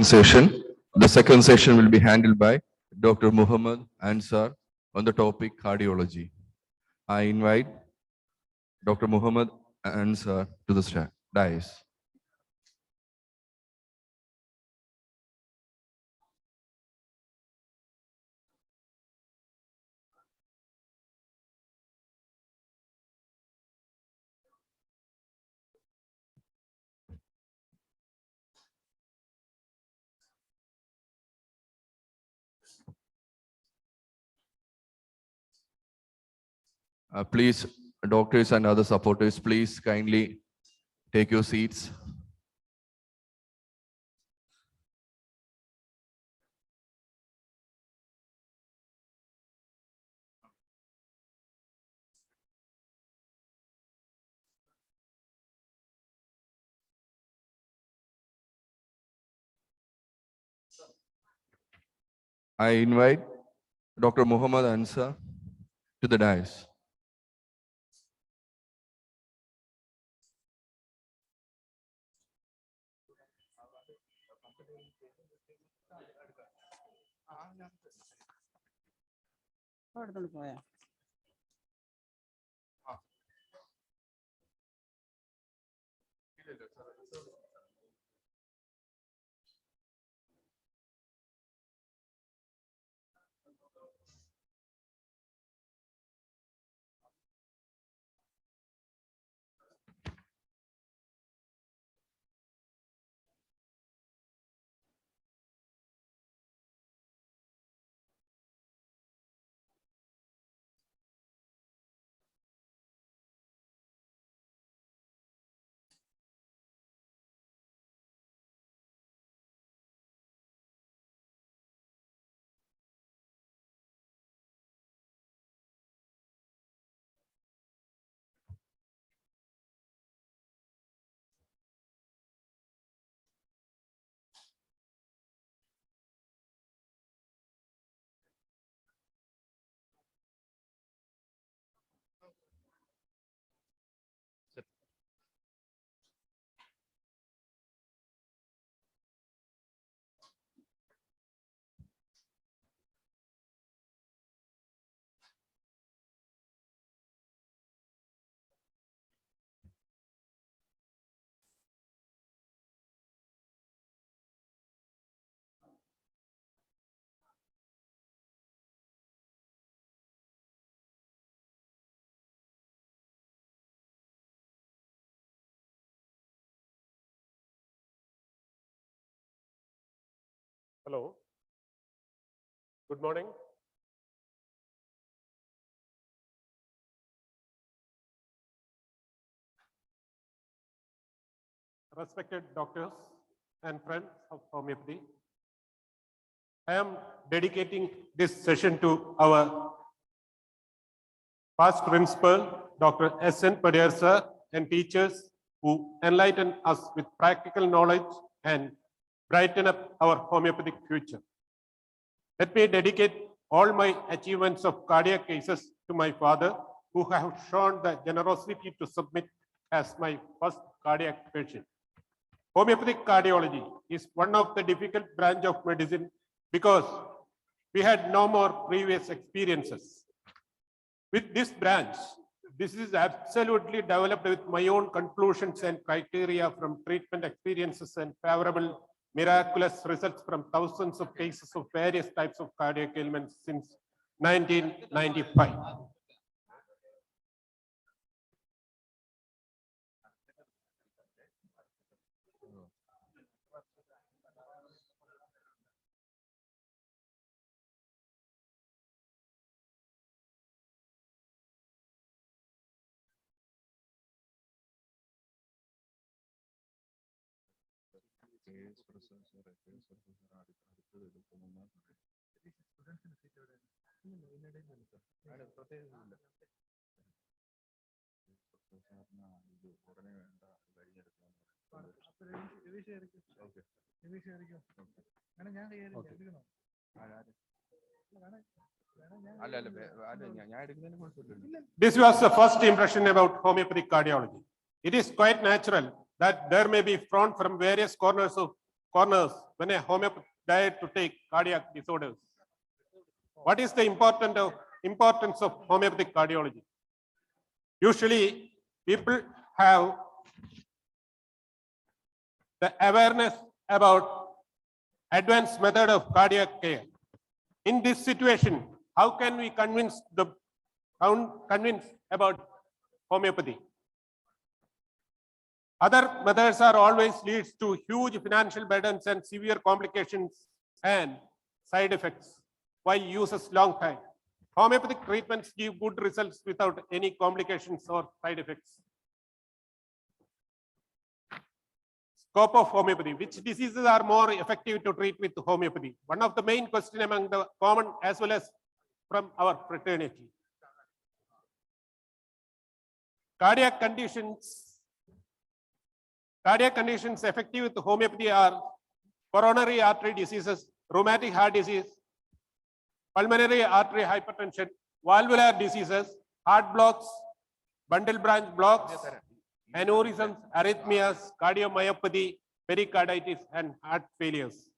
Session. The second session will be handled by Dr. Muhammad Ansar on the topic cardiology. I invite Dr. Muhammad Ansar to the dais. Please, doctors and other supporters, please kindly take your seats. I invite Dr. Muhammad Ansar to the dais. Hello. Good morning. Respected doctors and friends of homeopathy, I am dedicating this session to our past principal, Dr. S.N. Padiyar sir, and teachers who enlighten us with practical knowledge and brighten up our homeopathic future. Let me dedicate all my achievements of cardiac cases to my father, who have shown the generosity to submit as my first cardiac patient. Homeopathic cardiology is one of the difficult branch of medicine because we had no more previous experiences. With this branch, this is absolutely developed with my own conclusions and criteria from treatment experiences and favorable miraculous results from thousands of cases of various types of cardiac ailments since 1995. This was the first impression about homeopathic cardiology. It is quite natural that there may be frowned from various corners when a homeopath diet to take cardiac disorders. What is the importance of homeopathic cardiology? Usually, people have the awareness about advanced method of cardiac care. In this situation, how can we convince about homeopathy? Other methods are always leads to huge financial burdens and severe complications and side effects, while uses long time. Homeopathic treatments give good results without any complications or side effects. Scope of homeopathy. Which diseases are more effective to treat with homeopathy? One of the main questions among the common as well as from our fraternity. Cardiac conditions effective with homeopathy are coronary artery diseases, rheumatic heart disease, pulmonary artery hypertension, valvular diseases, heart blocks, bundle branch blocks, aneurysms, arrhythmias, cardiomyopathy, pericarditis, and heart failures.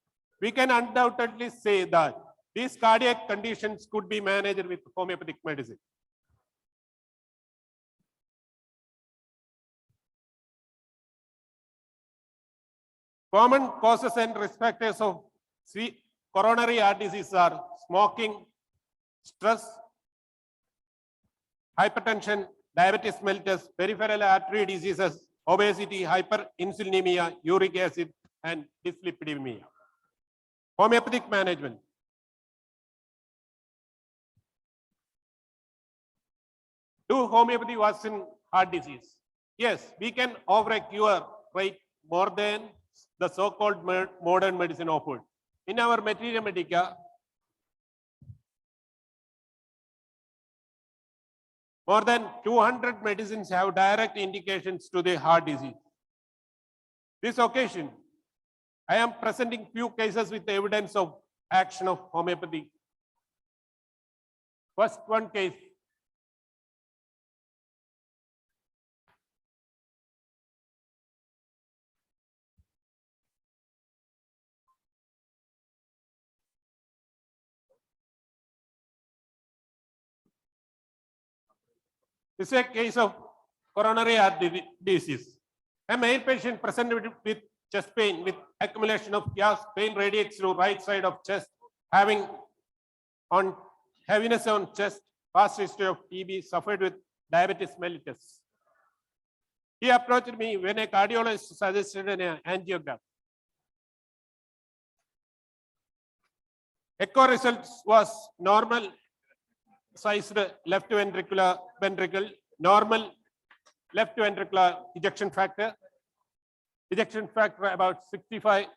We can undoubtedly say that these cardiac conditions could be managed with homeopathic medicine. Common causes and risk factors of coronary heart disease are smoking, stress, hypertension, diabetes mellitus, peripheral artery diseases, obesity, hyperinsulinemia, uric acid, and dyslipidemia. Homeopathic management. Do homeopathy works in heart disease? Yes, we can offer a cure rate more than the so-called modern medicine offered. In our Materia Medica, more than 200 medicines have direct indications to the heart disease. This occasion, I am presenting few cases with evidence of action of homeopathy. First one case. This is a case of coronary artery disease. A male patient presented with chest pain with accumulation of gas. Pain radiates through right side of chest, having on heaviness on chest, past history of TB, suffered with diabetes mellitus. He approached me when a cardiologist suggested an angiogram. Echo results was normal sized left ventricle, normal left ventricular ejection factor about 65%.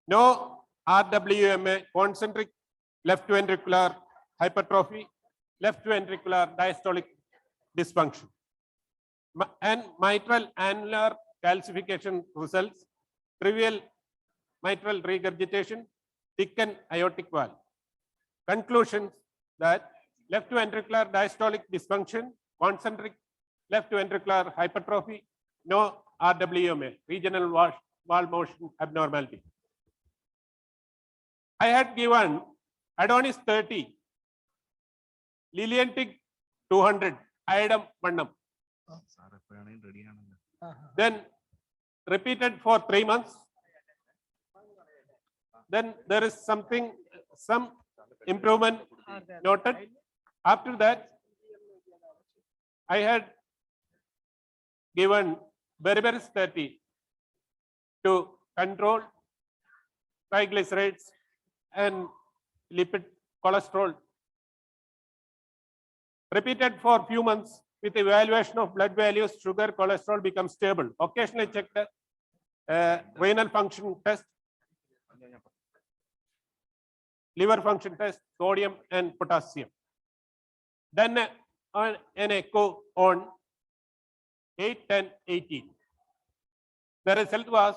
No RWMA, concentric left ventricular hypertrophy, left ventricular diastolic dysfunction, and mitral annular calcification results, trivial mitral regurgitation, thickened aortic valve. Conclusions that left ventricular diastolic dysfunction, concentric left ventricular hypertrophy, no RWMA, regional valve motion abnormality. I had given Adonis 30, Lilientic 200, Iodum Vannam. Then repeated for 3 months. Then there is some improvement noted. After that, I had given Berberis 30 to control triglycerides and lipid cholesterol. Repeated for a few months with evaluation of blood values, sugar, cholesterol becomes stable. Occasionally check the renal function test, liver function test, sodium and potassium. Then an echo on 8, 10, 18. The result was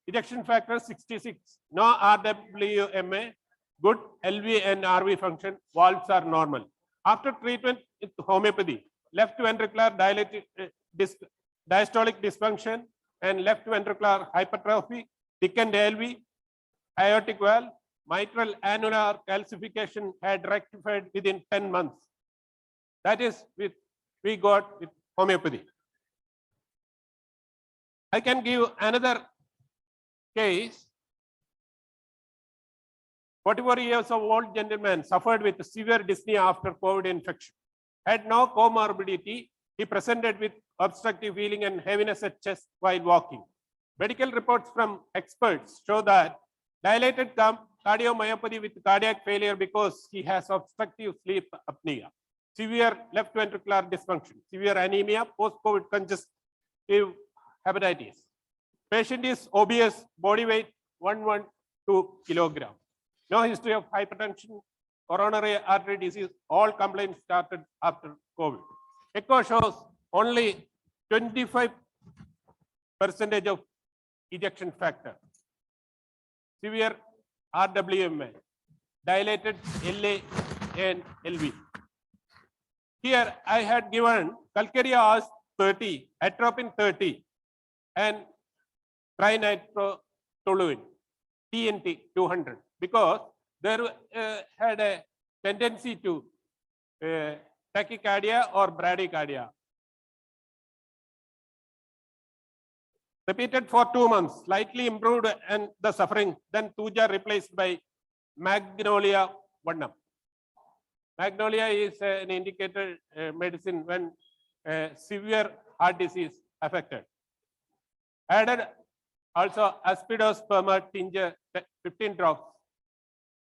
ejection factor 66, no RWMA, good LV and RV function, valves are normal. After treatment with homeopathy, left ventricular diastolic dysfunction and left ventricular hypertrophy, thickened LV, aortic valve, mitral annular calcification had rectified within 10 months. That is we got with homeopathy. I can give another case. 44 years of old gentleman suffered with severe dyspnea after COVID infection. Had no comorbidity. He presented with obstructive feeling and heaviness at chest while walking. Medical reports from experts show that dilated cardiomyopathy with cardiac failure because he has obstructive sleep apnea, severe left ventricular dysfunction, severe anemia, post-COVID congestive hepatitis. Patient is obese, body weight 112 kilogram. No history of hypertension, coronary artery disease. All complaints started after COVID. Echo shows only 25% of ejection factor. Severe RWMA, dilated LA and LV. Here I had given calcareous 30, atropine 30, and trinitrotoluene, TNT 200, because there had a tendency to tachycardia or bradycardia. Repeated for 2 months, slightly improved and the suffering, then Tuja replaced by Magnolia Vannam. Magnolia is an indicator medicine when severe heart disease affected. Added also aspidosperma tincture 15 drops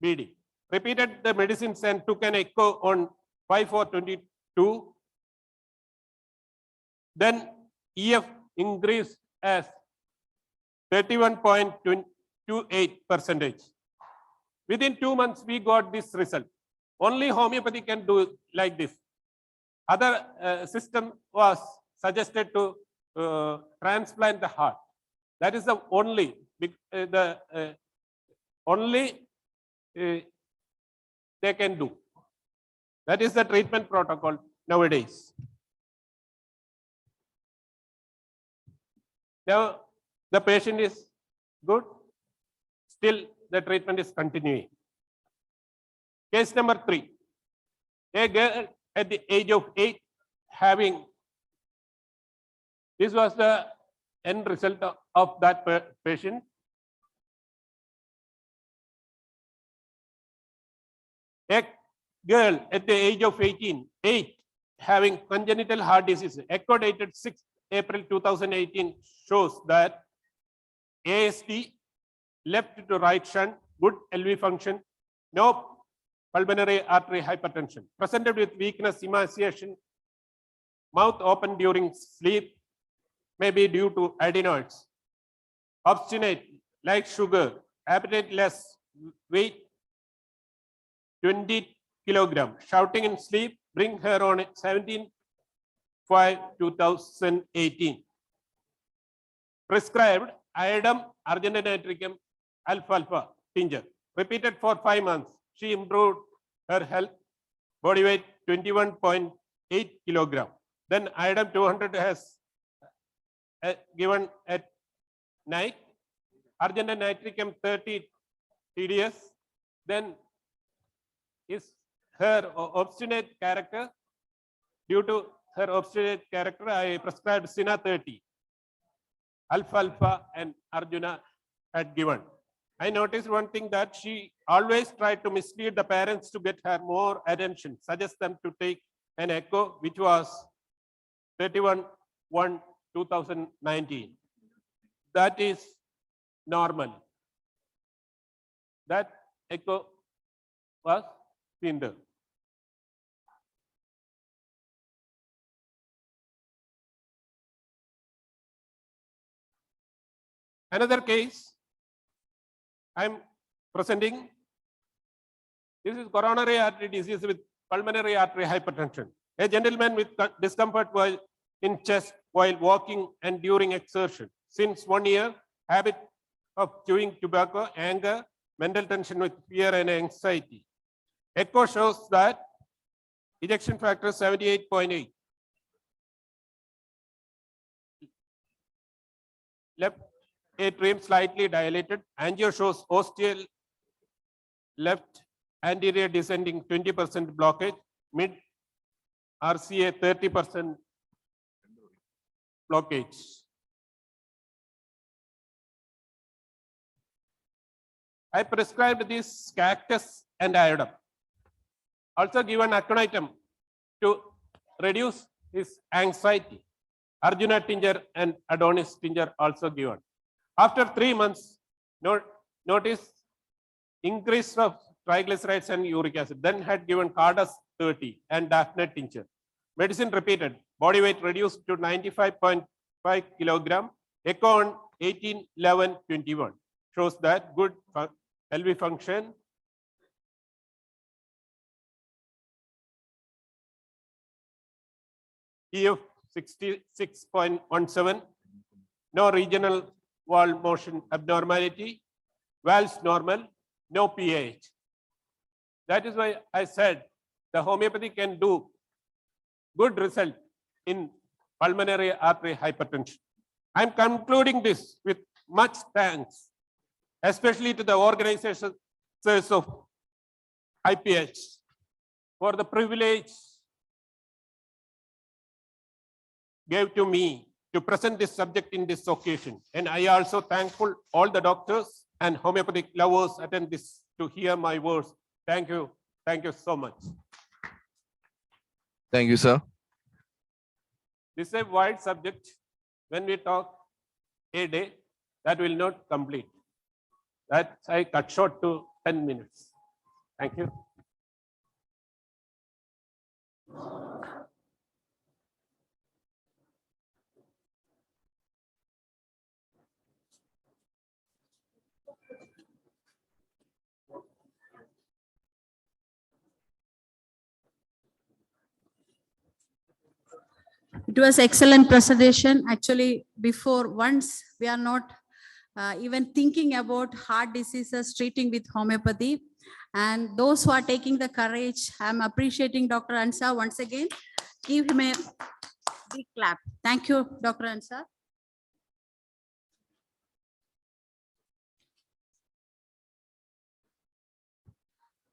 BD. Repeated the medicines and took an echo on 5/4/22. Then EF increased as 31.28%. Within 2 months, we got this result. Only homeopathy can do like this. Other system was suggested to transplant the heart. That is the only they can do. That is the treatment protocol nowadays. Now the patient is good. Still the treatment is continuing. Case number 3. A girl at the age of 8 having, this was the end result of that patient. A girl at the age of 8 having congenital heart disease, echo dated 6 April 2018 shows that ASD, left to right shunt, good LV function, no pulmonary artery hypertension, presented with weakness, emaciation, mouth open during sleep, may be due to adenoids, obstinate, like sugar, appetite less, weight 20 kilogram, shouting in sleep, bring her on 17/5/2018. Prescribed iodum, argentinitricum, alfalfa tincture. Repeated for 5 months. She improved her health, body weight 21.8 kilogram. Then iodum 200 has given at night, argentinitricum 30 TDS. Then is her obstinate character. Due to her obstinate character, I prescribed Sina 30. Alfalfa and Arjuna had given. I noticed one thing, that she always tried to mislead the parents to get her more attention, suggest them to take an echo, which was 31/1/2019. That is normal. That echo was seen there. Another case I'm presenting. This is coronary artery disease with pulmonary artery hypertension. A gentleman with discomfort while in chest while walking and during exertion. Since 1 year, habit of chewing tobacco, anger, mental tension with fear and anxiety. Echo shows that ejection factor 78.8. Left atrium slightly dilated. Angio shows ostial left anterior descending 20% blockage. Mid RCA 30% blockage. I prescribed this cactus and iodine. Also given aconitum to reduce his anxiety. Arjuna tincture and Adonis tincture also given. After 3 months, notice increase of triglycerides and uric acid. Then had given Cardas 30 and Daphne tincture. Medicine repeated. Body weight reduced to 95.5 kilogram. Echo on 18, 11, 21 shows that good LV function. EF 66.17. No regional wall motion abnormality. Valves normal. No pH. That is why I said the homeopathy can do good result in pulmonary artery hypertension. I'm concluding this with much thanks, especially to the organizers of IPH for the privilege gave to me to present this subject in this occasion. And I also thankful all the doctors and homeopathic lovers attend this to hear my words. Thank you. Thank you so much. Thank you, sir. This is a wide subject. When we talk a day, that will not complete. That I cut short to 10 minutes. Thank you. It was excellent presentation. Actually, before once we are not even thinking about heart diseases treating with homeopathy. And those who are taking the courage, I'm appreciating Dr. Ansar once again. Give him a big clap. Thank you, Dr. Ansar.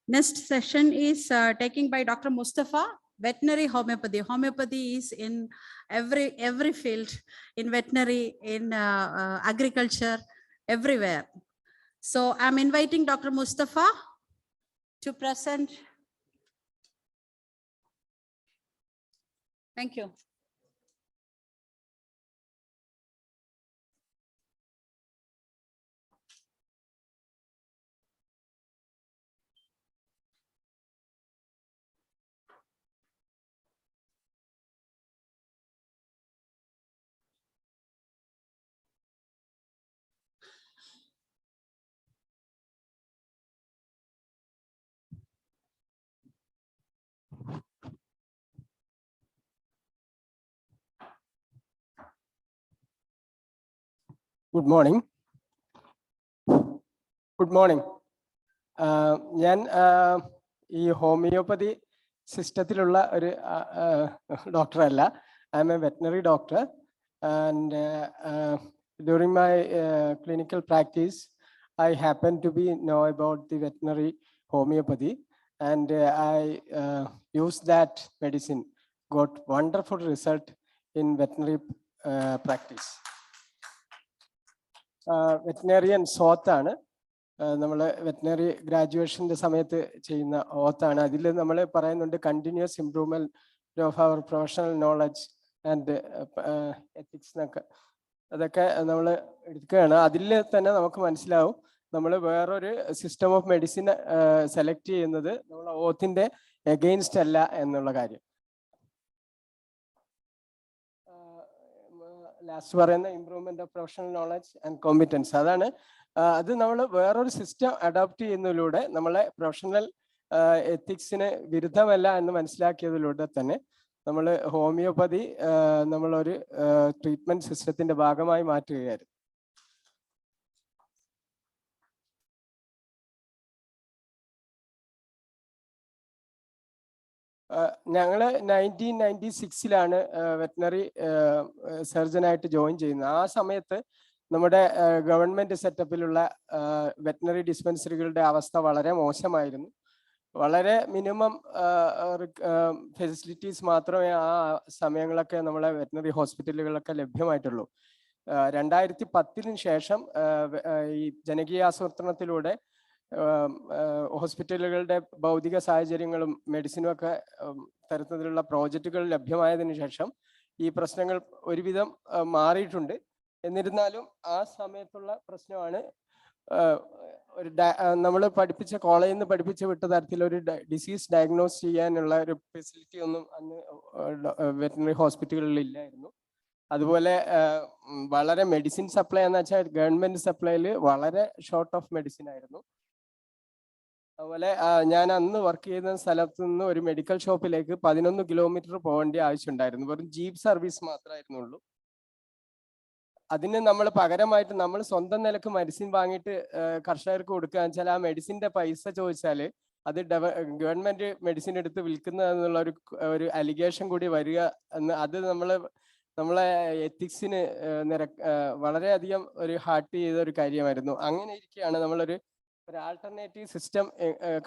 Next session is taken by Dr. Mustafa. Veterinary homeopathy. Homeopathy is in every field, in veterinary, in agriculture, everywhere. So I'm inviting Dr. Mustafa to present. Thank you. Good morning. Good morning. ഞാൻ ഈ homeopathy സിസ്റ്റത്തിലുള്ള ഒരു ഡോക്ടറല്ല. I am a veterinary doctor, and during my clinical practice, I happen to know about the veterinary homeopathy, and I used that medicine, got wonderful result in veterinary practice. വെറ്റിനറിയൻ സോത്താണ് നമ്മൾ veterinary ഗ്രാജുവേഷൻ്റെ സമയത്ത് ചെയ്യുന്ന ഓത്താണ്. അതിൽ നമ്മൾ പറയുന്നുണ്ട് continuous improvement of our professional knowledge and ethics എന്നൊക്കെ. അതൊക്കെ നമ്മൾ എടുക്കുകയാണ്. അതിൽ തന്നെ നമുക്ക് മനസ്സിലാവും നമ്മൾ വേറൊരു സിസ്റ്റം ഓഫ് മെഡിസിൻ സെലക്ട് ചെയ്യുന്നത് നമ്മൾ ഓത്തിൻ്റെ എഗെയിൻസ്റ്റ് അല്ല എന്നുള്ള കാര്യം. ലാസ്റ്റ് പറയുന്ന improvement of professional knowledge and competence, അതാണ്. അത് നമ്മൾ വേറൊരു സിസ്റ്റം അഡോപ്റ്റ് ചെയ്യുന്നതിലൂടെ നമ്മളെ പ്രൊഫഷണൽ എത്തിക്സിന് വിരുദ്ധമല്ല എന്ന് മനസ്സിലാക്കിയതിലൂടെ തന്നെ നമ്മൾ ഹോമിയോപ്പതി നമ്മളൊരു ട്രീറ്റ്മെന്റ് സിസ്റ്റത്തിന്റെ ഭാഗമായി മാറ്റുകയായിരുന്നു. ഞങ്ങൾ 1996-ലാണ് വെറ്റിനറി സർജനായിട്ട് ജോയിൻ ചെയ്യുന്നത്. ആ സമയത്ത് നമ്മുടെ ഗവൺമെന്റ് സെറ്റപ്പിലുള്ള വെറ്റിനറി ഡിസ്പെൻസറികളുടെ അവസ്ഥ വളരെ മോശമായിരുന്നു. വളരെ മിനിമം ഫെസിലിറ്റീസ് മാത്രമേ ആ സമയങ്ങളൊക്കെ നമ്മളെ വെറ്റിനറി ഹോസ്പിറ്റലുകളൊക്കെ ലഭ്യമായിട്ടുള്ളൂ. 2010-ന് ശേഷം ഈ ജനകീയാസൂത്രണത്തിലൂടെ ഹോസ്പിറ്റലുകളുടെ ഭൗതിക സാഹചര്യങ്ങളും മെഡിസിനും ഒക്കെ തരത്തിലുള്ള പ്രോജക്റ്റുകൾ ലഭ്യമായതിനു ശേഷം ഈ പ്രശ്നങ്ങൾ ഒരുവിധം മാറിയിട്ടുണ്ട്. എന്നിരുന്നാലും ആ സമയത്തുള്ള പ്രശ്നമാണ് ഒരു നമ്മൾ പഠിപ്പിച്ച കോളേജിൽ നിന്ന് പഠിപ്പിച്ച് വിട്ട തരത്തിലൊരു ഡിസീസ് ഡയഗ്നോസ് ചെയ്യാനുള്ള ഒരു ഫെസിലിറ്റി ഒന്നും അന്ന് വെറ്റിനറി ഹോസ്പിറ്റലുകളിൽ ഇല്ലായിരുന്നു. അതുപോലെ വളരെ മെഡിസിൻ സപ്ലൈ എന്ന് വെച്ചാൽ ഗവൺമെന്റ് സപ്ലൈയിൽ വളരെ ഷോർട്ട് ഓഫ് മെഡിസിൻ ആയിരുന്നു. അതുപോലെ ഞാൻ അന്ന് വർക്ക് ചെയ്യുന്ന സ്ഥലത്ത് നിന്ന് ഒരു മെഡിക്കൽ ഷോപ്പിലേക്ക് 11 കിലോമീറ്റർ പോകേണ്ട ആവശ്യമുണ്ടായിരുന്നു. വെറും ജീപ്പ് സർവീസ് മാത്രമായിരുന്നുള്ളൂ. അതിന് നമ്മൾ പകരമായിട്ട് നമ്മൾ സ്വന്തം നിലക്ക് മെഡിസിൻ വാങ്ങിയിട്ട് കർഷകർക്ക് കൊടുക്കുക വെച്ചാൽ ആ മെഡിസിന്റെ പൈസ ചോദിച്ചാൽ അത് ഗവൺമെന്റ് മെഡിസിൻ എടുത്ത് വിൽക്കുന്നതെന്നുള്ള ഒരു അലിഗേഷൻ കൂടി വരിക എന്ന് അത് നമ്മളെ എത്തിക്സിന് വളരെയധികം ഒരു ഹാർട്ട് ചെയ്ത ഒരു കാര്യമായിരുന്നു. അങ്ങനെ ഇരിക്കുകയാണ് നമ്മളൊരു ആൾട്ടർനേറ്റീവ് സിസ്റ്റം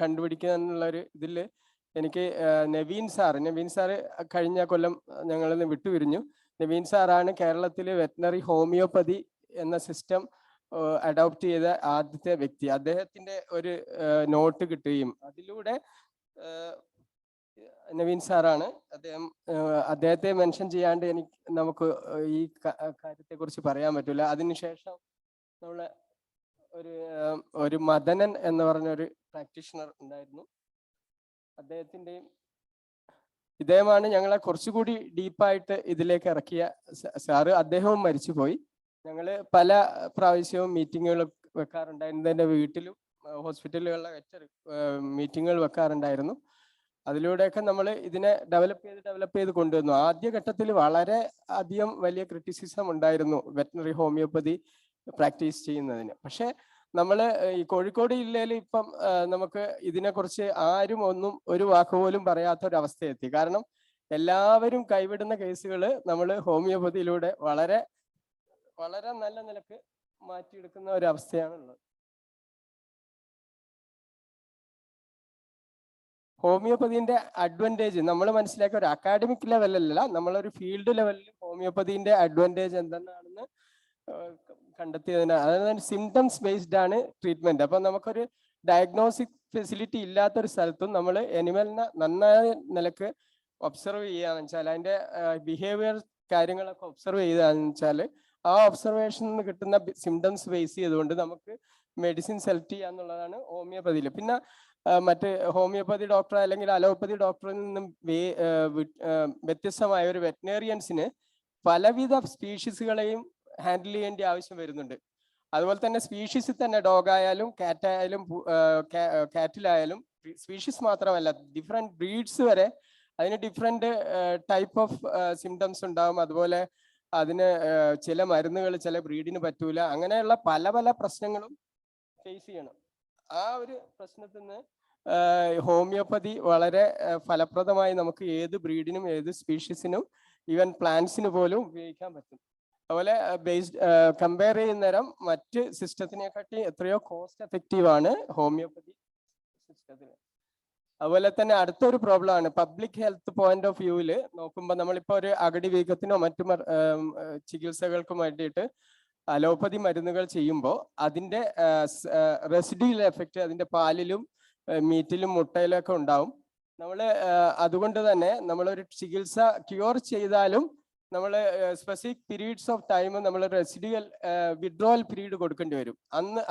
കണ്ടുപിടിക്കുക എന്നുള്ള ഒരു ഇതിൽ എനിക്ക് നവീൻ സാറ് കഴിഞ്ഞ കൊല്ലം ഞങ്ങളിൽ നിന്ന് വിട്ടുപിരിഞ്ഞു. നവീൻ സാറാണ് കേരളത്തിൽ വെറ്റിനറി ഹോമിയോപ്പതി എന്ന സിസ്റ്റം അഡോപ്റ്റ് ചെയ്ത ആദ്യത്തെ വ്യക്തി. അദ്ദേഹത്തിന്റെ ഒരു നോട്ട് കിട്ടുകയും അതിലൂടെ നവീൻ സാറാണ്. അദ്ദേഹത്തെ മെൻഷൻ ചെയ്യാണ്ട് നമുക്ക് ഈ കാര്യത്തെ കുറിച്ച് പറയാൻ പറ്റില്ല. അതിനുശേഷം നമ്മളെ ഒരു മദനൻ എന്ന് പറഞ്ഞൊരു പ്രാക്ടീഷണർ ഉണ്ടായിരുന്നു. ഇദ്ദേഹമാണ് ഞങ്ങളെ കുറച്ചുകൂടി ഡീപ്പായിട്ട് ഇതിലേക്ക് ഇറക്കിയ സാറ്. അദ്ദേഹവും മരിച്ചുപോയി. ഞങ്ങൾ പല പ്രാവശ്യവും മീറ്റിങ്ങുകൾ വെക്കാറുണ്ടായിരുന്നു. എൻ്റെ വീട്ടിലും ഹോസ്പിറ്റലുകളിലെ വെച്ച മീറ്റിങ്ങുകൾ വെക്കാറുണ്ടായിരുന്നു. അതിലൂടെയൊക്കെ നമ്മൾ ഇതിനെ ഡെവലപ്പ് ചെയ്ത് കൊണ്ടുവന്നു. ആദ്യഘട്ടത്തിൽ വളരെ അധികം വലിയ ക്രിറ്റിസിസം ഉണ്ടായിരുന്നു വെറ്റിനറി ഹോമിയോപ്പതി പ്രാക്ടീസ് ചെയ്യുന്നതിന്. പക്ഷെ നമ്മൾ ഈ കോഴിക്കോട് ജില്ലയിൽ ഇപ്പം നമുക്ക് ഇതിനെക്കുറിച്ച് ആരും ഒരു വാക്ക് പോലും പറയാത്തൊരവസ്ഥയെത്തി. കാരണം എല്ലാവരും കൈവിടുന്ന കേസുകൾ നമ്മൾ ഹോമിയോപ്പതിയിലൂടെ വളരെ വളരെ നല്ല നിലക്ക് മാറ്റിയെടുക്കുന്ന ഒരവസ്ഥയാണുള്ളത്. ഹോമിയോപ്പതിന്റെ അഡ്വാൻറ്റേജ് നമ്മൾ മനസ്സിലാക്കിയ ഒരു അക്കാഡമിക് ലെവലല്ല, നമ്മളൊരു ഫീൽഡ് ലെവലിൽ ഹോമിയോപ്പതിന്റെ അഡ്വാൻറ്റേജ് എന്താണെന്ന് കണ്ടെത്തിയതിന് അതായത് സിംറ്റംസ് ബേസ്ഡ് ആണ് ട്രീറ്റ്മെന്റ്. അപ്പൊ നമുക്കൊരു ഡയഗ്നോസ്റ്റിക് ഫെസിലിറ്റി ഇല്ലാത്തൊരു സ്ഥലത്തും നമ്മൾ എനിമലിനെ നന്നായ നിലക്ക് ഒബ്സർവ് ചെയ്യുകയെന്ന് വെച്ചാൽ അതിന്റെ ബിഹേവിയർ കാര്യങ്ങളൊക്കെ ഒബ്സർവ് ചെയ്യുകയെന്ന് വെച്ചാൽ ആ ഒബ്സർവേഷനിൽ നിന്ന് കിട്ടുന്ന സിംറ്റംസ് ബേസ് ചെയ്തുകൊണ്ട് നമുക്ക് മെഡിസിൻ സെലക്ട് ചെയ്യുക എന്നുള്ളതാണ് ഹോമിയോപ്പതിയിൽ. പിന്നെ മറ്റ് ഹോമിയോപ്പതി ഡോക്ടർ അല്ലെങ്കിൽ അലോപ്പതി ഡോക്ടറിൽ നിന്നും വ്യത്യസ്തമായ ഒരു വെറ്റിനേറിയൻസിന് പലവിധ സ്പീഷീസുകളെയും ഹാൻഡിൽ ചെയ്യേണ്ട ആവശ്യം വരുന്നുണ്ട്. അതുപോലെ തന്നെ സ്പീഷീസിൽ തന്നെ ഡോഗായാലും കാറ്റിലായാലും സ്പീഷീസ് മാത്രമല്ല ഡിഫറെന്റ് ബ്രീഡ്സ് വരെ അതിന് ഡിഫറെന്റ് ടൈപ്പ് ഓഫ് സിംറ്റംസ് ഉണ്ടാവും. അതുപോലെ അതിന് ചില മരുന്നുകൾ ചില ബ്രീഡിന് പറ്റൂല. അങ്ങനെയുള്ള പല പല പ്രശ്നങ്ങളും ഫേസ് ചെയ്യണം. ആ ഒരു പ്രശ്നത്തിൽ നിന്ന് ഹോമിയോപ്പതി വളരെ ഫലപ്രദമായി നമുക്ക് ഏത് ബ്രീഡിനും ഏത് സ്പീഷീസിനും ഈവൻ പ്ലാന്റ്സിന് പോലും ഉപയോഗിക്കാൻ പറ്റും. അതുപോലെ കമ്പയർ ചെയ്യുന്ന നേരം മറ്റ് സിസ്റ്റത്തിനെക്കാട്ടി എത്രയോ കോസ്റ്റ് എഫക്റ്റീവ് ആണ് ഹോമിയോപ്പതി സിസ്റ്റത്തിന്. അതുപോലെ തന്നെ അടുത്തൊരു പ്രോബ്ലം ആണ് പബ്ലിക് ഹെൽത്ത് പോയിന്റ് ഓഫ് വ്യൂവിൽ നോക്കുമ്പോൾ നമ്മളിപ്പോൾ ഒരു അകടി വീക്കത്തിനോ മറ്റു ചികിത്സകൾക്കും വേണ്ടിയിട്ട് അലോപ്പതി മരുന്നുകൾ ചെയ്യുമ്പോൾ അതിൻ്റെ റെസിഡ്യൂൽ എഫക്റ്റ് അതിൻ്റെ പാലിലും മീറ്റിലും മുട്ടയിലൊക്കെ ഉണ്ടാവും. നമ്മൾ അതുകൊണ്ട് തന്നെ നമ്മളൊരു ചികിത്സ ക്യൂർ ചെയ്താലും നമ്മൾ സ്പെസിഫിക് പീരീഡ്സ് ഓഫ് ടൈം നമ്മൾ റെസിഡ്യൂവൽ വിഡ്രോവൽ പീരീഡ് കൊടുക്കേണ്ടി വരും.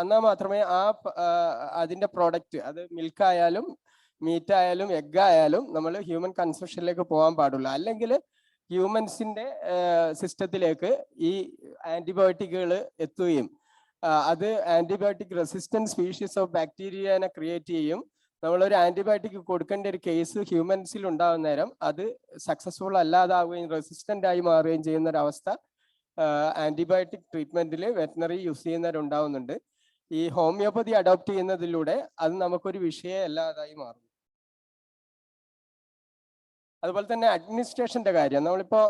എന്നാൽ മാത്രമേ അതിൻ്റെ പ്രോഡക്റ്റ് അത് മിൽക്കായാലും മീറ്റ് ആയാലും എഗ് ആയാലും നമ്മൾ ഹ്യൂമൻ കൺസംഷനിലേക്ക് പോകാൻ പാടുള്ളൂ. അല്ലെങ്കിൽ ഹ്യൂമൻസിന്റെ സിസ്റ്റത്തിലേക്ക് ഈ ആന്റിബയോട്ടിക്കുകൾ എത്തുകയും അത് ആന്റിബയോട്ടിക് റെസിസ്റ്റന്റ് സ്പീഷീസ് ഓഫ് ബാക്ടീരിയനെ ക്രിയേറ്റ് ചെയ്യും. നമ്മളൊരു ആന്റിബയോട്ടിക് കൊടുക്കേണ്ട ഒരു കേസ് ഹ്യൂമൻസിൽ ഉണ്ടാകുന്ന നേരം അത് സക്സസ്ഫുൾ അല്ലാതാവുകയും റെസിസ്റ്റന്റ് ആയി മാറുകയും ചെയ്യുന്ന ഒരു അവസ്ഥ ആന്റിബയോട്ടിക് ട്രീറ്റ്മെന്റിൽ വെറ്റിനറി യൂസ് ചെയ്യുന്നവരുണ്ടാവുന്നുണ്ട്. ഈ ഹോമിയോപ്പതി അഡോപ്റ്റ് ചെയ്യുന്നതിലൂടെ അത് നമുക്കൊരു വിഷയം അല്ലാതായി മാറും. അതുപോലെ തന്നെ അഡ്മിനിസ്ട്രേഷന്റെ കാര്യം നമ്മളിപ്പോൾ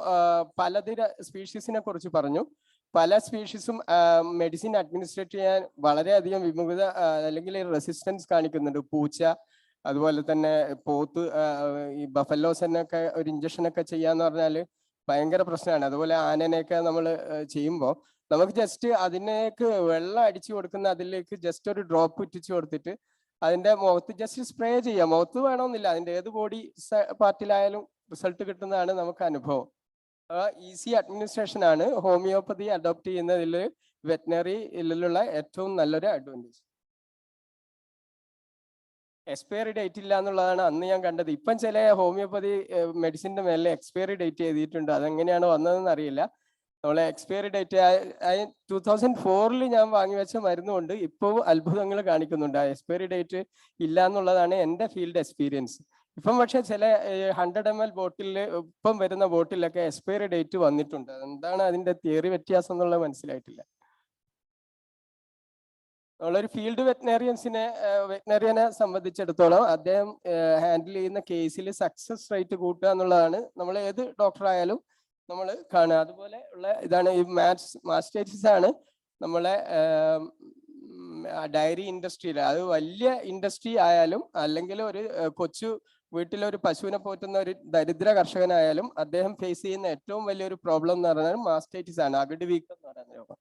പലതര സ്പീഷീസിനെ കുറിച്ച് പറഞ്ഞു. പല സ്പീഷീസും മെഡിസിൻ അഡ്മിനിസ്ട്രേറ്റ് ചെയ്യാൻ വളരെയധികം വിമുഖത അല്ലെങ്കിൽ റെസിസ്റ്റൻസ് കാണിക്കുന്നുണ്ട്. പൂച്ച, അതുപോലെ തന്നെ പോത്ത്, ഈ ബഫലോസിനൊക്കെ ഒരു ഇഞ്ചക്ഷനൊക്കെ ചെയ്യാന്ന് പറഞ്ഞാൽ ഭയങ്കര പ്രശ്നമാണ്. അതുപോലെ ആനനെയൊക്കെ നമ്മൾ ചെയ്യുമ്പോൾ നമുക്ക് ജസ്റ്റ് അതിനേക്ക് വെള്ളം അടിച്ചു കൊടുക്കുന്ന അതിലേക്ക് ജസ്റ്റ് ഒരു ഡ്രോപ്പ് ഇറ്റിച്ചു കൊടുത്തിട്ട് അതിന്റെ മുഖത്ത് ജസ്റ്റ് സ്പ്രേ ചെയ്യാം. മുഖത്ത് വേണമെന്നില്ല, അതിന്റെ ഏത് ബോഡി പാർട്ടിലായാലും റിസൾട്ട് കിട്ടുന്നതാണ് നമുക്ക് അനുഭവം. ഈസി അഡ്മിനിസ്ട്രേഷൻ ആണ് ഹോമിയോപ്പതി അഡോപ്റ്റ് ചെയ്യുന്നതിൽ വെറ്റിനറിയിലുള്ള ഏറ്റവും നല്ലൊരു അഡ്വാൻറ്റേജ്. എക്സ്പയറി ഡേറ്റ് ഇല്ല എന്നുള്ളതാണ് അന്ന് ഞാൻ കണ്ടത്. ഇപ്പം ചില ഹോമിയോപ്പതി മെഡിസിന്റെ മേലെ എക്സ്പയറി ഡേറ്റ് എഴുതിയിട്ടുണ്ട്. അതെങ്ങനെയാണ് വന്നതെന്ന് അറിയില്ല. നമ്മളെ എക്സ്പയറി ഡേറ്റ് 2004 ഞാൻ വാങ്ങി വെച്ച മരുന്നുകൊണ്ട് ഇപ്പോൾ അത്ഭുതങ്ങൾ കാണിക്കുന്നുണ്ട്. ആ എക്സ്പയറി ഡേറ്റ് ഇല്ല എന്നുള്ളതാണ് എൻ്റെ ഫീൽഡ് എക്സ്പീരിയൻസ്. ഇപ്പം പക്ഷെ ചില 100 ml ബോട്ടിലിൽ ഇപ്പം വരുന്ന ബോട്ടിലൊക്കെ എക്സ്പയറി ഡേറ്റ് വന്നിട്ടുണ്ട്. എന്താണ് അതിന്റെ തിയറി വ്യത്യാസം എന്നുള്ളത് മനസ്സിലായിട്ടില്ല. നമ്മളൊരു ഫീൽഡ് വെറ്റിനറിയനെ സംബന്ധിച്ചിടത്തോളം അദ്ദേഹം ഹാൻഡിൽ ചെയ്യുന്ന കേസിൽ സക്സസ് റേറ്റ് കൂട്ടുക എന്നുള്ളതാണ് നമ്മൾ ഏത് ഡോക്ടറായാലും നമ്മൾ കാണുക. അതുപോലെ ഉള്ള ഇതാണ് ഈ മാസ്റ്റേറ്റിസ് ആണ് നമ്മളെ ഡയറി ഇൻഡസ്ട്രിയിൽ. അത് വലിയ ഇൻഡസ്ട്രി ആയാലും അല്ലെങ്കിൽ ഒരു കൊച്ചു വീട്ടിലൊരു പശുവിനെ പോറ്റുന്ന ഒരു ദരിദ്ര കർഷകനായാലും അദ്ദേഹം ഫേസ് ചെയ്യുന്ന ഏറ്റവും വലിയൊരു പ്രോബ്ലം എന്ന് പറഞ്ഞാൽ മാസ്റ്റൈറ്റിസ് ആണ്, അകിട് വീക്കം എന്ന് പറയുന്ന രോഗം.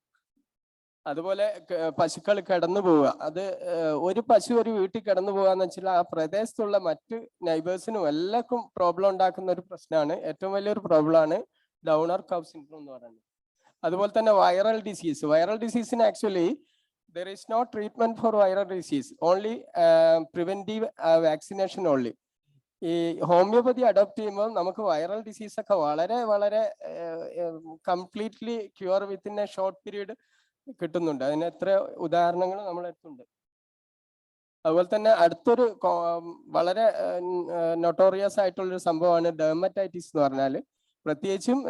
അതുപോലെ പശുക്കൾ കിടന്നു പോവുക, അത് ഒരു പശു ഒരു വീട്ടിൽ കിടന്നു പോകാന്ന് വെച്ചാൽ ആ പ്രദേശത്തുള്ള മറ്റ് നൈബേഴ്സിനും എല്ലാവർക്കും പ്രോബ്ലം ഉണ്ടാക്കുന്ന ഒരു പ്രശ്നമാണ്. ഏറ്റവും വലിയൊരു പ്രോബ്ലമാണ് ഡൗണർ കവ് സിൻഡ്രോം എന്ന് പറയുന്നത്. അതുപോലെ തന്നെ വൈറൽ ഡിസീസിന് actually there is no treatment for viral disease, only preventive vaccination only. ഈ ഹോമിയോപ്പതി അഡോപ്റ്റ് ചെയ്യുമ്പോൾ നമുക്ക് വൈറൽ ഡിസീസ് ഒക്കെ വളരെ വളരെ completely cure within a short period കിട്ടുന്നുണ്ട്. അതിന് എത്ര ഉദാഹരണങ്ങൾ നമ്മുടെ അടുത്തുണ്ട്. അതുപോലെ തന്നെ അടുത്തൊരു വളരെ നൊട്ടോറിയസ് ആയിട്ടുള്ളൊരു സംഭവമാണ് ഡെർമറ്റൈറ്റിസ് എന്ന് പറഞ്ഞാൽ. പ്രത്യേകിച്ചും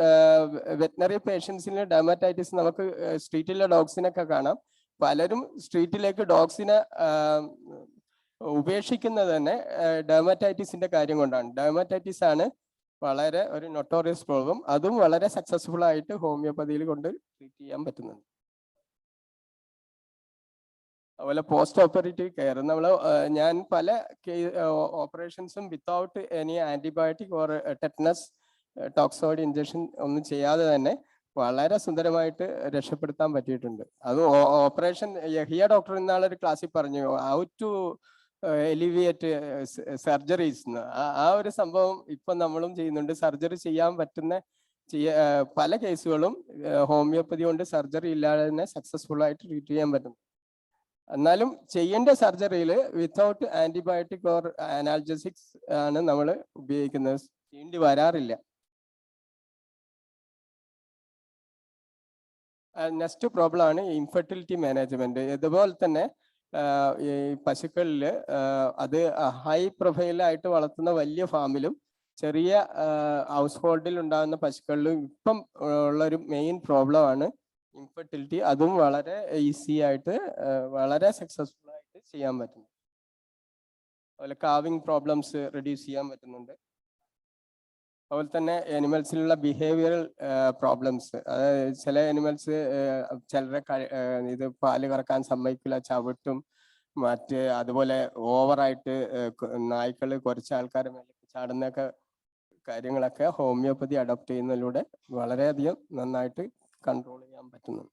വെറ്റിനറി പേഷ്യൻസിന് ഡെർമറ്റൈറ്റിസ് നമുക്ക് സ്ട്രീറ്റിലെ ഡോഗ്സിനൊക്കെ കാണാം. പലരും സ്ട്രീറ്റിലേക്ക് ഡോഗ്സിനെ ഉപേക്ഷിക്കുന്നത് തന്നെ ഡെർമറ്റൈറ്റിസിന്റെ കാര്യം കൊണ്ടാണ്. ഡെർമറ്റൈറ്റിസ് ആണ് വളരെ ഒരു നൊട്ടോറിയസ് പ്രോബ്ലം. അതും വളരെ സക്സസ്ഫുൾ ആയിട്ട് ഹോമിയോപ്പതിയിൽ കൊണ്ട് ട്രീറ്റ് ചെയ്യാൻ പറ്റുന്നുണ്ട്. അതുപോലെ പോസ്റ്റ് ഓപ്പറേറ്റീവ് കെയർ ഞാൻ പല ഓപ്പറേഷൻസും without any antibiotic or tetanus toxoid injection ഒന്നും ചെയ്യാതെ തന്നെ വളരെ സുന്ദരമായിട്ട് രക്ഷപ്പെടുത്താൻ പറ്റിയിട്ടുണ്ട്. അത് ഓപ്പറേഷൻ ഹിയ ഡോക്ടർ ഇന്നാളൊരു ക്ലാസ്സിൽ പറഞ്ഞു ഹൗ ടു എലിവിയേറ്റ് സർജറീസ്. ആ ഒരു സംഭവം ഇപ്പം നമ്മളും ചെയ്യുന്നുണ്ട്. സർജറി ചെയ്യാൻ പറ്റുന്ന പല കേസുകളും ഹോമിയോപ്പതി കൊണ്ട് സർജറി ഇല്ലാതെ തന്നെ സക്സസ്ഫുൾ ആയിട്ട് ട്രീറ്റ് ചെയ്യാൻ പറ്റും. എന്നാലും ചെയ്യേണ്ട സർജറിയിൽ വിത്തൗട്ട് ആന്റിബയോട്ടിക് ഓർ അനാൽജസിക്സ് ആണ് നമ്മൾ ഉപയോഗിക്കുന്നത്. ചെയ്യേണ്ടി വരാറില്ല. നെക്സ്റ്റ് പ്രോബ്ലം ആണ് ഇൻഫെർട്ടിലിറ്റി മാനേജ്മെന്റ്. ഇതുപോലെ തന്നെ ഈ പശുക്കളിൽ അത് ഹൈ പ്രൊഫൈലായിട്ട് വളർത്തുന്ന വലിയ ഫാമിലും ചെറിയ ഹൗസ് ഹോൾഡിൽ ഉണ്ടാകുന്ന പശുക്കളിലും ഇപ്പം ഉള്ളൊരു മെയിൻ പ്രോബ്ലം ആണ് ഇൻഫെർട്ടിലിറ്റി. അതും വളരെ ഈസി ആയിട്ട് വളരെ സക്സസ്ഫുൾ ആയിട്ട് ചെയ്യാൻ പറ്റുന്നു. അതുപോലെ കാവിങ് പ്രോബ്ലംസ് റെഡ്യൂസ് ചെയ്യാൻ പറ്റുന്നുണ്ട്. അതുപോലെ തന്നെ അനിമൽസിലുള്ള ബിഹേവിയറൽ പ്രോബ്ലംസ്, അതായത് ചില അനിമൽസ് ചിലരെ ഇത് പാല് കറക്കാൻ സമ്മതിക്കില്ല, ചവിട്ടും മറ്റ് അതുപോലെ ഓവറായിട്ട് നായ്ക്കൾ കുറച്ച് ആൾക്കാരെ മേലെ ചാടുന്നൊക്കെ കാര്യങ്ങളൊക്കെ ഹോമിയോപ്പതി അഡോപ്റ്റ് ചെയ്യുന്നതിലൂടെ വളരെയധികം നന്നായിട്ട് കൺട്രോൾ ചെയ്യാൻ പറ്റുന്നു.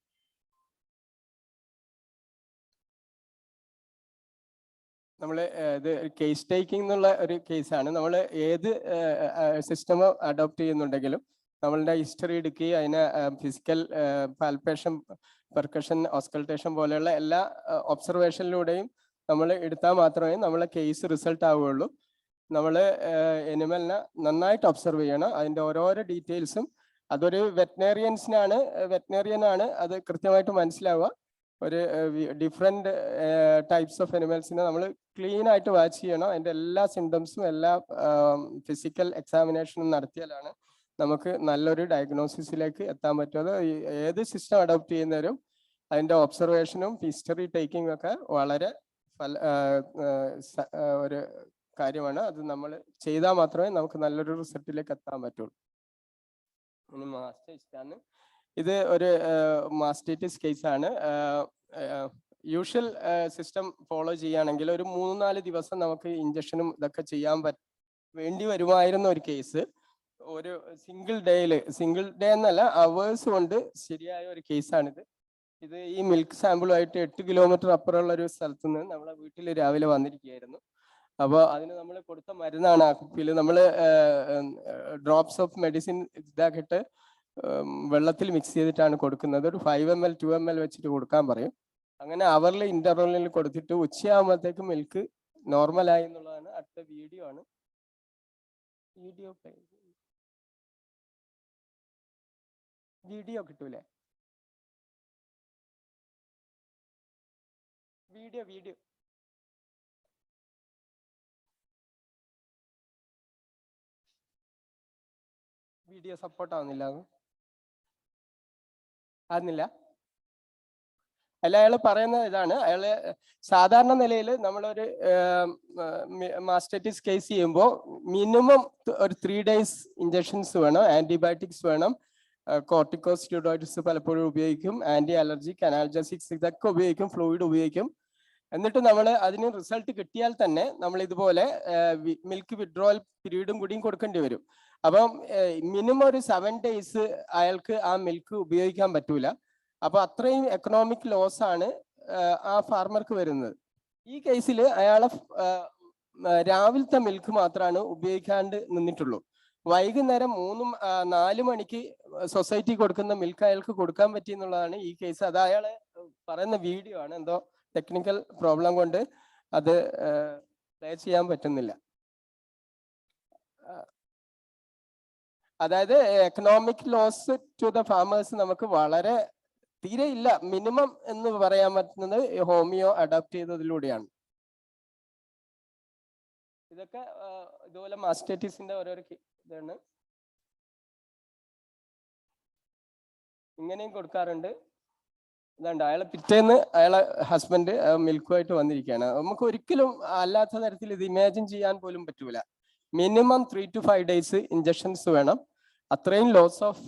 നമ്മൾ ഇത് കേസ് ടേക്കിംഗ് എന്നുള്ള ഒരു കേസാണ്. നമ്മൾ ഏത് സിസ്റ്റം അഡോപ്റ്റ് ചെയ്യുന്നുണ്ടെങ്കിലും നമ്മളുടെ ഹിസ്റ്ററി എടുക്കുകയും അതിനെ ഫിസിക്കൽ പാൽപേഷൻ, പെർക്കഷൻ, ഓസ്കൾട്ടേഷൻ പോലെയുള്ള എല്ലാ ഒബ്സർവേഷനിലൂടെയും നമ്മൾ എടുത്താൽ മാത്രമേ നമ്മളെ കേസ് റിസൾട്ട് ആവുകയുള്ളൂ. നമ്മൾ എനിമലിനെ നന്നായിട്ട് ഒബ്സർവ് ചെയ്യണം. അതിൻ്റെ ഓരോരോ ഡീറ്റെയിൽസും അതൊരു വെറ്റിനറിയനാണ് അത് കൃത്യമായിട്ട് മനസ്സിലാവുക. ഒരു ഡിഫറെൻറ്റ് ടൈപ്സ് ഓഫ് അനിമൽസിനെ നമ്മൾ ക്ലീൻ ആയിട്ട് വാച്ച് ചെയ്യണം. അതിൻ്റെ എല്ലാ സിംറ്റംസും എല്ലാ ഫിസിക്കൽ എക്സാമിനേഷനും നടത്തിയാലാണ് നമുക്ക് നല്ലൊരു ഡയഗ്നോസിസിലേക്ക് എത്താൻ പറ്റുന്നത്. ഏത് സിസ്റ്റം അഡോപ്റ്റ് ചെയ്യുന്നവരും അതിൻ്റെ ഒബ്സർവേഷനും ഹിസ്റ്ററി ടേക്കിങ്ങും ഒക്കെ വളരെ ഒരു കാര്യമാണ്. അത് നമ്മൾ ചെയ്താൽ മാത്രമേ നമുക്ക് നല്ലൊരു റിസൾട്ടിലേക്ക് എത്താൻ പറ്റുള്ളൂ. ഇനി മാസ്റ്റേഴ്സ് ആണ്. ഇത് ഒരു മാസ്റ്റൈറ്റിസ് കേസാണ്. യൂഷ്വൽ സിസ്റ്റം ഫോളോ ചെയ്യുകയാണെങ്കിൽ ഒരു 3-4 ദിവസം നമുക്ക് ഇഞ്ചക്ഷനും ഇതൊക്കെ ചെയ്യാൻ വേണ്ടി വരുമായിരുന്ന ഒരു കേസ് ഒരു സിംഗിൾ ഡേ എന്നല്ല അവേഴ്സ് കൊണ്ട് ശരിയായ ഒരു കേസാണിത്. ഇത് ഈ മിൽക്ക് സാമ്പിളുമായിട്ട് 8 കിലോമീറ്റർ അപ്പുറമുള്ള ഒരു സ്ഥലത്ത് നിന്ന് നമ്മളെ വീട്ടിൽ രാവിലെ വന്നിരിക്കുകയായിരുന്നു. അപ്പോൾ അതിന് നമ്മൾ കൊടുത്ത മരുന്നാണ് ആ കുപ്പിയിൽ. നമ്മൾ ഡ്രോപ്സ് ഓഫ് മെഡിസിൻ ഇതാക്കിയിട്ട് വെള്ളത്തിൽ മിക്സ് ചെയ്തിട്ടാണ് കൊടുക്കുന്നത്. ഒരു 5 ml 2 ml വെച്ചിട്ട് കൊടുക്കാൻ പറയും. അങ്ങനെ അവറിൽ ഇന്റർവെല്ലിൽ കൊടുത്തിട്ട് ഉച്ചയാകുമ്പോഴത്തേക്ക് മിൽക്ക് നോർമലായി എന്നുള്ളതാണ്. അടുത്ത വീഡിയോ ആണ്. വീഡിയോ കിട്ടൂലേ? വീഡിയോ സപ്പോർട്ട് ആവുന്നില്ല. അല്ല, അയാൾ പറയുന്നത് ഇതാണ്. അയാള് സാധാരണ നിലയിൽ നമ്മളൊരു മാസ്റ്റൈറ്റിസ് കേസ് ചെയ്യുമ്പോൾ മിനിമം ഒരു 3 days ഇഞ്ചക്ഷൻസ് വേണം, ആന്റിബയോട്ടിക്സ് വേണം, കോർട്ടിക്കോസ്റ്റീറോയിഡ്സ് പലപ്പോഴും ഉപയോഗിക്കും, ആന്റി അലർജിക് അനാൽജസിക്സ് ഇതൊക്കെ ഉപയോഗിക്കും, ഫ്ലൂയിഡ് ഉപയോഗിക്കും. എന്നിട്ട് നമ്മൾ അതിന് റിസൾട്ട് കിട്ടിയാൽ തന്നെ നമ്മൾ ഇതുപോലെ മിൽക്ക് വിഡ്രോവൽ പീരീഡും കൂടിയും കൊടുക്കേണ്ടി വരും. അപ്പം മിനിമം ഒരു 7 days അയാൾക്ക് ആ മിൽക്ക് ഉപയോഗിക്കാൻ പറ്റൂല. അപ്പൊ അത്രയും എക്കണോമിക് ലോസ് ആണ് ആ ഫാർമർക്ക് വരുന്നത്. ഈ കേസിൽ അയാളെ രാവിലത്തെ മിൽക്ക് മാത്രമാണ് ഉപയോഗിക്കാണ്ട് നിന്നിട്ടുള്ളൂ. വൈകുന്നേരം 3-4 മണിക്ക് സൊസൈറ്റി കൊടുക്കുന്ന മിൽക്ക് അയാൾക്ക് കൊടുക്കാൻ പറ്റി എന്നുള്ളതാണ് ഈ കേസ്. അത് അയാളെ പറയുന്ന വീഡിയോ ആണ്. എന്തോ ടെക്നിക്കൽ പ്രോബ്ലം കൊണ്ട് അത് പ്ലേ ചെയ്യാൻ പറ്റുന്നില്ല. അതായത് economic loss to the farmers നമുക്ക് വളരെ തീരെ ഇല്ല. മിനിമം എന്ന് പറയാൻ പറ്റുന്നത് ഹോമിയോ അഡോപ്റ്റ് ചെയ്തതിലൂടെയാണ്. ഇതൊക്കെ ഇതുപോലെ മാസ്റ്റൈറ്റിസിന്റെ ഓരോരോ ഇതാണ്. ഇങ്ങനെയും കൊടുക്കാറുണ്ട്. ഇതാണ്ട് അയാളെ പിറ്റേന്ന് അയാളെ ഹസ്ബൻഡ് മിൽക്കുമായിട്ട് വന്നിരിക്കുകയാണ്. നമുക്ക് ഒരിക്കലും അല്ലാത്ത തരത്തിൽ ഇത് ഇമാജിൻ ചെയ്യാൻ പോലും പറ്റൂല. മിനിമം 3 to 5 days ഇഞ്ചക്ഷൻസ് വേണം. അത്രയും ലോസ് ഓഫ്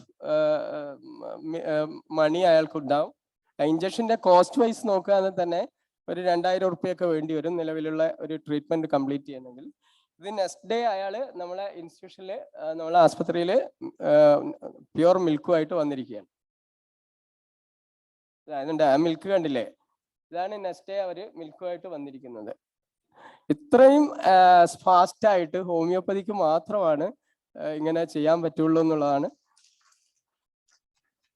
മണി അയാൾക്ക് ഉണ്ടാവും. ഇഞ്ചക്ഷന്റെ കോസ്റ്റ് വൈസ് നോക്കുകയാണെങ്കിൽ തന്നെ ഒരു 2000 ഉറുപ്പ്യൊക്കെ വേണ്ടി വരും നിലവിലുള്ള ഒരു ട്രീറ്റ്മെന്റ് കംപ്ലീറ്റ് ചെയ്യണമെങ്കിൽ. ഇത് നെക്സ്റ്റ് ഡേ അയാള് നമ്മളെ ഇൻസ്റ്റിറ്റ്യൂഷനിൽ നമ്മളെ ആസ്പത്രിയിൽ പ്യുവർ മിൽക്കുമായിട്ട് വന്നിരിക്കുകയാണ്. അതുകൊണ്ട് ആ മിൽക്ക് കണ്ടില്ലേ, ഇതാണ് നെക്സ്റ്റ് ഡേ അവര് മിൽക്കുമായിട്ട് വന്നിരിക്കുന്നത്. ഇത്രയും ഫാസ്റ്റ് ആയിട്ട് ഹോമിയോപ്പതിക്ക് മാത്രമാണ് ഇങ്ങനെ ചെയ്യാൻ പറ്റുള്ളൂ എന്നുള്ളതാണ്.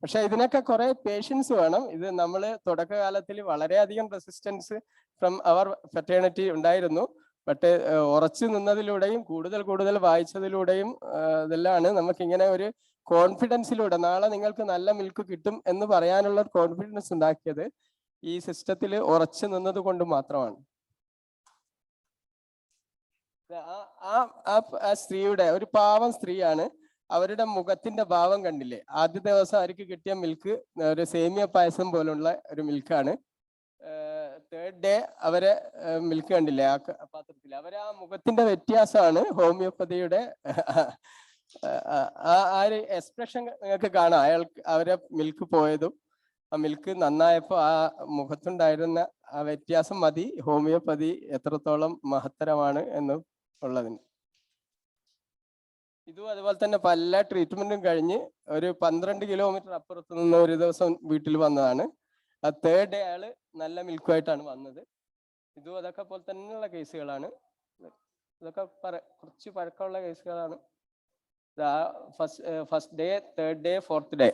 പക്ഷെ ഇതിനൊക്കെ കുറെ പേഷ്യൻസ് വേണം. ഇത് നമ്മൾ തുടക്കകാലത്തിൽ വളരെയധികം റെസിസ്റ്റൻസ് ഫ്രം അവർ ഫെറ്റേണിറ്റി ഉണ്ടായിരുന്നു. ബട്ട് ഉറച്ചു നിന്നതിലൂടെയും കൂടുതൽ വായിച്ചതിലൂടെയും ഇതെല്ലാം നമുക്ക് ഇങ്ങനെ ഒരു കോൺഫിഡൻസിലൂടെ നാളെ നിങ്ങൾക്ക് നല്ല മിൽക്ക് കിട്ടും എന്ന് പറയാനുള്ള കോൺഫിഡൻസ് ഉണ്ടാക്കിയത് ഈ സിസ്റ്റത്തിൽ ഉറച്ചു നിന്നത് കൊണ്ട് മാത്രമാണ്. ആ സ്ത്രീയുടെ ഒരു പാവം സ്ത്രീയാണ്. അവരുടെ മുഖത്തിന്റെ ഭാവം കണ്ടില്ലേ? ആദ്യ ദിവസം അവർക്ക് കിട്ടിയ മിൽക്ക് ഒരു സേമിയ പായസം പോലുള്ള ഒരു മിൽക്കാണ്. 3rd day അവരെ മിൽക്ക് കണ്ടില്ലേ ആ പാത്രത്തിൽ? ആ മുഖത്തിന്റെ വ്യത്യാസമാണ് ഹോമിയോപ്പതിയുടെ ആ ഒരു എക്സ്പ്രഷൻ നിങ്ങൾക്ക് കാണാം. അവരെ മിൽക്ക് പോയതും ആ മിൽക്ക് നന്നായപ്പോ ആ മുഖത്തുണ്ടായിരുന്ന ആ വ്യത്യാസം മതി ഹോമിയോപ്പതി എത്രത്തോളം മഹത്തരമാണ് എന്ന് ഉള്ളതിന്. ഇതും അതുപോലെ തന്നെ പല ട്രീറ്റ്മെന്റും കഴിഞ്ഞ് ഒരു 12 കിലോമീറ്റർ അപ്പുറത്ത് നിന്ന് ഒരു ദിവസം വീട്ടിൽ വന്നതാണ്. ആ 3rd day അയാള് നല്ല മിൽക്കുമായിട്ടാണ് വന്നത്. ഇതും അതൊക്കെ പോലെ തന്നെയുള്ള കേസുകളാണ്. ഇതൊക്കെ കുറച്ച് പഴക്കമുള്ള കേസുകളാണ്. First day, 3rd day, 4th day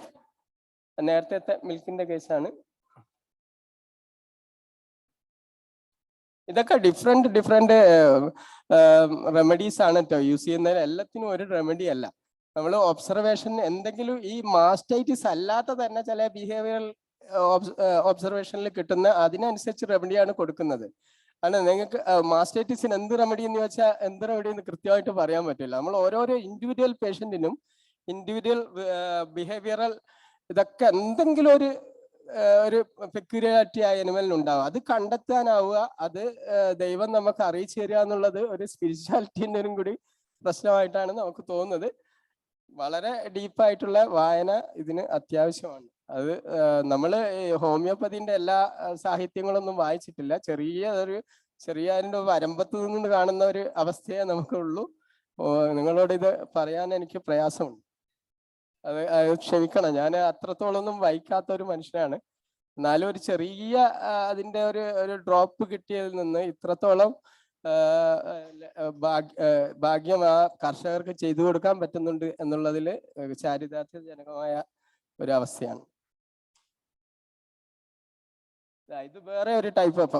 നേരത്തെ മിൽക്കിന്റെ കേസാണ്. ഇതൊക്കെ ഡിഫറെന്റ് റെമഡീസ് ആണ് കേട്ടോ യൂസ് ചെയ്യുന്നത്. എല്ലാത്തിനും ഒരു റെമഡി അല്ല. നമ്മൾ ഒബ്സർവേഷൻ എന്തെങ്കിലും ഈ മാസ്റ്റൈറ്റിസ് അല്ലാത്ത തന്നെ ചില ബിഹേവിയറൽ ഒബ്സർവേഷനിൽ കിട്ടുന്ന അതിനനുസരിച്ച് റെമഡിയാണ് കൊടുക്കുന്നത്. ആണ് നിങ്ങൾക്ക് മാസ്റ്റൈറ്റിസിന് എന്ത് റെമഡി എന്ന് ചോദിച്ചാൽ എന്ത് റെമഡി എന്ന് കൃത്യമായിട്ട് പറയാൻ പറ്റില്ല. നമ്മൾ ഓരോരോ ഇൻഡിവിജ്വൽ പേഷ്യന്റിനും ഇൻഡിവിജ്വൽ ബിഹേവിയറൽ ഇതൊക്കെ എന്തെങ്കിലും ഒരു ഒരു പെക്യുലാരിറ്റി ആ എനിമലിനുണ്ടാവും. അത് കണ്ടെത്താനാവുക, അത് ദൈവം നമുക്ക് അറിയിച്ചു തരിക എന്നുള്ളത് ഒരു സ്പിരിച്വാലിറ്റിൻ്റെ കൂടി പ്രശ്നമായിട്ടാണ് നമുക്ക് തോന്നുന്നത്. വളരെ ഡീപ്പായിട്ടുള്ള വായന ഇതിന് അത്യാവശ്യമാണ്. അത് നമ്മൾ ഹോമിയോപ്പതിന്റെ എല്ലാ സാഹിത്യങ്ങളൊന്നും വായിച്ചിട്ടില്ല. ചെറിയ അതിൻ്റെ വരമ്പത്ത് നിന്ന് കാണുന്ന ഒരു അവസ്ഥയെ നമുക്കുള്ളൂ. നിങ്ങളോട് ഇത് പറയാൻ എനിക്ക് പ്രയാസമുണ്ട്. അത് ക്ഷമിക്കണം, ഞാൻ അത്രത്തോളൊന്നും വായിക്കാത്ത ഒരു മനുഷ്യനാണ്. എന്നാലും ഒരു ചെറിയ അതിൻ്റെ ഒരു ഡ്രോപ്പ് കിട്ടിയതിൽ നിന്ന് ഇത്രത്തോളം ഭാഗ്യം ആ കർഷകർക്ക് ചെയ്തു കൊടുക്കാൻ പറ്റുന്നുണ്ട് എന്നുള്ളതിൽ ചാരിതാർത്ഥ്യജനകമായ ഒരു അവസ്ഥയാണ്. ഇത് വേറെ ഒരു ടൈപ്പ് ഓഫ്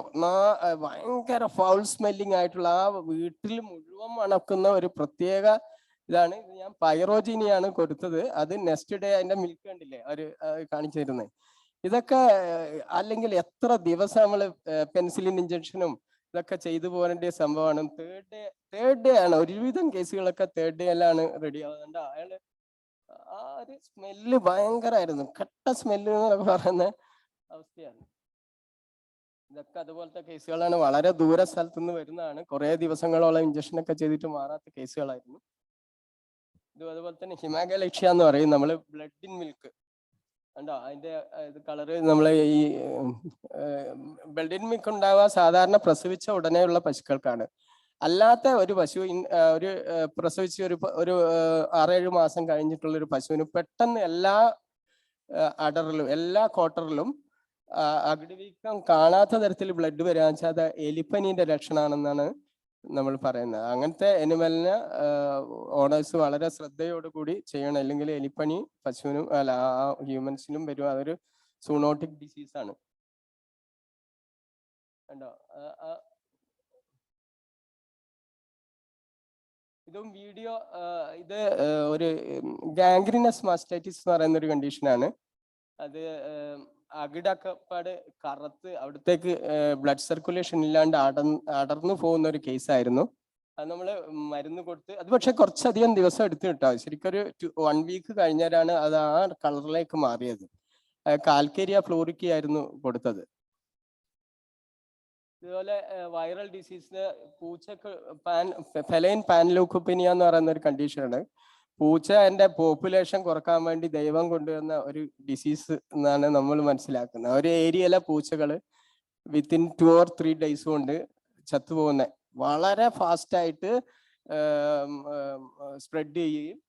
ഭയങ്കര ഫൗൾ സ്മെല്ലിംഗ് ആയിട്ടുള്ള ആ വീട്ടിൽ മുഴുവൻ മണക്കുന്ന ഒരു പ്രത്യേക ഇതാണ്. ഇത് ഞാൻ പൈറോജീനിയാണ് കൊടുത്തത്. അത് നെക്സ്റ്റ് ഡേ അതിന്റെ മിൽക്ക് കണ്ടില്ലേ അവർ കാണിച്ചു തരുന്നത്. ഇതൊക്കെ അല്ലെങ്കിൽ എത്ര ദിവസം നമ്മൾ പെൻസിലിൻ ഇഞ്ചക്ഷനും ഇതൊക്കെ ചെയ്തു പോകേണ്ട സംഭവമാണ്. തേർഡ് ഡേ ആണ് ഒരുവിധം കേസുകളൊക്കെ തേർഡ് ഡേ എല്ലാം റെഡി ആവുന്നുണ്ട്. അയാള് ആ ഒരു സ്മെല്ല് ഭയങ്കരമായിരുന്നു, കട്ട സ്മെല്ല് എന്നൊക്കെ പറയുന്ന അവസ്ഥയാണ്. ഇതൊക്കെ അതുപോലത്തെ കേസുകളാണ്. വളരെ ദൂര സ്ഥലത്തു നിന്ന് വരുന്നതാണ്. കുറെ ദിവസങ്ങളോളം ഇഞ്ചക്ഷനൊക്കെ ചെയ്തിട്ട് മാറാത്ത കേസുകളായിരുന്നു. ഇത് അതുപോലെ തന്നെ ഹിമാഗലക്ഷ്യ എന്ന് പറയും, നമ്മള് ബ്ലഡ് ഇൻ മിൽക്ക് കണ്ടോ, അതിന്റെ കളറ് നമ്മളെ ഈ ബ്ലഡ് ഇൻ മിൽക്ക് ഉണ്ടാവുക സാധാരണ പ്രസവിച്ച ഉടനെയുള്ള പശുക്കൾക്കാണ്. അല്ലാത്ത ഒരു പശു ഒരു പ്രസവിച്ച് ഒരു 6-7 മാസം കഴിഞ്ഞിട്ടുള്ള ഒരു പശുവിന് പെട്ടെന്ന് എല്ലാ അടറിലും എല്ലാ ക്വാർട്ടറിലും അകിടുവീക്കം കാണാത്ത തരത്തിൽ ബ്ലഡ് വരാന്ന് വെച്ചാൽ അത് എലിപ്പനീന്റെ ലക്ഷണമാണെന്നാണ് നമ്മൾ പറയുന്നത്. അങ്ങനത്തെ എനിമലിന് ഓണേഴ്സ് വളരെ ശ്രദ്ധയോടുകൂടി ചെയ്യണം, അല്ലെങ്കിൽ എലിപ്പനി പശുവിനും അല്ല ആ ഹ്യൂമൻസിനും വരും. അതൊരു സൂണോട്ടിക് ഡിസീസാണ്. കണ്ടോ, ഇതും വീഡിയോ. ഇത് ഒരു ഗാംഗ്രീനസ് മാസ്റ്റൈറ്റിസ് എന്ന് പറയുന്ന ഒരു കണ്ടീഷനാണ്. അത് അകിടൊക്കെ പാട് കറുത്ത് അവിടത്തേക്ക് ബ്ലഡ് സർക്കുലേഷൻ ഇല്ലാണ്ട് അടർന്നു പോകുന്ന ഒരു കേസായിരുന്നു. അത് നമ്മൾ മരുന്ന് കൊടുത്ത്, അത് പക്ഷെ കുറച്ചധികം ദിവസം എടുത്ത് കിട്ടാം. ശരിക്കൊരു 1 വീക്ക് കഴിഞ്ഞാലാണ് അത് ആ കളറിലേക്ക് മാറിയത്. കാൽക്കേരിയ ഫ്ലോറിക്ക ആയിരുന്നു കൊടുത്തത്. ഇതുപോലെ വൈറൽ ഡിസീസിന് പൂച്ചക്ക് ഫെലൈൻ പാൻലൂക്കോപീനിയ എന്ന് പറയുന്ന ഒരു കണ്ടീഷനാണ്. പൂച്ച എൻ്റെ പോപ്പുലേഷൻ കുറക്കാൻ വേണ്ടി ദൈവം കൊണ്ടുവന്ന ഒരു ഡിസീസ് എന്നാണ് നമ്മൾ മനസ്സിലാക്കുന്നത്. ഒരു ഏരിയയിലെ പൂച്ചകൾ വിത്തിൻ 2 or 3 days കൊണ്ട് ചത്തുപോകുന്ന, വളരെ ഫാസ്റ്റായിട്ട് സ്പ്രെഡ് ചെയ്യുകയും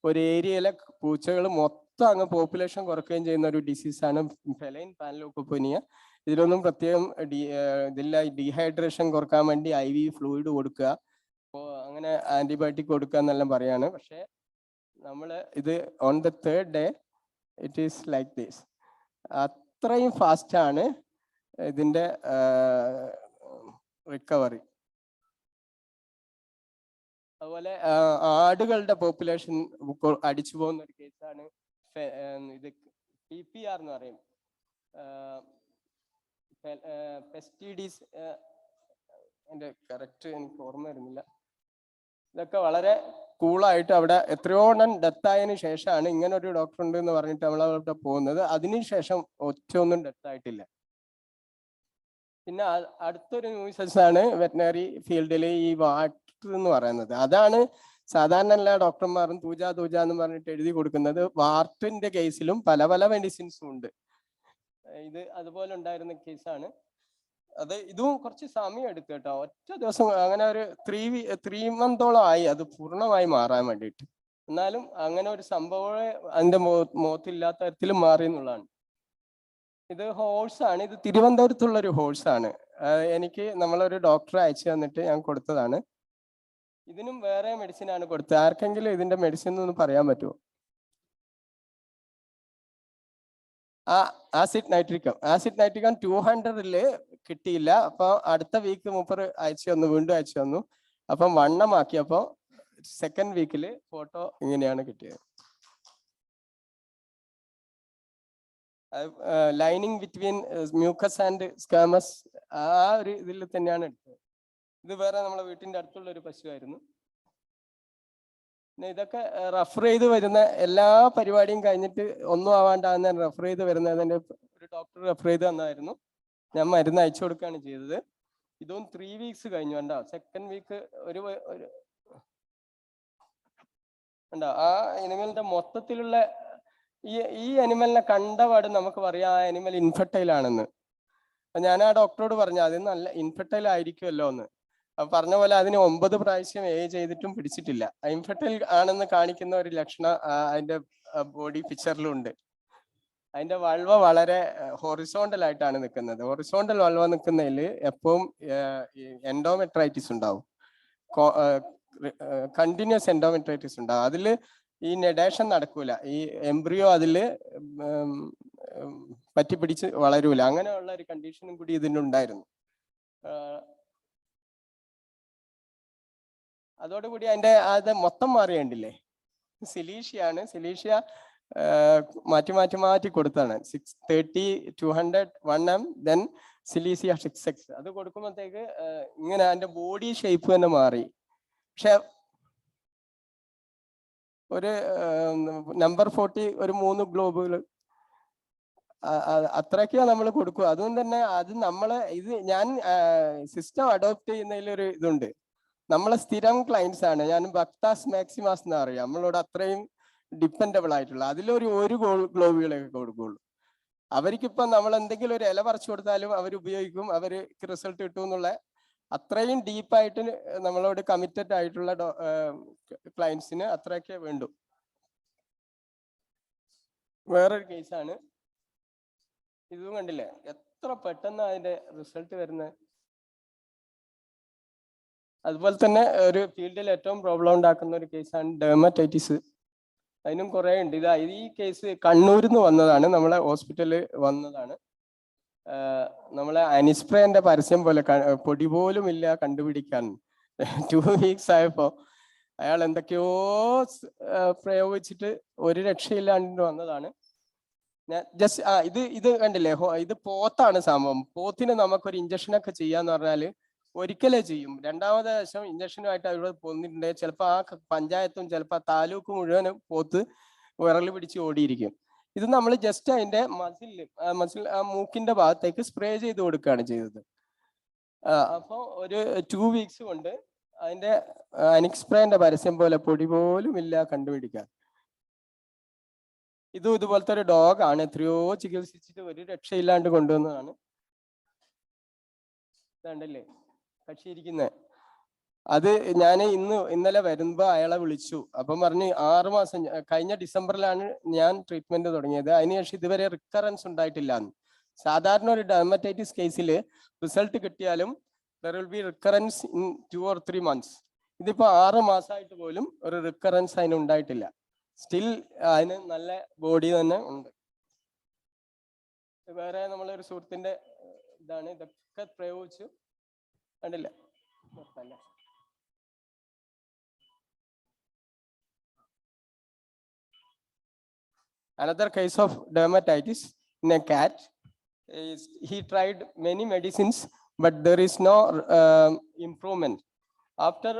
ഒരു ഏരിയയിലെ പൂച്ചകൾ മൊത്തം അങ്ങ് പോപ്പുലേഷൻ കുറയ്ക്കുകയും ചെയ്യുന്ന ഒരു ഡിസീസാണ് ഫെലൈൻ പാൻലൂക്കോപീനിയ. ഇതിലൊന്നും പ്രത്യേകം ഇതില്ല. ഡീഹൈഡ്രേഷൻ കുറക്കാൻ വേണ്ടി IV ഫ്ലൂയിഡ് കൊടുക്കുക, അങ്ങനെ ആന്റിബയോട്ടിക് കൊടുക്കുക എന്നെല്ലാം പറയാണ്. പക്ഷെ നമ്മൾ ഇത് on the 3rd day it is like this. അത്രയും ഫാസ്റ്റാണ് ഇതിൻ്റെ റിക്കവറി. അതുപോലെ ആടുകളുടെ പോപ്പുലേഷൻ അടിച്ചു പോകുന്ന ഒരു കേസാണ് ഇത് PPR എന്ന് പറയും, പെസ്റ്റിഡീസ്. എൻ്റെ കറക്റ്റ് എനിക്ക് ഓർമ്മ വരുന്നില്ല. ഇതൊക്കെ വളരെ കൂളായിട്ട് അവിടെ എത്രയോ എണ്ണം ഡെത്തായതിനു ശേഷമാണ് ഇങ്ങനെ ഒരു ഡോക്ടർ ഉണ്ട് എന്ന് പറഞ്ഞിട്ട് നമ്മളവിടെ പോകുന്നത്. അതിനുശേഷം ഒറ്റൊന്നും ഡെത്തായിട്ടില്ല. പിന്നെ അടുത്തൊരു ന്യൂസസ് ആണ് വെറ്റിനറി ഫീൽഡിൽ ഈ വാട്ടർ എന്ന് പറയുന്നത്. അതാണ് സാധാരണ എല്ലാ ഡോക്ടർമാരും തൂജ എന്ന് പറഞ്ഞിട്ട് എഴുതി കൊടുക്കുന്നത്. വാർട്ടിന്റെ കേസിലും പല മെഡിസിൻസും ഉണ്ട്. ഇത് അതുപോലെ ഉണ്ടായിരുന്ന കേസാണ്. ഇതും കുറച്ച് സമയം എടുത്തു കേട്ടോ. ഒറ്റ ദിവസം അങ്ങനെ ഒരു 3 monthോളം ആയി അത് പൂർണ്ണമായി മാറാൻ വേണ്ടിയിട്ട്. എന്നാലും അങ്ങനെ ഒരു സംഭവം അതിന്റെ മുഖത്തില്ലാത്ത തരത്തിലും മാറി എന്നുള്ളതാണ്. ഇത് ഹോഴ്സാണ്. ഇത് തിരുവനന്തപുരത്തുള്ള ഒരു ഹോഴ്സാണ്. എനിക്ക് നമ്മളൊരു ഡോക്ടറെ അയച്ചു തന്നിട്ട് ഞാൻ കൊടുത്തതാണ്. ഇതിനും വേറെ മെഡിസിൻ ആണ് കൊടുത്തത്. ആർക്കെങ്കിലും ഇതിന്റെ മെഡിസിൻ ഒന്ന് പറയാൻ പറ്റുമോ? ആസിഡ് നൈട്രിക്കം 200 കിട്ടിയില്ല. അപ്പൊ അടുത്ത വീക്ക് 30 അയച്ചു തന്നു, വീണ്ടും അയച്ചു തന്നു. അപ്പം വണ്ണമാക്കിയപ്പോ 2nd വീക്കില് ഫോട്ടോ ഇങ്ങനെയാണ് കിട്ടിയത്. ലൈനിങ് ബിറ്റ്വീൻ മ്യൂക്കസ് ആൻഡ് സ്കാമസ്, ആ ഒരു ഇതിൽ തന്നെയാണ് എടുത്തത്. ഇത് വേറെ നമ്മളെ വീട്ടിന്റെ അടുത്തുള്ള ഒരു പശുവായിരുന്നു. പിന്നെ ഇതൊക്കെ റെഫർ ചെയ്ത് വരുന്ന എല്ലാ പരിപാടിയും കഴിഞ്ഞിട്ട് ഒന്നും ആവാണ്ടാകുന്ന റെഫർ ചെയ്ത് വരുന്നതിൻ്റെ ഒരു ഡോക്ടർ റെഫർ ചെയ്ത് തന്നായിരുന്നു. ഞാൻ മരുന്ന് അയച്ചു കൊടുക്കുകയാണ് ചെയ്തത്. ഇതും 3 weeks കഴിഞ്ഞു. കണ്ടോ, സെക്കൻഡ് വീക്ക് ഒരു ഉണ്ടോ ആ അനിമലിന്റെ മൊത്തത്തിലുള്ള ഈ അനിമലിനെ കണ്ടപാട് നമുക്ക് പറയാം ആ അനിമൽ ഇൻഫെർട്ടൈൽ ആണെന്ന്. ഞാൻ ആ ഡോക്ടറോട് പറഞ്ഞു അത് നല്ല ഇൻഫെർട്ടൈൽ ആയിരിക്കുമല്ലോ എന്ന്. അപ്പൊ പറഞ്ഞ പോലെ അതിന് 9 പ്രാവശ്യം ചെയ്തിട്ടും പിടിച്ചിട്ടില്ല. ഇൻഫെർട്ടൈൽ ആണെന്ന് കാണിക്കുന്ന ഒരു ലക്ഷണം അതിന്റെ ബോഡി പിക്ചറിലുണ്ട്. അതിന്റെ വൾവ വളരെ ഹൊറിസോണ്ടൽ ആയിട്ടാണ് നിൽക്കുന്നത്. ഹൊറിസോണ്ടൽ വൾവ നിൽക്കുന്നതിൽ എപ്പോഴും എൻഡോമെട്രൈറ്റിസ് ഉണ്ടാവും, കണ്ടിന്യൂസ് എൻഡോമെട്രൈറ്റിസ് ഉണ്ടാവും. അതിൽ ഈ നെഡേഷൻ നടക്കൂല, ഈ എംബ്രിയോ അതിൽ പറ്റിപ്പിടിച്ച് വളരൂല. അങ്ങനെയുള്ള ഒരു കണ്ടീഷനും കൂടി ഇതിനുണ്ടായിരുന്നു. അതോടുകൂടി അത് മൊത്തം മാറിയണ്ടില്ലേ. സിലീഷ്യാണ്. സിലീഷ്യ മാറ്റി കൊടുത്താണ്. 630, 200, 1M, ദെൻ സിലീസിയ 6X. അത് കൊടുക്കുമ്പോഴത്തേക്ക് ഇങ്ങനെ അതിന്റെ ബോഡി ഷേപ്പ് തന്നെ മാറി. പക്ഷെ ഒരു നമ്പർ 40 ഒരു 3 ഗ്ലോബുകൾ അത്രയൊക്കെയാ നമ്മൾ കൊടുക്കുക. അതുകൊണ്ട് തന്നെ അത് ഞാൻ സിസ്റ്റം അഡോപ്റ്റ് ചെയ്യുന്നതിലൊരു ഇതുണ്ട്. നമ്മളെ സ്ഥിരം ക്ലയൻസ് ആണ്. ഞാൻ ബക്താസ് മാക്സിമാസ് എന്ന് അറിയാം, നമ്മളോട് അത്രയും ഡിപ്പെൻഡബിൾ ആയിട്ടുള്ള ഒരു ഗ്ലോബുകളൊക്കെ കൊടുക്കുകയുള്ളൂ. അവർക്കിപ്പം നമ്മൾ എന്തെങ്കിലും ഒരു ഇല പറിച്ചു കൊടുത്താലും അവർ ഉപയോഗിക്കും, അവർക്ക് റിസൾട്ട് കിട്ടും എന്നുള്ള അത്രയും ഡീപ്പായിട്ട് നമ്മളോട് കമ്മിറ്റഡ് ആയിട്ടുള്ള ക്ലയൻസിന് അത്രയൊക്കെ വേണ്ടു. വേറൊരു കേസാണ് ഇതും. കണ്ടില്ലേ എത്ര പെട്ടെന്ന് അതിന്റെ റിസൾട്ട് വരുന്നത്. അതുപോലെ തന്നെ ഒരു ഫീൽഡിൽ ഏറ്റവും പ്രോബ്ലം ഉണ്ടാക്കുന്ന ഒരു കേസാണ് ഡെർമറ്റൈറ്റിസ്. അതിനും കുറേ ഉണ്ട്. ഈ കേസ് കണ്ണൂരിൽ നിന്ന് വന്നതാണ്, നമ്മളെ ഹോസ്പിറ്റലിൽ വന്നതാണ്. നമ്മളെ അനിസ്പ്രേന്റെ പരസ്യം പോലെ പൊടി പോലും ഇല്ല കണ്ടുപിടിക്കാൻ. 2 weeks ആയപ്പോ അയാൾ എന്തൊക്കെയോ പ്രയോഗിച്ചിട്ട് ഒരു രക്ഷയില്ലാണ്ട് വന്നതാണ്. ഞാൻ ജസ്റ്റ് ഇത് കണ്ടില്ലേ, ഇത് പോത്താണ് സംഭവം. പോത്തിന് നമുക്കൊരു ഇഞ്ചക്ഷനൊക്കെ ചെയ്യാന്ന് പറഞ്ഞാല് ഒരിക്കലേ ചെയ്യും. രണ്ടാമത്തെ വശം ഇഞ്ചക്ഷനുമായിട്ട് അവിടെ പോന്നിട്ടുണ്ടെങ്കിൽ ചിലപ്പോൾ ആ പഞ്ചായത്തും ചിലപ്പോൾ താലൂക്ക് മുഴുവനും പോത്ത് വിറല് പിടിച്ച് ഓടിയിരിക്കും. ഇത് നമ്മൾ ജസ്റ്റ് അതിന്റെ മസിൽ ആ മൂക്കിന്റെ ഭാഗത്തേക്ക് സ്പ്രേ ചെയ്ത് കൊടുക്കുകയാണ് ചെയ്തത്. അപ്പോൾ ഒരു 2 weeks കൊണ്ട് അതിന്റെ അനിക്സ്പ്രേന്റെ പരസ്യം പോലെ പൊടി പോലും ഇല്ല കണ്ടുപിടിക്കാൻ. ഇതുപോലത്തെ ഒരു ഡോഗാണ്, എത്രയോ ചികിത്സിച്ചിട്ട് ഒരു രക്ഷയില്ലാണ്ട് കൊണ്ടുവന്നതാണ്. ഇതണ്ടല്ലേ കക്ഷിയിരിക്കുന്നത്. അത് ഞാൻ ഇന്നലെ വരുമ്പോ അയാളെ വിളിച്ചു. അപ്പം പറഞ്ഞു 6 മാസം, കഴിഞ്ഞ ഡിസംബറിലാണ് ഞാൻ ട്രീറ്റ്മെന്റ് തുടങ്ങിയത്, അതിനുശേഷം ഇതുവരെ റിക്കറൻസ് ഉണ്ടായിട്ടില്ല എന്ന്. സാധാരണ ഒരു ഡെർമറ്റൈറ്റിസ് കേസിൽ റിസൾട്ട് കിട്ടിയാലും there will be recurrence in 2 or 3 months. ഇതിപ്പോ 6 മാസമായിട്ട് പോലും ഒരു റിക്കറൻസ് അതിന് ഉണ്ടായിട്ടില്ല. സ്റ്റിൽ അതിന് നല്ല ബോഡി തന്നെ ഉണ്ട്. വേറെ നമ്മളൊരു സുഹൃത്തിന്റെ ഇതാണ്. ഇതൊക്കെ പ്രയോഗിച്ചു കണ്ടില്ല. Another case of dermatitis in a cat is he tried many medicines, but there is no improvement. After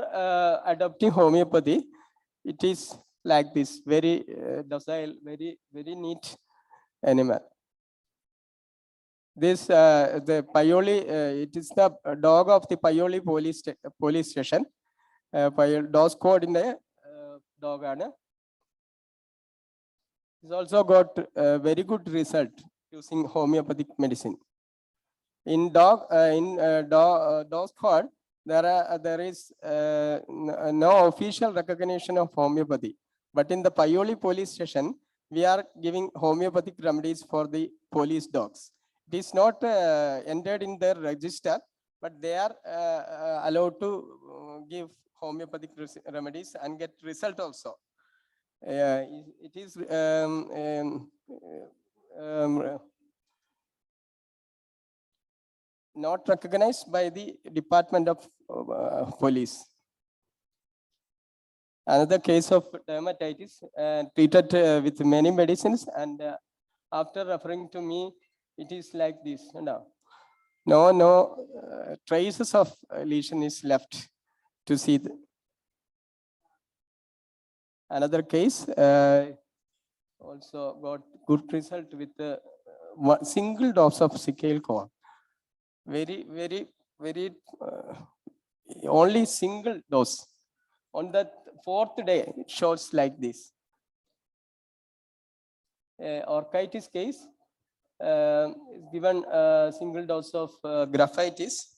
adopting homeopathy, it is like this, very docile, very neat animal. This the Paioli, it is the dog of the Paioli police station. Dog squad in the dog owner. He's also got very good result using homeopathic medicine. In dog squad, there is no official recognition of homeopathy, but in the Paioli police station, we are giving homeopathic remedies for the police dogs. It is not entered in their register, but they are allowed to give homeopathic remedies and get result also. It is not recognized by the Department of Police. Another case of dermatitis treated with many medicines, and after referring to me, it is like this. No traces of lesion is left to see. Another case also got good result with one single dose of sickle corn. Very, only single dose. On the fourth day, it shows like this. Orchitis case, given a single dose of graphitis.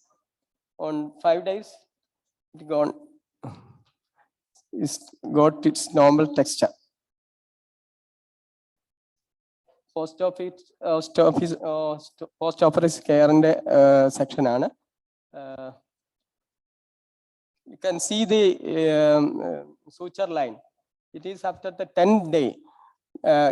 On 5 days, it got its normal texture. Post-office care in the section. You can see the suture line. It is after the 10th day.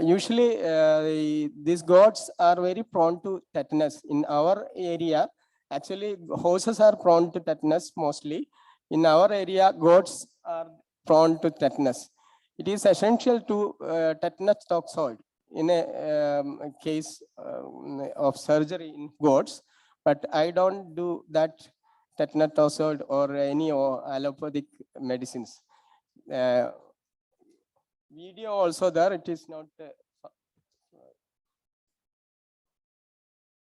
Usually, these goats are very prone to tetanus. In our area, actually, horses are prone to tetanus mostly. In our area, goats are prone to tetanus. It is essential to tetanus toxoid in a case of surgery in goats, but I don't do that tetanus toxoid or any allopathic medicines. Video also there, it is not.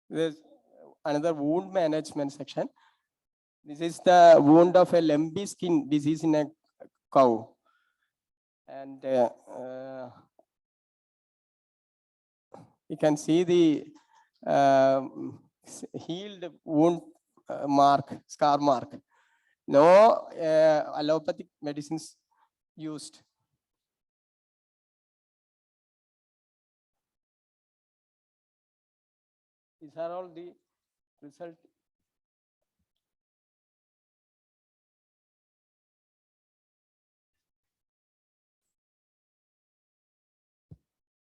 There's another wound management section. This is the wound of a lumpy skin disease in a cow. And you can see the healed wound mark, scar mark. No allopathic medicines used. These are all the result.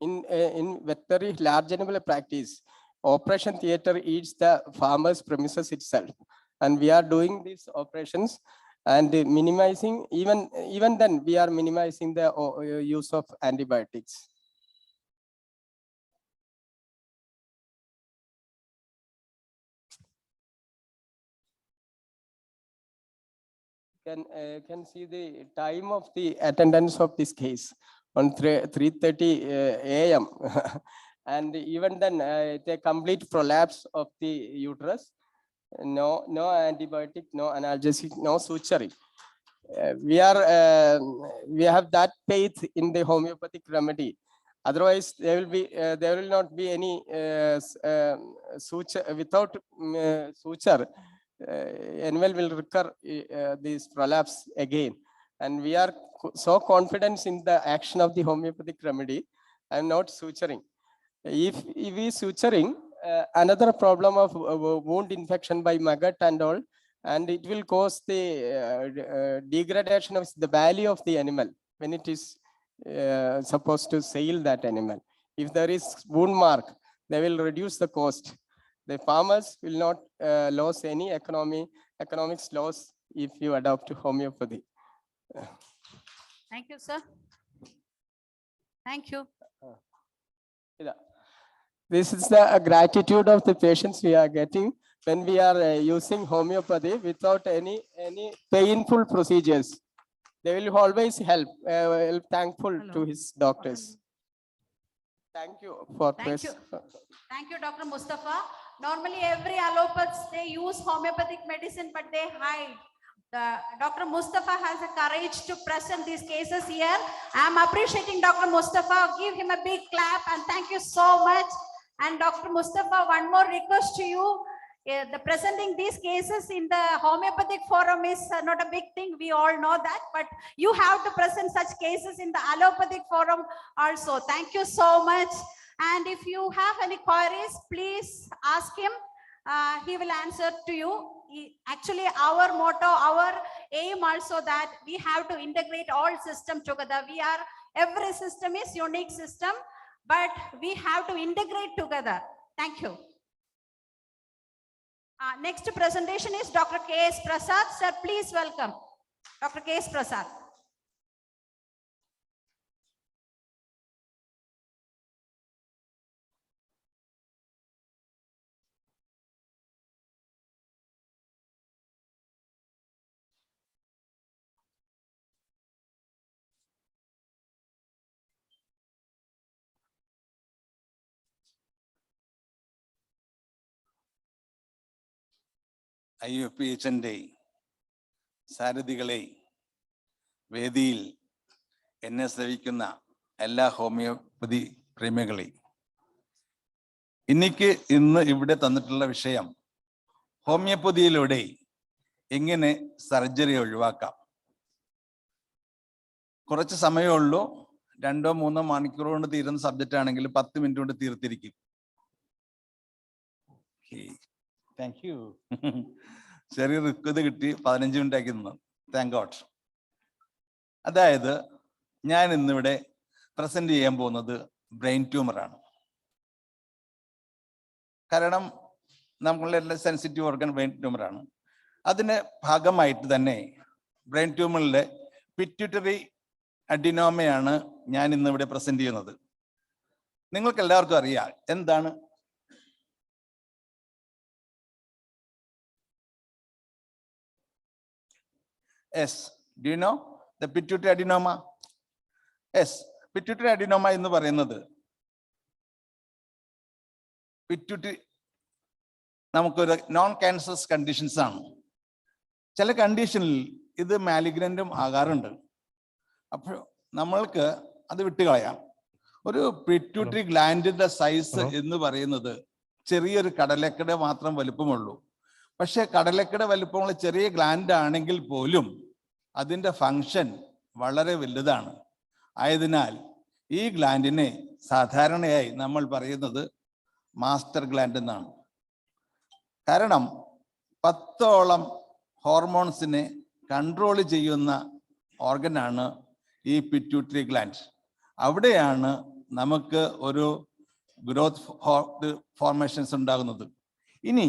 In veterinary large animal practice, operation theater is the farmer's premises itself, and we are doing these operations and minimizing, even then we are minimizing the use of antibiotics. Can see the time of the attendance of this case on 3:30 a.m. and even then the complete prolapse of the uterus, no antibiotic, no analgesic, no suturing. We have that faith in the homeopathic remedy. Otherwise, there will not be any suture. Without suture, animal will recur this prolapse again. And we are so confident in the action of the homeopathic remedy and not suturing. If we suturing, another problem of wound infection by maggot and all, and it will cause the degradation of the value of the animal when it is supposed to sell that animal. If there is wound mark, they will reduce the cost. The farmers will not lose any economics loss if you adopt homeopathy. Thank you, sir. Thank you. This is the gratitude of the patients we are getting when we are using homeopathy without any painful procedures. They will always help. Thankful to his doctors. Thank you for Thank this. you. Thank you, Dr. Mustafa. Normally, every allopaths, they use homeopathic medicine, but they hide. Dr. Mustafa has the courage to present these cases here. I'm appreciating Dr. Mustafa. Give him a big clap and thank you so much. And Dr. Mustafa, one more request to you. The presenting these cases in the homeopathic forum is not a big thing. We all know that, but you have to present such cases in the allopathic forum also. Thank you so much. And if you have any queries, please ask him. He will answer to you. Actually, our motto, our aim also that we have to integrate all systems together. Every system is unique system, but we have to integrate together. Thank you. Next presentation is Dr. K.S. Prasad. Sir, please welcome Dr. K.S. Prasad. IFPHന്റെ സാരഥികളെ, വേദിയിൽ എന്നെ സേവിക്കുന്ന എല്ലാ homeopathy പ്രേമികളെ, എനിക്ക് ഇന്ന് ഇവിടെ തന്നിട്ടുള്ള വിഷയം ഹോമിയോപ്പതിയിലൂടെ എങ്ങനെ സർജറി ഒഴിവാക്കാം. കുറച്ച് സമയമേ ഉള്ളൂ, 2-3 മണിക്കൂർ കൊണ്ട് തീരുന്ന സബ്ജക്റ്റ് ആണെങ്കിൽ 10 മിനിറ്റ് കൊണ്ട് തീർത്തിരിക്കും. Thank you. ചെറിയ റിക്വത് കിട്ടി, 15 മിനിറ്റ് ആക്കി നിന്ന്. Thank God. അതായത് ഞാൻ ഇന്നിവിടെ പ്രസന്റ് ചെയ്യാൻ പോകുന്നത് ബ്രെയിൻ ട്യൂമറാണ്. കാരണം നമ്മളുടെ സെൻസിറ്റീവ് ഓർഗൻ ബ്രെയിൻ ട്യൂമറാണ്. അതിന് ഭാഗമായിട്ട് തന്നെ ബ്രെയിൻ ട്യൂമറിലെ പിറ്റ്യൂട്ടറി അഡിനോമയാണ് ഞാൻ ഇന്നിവിടെ പ്രസന്റ് ചെയ്യുന്നത്. നിങ്ങൾക്ക് എല്ലാവർക്കും അറിയാം എന്താണ് Yes. Do you know the pituitary adenoma? Yes. Pituitary adenoma എന്ന് പറയുന്നത് പിറ്റ്യൂട്ടറി നമുക്കൊരു നോൺ ക്യാൻസറസ് കണ്ടീഷൻസ് ആണ്. ചില കണ്ടീഷനിൽ ഇത് മാലിഗ്നന്റും ആകാറുണ്ട്. അപ്പോൾ നമ്മൾക്ക് അത് വിട്ടുകളയാം. ഒരു പിറ്റ്യൂട്ടറി ഗ്ലാൻഡിന്റെ സൈസ് എന്ന് പറയുന്നത് ചെറിയൊരു കടലക്കട മാത്രം വലുപ്പമുള്ളൂ. പക്ഷെ കടലക്കട വലുപ്പമുള്ള ചെറിയ ഗ്ലാൻഡ് ആണെങ്കിൽ പോലും അതിൻ്റെ ഫങ്ഷൻ വളരെ വലുതാണ്. ആയതിനാൽ ഈ ഗ്ലാൻഡിനെ സാധാരണയായി നമ്മൾ പറയുന്നത് മാസ്റ്റർ ഗ്ലാൻഡ് എന്നാണ്. കാരണം 10ഓളം ഹോർമോൺസിനെ കൺട്രോൾ ചെയ്യുന്ന ഓർഗനാണ് ഈ പിറ്റ്യൂട്ടറി ഗ്ലാൻഡ്. അവിടെയാണ് നമുക്ക് ഒരു ഗ്രോത്ത് ഫോർമേഷൻസ് ഉണ്ടാകുന്നത്. ഇനി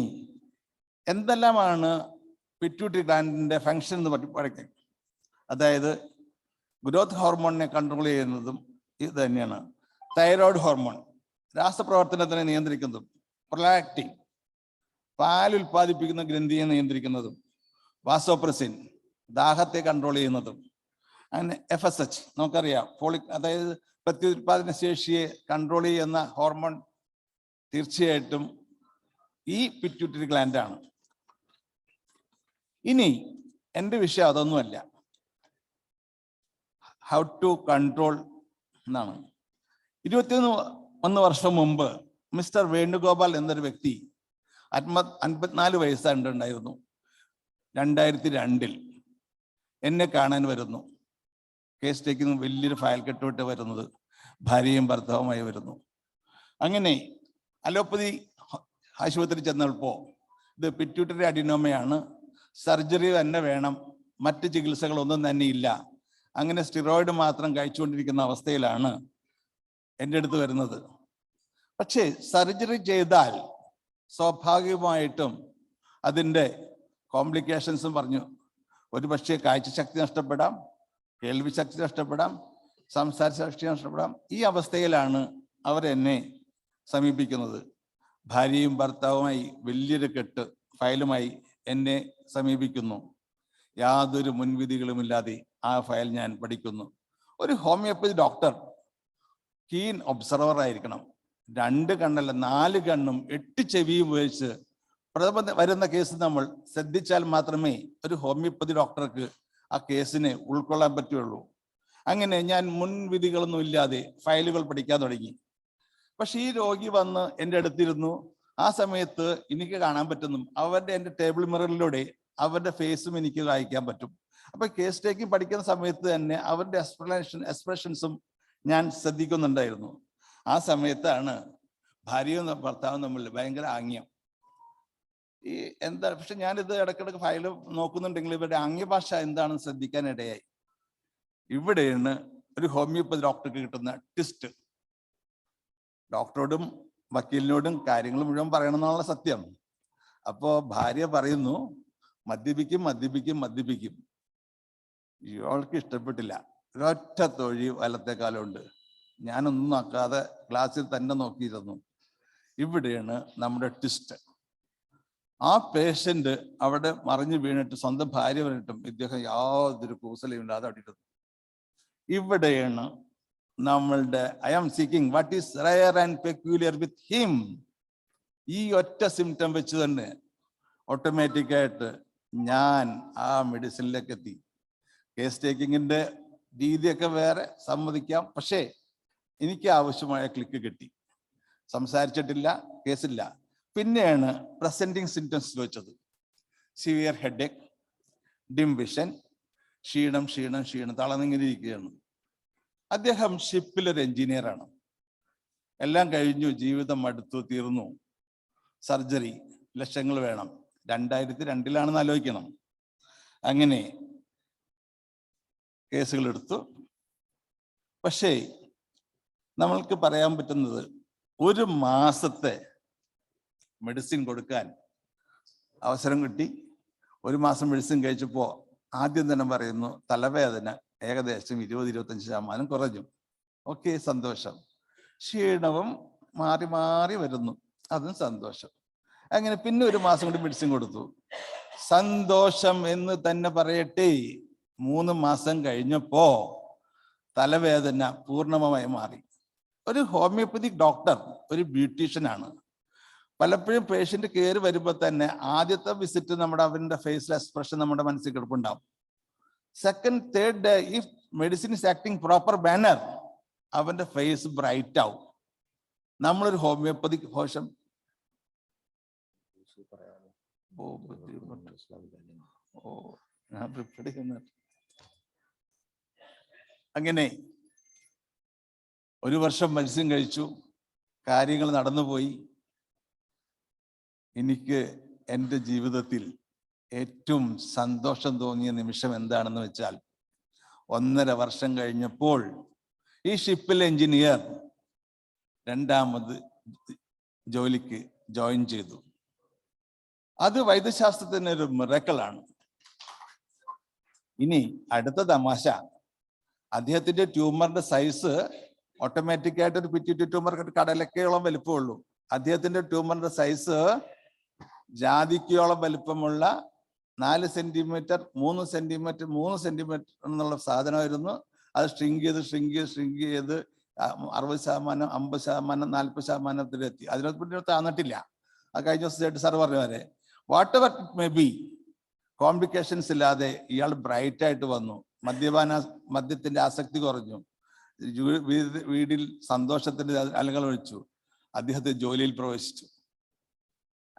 എന്തെല്ലാമാണ് പിറ്റ്യൂട്ടറി ഗ്ലാൻഡിന്റെ ഫങ്ഷൻ എന്ന് പറയുന്നത്? അതായത് ഗ്രോത്ത് ഹോർമോണിനെ കൺട്രോൾ ചെയ്യുന്നതും ഇത് തന്നെയാണ്. തൈറോയ്ഡ് ഹോർമോൺ രാസപ്രവർത്തനത്തിനെ നിയന്ത്രിക്കുന്നതും, പ്രൊലാക്റ്റിൻ പാൽ ഉൽപ്പാദിപ്പിക്കുന്ന ഗ്രന്ഥിയെ നിയന്ത്രിക്കുന്നതും, വാസോപ്രസിൻ ദാഹത്തെ കൺട്രോൾ ചെയ്യുന്നതും, അങ്ങനെ FSH നമുക്കറിയാം ഫോളിക്, അതായത് പ്രത്യുൽപാദന ശേഷിയെ കൺട്രോൾ ചെയ്യുന്ന ഹോർമോൺ തീർച്ചയായിട്ടും ഈ പിറ്റ്യൂട്ടറി ഗ്ലാൻഡാണ്. ഇനി എൻ്റെ വിഷയം അതൊന്നുമല്ല, ഹൗ ടു കൺട്രോൾ എന്നാണ്. 21 വർഷം മുമ്പ് മിസ്റ്റർ വേണുഗോപാൽ എന്നൊരു വ്യക്തി 54 വയസ്സായിട്ടുണ്ടായിരുന്നു. 2002 എന്നെ കാണാൻ വരുന്നു. കേസ് ടേക്കിന് വലിയൊരു ഫയൽ കെട്ടുവിട്ട് വരുന്നത്, ഭാര്യയും ഭർത്താവുമായി വരുന്നു. അങ്ങനെ അലോപ്പതി ആശുപത്രി ചെന്നപ്പോൾ ഇത് പിറ്റ്യൂട്ടറി അഡിനോമയാണ്, സർജറി തന്നെ വേണം, മറ്റ് ചികിത്സകളൊന്നും തന്നെ ഇല്ല, അങ്ങനെ സ്റ്റിറോയിഡ് മാത്രം കഴിച്ചുകൊണ്ടിരിക്കുന്ന അവസ്ഥയിലാണ് എൻ്റെ അടുത്ത് വരുന്നത്. പക്ഷേ സർജറി ചെയ്താൽ സ്വാഭാവികമായിട്ടും അതിൻ്റെ കോംപ്ലിക്കേഷൻസും പറഞ്ഞു. ഒരു പക്ഷേ കാഴ്ചശക്തി നഷ്ടപ്പെടാം, കേൾവി ശക്തി നഷ്ടപ്പെടാം, സംസാര ശക്തി നഷ്ടപ്പെടാം. ഈ അവസ്ഥയിലാണ് അവരെന്നെ സമീപിക്കുന്നത്. ഭാര്യയും ഭർത്താവുമായി വലിയൊരു കെട്ട് ഫയലുമായി എന്നെ സമീപിക്കുന്നു. യാതൊരു മുൻവിധികളുമില്ലാതെ ആ ഫയൽ ഞാൻ പഠിക്കുന്നു. ഒരു ഹോമിയോപ്പതി ഡോക്ടർ കീൻ ഒബ്സർവർ ആയിരിക്കണം. 2 കണ്ണല്ല 4 കണ്ണും 8 ചെവിയും ഉപയോഗിച്ച് വരുന്ന കേസ് നമ്മൾ ശ്രദ്ധിച്ചാൽ മാത്രമേ ഒരു ഹോമിയോപ്പതി ഡോക്ടർക്ക് ആ കേസിനെ ഉൾക്കൊള്ളാൻ പറ്റുള്ളൂ. അങ്ങനെ ഞാൻ മുൻവിധികളൊന്നും ഇല്ലാതെ ഫയലുകൾ പഠിക്കാൻ തുടങ്ങി. പക്ഷെ ഈ രോഗി വന്ന് എൻ്റെ അടുത്തിരുന്നു. ആ സമയത്ത് എനിക്ക് കാണാൻ പറ്റുന്നു, എൻ്റെ ടേബിൾ മിററിലൂടെ അവരുടെ ഫേസും എനിക്ക് വായിക്കാൻ പറ്റും. അപ്പൊ കേസ് ടേക്കിംഗ് പഠിക്കുന്ന സമയത്ത് തന്നെ അവരുടെ എക്സ്പ്രഷൻസും ഞാൻ ശ്രദ്ധിക്കുന്നുണ്ടായിരുന്നു. ആ സമയത്താണ് ഭാര്യയും ഭർത്താവും തമ്മിൽ ഭയങ്കര ആംഗ്യം. ഈ എന്താ, പക്ഷെ ഞാനിത് ഇടയ്ക്കിടയ്ക്ക് ഫയൽ നോക്കുന്നുണ്ടെങ്കിൽ ഇവരുടെ ആംഗ്യഭാഷ എന്താണെന്ന് ശ്രദ്ധിക്കാനിടയായി. ഇവിടെയാണ് ഒരു ഹോമിയോപ്പതി ഡോക്ടർക്ക് കിട്ടുന്ന ട്വിസ്റ്റ്. ഡോക്ടറോടും വക്കീലിനോടും കാര്യങ്ങൾ മുഴുവൻ പറയണമെന്നുള്ള സത്യം. അപ്പോ ഭാര്യ പറയുന്നു, മദ്യപിക്കും മദ്യപിക്കും മദ്യപിക്കും. ഇയാൾക്ക് ഇഷ്ടപ്പെട്ടില്ല. ഒരൊറ്റ തൊഴി വലത്തേക്കാലുണ്ട്. ഞാനൊന്നും നോക്കാതെ ക്ലാസ്സിൽ തന്നെ നോക്കിയിരുന്നു. ഇവിടെയാണ് നമ്മുടെ ട്വിസ്റ്റ്. ആ പേഷ്യന്റ് അവിടെ മറിഞ്ഞു വീണിട്ട് സ്വന്തം ഭാര്യ പറഞ്ഞിട്ടും ഇദ്ദേഹം യാതൊരു കൂസലയും ഇല്ലാതെ അവിടെ ഇരുന്നു. ഇവിടെയാണ് നമ്മളുടെ I am seeking what is rare and peculiar with him. ഈ ഒറ്റ സിംറ്റം വെച്ച് തന്നെ ഓട്ടോമാറ്റിക്കായിട്ട് ഞാൻ ആ മെഡിസിനിലേക്ക് എത്തി. കേസ് ടേക്കിങ്ങിൻ്റെ രീതിയൊക്കെ വേറെ, സമ്മതിക്കാം. പക്ഷേ എനിക്ക് ആവശ്യമായ ക്ലിക്ക് കിട്ടി. സംസാരിച്ചിട്ടില്ല, കേസില്ല. പിന്നെയാണ് പ്രസന്റിങ് സിംറ്റംസ് വെച്ചത്. സിവിയർ ഹെഡേക്ക്, ഡിം വിഷൻ, ക്ഷീണം ക്ഷീണം ക്ഷീണം, തളർന്നിങ്ങനെ ഇരിക്കുകയാണ്. അദ്ദേഹം ഷിപ്പിലൊരു എഞ്ചിനീയറാണ്. എല്ലാം കഴിഞ്ഞു, ജീവിതം അടുത്തു, തീർന്നു. സർജറി ലക്ഷങ്ങൾ വേണം. 2002 ആലോചിക്കണം. അങ്ങനെ കേസുകൾ എടുത്തു. പക്ഷേ നമ്മൾക്ക് പറയാൻ പറ്റുന്നത് 1 മാസത്തെ മെഡിസിൻ കൊടുക്കാൻ അവസരം കിട്ടി. 1 മാസം മെഡിസിൻ കഴിച്ചപ്പോൾ ആദ്യം തന്നെ പറയുന്നു തലവേദന ഏകദേശം 20-25% കുറഞ്ഞു. ഓക്കെ, സന്തോഷം. ക്ഷീണവും മാറി മാറി വരുന്നു, അതും സന്തോഷം. അങ്ങനെ പിന്നെ 1 മാസം കൂടി മെഡിസിൻ കൊടുത്തു. സന്തോഷം എന്ന് തന്നെ പറയട്ടെ. 3 മാസം കഴിഞ്ഞപ്പോ തലവേദന പൂർണ്ണമായി മാറി. ഒരു ഹോമിയോപ്പതിക് ഡോക്ടർ, ഒരു ബ്യൂട്ടീഷ്യനാണ്. പലപ്പോഴും പേഷ്യന്റ് കയറി വരുമ്പോൾ തന്നെ ആദ്യത്തെ വിസിറ്റ് അവന്റെ ഫേസിലെ എക്സ്പ്രഷൻ നമ്മുടെ മനസ്സിൽ കിടപ്പുണ്ടാവും. Second, third day if medicine is acting proper manner, അവന്റെ ഫേസ് ബ്രൈറ്റ് ആവും. നമ്മളൊരു ഹോമിയോപ്പതിക് കോശം അങ്ങനെ 1 വർഷം മെഡിസിൻ കഴിച്ചു, കാര്യങ്ങൾ നടന്നുപോയി. എനിക്ക് എൻ്റെ ജീവിതത്തിൽ ഏറ്റവും സന്തോഷം തോന്നിയ നിമിഷം എന്താണെന്ന് വെച്ചാൽ 1.5 വർഷം കഴിഞ്ഞപ്പോൾ ഈ ഷിപ്പിലെ എഞ്ചിനീയർ 2ാമത് ജോലിക്ക് ജോയിൻ ചെയ്തു. അത് വൈദ്യശാസ്ത്രത്തിന് ഒരു മിറക്കിളാണ്. ഇനി അടുത്ത തമാശ, അദ്ദേഹത്തിന്റെ ട്യൂമറിന്റെ സൈസ് ഓട്ടോമാറ്റിക്കായിട്ട് ഒരു പിറ്റ്യൂട്ടറി ട്യൂമർ കടലക്കയോളം വലിപ്പമുള്ളൂ. അദ്ദേഹത്തിന്റെ ട്യൂമറിന്റെ സൈസ് ജാതിക്കയോളം വലിപ്പമുള്ള 4 സെന്റിമീറ്റർ 3 സെന്റിമീറ്റർ 3 സെന്റിമീറ്റർ എന്നുള്ള സാധനമായിരുന്നു. അത് ഷ്രിങ്ക് ചെയ്ത് 60%, 50%, 50%, 40% എത്തി. അതിനൊപ്പം താന്നിട്ടില്ല. ആ കഴിഞ്ഞ ദിവസമായിട്ട് സാർ പറഞ്ഞ പോലെ what ever it may be, complications ഇല്ലാതെ ഇയാൾ ബ്രൈറ്റ് ആയിട്ട് വന്നു. മദ്യത്തിന്റെ ആസക്തി കുറഞ്ഞു. വീടിൽ സന്തോഷത്തിന്റെ അലകൾ ഒഴിച്ചു. അദ്ദേഹത്തെ ജോലിയിൽ പ്രവേശിച്ചു.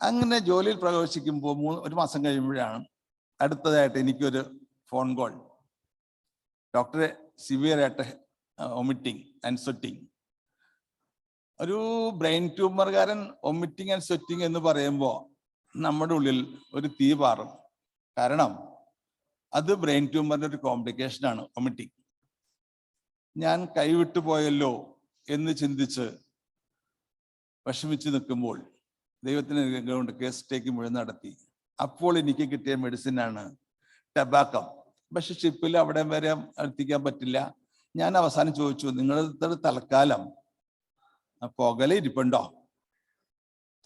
അങ്ങനെ ജോലിയിൽ പ്രവേശിക്കുമ്പോൾ 1 മാസം കഴിയുമ്പോഴാണ് അടുത്തതായിട്ട് എനിക്കൊരു ഫോൺ കോൾ. ഡോക്ടറെ, സിവിയർ ആയിട്ട് വൊമിറ്റിംഗ് ആൻഡ് സ്വെറ്റിംഗ്. ഒരു ബ്രെയിൻ ട്യൂമർകാരൻ വൊമിറ്റിംഗ് ആൻഡ് സ്വെറ്റിംഗ് എന്ന് പറയുമ്പോൾ നമ്മുടെ ഉള്ളിൽ ഒരു തീ പാറും. കാരണം അത് ബ്രെയിൻ ട്യൂമറിന്റെ ഒരു കോംപ്ലിക്കേഷനാണ് വൊമിറ്റിംഗ്. ഞാൻ കൈവിട്ടു പോയല്ലോ എന്ന് ചിന്തിച്ച് വിഷമിച്ച് നിൽക്കുമ്പോൾ ദൈവത്തിന് കൊണ്ട് കേസ് ടേക്ക് മുഴുവൻ നടത്തി. അപ്പോൾ എനിക്ക് കിട്ടിയ മെഡിസിനാണ് ടബാക്കം. പക്ഷെ ഷിപ്പിൽ അവിടെ വരെ എത്തിക്കാൻ പറ്റില്ല. ഞാൻ അവസാനം ചോദിച്ചു, നിങ്ങളുടെ തൽക്കാലം പുകല ഇരിപ്പുണ്ടോ?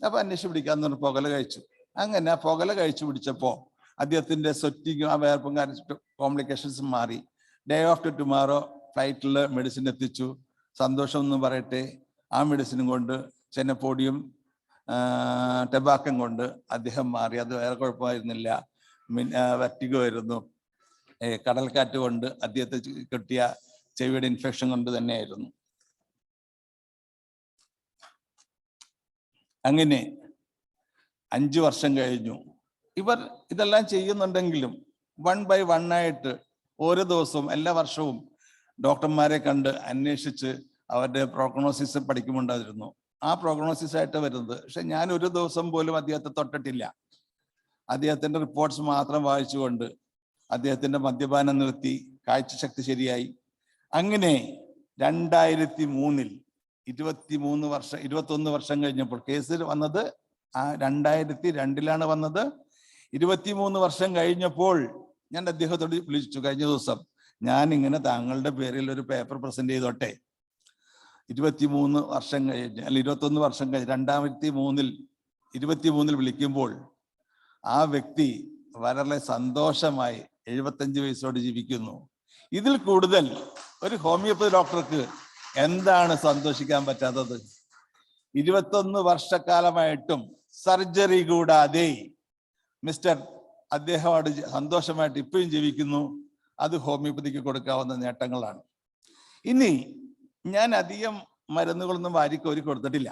അപ്പൊ അന്വേഷിച്ച് പിടിക്കാന്ന് പറഞ്ഞ് പുകല കഴിച്ചു. അങ്ങനെ പുകല കഴിച്ചു പിടിച്ചപ്പോ അദ്ദേഹത്തിന്റെ സ്വെറ്റിങ്ങും ആ വേർപ്പും കോംപ്ലിക്കേഷൻസ് മാറി. ഡേ ആഫ്റ്റർ ടുമാറോ ഫ്ലൈറ്റിൽ മെഡിസിൻ എത്തിച്ചു. സന്തോഷം എന്ന് പറയട്ടെ, ആ മെഡിസിനും കൊണ്ട് ചെന്നപ്പോടിയും ടബാക്കം കൊണ്ട് അദ്ദേഹം മാറി. അത് വേറെ കുഴപ്പമായിരുന്നില്ല. വെറ്റിഗോ ആയിരുന്നു. കടൽക്കാറ്റ് കൊണ്ട് അദ്ദേഹത്തെ കിട്ടിയ ചെവിയുടെ ഇൻഫെക്ഷൻ കൊണ്ട് തന്നെയായിരുന്നു. അങ്ങനെ 5 വർഷം കഴിഞ്ഞു. ഇവർ ഇതെല്ലാം ചെയ്യുന്നുണ്ടെങ്കിലും 1 by 1 ആയിട്ട് ഓരോ ദിവസവും എല്ലാ വർഷവും ഡോക്ടർമാരെ കണ്ട് അന്വേഷിച്ച് അവരുടെ പ്രോഗ്നോസിസ് പഠിക്കുമുണ്ടായിരുന്നു. ആ പ്രോഗ്നോസിസ് ആയിട്ട് വരുന്നത്. പക്ഷെ ഞാൻ ഒരു ദിവസം പോലും അദ്ദേഹത്തെ തൊട്ടിട്ടില്ല. അദ്ദേഹത്തിന്റെ റിപ്പോർട്ട്സ് മാത്രം വായിച്ചുകൊണ്ട് അദ്ദേഹത്തിന്റെ മദ്യപാനം നിർത്തി, കാഴ്ചശക്തി ശരിയായി. അങ്ങനെ 2003 21 വർഷം കഴിഞ്ഞപ്പോൾ കേസിൽ വന്നത് 2002 വന്നത്. 23 വർഷം കഴിഞ്ഞപ്പോൾ ഞാൻ അദ്ദേഹത്തോട് വിളിച്ചു. കഴിഞ്ഞ ദിവസം ഞാൻ ഇങ്ങനെ താങ്കളുടെ പേരിൽ ഒരു പേപ്പർ പ്രസന്റ് ചെയ്തോട്ടെ. 23 വർഷം കഴിഞ്ഞ്, അല്ല 21 വർഷം കഴിഞ്ഞ് 2023 വിളിക്കുമ്പോൾ ആ വ്യക്തി വളരെ സന്തോഷമായി 75 വയസ്സോട് ജീവിക്കുന്നു. ഇതിൽ കൂടുതൽ ഒരു ഹോമിയോപ്പതി ഡോക്ടർക്ക് എന്താണ് സന്തോഷിക്കാൻ പറ്റാത്തത്? 21 വർഷക്കാലമായിട്ടും സർജറി കൂടാതെ മിസ്റ്റർ അദ്ദേഹമാണ് സന്തോഷമായിട്ട് ഇപ്പോഴും ജീവിക്കുന്നു. അത് ഹോമിയോപ്പതിക്ക് കൊടുക്കാവുന്ന നേട്ടങ്ങളാണ്. ഇനി ഞാൻ അധികം മരുന്നുകളൊന്നും വാരിക്കോരി കൊടുത്തിട്ടില്ല.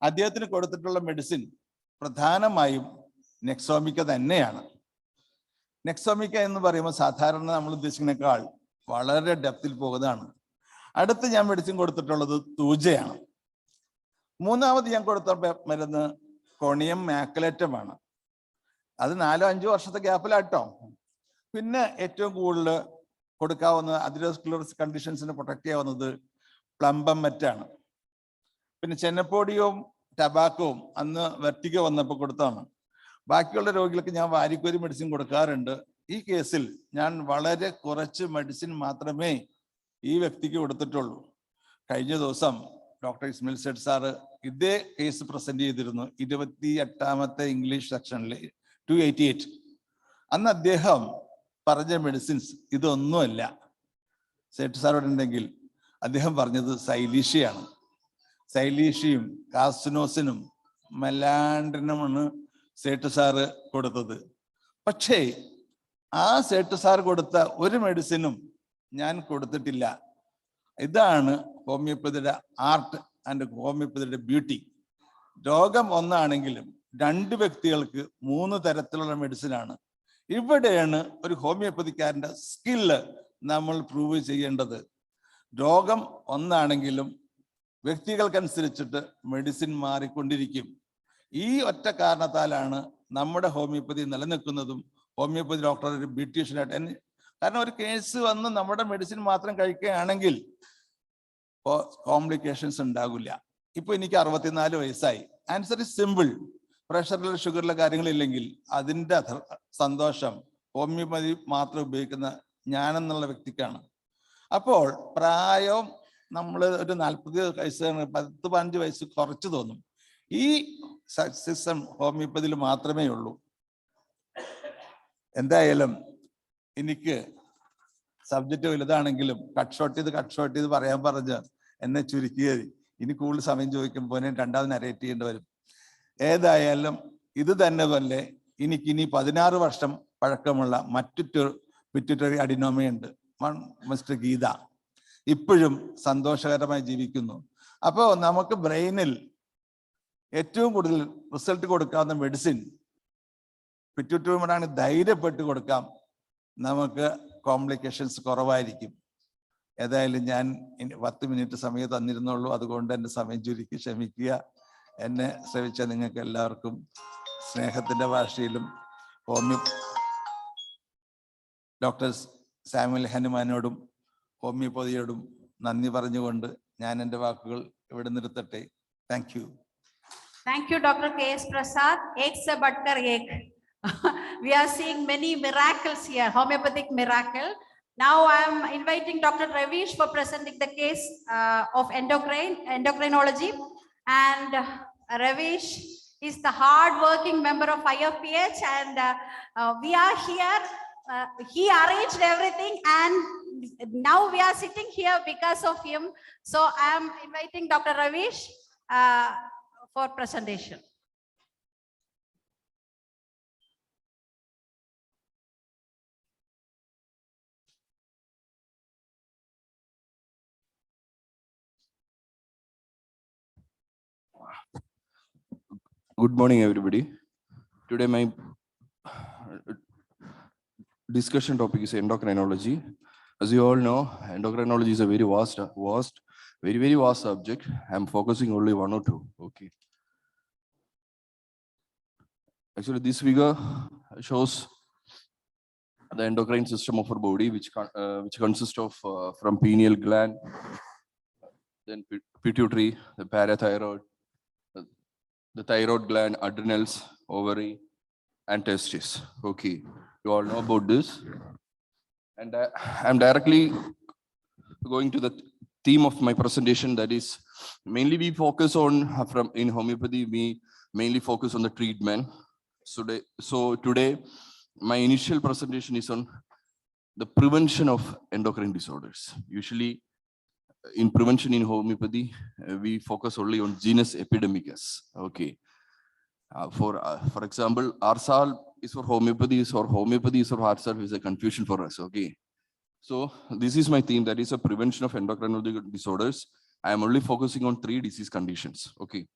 അദ്ദേഹത്തിന് കൊടുത്തിട്ടുള്ള മെഡിസിൻ പ്രധാനമായും നെക്സോമിക്ക തന്നെയാണ്. നെക്സോമിക്ക എന്ന് പറയുമ്പോൾ സാധാരണ നമ്മൾ ഉദ്ദേശിക്കുന്നതിനേക്കാൾ വളരെ ഡെപ്തിൽ പോകുന്നതാണ്. അടുത്ത് ഞാൻ മെഡിസിൻ കൊടുത്തിട്ടുള്ളത് തൂജയാണ്. മൂന്നാമത് ഞാൻ കൊടുത്ത മരുന്ന് കോണിയം മാക്കുലേറ്റമാണ്. അത് 4-5 വർഷത്തെ ഗ്യാപ്പിലാട്ടോ. പിന്നെ ഏറ്റവും കൂടുതൽ കൊടുക്കാവുന്ന അതിരോസ്ക്ലറോസിസ് കണ്ടീഷൻസിനെ പ്രൊട്ടക്ട് ചെയ്യാവുന്നത് പ്ലംബം മെറ്റാണ്. പിന്നെ ചെന്നപ്പോടിയവും ടബാക്കോവും അന്ന് വെർട്ടിഗോ വന്നപ്പോൾ കൊടുത്താണ്. ബാക്കിയുള്ള രോഗികൾക്ക് ഞാൻ വാരിക്കോരി മെഡിസിൻ കൊടുക്കാറുണ്ട്. ഈ കേസിൽ ഞാൻ വളരെ കുറച്ച് മെഡിസിൻ മാത്രമേ ഈ വ്യക്തിക്ക് കൊടുത്തിട്ടുള്ളൂ. കഴിഞ്ഞ ദിവസം ഡോക്ടർ ഇസ്മായിൽ സെഡ് സാറ് ഇതേ കേസ് പ്രസന്റ് ചെയ്തിരുന്നു 28ാമത്തെ ഇംഗ്ലീഷ് സെക്ഷനിൽ 288. അന്ന് അദ്ദേഹം പറഞ്ഞ മെഡിസിൻസ് ഇതൊന്നുമല്ല. സെഡ് സാറോട് ഉണ്ടെങ്കിൽ അദ്ദേഹം പറഞ്ഞത് സൈലീഷ്യയാണ്. സൈലീഷ്യയും കാസ്റ്റിനോസിനും മെലാൻഡ്രിനുമാണ് സേട്ട് സാറ് കൊടുത്തത്. പക്ഷേ ആ സേട്ട് സാർ കൊടുത്ത ഒരു മെഡിസിനും ഞാൻ കൊടുത്തിട്ടില്ല. ഇതാണ് ഹോമിയോപ്പതിയുടെ ആർട്ട് ആൻഡ് ഹോമിയോപ്പതിയുടെ ബ്യൂട്ടി. രോഗം ഒന്നാണെങ്കിലും 2 വ്യക്തികൾക്ക് 3 തരത്തിലുള്ള മെഡിസിനാണ്. ഇവിടെയാണ് ഒരു ഹോമിയോപ്പതിക്കാരൻ്റെ സ്കില്ല് നമ്മൾ പ്രൂവ് ചെയ്യേണ്ടത്. രോഗം ഒന്നാണെങ്കിലും വ്യക്തികൾക്കനുസരിച്ചിട്ട് മെഡിസിൻ മാറിക്കൊണ്ടിരിക്കും. ഈ ഒറ്റ കാരണത്താലാണ് നമ്മുടെ ഹോമിയോപ്പതി നിലനിൽക്കുന്നതും ഹോമിയോപ്പതി ഡോക്ടർ ഒരു ബ്യൂട്ടീഷ്യനായിട്ട്. കാരണം ഒരു കേസ് വന്ന് നമ്മുടെ മെഡിസിൻ മാത്രം കഴിക്കുകയാണെങ്കിൽ കോംപ്ലിക്കേഷൻസ് ഉണ്ടാകില്ല. ഇപ്പൊ എനിക്ക് 64 വയസ്സായി. Answer is simple. പ്രഷറിലെ ഷുഗറിലെ കാര്യങ്ങളില്ലെങ്കിൽ അതിൻ്റെ സന്തോഷം ഹോമിയോപ്പതി മാത്രം ഉപയോഗിക്കുന്ന ഞാനെന്നുള്ള വ്യക്തിക്കാണ്. അപ്പോൾ പ്രായം നമ്മൾ ഒരു 40 വയസ്സ് 10-15 വയസ്സ് കുറച്ച് തോന്നും. ഈ സിസ്റ്റം ഹോമിയോപ്പതിയിൽ മാത്രമേ ഉള്ളൂ. എന്തായാലും എനിക്ക് സബ്ജക്റ്റ് വലുതാണെങ്കിലും കട്ട് ഷോട്ട് ചെയ്ത് പറയാൻ പറഞ്ഞ് എന്നെ ചുരുക്കിയത്. ഇനി കൂടുതൽ സമയം ചോദിക്കുമ്പോൾ ഞാൻ 2ാമത് നരേറ്റ് ചെയ്യേണ്ടി വരും. ഏതായാലും ഇത് തന്നെ പോലെ എനിക്കിനി 16 വർഷം പഴക്കമുള്ള മറ്റൊരു പിറ്റ്യൂട്ടറി അഡിനോമയുണ്ട്. മിസ്റ്റർ ഗീത ഇപ്പോഴും സന്തോഷകരമായി ജീവിക്കുന്നു. അപ്പോൾ നമുക്ക് ബ്രെയിനിൽ ഏറ്റവും കൂടുതൽ റിസൾട്ട് കൊടുക്കാവുന്ന മെഡിസിൻ പിറ്റ്യൂട്ടറിയുമാണ്. ധൈര്യപ്പെട്ട് കൊടുക്കാം. നമുക്ക് കോംപ്ലിക്കേഷൻസ് കുറവായിരിക്കും. ഏതായാലും ഞാൻ 10 മിനിറ്റ് സമയം തന്നിരുന്നുള്ളൂ. അതുകൊണ്ട് എൻ്റെ സമയം ചുരുക്കി ക്ഷമിക്കുക. എന്നെ ശ്രമിച്ച നിങ്ങൾക്ക് എല്ലാവർക്കും സ്നേഹത്തിൻ്റെ ഭാഷയിലും ഡോക്ടർ സാമുവൽ ഹനുമാനോടും ഹോമിയോപ്പതിയോടും നന്ദി പറഞ്ഞുകൊണ്ട് ഞാൻ എൻ്റെ വാക്കുകൾ ഇവിടെ നിർത്തട്ടെ. Thank you. Thank you, Dr. K.S. Prasad. Ek se badkar ek. We are seeing many miracles here, homeopathic miracle. Now I am inviting Dr. Ravish for presenting the case of endocrinology. And Ravish is the hard-working member of IFPH, and we are here. He arranged everything, and now we are sitting here because of him. So I am inviting Dr. Ravish for presentation. Good morning, everybody. Today my discussion topic is endocrinology. As you all know, endocrinology is a very vast subject. I'm focusing only 1 or 2. Okay. Actually, this figure shows the endocrine system of our body, which consists of from pineal gland, then pituitary, the parathyroid, the thyroid gland, adrenals, ovary, and testes. Okay, you all know about this. And I'm directly going to the theme of my presentation. That is, mainly we focus on, in homeopathy, we mainly focus on the treatment. So today, my initial presentation is on the prevention of endocrine disorders. Usually, in prevention in homeopathy, we focus only on genus epidemicus. Okay. For example, Arsal is for homeopathy, or homeopathy is for Arsal is a confusion for us. Okay. So this is my theme, that is a prevention of endocrinological disorders. I am only focusing on 3 disease conditions. Okay.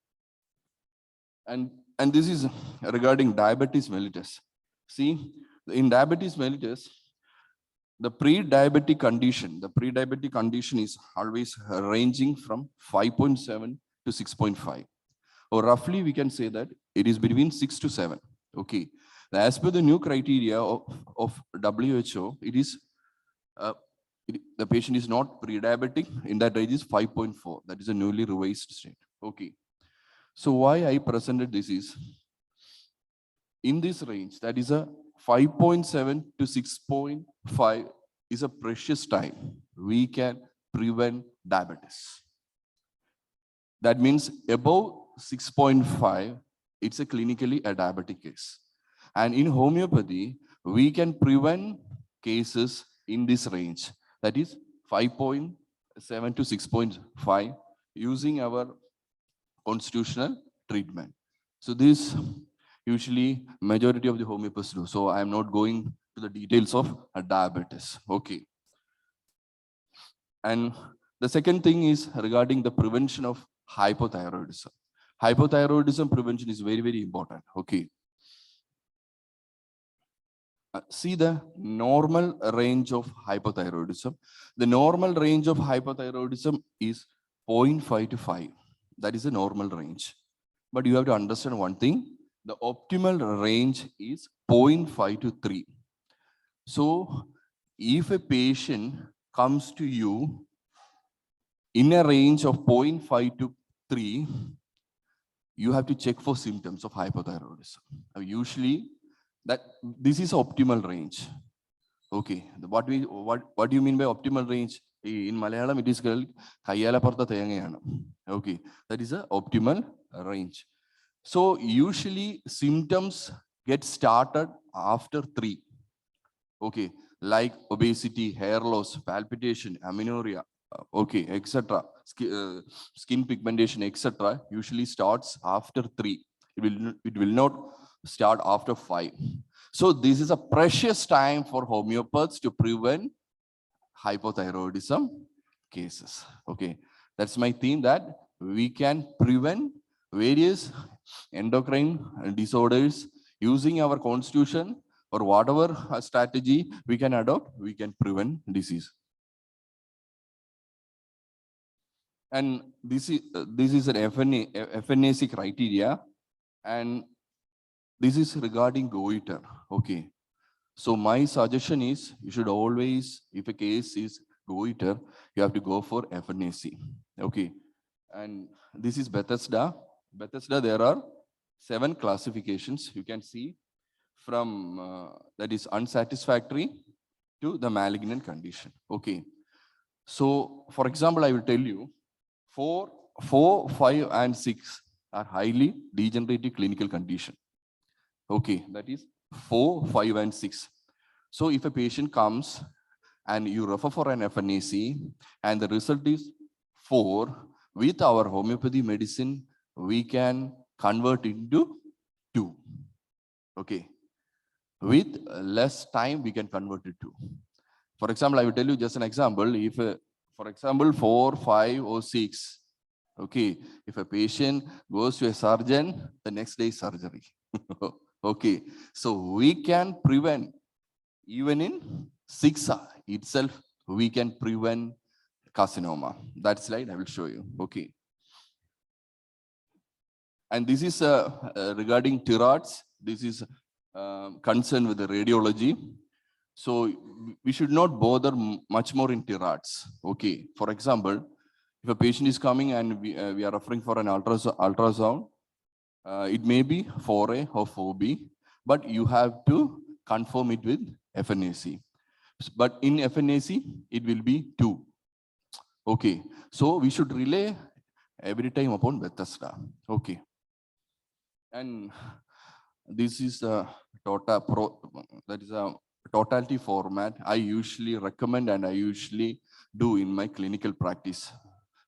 And this is regarding diabetes mellitus. See, in diabetes mellitus, the pre-diabetic condition is always ranging from 5.7 to 6.5. Or roughly we can say that it is between 6 to 7. Okay. As per the new criteria of WHO, it is the patient is not pre-diabetic. In that range is 5.4. That is a newly revised state. Okay. So why I presented this is, in this range, that is a 5.7 to 6.5 is a precious time. We can prevent diabetes. That means above 6.5, it's a clinically a diabetic case. And in homeopathy, we can prevent cases in this range. That is 5.7 to 6.5 using our constitutional treatment. So this usually majority of the homeopaths do. So I am not going to the details of diabetes. Okay. And the second thing is regarding the prevention of hypothyroidism. Hypothyroidism prevention is very, very important. Okay. See the normal range of hypothyroidism. The normal range of hypothyroidism is 0.5 to 5. That is the normal range. But you have to understand one thing. The optimal range is 0.5 to 3. So if a patient comes to you in a range of 0.5 to 3, you have to check for symptoms of hypothyroidism. Usually, that this is optimal range. Okay. What do you mean by optimal range? In Malayalam, it is called Kayyala Partha Thengayana. Okay. That is the optimal range. So usually symptoms get started after 3. Okay. Like obesity, hair loss, palpitation, amenorrhea, okay, etc. Skin pigmentation, etc. usually starts after 3. It will not start after 5. So this is a precious time for homeopaths to prevent hypothyroidism cases. Okay, that's my theme, that we can prevent various endocrine disorders using our constitution, or whatever strategy we can adopt, we can prevent disease. And this is an FNAC criteria, and this is regarding goiter. Okay. So my suggestion is, you should always, if a case is goiter, you have to go for FNAC. Okay. And this is Bethesda. Bethesda, there are 7 classifications. You can see from that is unsatisfactory to the malignant condition. Okay. So for example, I will tell you 4, 5, and 6 are highly degenerative clinical condition. Okay, that is 4, 5, and 6. So if a patient comes and you refer for an FNAC and the result is 4, with our homeopathy medicine, we can convert into 2. Okay. With less time, we can convert it to. For example, I will tell you just an example. If, for example, 4, 5, or 6, okay, if a patient goes to a surgeon, the next day is surgery. Okay, so we can prevent, even in 6 itself, we can prevent carcinoma. That slide I will show you. Okay. And this is regarding tirades. This is concerned with the radiology. So we should not bother much more in tirades. Okay. For example, if a patient is coming and we are referring for an ultrasound, it may be 4A or 4B, but you have to confirm it with FNAC. But in FNAC, it will be 2. Okay. So we should rely every time upon Bethesda. Okay. And this is a that is a totality format I usually recommend and I usually do in my clinical practice.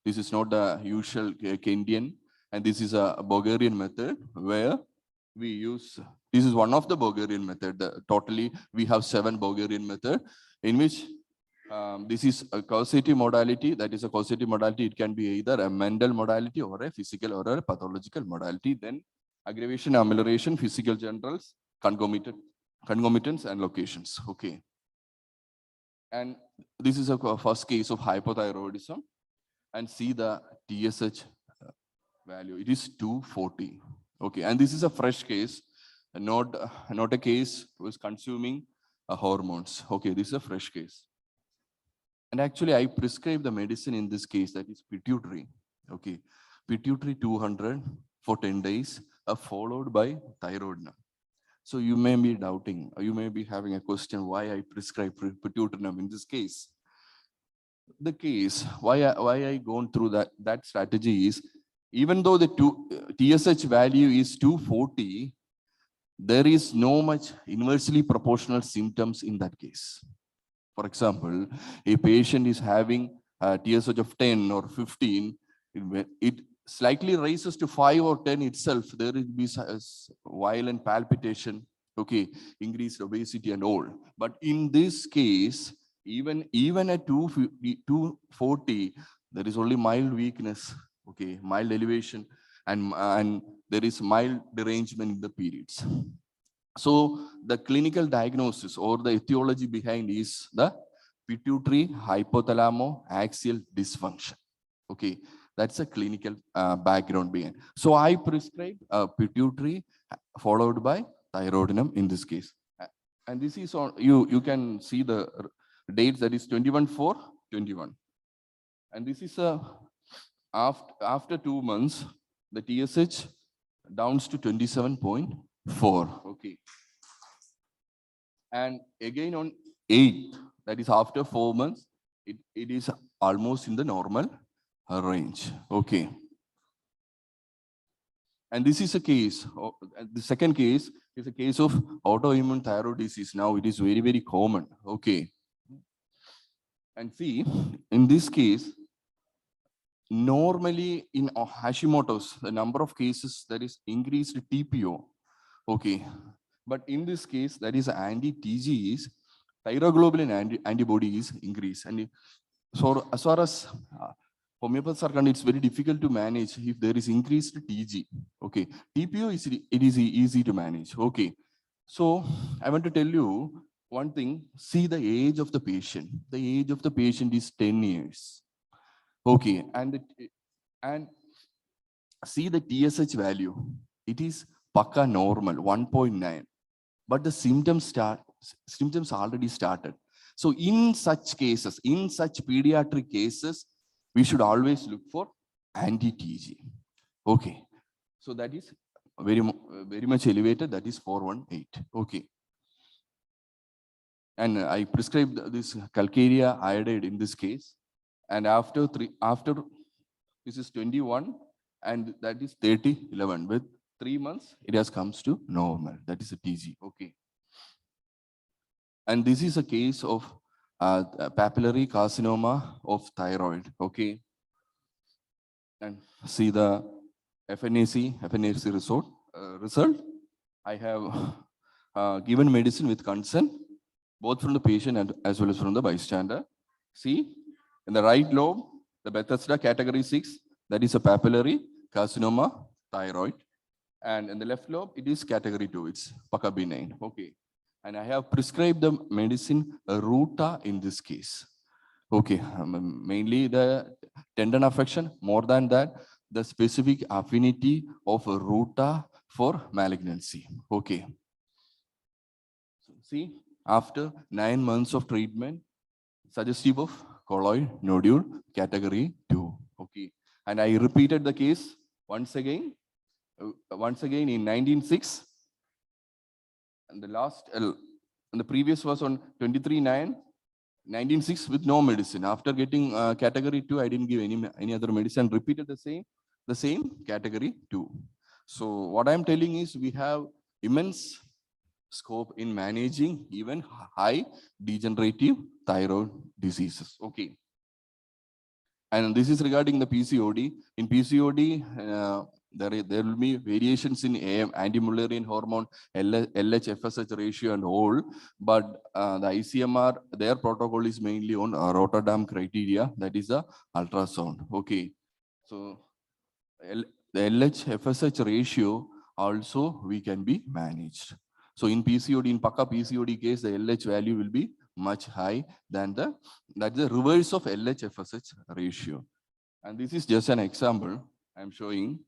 This is not the usual Kendian, and this is a Bulgarian method where we use, this is one of the Bulgarian method. Totally, we have 7 Bulgarian method in which this is a causative modality. That is a causative modality. It can be either a mental modality or a physical or a pathological modality. Then aggravation, amelioration, physical generals, concomitants and locations. Okay. And this is a first case of hypothyroidism, and see the TSH value. It is 240. Okay, and this is a fresh case, not a case who is consuming hormones. Okay, this is a fresh case. And actually, I prescribe the medicine in this case, that is pituitary. Okay, pituitary 200 for 10 days, followed by thyroidinum. So you may be doubting, or you may be having a question why I prescribe pituitarium in this case. The case, why I gone through that strategy is, even though the TSH value is 240, there is no much inversely proportional symptoms in that case. For example, a patient is having a TSH of 10 or 15, it slightly raises to 5 or 10 itself, there will be violent palpitation, okay, increased obesity and all. But in this case, even at 240, there is only mild weakness, okay, mild elevation, and there is mild derangement in the periods. So the clinical diagnosis or the etiology behind is the pituitary hypothalamo-axial dysfunction. Okay, that's a clinical background behind. So I prescribe pituitary followed by thyroidinum in this case. And this is on, you can see the dates, that is 21/4/21. And this is after 2 months, the TSH downs to 27.4. Okay. And again on 8th, that is after 4 months, it is almost in the normal range. Okay. And this is a case, the second case is a case of autoimmune thyroid disease. Now it is very, very common. Okay. And see, in this case, normally in Hashimoto's, the number of cases that is increased TPO. Okay. But in this case, that is anti-TG is thyroglobulin antibody is increased. And so as far as homeopaths are concerned, it's very difficult to manage if there is increased TG. Okay. TPO is easy to manage. Okay. So I want to tell you one thing. See the age of the patient. The age of the patient is 10 years. Okay. And see the TSH value. It is Paka normal, 1.9. But the symptoms already started. So in such cases, in such pediatric cases, we should always look for anti-TG. Okay. So that is very much elevated. That is 418. Okay. And I prescribed this calcarea iodide in this case. And after this is 21, and that is 30/11. With 3 months, it has comes to normal. That is a TG. Okay. And this is a case of papillary carcinoma of thyroid. Okay. And see the FNAC result. I have given medicine with consent, both from the patient and as well as from the bystander. See, in the right lobe, the Bethesda category 6, that is a papillary carcinoma thyroid. And in the left lobe, it is category 2, it's Paka benign. Okay. And I have prescribed the medicine Ruta in this case. Okay, mainly the tendon affection. More than that, the specific affinity of Ruta for malignancy. Okay. So see, after 9 months of treatment, suggestive of colloid nodule category 2. Okay. And I repeated the case once again in 1906. And the previous was on 23/9, 1906 with no medicine. After getting category 2, I didn't give any other medicine. Repeated the same category 2. So what I'm telling is we have immense scope in managing even high degenerative thyroid diseases. Okay. And this is regarding the PCOD. In PCOD, There will be variations in anti-Mullerian hormone, LH-FSH ratio and all, but the ICMR, their protocol is mainly on Rotterdam criteria, that is the ultrasound. Okay, so the LH-FSH ratio also we can be managed. So in PCOD, in Paka PCOD case, the LH value will be much high than that's the reverse of LH-FSH ratio. And this is just an example I'm showing.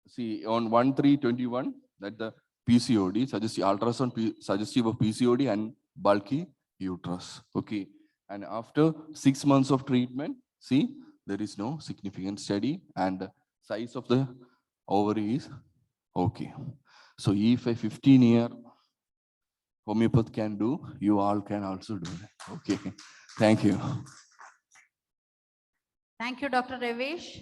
See, on 1/3/21, that the PCOD suggestive ultrasound suggestive of PCOD and bulky uterus. Okay, and after 6 months of treatment, see, there is no significant study, and the size of the ovary is okay. So if a 15-year homeopath can do, you all can also do that. Okay, thank you. Thank you, Dr. Ravish.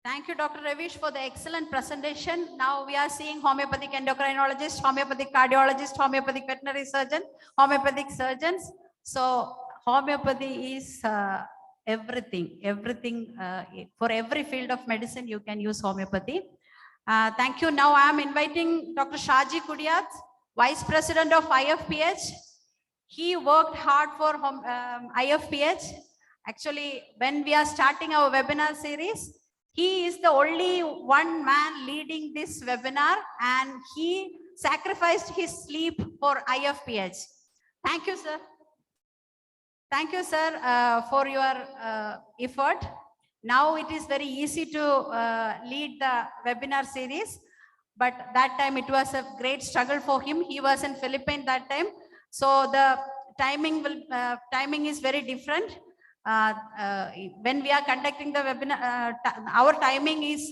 Thank you, Dr. Ravish, for the excellent presentation. Now we are seeing homeopathic endocrinologist, homeopathic cardiologist, homeopathic veterinary surgeon, homeopathic surgeons. So homeopathy is everything. For every field of medicine, you can use homeopathy. Thank you. Now I am inviting Dr. Shaji Kudiyat, Vice President of IFPH. He worked hard for IFPH. Actually, when we are starting our webinar series, he is the only one man leading this webinar, and he sacrificed his sleep for IFPH. Thank you, sir. Thank you, sir, for your effort. Now it is very easy to lead the webinar series, but that time it was a great struggle for him. He was in Philippines that time, so the timing is very different. When we are conducting the webinar, our timing is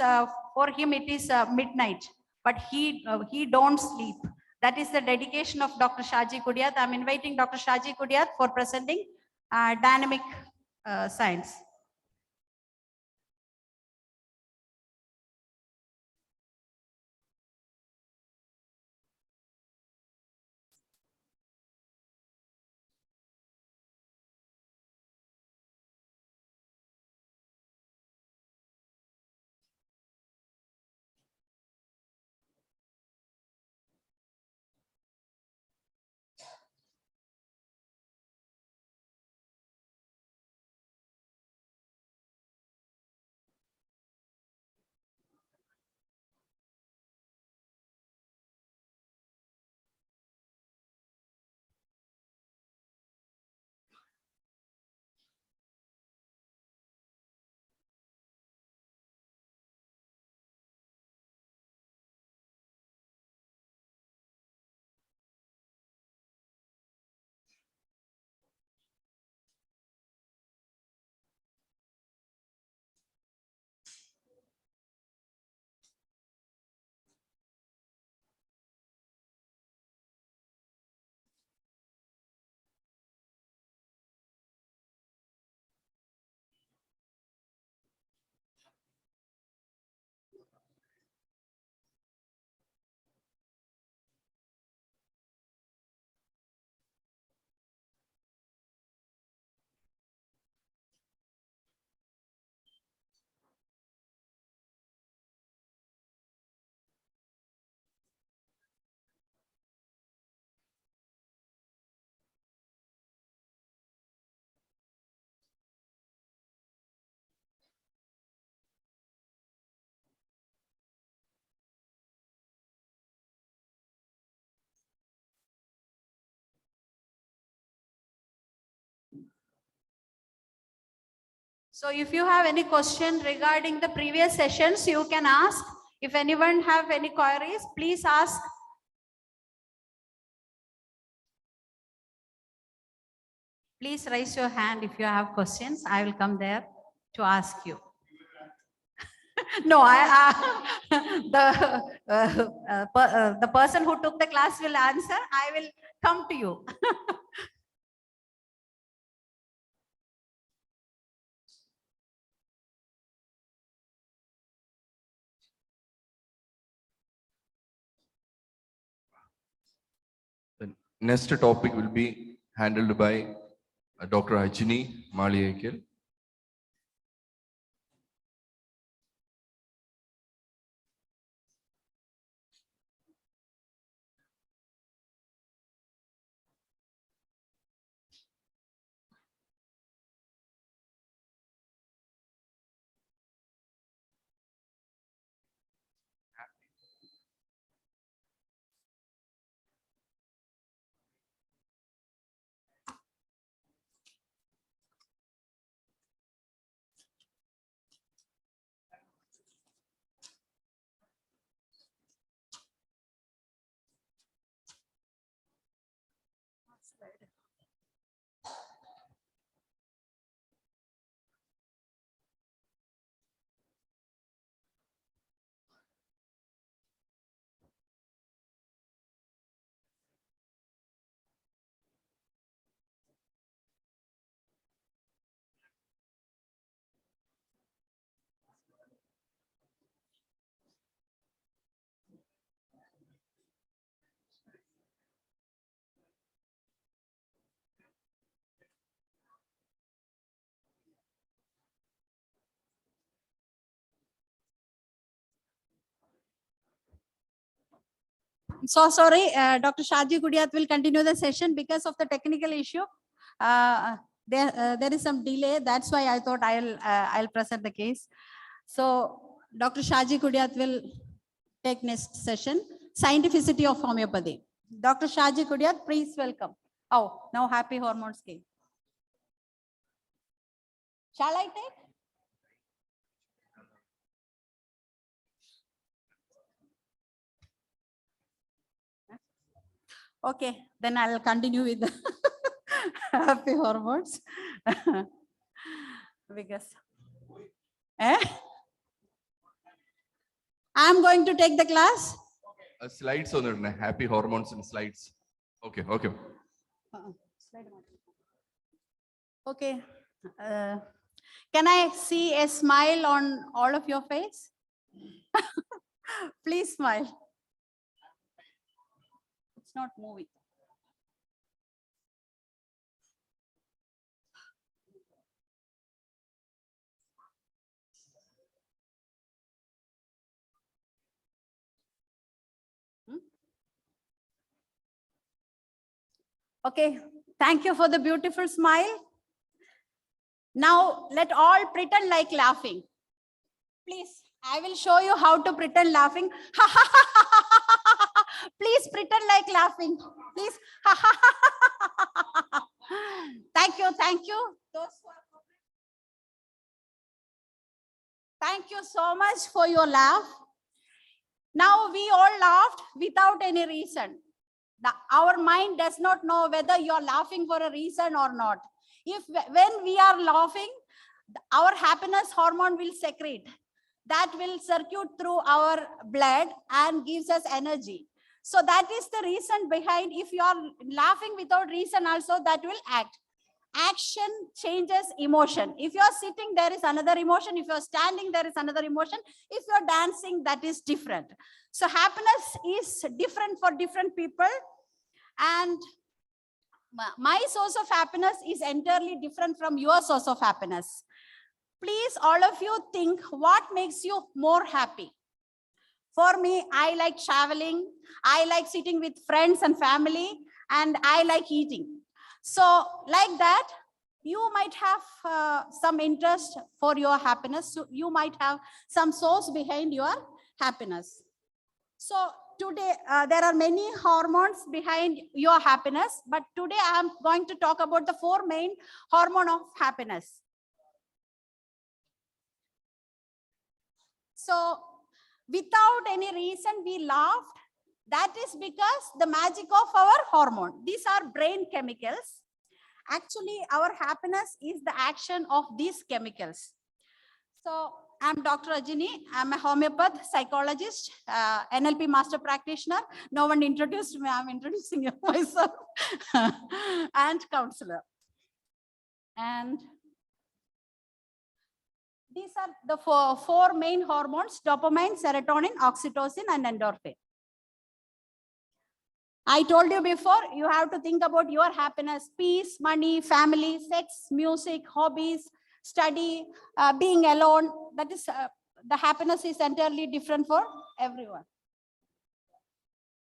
for him it is midnight, but he don't sleep. That is the dedication of Dr. Shaji Kudiyat. I'm inviting Dr. Shaji Kudiyat for presenting dynamic science. So if you have any question regarding the previous sessions, you can ask. If anyone have any queries, please ask. Please raise your hand if you have questions. I will come there to ask you. No, the person who took the class will answer. I will come to you. The next topic will be handled by Dr. Ajini Maliekal. So sorry, Dr. Shaji Gudiat will continue the session because of the technical issue. There is some delay. That's why I thought I'll present the case. So Dr. Shaji Gudiat will take next session, Scientificity of Homeopathy. Dr. Shaji Gudiat, please welcome. Oh, now happy hormones came. Shall I take? Okay, then I'll continue with the happy hormones. Because I'm going to take the class. Slides on the happy hormones and slides. Okay, okay. Okay. Can I see a smile on all of your face? Please smile. It's not moving. Okay, thank you for the beautiful smile. Now let all pretend like laughing. Please, I will show you how to pretend laughing. Please pretend like laughing. Please. Thank you, thank you. Thank you so much for your laugh. Now we all laughed without any reason. Our mind does not know whether you're laughing for a reason or not. When we are laughing, our happiness hormone will secrete. That will circulate through our blood and gives us energy. So that is the reason behind, if you are laughing without reason also, that will act. Action changes emotion. If you are sitting, there is another emotion. If you are standing, there is another emotion. If you are dancing, that is different. So happiness is different for different people. And my source of happiness is entirely different from your source of happiness. Please, all of you, think what makes you more happy. For me, I like traveling. I like sitting with friends and family, and I like eating. So like that, you might have some interest for your happiness. So you might have some source behind your happiness. So today, there are many hormones behind your happiness, but today I am going to talk about the 4 main hormones of happiness. So without any reason, we laughed. That is because the magic of our hormone. These are brain chemicals. Actually, our happiness is the action of these chemicals. So I'm Dr. Ajini. I'm a homeopath, psychologist, NLP master practitioner. No one introduced me. I'm introducing myself. And counselor. And these are the four main hormones: dopamine, serotonin, oxytocin, and endorphin. I told you before, you have to think about your happiness, peace, money, family, sex, music, hobbies, study, being alone. That is, the happiness is entirely different for everyone.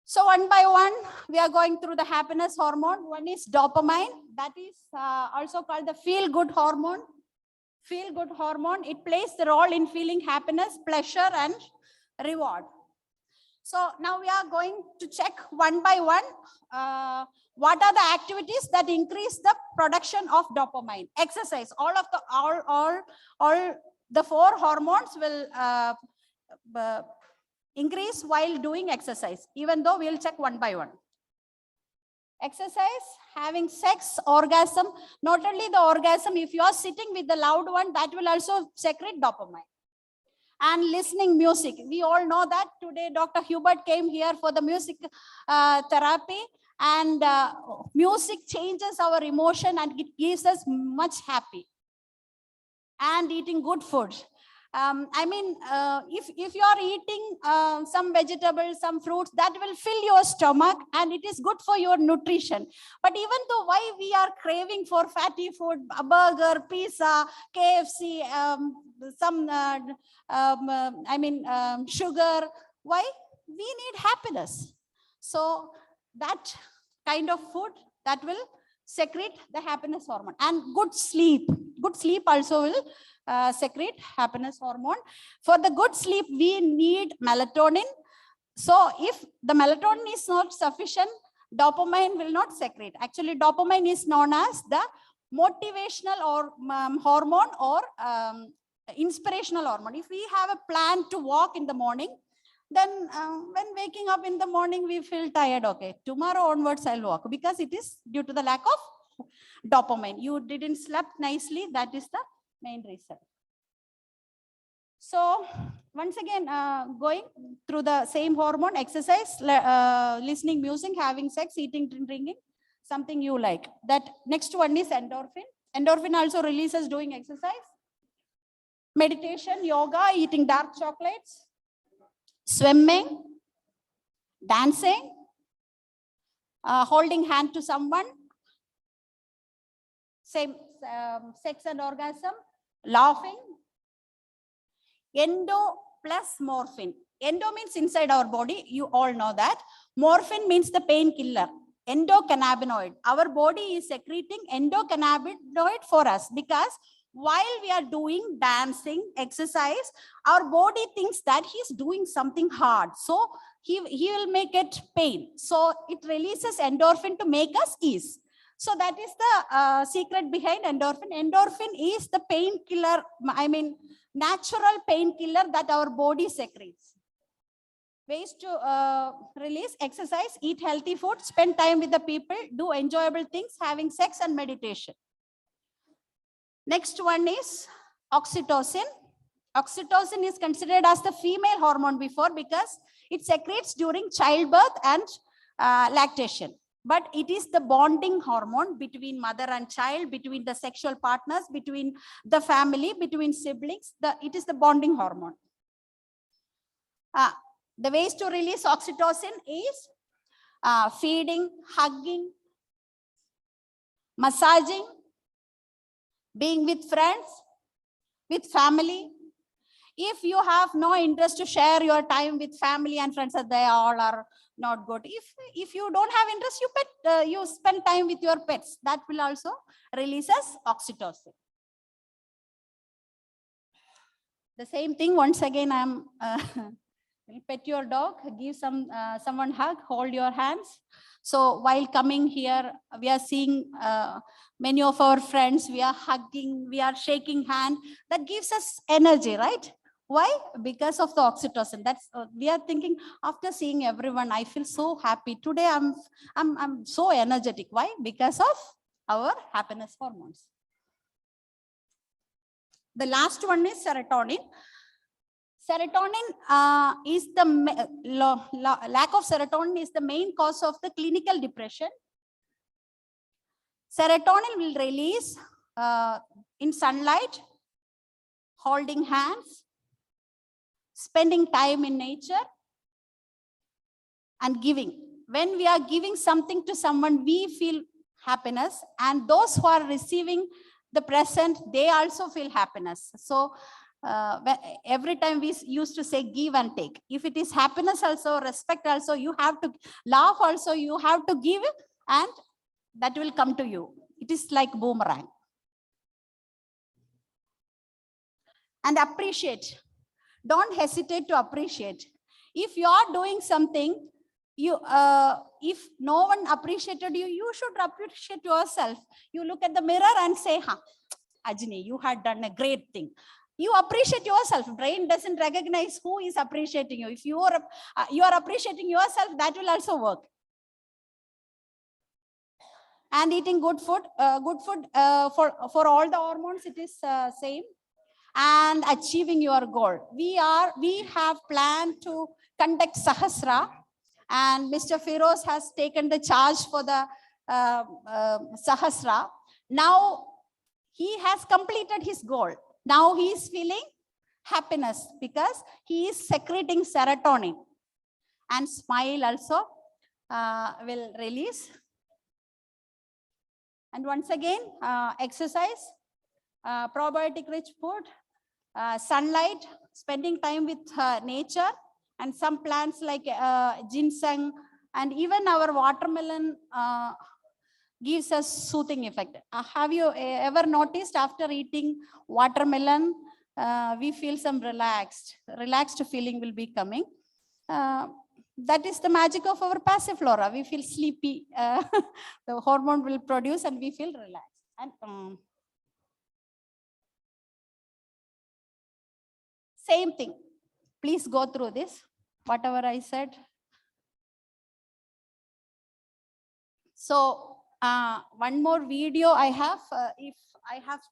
So one by one, we are going through the happiness hormone. One is dopamine. That is also called the feel-good hormone. Feel-good hormone. It plays the role in feeling happiness, pleasure, and reward. So now we are going to check one by one what are the activities that increase the production of dopamine. Exercise. All the four hormones will increase while doing exercise, even though we'll check one by one. Exercise, having sex, orgasm. Not only the orgasm, if you are sitting with the loved one, that will also secrete dopamine. And listening music. We all know that today Dr. Hubert came here for the music therapy, and music changes our emotion and it gives us much happy. And eating good food. If you are eating some vegetables, some fruits, that will fill your stomach and it is good for your nutrition. But even though why we are craving for fatty food, a burger, pizza, KFC, sugar, why? We need happiness. So that kind of food that will secrete the happiness hormone. And good sleep also will secrete happiness hormone. For the good sleep, we need melatonin. So if the melatonin is not sufficient, dopamine will not secrete. Actually, dopamine is known as the motivational or hormone or inspirational hormone. If we have a plan to walk in the morning, then when waking up in the morning, we feel tired. Okay, tomorrow onwards, I'll walk, because it is due to the lack of dopamine. You didn't sleep nicely. That is the main reason. So once again, going through the same hormone, exercise, listening music, having sex, eating, drinking, something you like. That next one is endorphin. Endorphin also releases doing exercise. Meditation, yoga, eating dark chocolates, swimming, dancing, holding hand to someone, same sex and orgasm, laughing. Endo plus morphine. Endo means inside our body. You all know that. Morphine means the painkiller. Endocannabinoid. Our body is secreting endocannabinoid for us, because while we are doing dancing, exercise, our body thinks that he's doing something hard. So he will make it pain. So it releases endorphin to make us ease. So that is the secret behind endorphin. Endorphin is the painkiller, natural painkiller that our body secretes. Ways to release: exercise, eat healthy food, spend time with the people, do enjoyable things, having sex and meditation. Next one is oxytocin. Oxytocin is considered as the female hormone before, because it secretes during childbirth and lactation. But it is the bonding hormone between mother and child, between the sexual partners, between the family, between siblings. It is the bonding hormone. The ways to release oxytocin is feeding, hugging, massaging, being with friends, with family. If you have no interest to share your time with family and friends, they all are not good. If you don't have interest, you spend time with your pets. That will also releases oxytocin. The same thing, once again, pet your dog, give someone hug, hold your hands. So while coming here, we are seeing many of our friends, we are hugging, we are shaking hand. That gives us energy, right? Why? Because of the oxytocin. That's we are thinking, after seeing everyone, I feel so happy. Today I'm so energetic. Why? Because of our happiness hormones. The last one is serotonin. Serotonin is the lack of serotonin is the main cause of the clinical depression. Serotonin will release in sunlight, holding hands, spending time in nature, and giving. when we are giving something to someone, we feel happiness, and those who are receiving the present, they also feel happiness. So every time we used to say give and take. If it is happiness also, respect also, you have to laugh also, you have to give, and that will come to you. It is like boomerang. And appreciate. Don't hesitate to appreciate. If you are doing something, if no one appreciated you, you should appreciate yourself. You look at the mirror and say, "Ha, Ajni, you had done a great thing." You appreciate yourself. Brain doesn't recognize who is appreciating you. If you are appreciating yourself, that will also work. And eating good food for all the hormones, it is same. And achieving your goal. We have planned to conduct Sahasra, and Mr. Firoz has taken the charge for the Sahasra. Now he has completed his goal. Now he is feeling happiness because he is secreting serotonin, and smile also will release. And once again, exercise, probiotic rich food, sunlight, spending time with nature, and some plants like ginseng, and even our watermelon gives us soothing effect. Have you ever noticed after eating watermelon, we feel some relaxed feeling will be coming. That is the magic of our passiflora. We feel sleepy. The hormone will produce and we feel relaxed. And same thing. Please go through this, whatever I said. So one more video I have. If I have,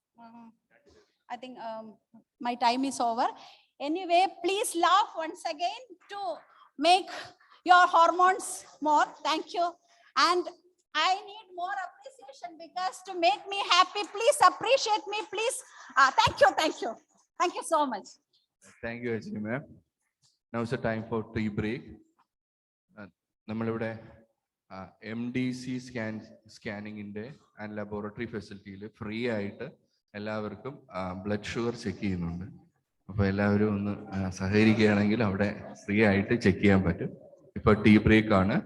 I think my time is over. Anyway, please laugh once again to make your hormones more. Thank you. And I need more appreciation, because to make me happy, please appreciate me, please. Thank you, thank you. Thank you so much. Thank you, Ajni ma'am. Now it's the time for tea break. നമ്മളിവിടെ MDC സ്കാനിങ്ങിൻ്റെ and laboratory ഫെസിലിറ്റിയിൽ free ആയിട്ട് എല്ലാവർക്കും blood sugar check ചെയ്യുന്നുണ്ട്. അപ്പോൾ എല്ലാവരും ഒന്ന് സഹകരിക്കുകയാണെങ്കിൽ അവിടെ free ആയിട്ട് check ചെയ്യാൻ പറ്റും. ഇപ്പോൾ ടീ ബ്രേക്ക് ആണ്.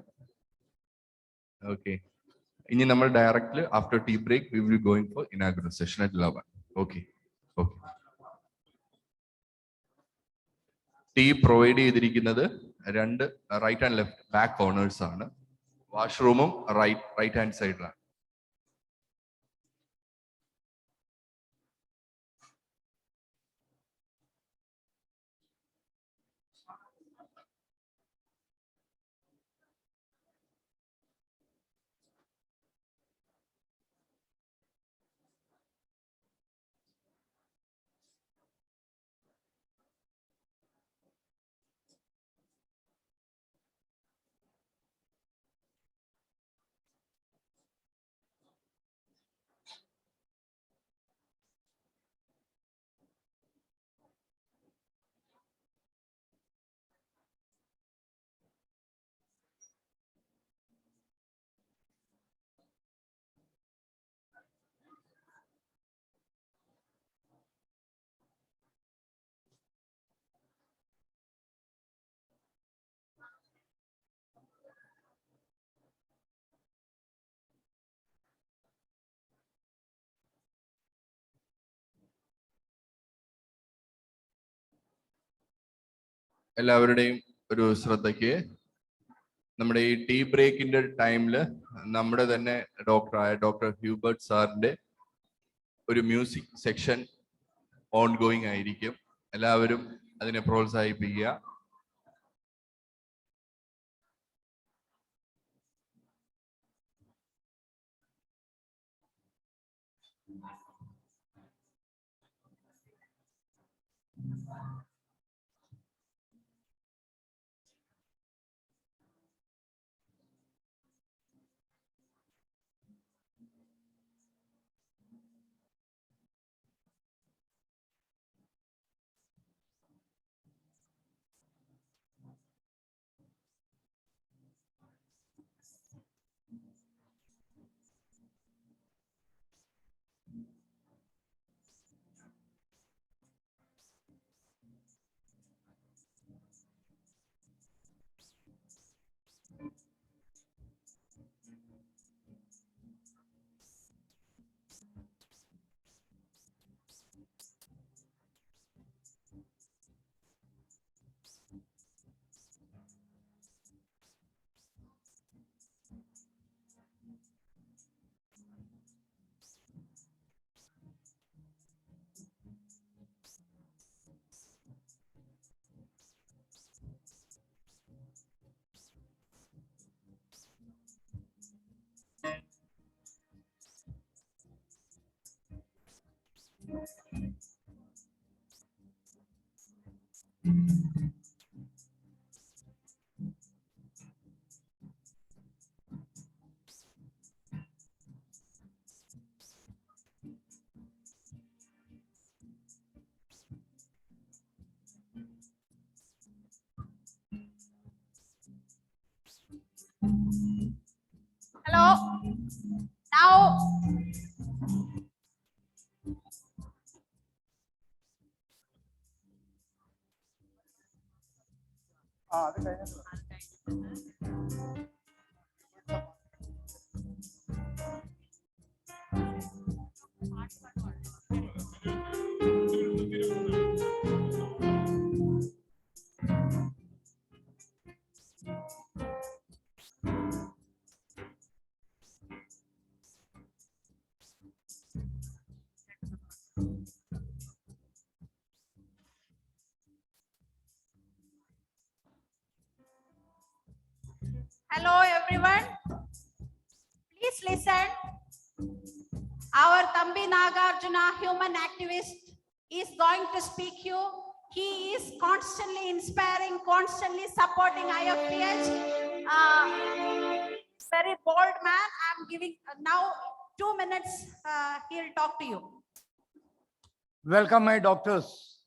ഓക്കെ, ഇനി നമ്മൾ directly after tea break we will going for inaugural session at 11. Okay okay. Tea provide ചെയ്തിരിക്കുന്നത് രണ്ട് right and left back corners ആണ്. വാഷ്റൂമും റൈറ്റ് ഹാൻഡ് സൈഡിലാണ്. എല്ലാവരുടെയും ഒരു ശ്രദ്ധയ്ക്ക്, നമ്മുടെ ഈ ടീ ബ്രേക്കിന്റെ ടൈമിൽ നമ്മുടെ തന്നെ ഡോക്ടറായ ഡോക്ടർ ഹ്യൂബർട്ട് സാറിന്റെ ഒരു മ്യൂസിക് സെക്ഷൻ ഓൺ ഗോയിങ് ആയിരിക്കും. എല്ലാവരും അതിനെ പ്രോത്സാഹിപ്പിക്കുക. Hello. Now. Hello everyone. Please listen. Our Thambi Nagarjuna, human activist, is going to speak you. He is constantly inspiring, constantly supporting IFPH. Very bold man. I'm giving now 2 minutes. He'll talk to you. Welcome, my doctors.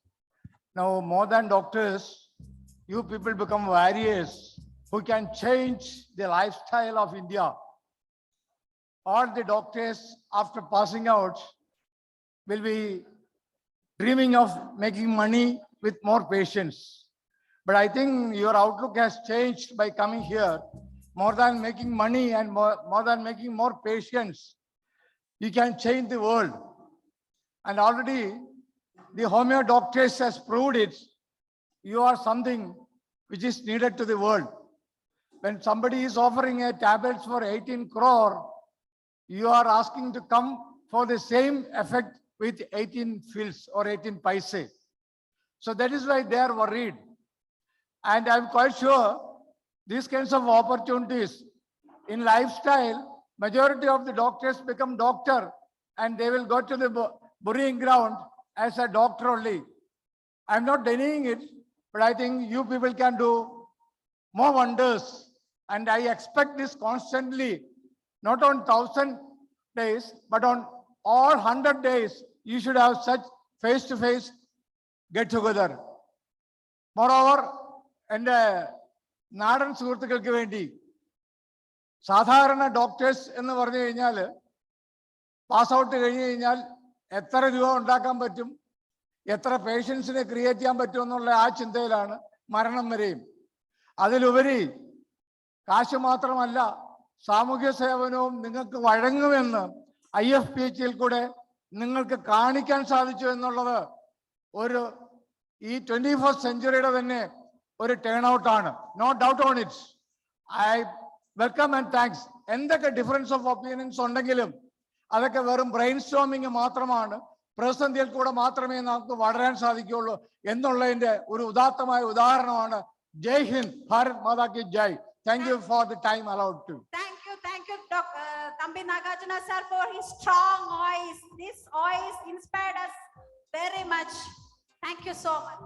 Now, more than doctors, you people become warriors who can change the lifestyle of India. All the doctors, after passing out, will be dreaming of making money with more patients. But I think your outlook has changed by coming here. More than making money and more than making more patients, you can change the world. And already the homeo doctors has proved it. You are something which is needed to the world. When somebody is offering a tablets for 18 crore, you are asking to come for the same effect with 18 fils or 18 paise. So that is why they are worried. And I'm quite sure these kinds of opportunities in lifestyle, majority of the doctors become doctor and they will go to the burying ground as a doctor only. I'm not denying it, but I think you people can do more wonders. And I expect this constantly, not on 1,000 days, but on all 100 days, you should have such face-to-face get-together. Moreover, and നാടൻ സുഹൃത്തുക്കൾക്ക് വേണ്ടി സാധാരണ doctors എന്ന് പറഞ്ഞു കഴിഞ്ഞാൽ pass out കഴിഞ്ഞു കഴിഞ്ഞാൽ എത്ര രൂപ ഉണ്ടാക്കാൻ പറ്റും, എത്ര പേഷ്യൻസിനെ ക്രിയേറ്റ് ചെയ്യാൻ പറ്റും എന്നുള്ള ആ ചിന്തയിലാണ് മരണം വരെയും. അതിലുപരി കാശ് മാത്രമല്ല, സാമൂഹ്യ സേവനവും നിങ്ങൾക്ക് വഴങ്ങുമെന്ന് IFPHയിൽ കൂടെ നിങ്ങൾക്ക് കാണിക്കാൻ സാധിച്ചു എന്നുള്ളത് ഒരു ഈ 21st സെഞ്ചുറിയുടെ തന്നെ ഒരു ടേൺ ഔട്ട് ആണ്. No doubt on it. I welcome and thanks. എന്തൊക്കെ ഡിഫറൻസ് ഓഫ് ഒപ്പീനിയൻസ് ഉണ്ടെങ്കിലും അതൊക്കെ വെറും ബ്രെയിൻ സ്റ്റോമിങ് മാത്രമാണ്. പ്രതിസന്ധിയിൽ കൂടെ മാത്രമേ നമുക്ക് വളരാൻ സാധിക്കുകയുള്ളൂ എന്നുള്ളതിന്റെ ഒരു ഉദാത്തമായ ഉദാഹരണമാണ്. ജയ് ഹിന്ദ്, ഭാരത് മാതാ കി ജയ്. Thank you for the time allowed to. Thank you, Dr. Thambi Nagarjuna sir, for his strong voice. This voice inspired us very much. Thank you so much.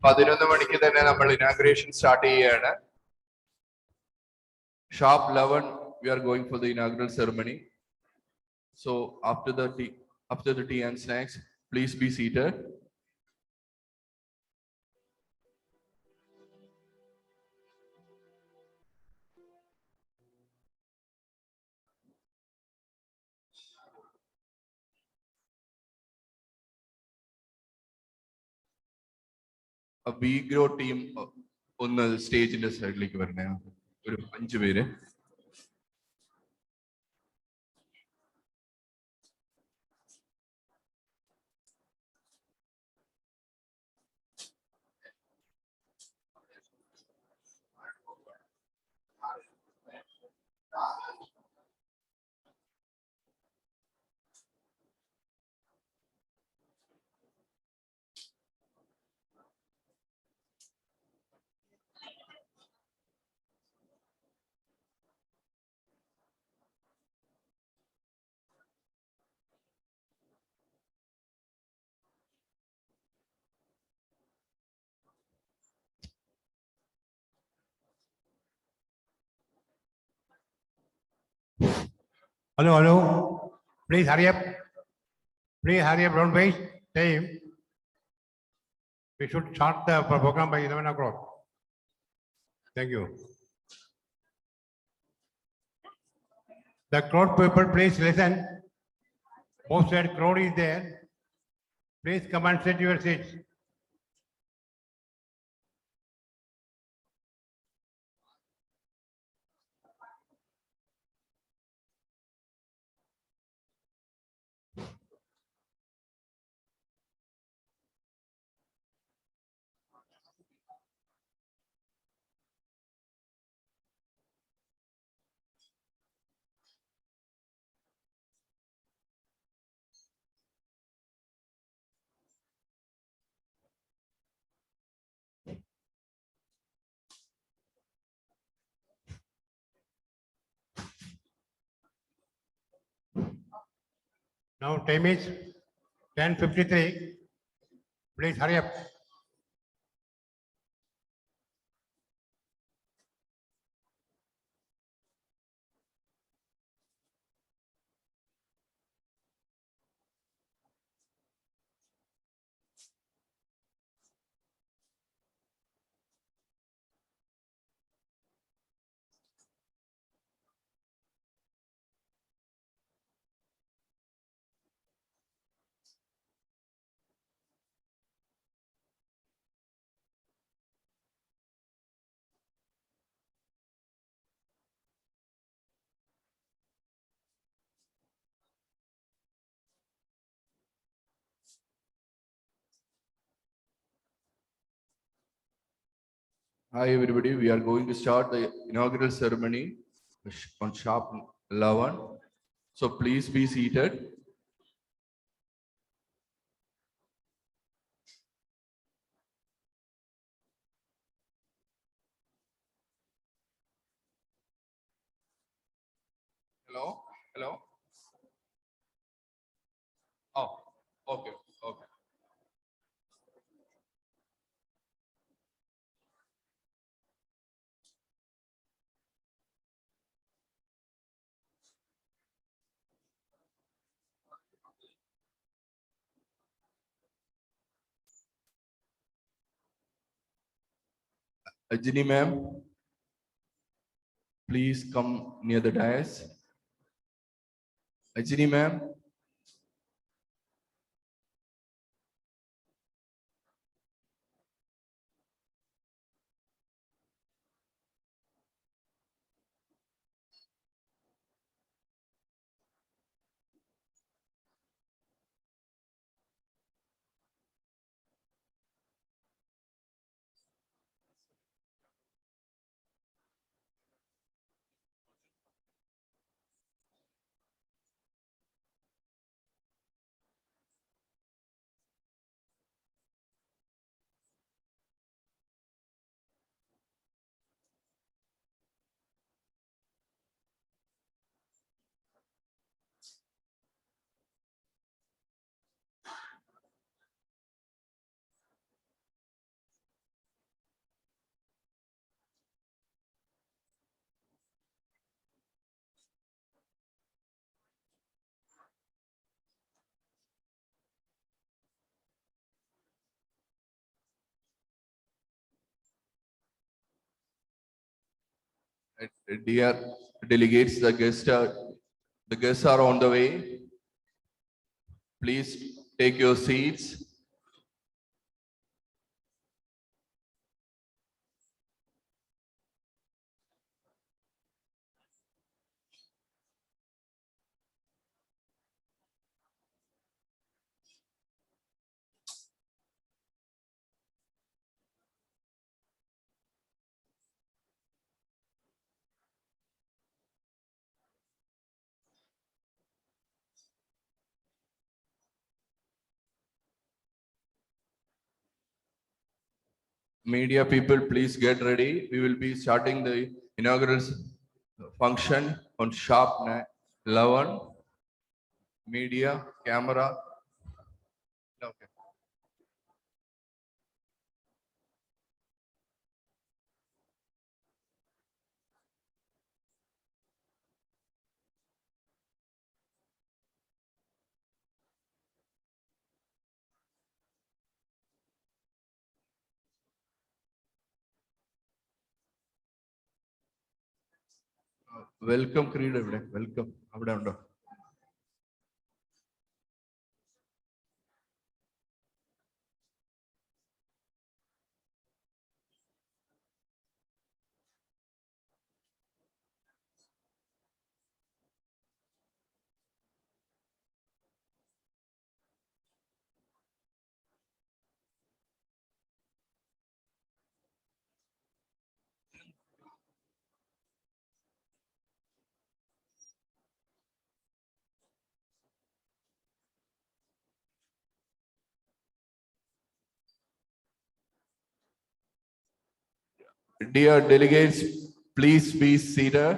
11 മണിക്ക് തന്നെ നമ്മൾ ഇനാഗുറേഷൻ സ്റ്റാർട്ട് ചെയ്യുകയാണ്. Sharp 11, we are going for the inaugural ceremony. So after the tea and snacks, please be seated. A B grow team ഒന്ന് സ്റ്റേജിന്റെ സൈഡിലേക്ക് വരണേ, ഒരു 5 പേര്. Hello, hello. Please hurry up. Please hurry up, don't waste time. We should start the program by 11 o'clock. Thank you. The crowd people, please listen. Both side crowd is there. Please come and sit your seats. Now time is 10:53. Please hurry up. Hi, everybody. We are going to start the inaugural ceremony on sharp 11. So please be seated. Hello? Hello? Oh, okay, okay. Ajini ma'am, please come near the dais. Ajini ma'am. Dear delegates, the guests are on the way. Please take your seats. Media people, please get ready. We will be starting the inaugural function on sharp 11. Media, camera. Okay. Welcome, Creed. Welcome. അവിടെ ഉണ്ടോ? Dear delegates, please be seated.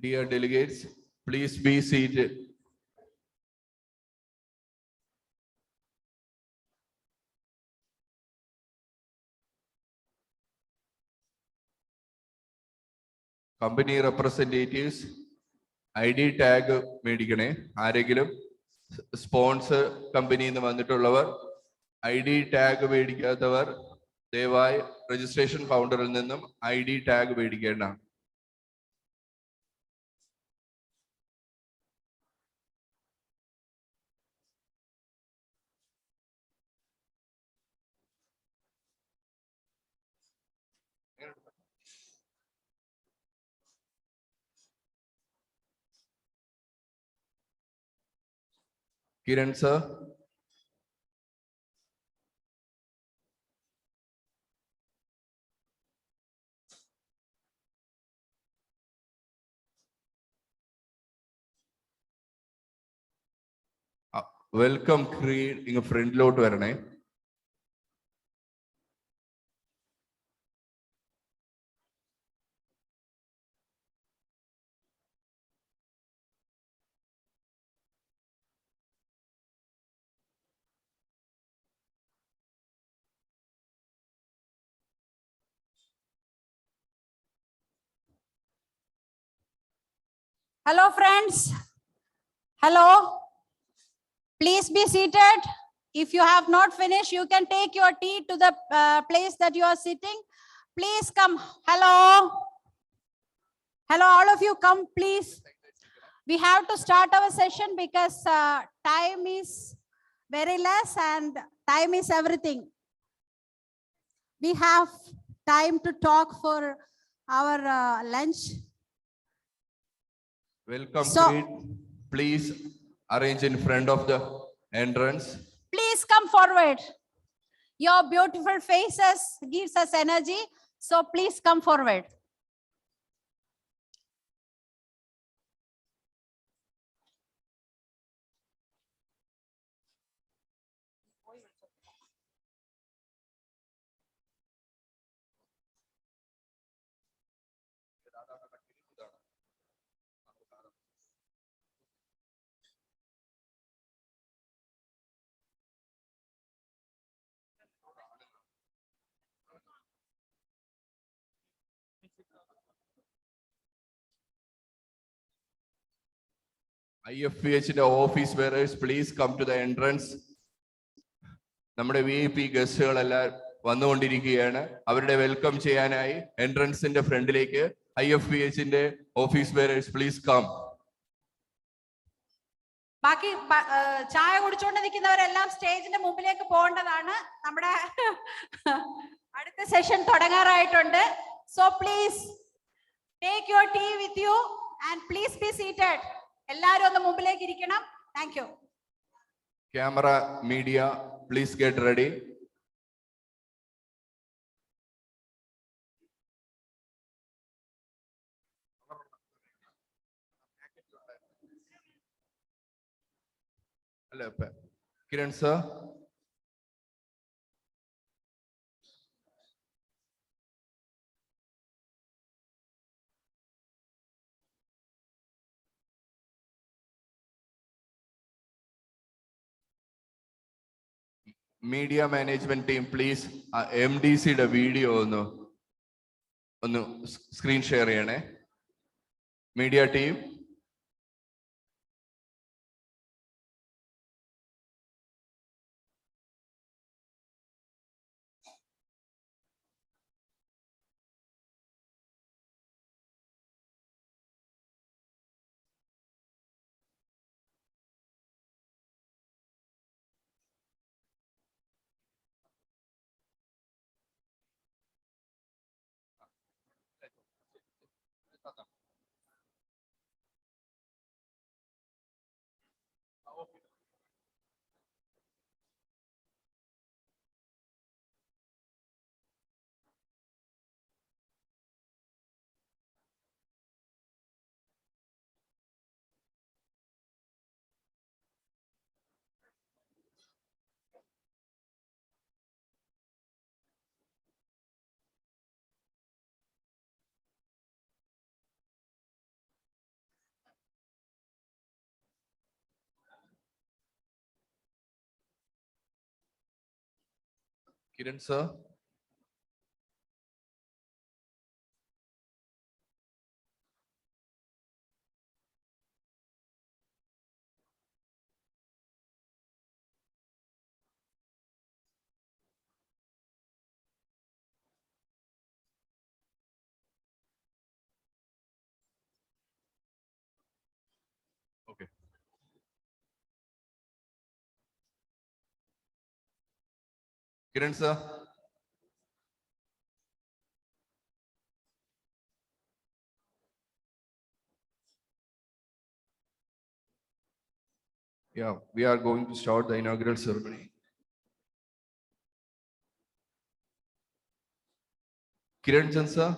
Dear delegates, please be seated. Company representatives, ID tag മേടിക്കണേ. ആരെങ്കിലും sponsor കമ്പനിയിൽ നിന്ന് വന്നിട്ടുള്ളവർ ID tag മേടിക്കാത്തവർ ദയവായി registration കൗണ്ടറിൽ നിന്നും ID tag മേടിക്കേണ്ടതാണ്. Kiran sir. Welcome ക്രീഡ് ഇങ്ങ് ഫ്രണ്ടിലോട്ട് വരണേ. Hello, friends. Hello. Please be seated. If you have not finished, you can take your tea to the place that you are sitting. Please come. Hello. Hello, all of you, come, please. We have to start our session because time is very less and time is everything. We have time to talk for our lunch. Welcome So- creed. Please arrange in front of the entrance. Please come forward. Your beautiful faces gives us energy. So please come forward. IFPH office bearers, please come to the entrance. നമ്മുടെ VIP ഗസ്റ്റുകളെല്ലാം വന്നുകൊണ്ടിരിക്കുകയാണ്. അവരുടെ welcome ചെയ്യാനായി എൻട്രൻസിന്റെ ഫ്രണ്ടിലേക്ക് IFPH office bearers please come. ബാക്കി ചായ കുടിച്ചുകൊണ്ട് നിൽക്കുന്നവരെല്ലാം സ്റ്റേജിന്റെ മുമ്പിലേക്ക് പോകേണ്ടതാണ്. നമ്മുടെ അടുത്ത സെഷൻ തുടങ്ങാറായിട്ടുണ്ട്. So please take your tea with you and please be seated. എല്ലാവരും ഒന്ന് മുമ്പിലേക്ക് ഇരിക്കണം. Thank you. Camera media please get ready. അല്ല Kiran sir. Media management team please MDCയുടെ വീഡിയോ ഒന്ന് സ്ക്രീൻ ഷെയർ ചെയ്യണേ. Media team. Kiran sir. Kiran sir. Yeah, we are going to start the inaugural ceremony. Kiran Chan sir.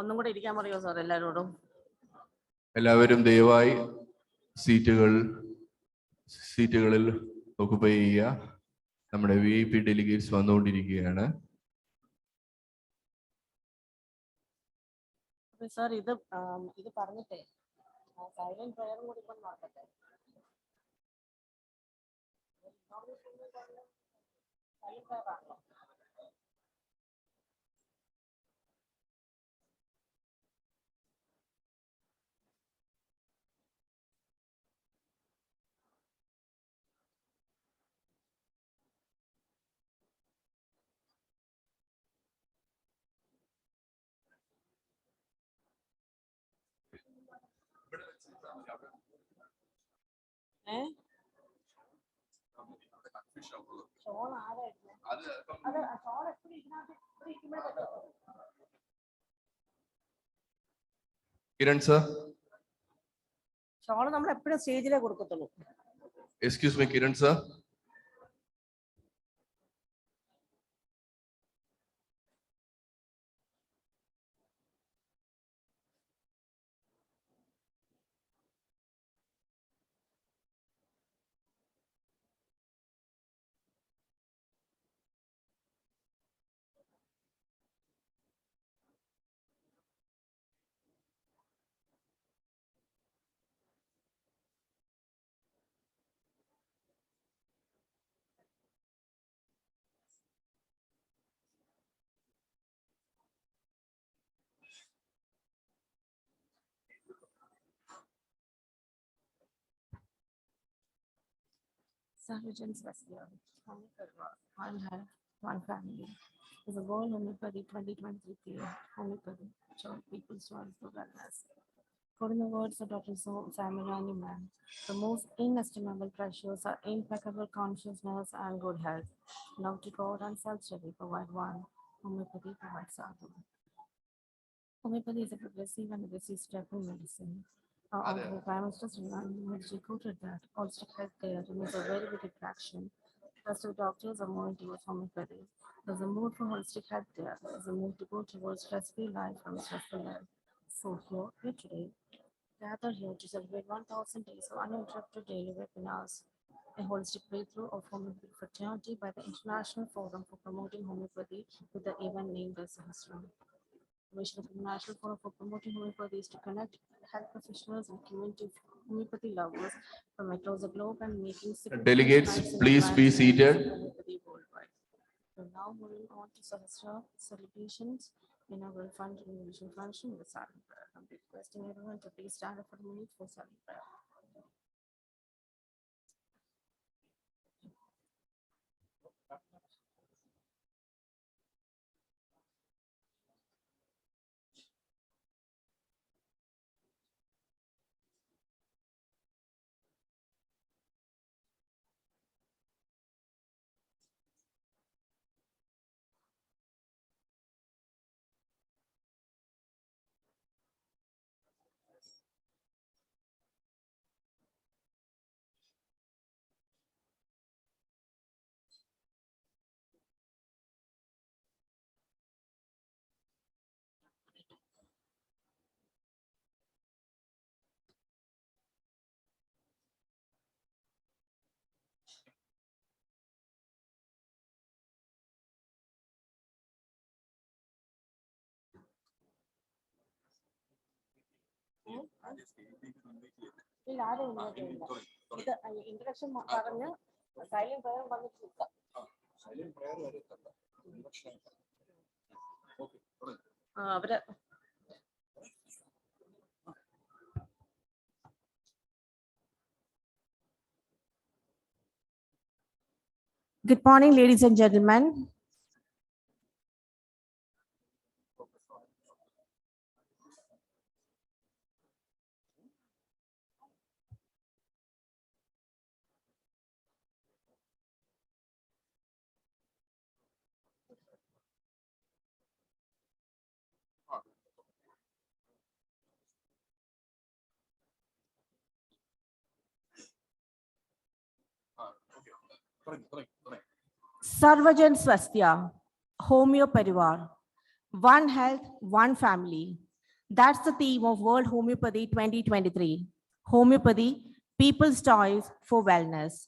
ഒന്നും കൂടെ ഇരിക്കാൻ പറയോ sir എല്ലാവരോടും? എല്ലാവരും ദയവായി സീറ്റുകളിൽ ഓക്കുപൈ ചെയ്യുക. നമ്മുടെ VIP ഡെലിഗേറ്റ്സ് വന്നുകൊണ്ടിരിക്കുകയാണ്. സാർ ഇത് പറഞ്ഞിട്ടേ സൈലന്റ് പ്രയറും കൂടി ഇപ്പം നോക്കട്ടെ. സൈലന്റ് പ്രയർ ആണോ? ഷോൾ ആരായിരുന്നു? അത് ഷോൾ എപ്പോഴും ഇതിനകത്ത് ഇരിക്കുമ്പോഴേ പറ്റുള്ളൂ. Kiran sir. ഷോൾ നമ്മൾ എപ്പോഴും സ്റ്റേജിലേ കൊടുക്കത്തുള്ളൂ. Excuse me, Kiran sir. Cellebrations was here. One health, one family. Is a goal Homeopathy 2023 period. Homeopathy, show people's choice to wellness. According to the words of Dr. Samuel Man, the most inestimable treasures are impeccable consciousness and good health. Love to God and self-study provide one. Homeopathy provides other. Homeopathy is a progressive and aggressive step in medicine. The Prime Minister's recruited that holistic healthcare remains a very big attraction. Trusted doctors are more towards homeopathy. There's a move for holistic healthcare. There's a move to go towards stress-free life from stressful life. So here today, gather here to celebrate 1,000 days of uninterrupted daily webinars. A holistic breakthrough of homeopathic fraternity by the International Forum for Promoting Homeopathy with the event named as Sahasra. The mission of the National Forum for Promoting Homeopathy is to connect health professionals and community homeopathy lovers from across the globe and making Delegates, please be seated. homeopathy worldwide. So now moving on to Sahasra celebrations. Inaugural fund renovation function with silent prayer. I'm requesting everyone to please stand up for a minute for silent prayer. ഇല്ല ആരും ഇല്ല ഇത് introduction പറഞ്ഞ് Good morning, ladies and gentlemen. Sarvajan Swasthya, Homeoparivar, One Health, One Family. That's the theme of World Homeopathy 2023. Homeopathy, people's choice for wellness.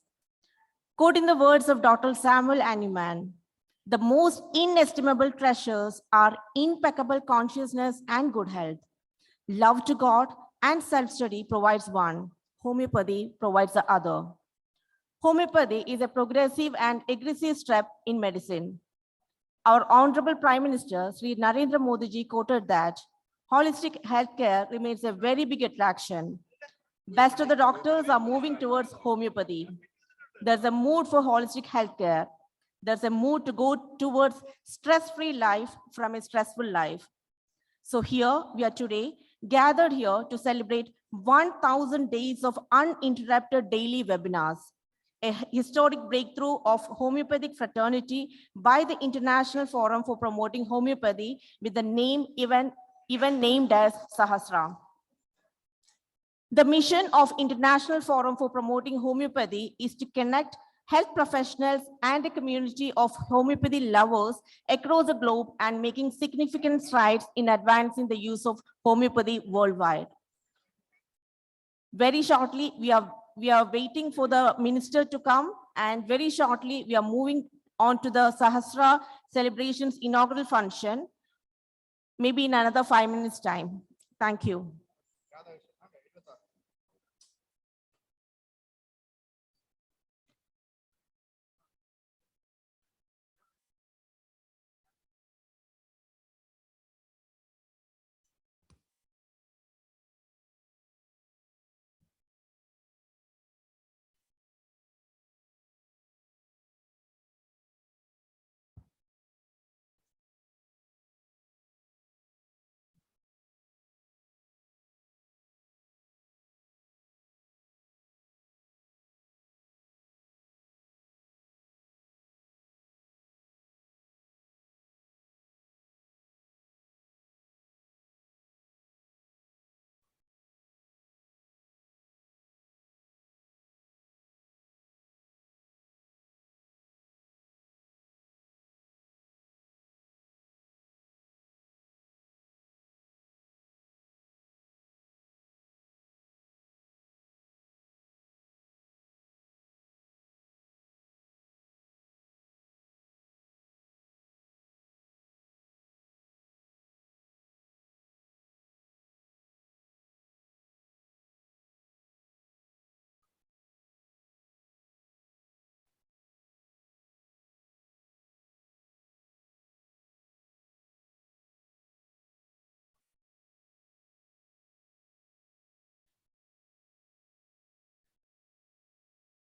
Quoting the words of Dr. Samuel Hahnemann, the most inestimable treasures are impeccable consciousness and good health. Love to God and self-study provides one. Homeopathy provides the other. Homeopathy is a progressive and aggressive step in medicine. Our Honorable Prime Minister, Sri Narendra Modi ji, quoted that holistic healthcare remains a very big attraction. Best of the doctors are moving towards homeopathy. There's a mood for holistic healthcare. There's a mood to go towards stress-free life from a stressful life. So here we are today, gathered here to celebrate 1,000 days of uninterrupted daily webinars, a historic breakthrough of homeopathic fraternity by the International Forum for Promoting Homeopathy with the name even named as Sahasra. The mission of International Forum for Promoting Homeopathy is to connect health professionals and a community of homeopathy lovers across the globe and making significant strides in advancing the use of homeopathy worldwide. Very shortly, we are waiting for the minister to come, and very shortly we are moving on to the Sahasra Celebrations inaugural function, maybe in another 5 minutes time. Thank you.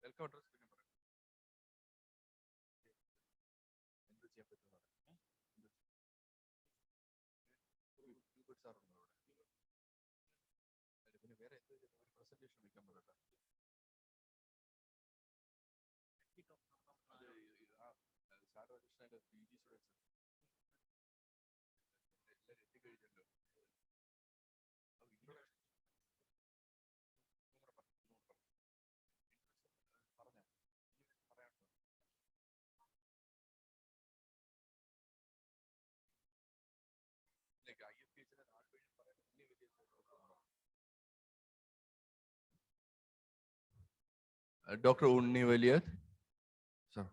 Welcome address പിന്നെ പറയാം. എന്ത് ചെയ്യാൻ പറ്റുമെന്ന് പറയാം. Hubert sir ഉണ്ടോ അവിടെ? അല്ല, പിന്നെ വേറെ എന്ത് ഒരു presentation വെക്കാൻ പറയട്ടെ. സാരകൃഷ്ണന്റെ PG സ്റ്റുഡൻസ് എല്ലാവരും എത്തിക്കഴിഞ്ഞല്ലോ. Dr. Unni Valiath. Sir.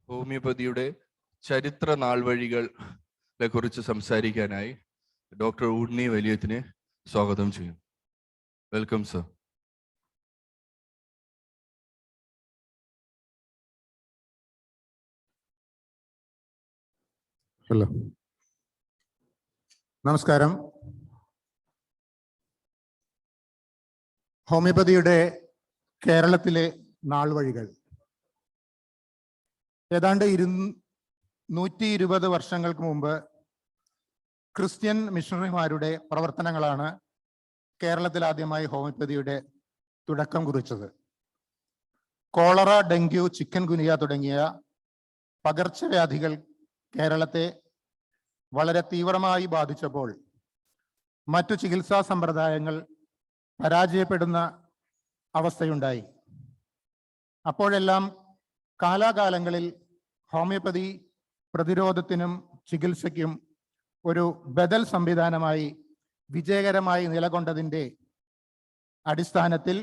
ഹോമിയോപ്പതിയുടെ ചരിത്ര നാൾവഴികളെ കുറിച്ച് സംസാരിക്കാനായി ഡോക്ടർ ഉണ്ണി വലിയത്തിനെ സ്വാഗതം ചെയ്യുന്നു. Welcome sir. ഹലോ, നമസ്കാരം. ഹോമിയോപ്പതിയുടെ കേരളത്തിലെ നാൾവഴികൾ ഏതാണ്ട് 120 വർഷങ്ങൾക്ക് മുമ്പ് ക്രിസ്ത്യൻ മിഷണറിമാരുടെ പ്രവർത്തനങ്ങളാണ് കേരളത്തിൽ ആദ്യമായി ഹോമിയോപ്പതിയുടെ തുടക്കം കുറിച്ചത്. കോളറ, ഡെങ്കു, ചിക്കൻ ഗുനിയ തുടങ്ങിയ പകർച്ചവ്യാധികൾ കേരളത്തെ വളരെ തീവ്രമായി ബാധിച്ചപ്പോൾ മറ്റു ചികിത്സാ സമ്പ്രദായങ്ങൾ പരാജയപ്പെടുന്ന അവസ്ഥയുണ്ടായി. അപ്പോഴെല്ലാം കാലാകാലങ്ങളിൽ ഹോമിയോപ്പതി പ്രതിരോധത്തിനും ചികിത്സയ്ക്കും ഒരു ബദൽ സംവിധാനമായി വിജയകരമായി നിലകൊണ്ടതിൻ്റെ അടിസ്ഥാനത്തിൽ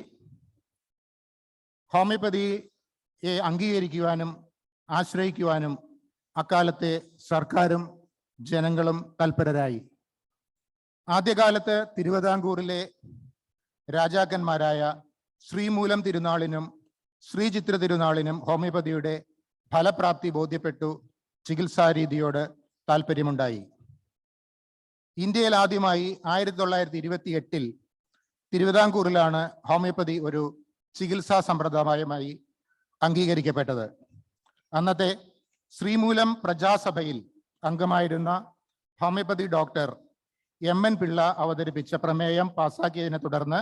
ഹോമിയോപ്പതിയെ അംഗീകരിക്കുവാനും ആശ്രയിക്കുവാനും അക്കാലത്തെ സർക്കാരും ജനങ്ങളും തൽപരരായി. ആദ്യകാലത്ത് തിരുവിതാംകൂറിലെ രാജാക്കന്മാരായ ശ്രീമൂലം തിരുനാളിനും ശ്രീചിത്ര തിരുനാളിനും ഹോമിയോപ്പതിയുടെ ഫലപ്രാപ്തി ബോധ്യപ്പെട്ടു. ചികിത്സാരീതിയോട് താല്പര്യമുണ്ടായി. ഇന്ത്യയിൽ ആദ്യമായി 1928 തിരുവിതാംകൂറിലാണ് ഹോമിയോപ്പതി ഒരു ചികിത്സാ സമ്പ്രദായമായി അംഗീകരിക്കപ്പെട്ടത്. അന്നത്തെ ശ്രീമൂലം പ്രജാസഭയിൽ അംഗമായിരുന്ന ഹോമിയോപ്പതി ഡോക്ടർ MN പിള്ള അവതരിപ്പിച്ച പ്രമേയം പാസാക്കിയതിനെ തുടർന്ന്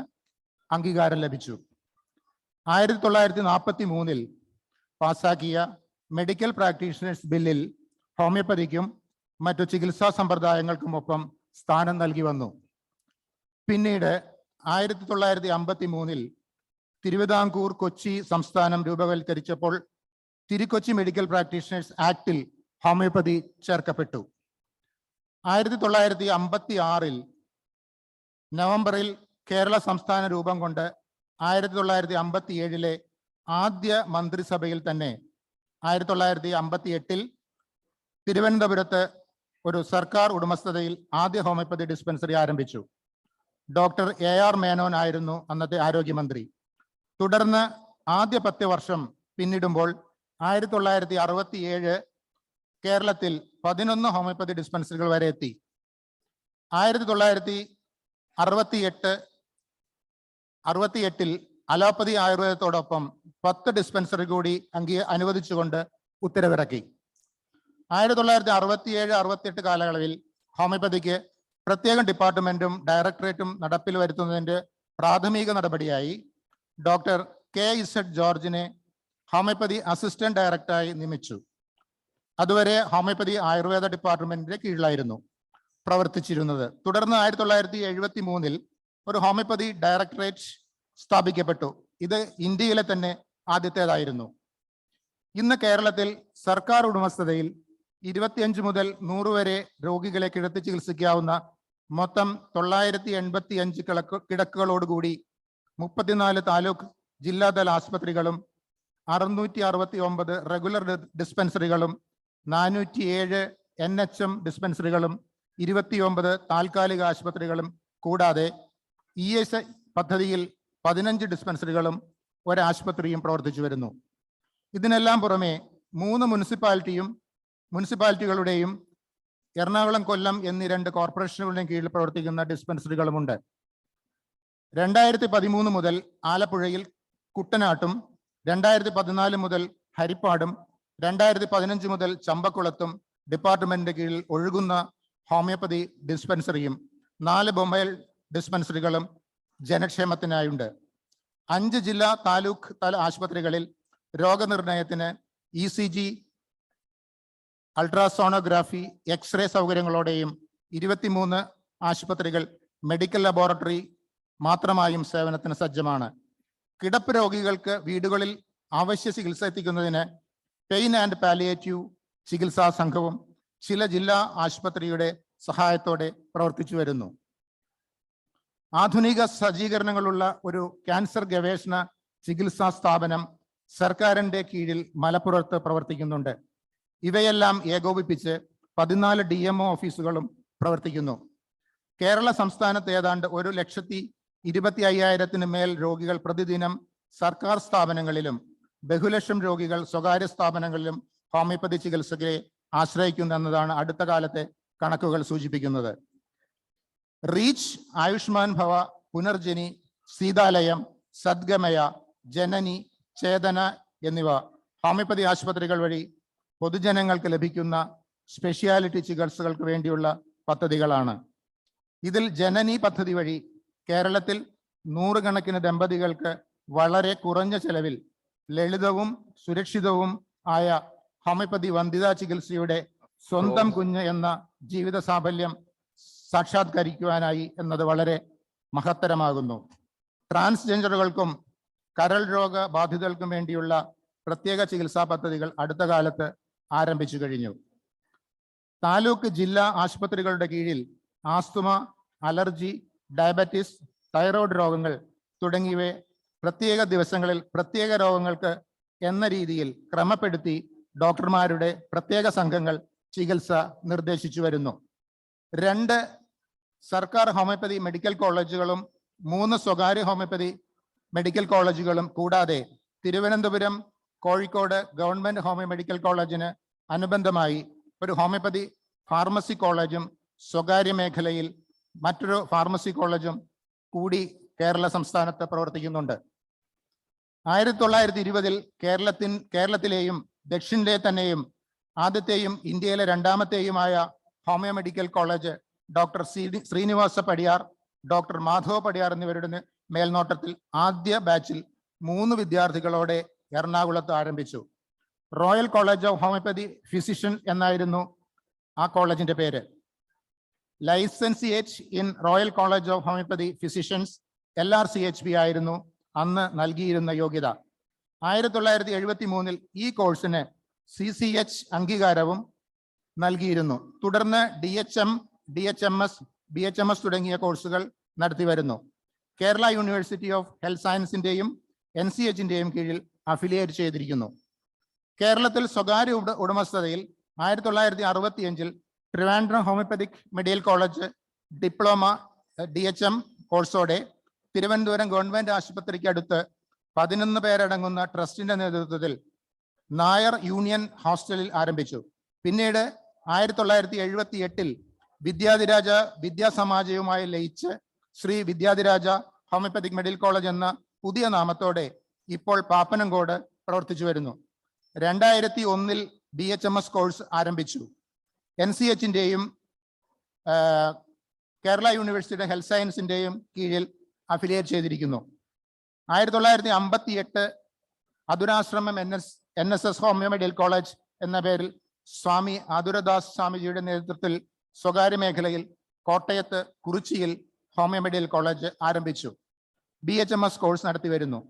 അംഗീകാരം ലഭിച്ചു. 1943 പാസാക്കിയ മെഡിക്കൽ പ്രാക്ടീഷണേഴ്സ് ബില്ലിൽ ഹോമിയോപ്പതിക്കും മറ്റു ചികിത്സാ സമ്പ്രദായങ്ങൾക്കുമൊപ്പം സ്ഥാനം നൽകി വന്നു. പിന്നീട് 1953 തിരുവിതാംകൂർ കൊച്ചി സംസ്ഥാനം രൂപവൽക്കരിച്ചപ്പോൾ തിരുക്കൊച്ചി മെഡിക്കൽ പ്രാക്ടീഷണേഴ്സ് ആക്ടിൽ ഹോമിയോപ്പതി ചേർക്കപ്പെട്ടു. 1956 നവംബറിൽ കേരള സംസ്ഥാന രൂപം കൊണ്ട് 1957 ആദ്യ മന്ത്രിസഭയിൽ തന്നെ 1958 തിരുവനന്തപുരത്ത് ഒരു സർക്കാർ ഉടമസ്ഥതയിൽ ആദ്യ ഹോമിയോപ്പതി ഡിസ്പെൻസറി ആരംഭിച്ചു. ഡോക്ടർ AR മേനോൻ ആയിരുന്നു അന്നത്തെ ആരോഗ്യമന്ത്രി. തുടർന്ന് ആദ്യ 10 വർഷം പിന്നിടുമ്പോൾ 1967 കേരളത്തിൽ 11 ഹോമിയോപ്പതി ഡിസ്പെൻസറികൾ വരെ എത്തി. 1968 അലോപ്പതി ആയുർവേദത്തോടൊപ്പം 10 ഡിസ്പെൻസറി കൂടി അനുവദിച്ചുകൊണ്ട് ഉത്തരവിറക്കി. 1967-68 കാലയളവിൽ ഹോമിയോപ്പതിക്ക് പ്രത്യേക ഡിപ്പാർട്ട്മെന്റും ഡയറക്ടറേറ്റും നടപ്പിൽ വരുത്തുന്നതിന്റെ പ്രാഥമിക നടപടിയായി ഡോക്ടർ KZ ജോർജിനെ ഹോമിയോപ്പതി അസിസ്റ്റന്റ് ഡയറക്ടറായി നിയമിച്ചു. അതുവരെ ഹോമിയോപ്പതി ആയുർവേദ ഡിപ്പാർട്ട്മെന്റിന്റെ കീഴിലായിരുന്നു പ്രവർത്തിച്ചിരുന്നത്. തുടർന്ന് 1973 ഒരു ഹോമിയോപ്പതി ഡയറക്ടറേറ്റ് സ്ഥാപിക്കപ്പെട്ടു. ഇത് ഇന്ത്യയിലെ തന്നെ ആദ്യത്തേതായിരുന്നു. ഇന്ന് കേരളത്തിൽ സർക്കാർ ഉടമസ്ഥതയിൽ 25 മുതൽ 100 വരെ രോഗികളെ കിടത്തി ചികിത്സിക്കാവുന്ന മൊത്തം 985 കിടക്കുകളോടുകൂടി 34 താലൂക്ക് ജില്ലാതല ആശുപത്രികളും 669 റെഗുലർ ഡിസ്പെൻസറികളും 407 NHM ഡിസ്പെൻസറികളും 29 താൽക്കാലിക ആശുപത്രികളും കൂടാതെ ESI പദ്ധതിയിൽ 15 ഡിസ്പെൻസറികളും ഒരാശുപത്രിയും പ്രവർത്തിച്ചു വരുന്നു. ഇതിനെല്ലാം പുറമെ 3 മുനിസിപ്പാലിറ്റികളുടെയും എറണാകുളം, കൊല്ലം എന്നീ 2 കോർപ്പറേഷനുകളുടെയും കീഴിൽ പ്രവർത്തിക്കുന്ന ഡിസ്പെൻസറികളുമുണ്ട്. 2013 മുതൽ ആലപ്പുഴയിൽ കുട്ടനാട്ടും 2014 മുതൽ ഹരിപ്പാടും 2015 മുതൽ ചമ്പക്കുളത്തും ഡിപ്പാർട്ട്മെന്റിന്റെ കീഴിൽ ഒഴുകുന്ന ഹോമിയോപ്പതി ഡിസ്പെൻസറിയും 4 മൊബൈൽ ഡിസ്പെൻസറികളും ജനക്ഷേമത്തിനായുണ്ട്. 5 ജില്ലാ താലൂക്ക് തല ആശുപത്രികളിൽ രോഗനിർണയത്തിന് ECG, അൾട്രാസോണോഗ്രാഫി, എക്സ്റേ സൗകര്യങ്ങളോടെയും 23 ആശുപത്രികൾ മെഡിക്കൽ ലബോറട്ടറി മാത്രമായും സേവനത്തിന് സജ്ജമാണ്. കിടപ്പ് രോഗികൾക്ക് വീടുകളിൽ അവശ്യ ചികിത്സ എത്തിക്കുന്നതിന് പെയിൻ ആൻഡ് പാലിയേറ്റീവ് ചികിത്സാ സംഘവും ചില ജില്ലാ ആശുപത്രിയുടെ സഹായത്തോടെ പ്രവർത്തിച്ചു വരുന്നു. ആധുനിക സജ്ജീകരണങ്ങളുള്ള ഒരു ക്യാൻസർ ഗവേഷണ ചികിത്സാ സ്ഥാപനം സർക്കാരിന്റെ കീഴിൽ മലപ്പുറത്ത് പ്രവർത്തിക്കുന്നുണ്ട്. ഇവയെല്ലാം ഏകോപിപ്പിച്ച് 14 DMO ഓഫീസുകളും പ്രവർത്തിക്കുന്നു. കേരള സംസ്ഥാനത്ത് ഏതാണ്ട് 1,25,000 മേൽ രോഗികൾ പ്രതിദിനം സർക്കാർ സ്ഥാപനങ്ങളിലും ബഹുലക്ഷം രോഗികൾ സ്വകാര്യ സ്ഥാപനങ്ങളിലും ഹോമിയോപ്പതി ചികിത്സയെ ആശ്രയിക്കുന്നു എന്നതാണ് അടുത്ത കാലത്തെ കണക്കുകൾ സൂചിപ്പിക്കുന്നത്. റീച്ച്, ആയുഷ്മാൻ ഭവ, പുനർജനി, സീതാലയം, സദ്ഗമയ, ജനനി, ചേതന എന്നിവ ഹോമിയോപ്പതി ആശുപത്രികൾ വഴി പൊതുജനങ്ങൾക്ക് ലഭിക്കുന്ന സ്പെഷ്യാലിറ്റി ചികിത്സകൾക്ക് വേണ്ടിയുള്ള പദ്ധതികളാണ്. ഇതിൽ ജനനി പദ്ധതി വഴി കേരളത്തിൽ 100 കണക്കിന് ദമ്പതികൾക്ക് വളരെ കുറഞ്ഞ ചെലവിൽ ലളിതവും സുരക്ഷിതവും ആയ ഹോമിയോപ്പതി വന്ധ്യതാ ചികിത്സയുടെ സ്വന്തം കുഞ്ഞ് എന്ന ജീവിത സാഫല്യം സാക്ഷാത്കരിക്കുവാനായി എന്നത് വളരെ മഹത്തരമാകുന്നു. ട്രാൻസ്ജെൻഡറുകൾക്കും കരൾ രോഗ ബാധിതർക്കും വേണ്ടിയുള്ള പ്രത്യേക ചികിത്സാ പദ്ധതികൾ അടുത്ത കാലത്ത് ആരംഭിച്ചു കഴിഞ്ഞു. താലൂക്ക് ജില്ലാ ആശുപത്രികളുടെ കീഴിൽ ആസ്തുമ, അലർജി, ഡയബറ്റിസ്, തൈറോയ്ഡ് രോഗങ്ങൾ തുടങ്ങിയവയെ പ്രത്യേക ദിവസങ്ങളിൽ പ്രത്യേക രോഗങ്ങൾക്ക് എന്ന രീതിയിൽ ക്രമപ്പെടുത്തി ഡോക്ടർമാരുടെ പ്രത്യേക സംഘങ്ങൾ ചികിത്സ നിർദ്ദേശിച്ചു വരുന്നു. 2 സർക്കാർ ഹോമിയോപ്പതി മെഡിക്കൽ കോളേജുകളും 3 സ്വകാര്യ ഹോമിയോപ്പതി മെഡിക്കൽ കോളേജുകളും കൂടാതെ Thiruvananthapuram, Kozhikode government homeo medical കോളേജിന് അനുബന്ധമായി ഒരു ഹോമിയോപ്പതി ഫാർമസി കോളേജും സ്വകാര്യ മേഖലയിൽ മറ്റൊരു ഫാർമസി കോളേജും കൂടി കേരള സംസ്ഥാനത്ത് പ്രവർത്തിക്കുന്നുണ്ട്. 1920 കേരളത്തിലെയും ദക്ഷിണിലെ തന്നെയും ആദ്യത്തെയും ഇന്ത്യയിലെ രണ്ടാമത്തെയുമായ homoeo medical college doctor Srinivasa Padiyar, doctor Madhava Padiyar എന്നിവരുടെ മേൽനോട്ടത്തിൽ ആദ്യ ബാച്ചിൽ 3 വിദ്യാർത്ഥികളോടെ എറണാകുളത്ത് ആരംഭിച്ചു. Royal College of Homoeopathy Physician എന്നായിരുന്നു ആ കോളേജിന്റെ പേര്. Licentiate in Royal College of Homoeopathy Physicians LRCHP ആയിരുന്നു അന്ന് നൽകിയിരുന്ന യോഗ്യത. 1973 ഈ കോഴ്സിന് CCH അംഗീകാരവും നൽകിയിരുന്നു. തുടർന്ന് DHM, DHMS, BHMS തുടങ്ങിയ കോഴ്സുകൾ നടത്തി വരുന്നു. കേരള യൂണിവേഴ്സിറ്റി ഓഫ് ഹെൽത്ത് സയൻസിന്റെയും NCHന്റെയും കീഴിൽ അഫിലിയേറ്റ് ചെയ്തിരിക്കുന്നു. കേരളത്തിൽ സ്വകാര്യ ഉടമസ്ഥതയിൽ 1965 Trivandrum Homoeopathic Medical College diploma DHM കോഴ്സോടെ തിരുവനന്തപുരം ഗവൺമെന്റ് ആശുപത്രിക്ക് അടുത്ത് 11 പേരടങ്ങുന്ന ട്രസ്റ്റിന്റെ നേതൃത്വത്തിൽ നായർ യൂണിയൻ ഹോസ്റ്റലിൽ ആരംഭിച്ചു. പിന്നീട് 1978 വിദ്യാധിരാജ വിദ്യാസമാജയുമായി ലയിച്ച് Shri Vidyadhiraja homoeopathic Medical College എന്ന പുതിയ നാമത്തോടെ ഇപ്പോൾ പാപ്പനംകോട് പ്രവർത്തിച്ചു വരുന്നു. 2001 BHMS കോഴ്സ് ആരംഭിച്ചു. NCHന്റെയും കേരള യൂണിവേഴ്സിറ്റി ഹെൽത്ത് സയൻസിന്റെയും കീഴിൽ അഫിലിയേറ്റ് ചെയ്തിരിക്കുന്നു. 1958 അതുരാശ്രമം NSS ഹോമിയോ മെഡിക്കൽ കോളേജ് എന്ന പേരിൽ സ്വാമി ആതുരദാസ് സ്വാമിജിയുടെ നേതൃത്വത്തിൽ സ്വകാര്യ മേഖലയിൽ കോട്ടയത്ത് കുറിച്ചിയിൽ ഹോമിയോ മെഡിക്കൽ കോളേജ് ആരംഭിച്ചു. BHMS കോഴ്സ് നടത്തി വരുന്നു.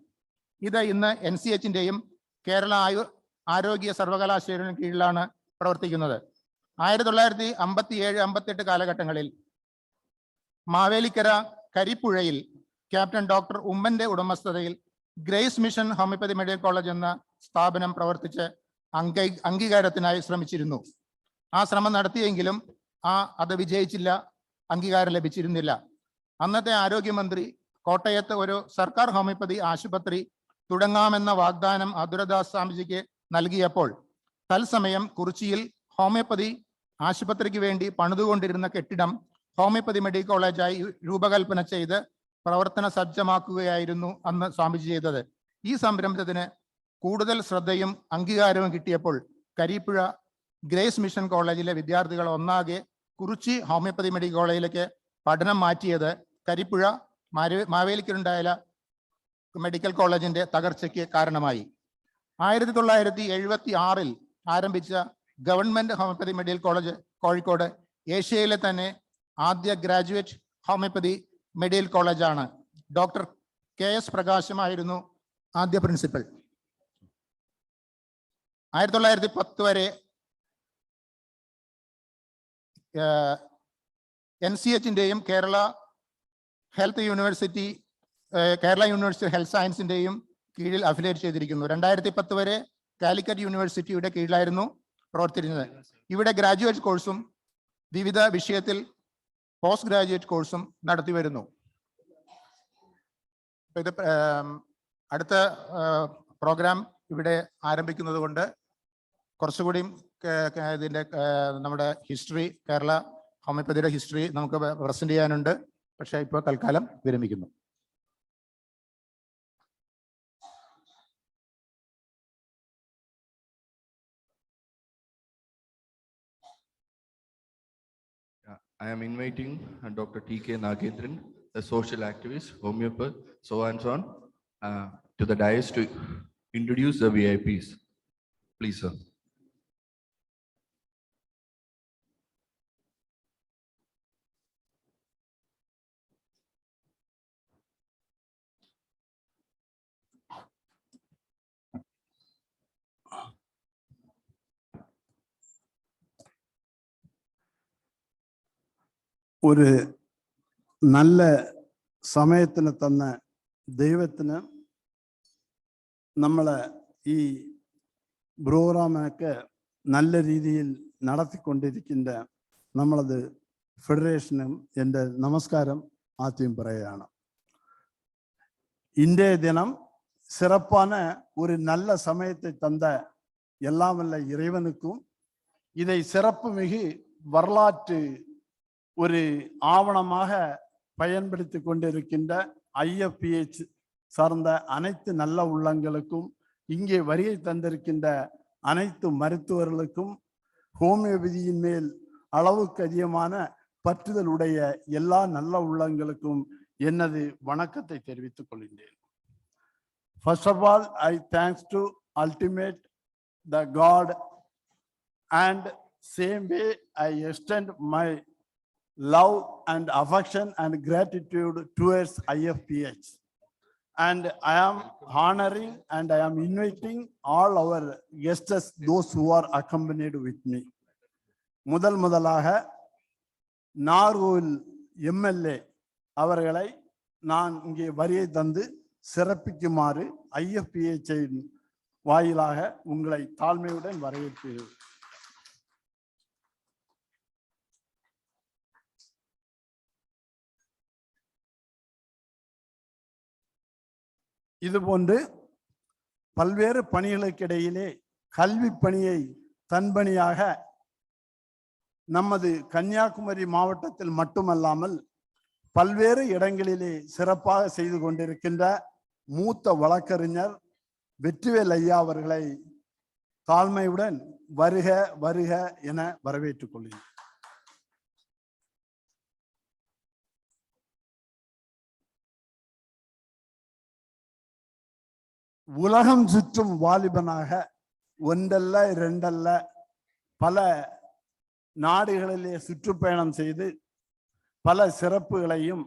ഇത് ഇന്ന് NCHന്റെയും കേരള ആരോഗ്യ സർവകലാശാലയുടെ കീഴിലാണ് പ്രവർത്തിക്കുന്നത്. 1957-58 കാലഘട്ടങ്ങളിൽ മാവേലിക്കര കരിപ്പുഴയിൽ ക്യാപ്റ്റൻ ഡോക്ടർ ഉമ്മന്റെ ഉടമസ്ഥതയിൽ Grace Mission Homoeopathy medical College എന്ന സ്ഥാപനം പ്രവർത്തിച്ച് അംഗീകാരത്തിനായി ശ്രമിച്ചിരുന്നു. ആ ശ്രമം നടത്തിയെങ്കിലും അത് വിജയിച്ചില്ല, അംഗീകാരം ലഭിച്ചിരുന്നില്ല. അന്നത്തെ ആരോഗ്യമന്ത്രി കോട്ടയത്ത് ഒരു സർക്കാർ ഹോമിയോപ്പതി ആശുപത്രി തുടങ്ങാമെന്ന വാഗ്ദാനം ആതുരദാസ് സ്വാമിജിക്ക് നൽകിയപ്പോൾ തത്സമയം കുറിച്ചിയിൽ ഹോമിയോപ്പതി ആശുപത്രിക്ക് വേണ്ടി പണിതുകൊണ്ടിരുന്ന കെട്ടിടം ഹോമിയോപ്പതി മെഡിക്കൽ കോളേജായി രൂപകൽപ്പന ചെയ്ത് പ്രവർത്തന സജ്ജമാക്കുകയായിരുന്നു അന്ന് സ്വാമിജി ചെയ്തത്. ഈ സംരംഭത്തിന് കൂടുതൽ ശ്രദ്ധയും അംഗീകാരവും കിട്ടിയപ്പോൾ കരിപ്പുഴ ഗ്രേസ് മിഷൻ കോളേജിലെ വിദ്യാർത്ഥികൾ ഒന്നാകെ കുറിച്ചി ഹോമിയോപ്പതി മെഡിക്കൽ കോളേജിലേക്ക് പഠനം മാറ്റിയത് കരിപ്പുഴ മാവേലിക്കരുണ്ടായ മെഡിക്കൽ കോളേജിന്റെ തകർച്ചയ്ക്ക് കാരണമായി. 1976 ആരംഭിച്ച government homeopathy medical college Kozhikode ഏഷ്യയിലെ തന്നെ ആദ്യ ഗ്രാജുവേറ്റ് ഹോമിയോപ്പതി മെഡിക്കൽ കോളേജാണ്. ഡോക്ടർ KS പ്രകാശമായിരുന്നു ആദ്യ പ്രിൻസിപ്പൽ. 1910 വരെ NCHന്റെയും കേരള യൂണിവേഴ്സിറ്റി ഹെൽത്ത് സയൻസിന്റെയും കീഴിൽ അഫിലിയേറ്റ് ചെയ്തിരിക്കുന്നു. 2010 വരെ കാലിക്കറ്റ് യൂണിവേഴ്സിറ്റിയുടെ കീഴിലായിരുന്നു. പ്രവർത്തിച്ചിരുന്നത്. ഇവിടെ ഗ്രാജുവേറ്റ് കോഴ്സും വിവിധ വിഷയത്തിൽ പോസ്റ്റ് ഗ്രാജുവേറ്റ് കോഴ്സും നടത്തി വരുന്നു. ഇത് അടുത്ത പ്രോഗ്രാം ഇവിടെ ആരംഭിക്കുന്നത് കൊണ്ട് കുറച്ചുകൂടി ഇതിൻ്റെ നമ്മുടെ ഹിസ്റ്ററി, കേരള ഹോമിയോപ്പതിയുടെ ഹിസ്റ്ററി നമുക്ക് പ്രസന്റ് ചെയ്യാനുണ്ട്. പക്ഷേ ഇപ്പോൾ തൽക്കാലം വിരമിക്കുന്നു. I am inviting Dr. T.K. Nagendran, a social activist, homeopath, so and so on, to the dais to introduce the VIPs. Please, sir. ഒരു നല്ല സമയത്തിന് തന്ന ദൈവത്തിന് നമ്മൾ ഈ പ്രോഗ്രാമൊക്കെ നല്ല രീതിയിൽ നടത്തിക്കൊണ്ടിരിക്കുന്ന നമ്മളത് ഫെഡറേഷനും എൻ്റെ നമസ്കാരം ആദ്യം പറയുകയാണ്. இன்றைய தினம் சிறப்பான ஒரு நல்ல சமயத்தை தந்த எல்லாம் வல்ல இறைவனுக்கும் இதை சிறப்பு மிகு வரலாற்று ஒரு ஆவணமாக பயன்படுத்தி கொண்டிருக்கின்ற IFPH சார்ந்த அனைத்து நல்ல உள்ளங்களுக்கும், இங்கே வருகை தந்திருக்கின்ற அனைத்து மருத்துவர்களுக்கும், ஹோமியோபதியின் மேல் அளவுக்கு அதிகமான பற்றுதலுடைய எல்லா நல்ல உள்ளங்களுக்கும் எனது வணக்கத்தை தெரிவித்துக் கொள்கின்றேன். First of all, I thanks to ultimate the God, and same way I extend my love and affection and gratitude towards IFPH. And I am honoring and I am inviting all our guests, those who are accompanied with me. முதலாக Nagercoil MLA அவர்களை நான் இங்கே வருகை தந்து சிறப்பிக்குமாறு IFPH வாயிலாக உங்களை தாழ்மையுடன் வரவேற்கிறேன். இதுபோன்று பல்வேறு பணிகளுக்கிடையிலே கல்வி பணியை தன்பணியாக நமது கன்னியாகுமரி மாவட்டத்தில் மட்டுமல்லாமல் பல்வேறு இடங்களிலே சிறப்பாக செய்து கொண்டிருக்கின்ற மூத்த வழக்கறிஞர் வெற்றிவேல் ஐயா அவர்களை தாழ்மையுடன் வருக வருக என வரவேற்றுக் கொள்கிறேன். உலகம் சுற்றும் வாலிபனாக ஒன்றல்ல இரண்டல்ல பல நாடுகளிலே சுற்றுப்பயணம் செய்து பல சிறப்புகளையும்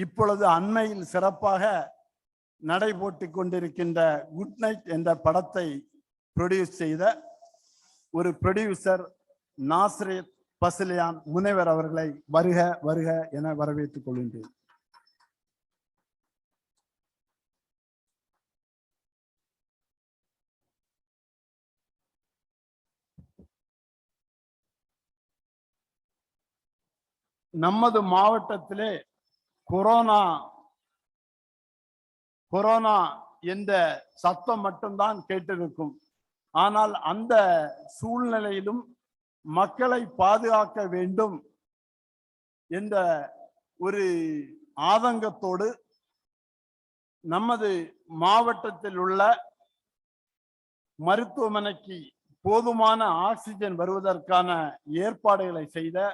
இப்பொழுது அண்மையில் சிறப்பாக நடைபோட்டு கொண்டிருக்கின்ற குட் நைட் என்ற படத்தை ப்ரொடியூஸ் செய்த ஒரு ப்ரொடியூசர் நாஸ்ரத் பஸ்லியான் முனைவர் அவர்களை வருக வருக என வரவேற்றுக் கொள்கின்றேன். நமது மாவட்டத்திலே கொரோனா என்ற சத்தம் மட்டும்தான் கேட்டிருக்கும். ஆனால் அந்த சூழ்நிலையிலும் மக்களை பாதுகாக்க வேண்டும் என்ற ஒரு ஆதங்கத்தோடு நமது மாவட்டத்தில் உள்ள மருத்துவமனைக்கு போதுமான ஆக்சிஜன் வருவதற்கான ஏற்பாடுகளை செய்த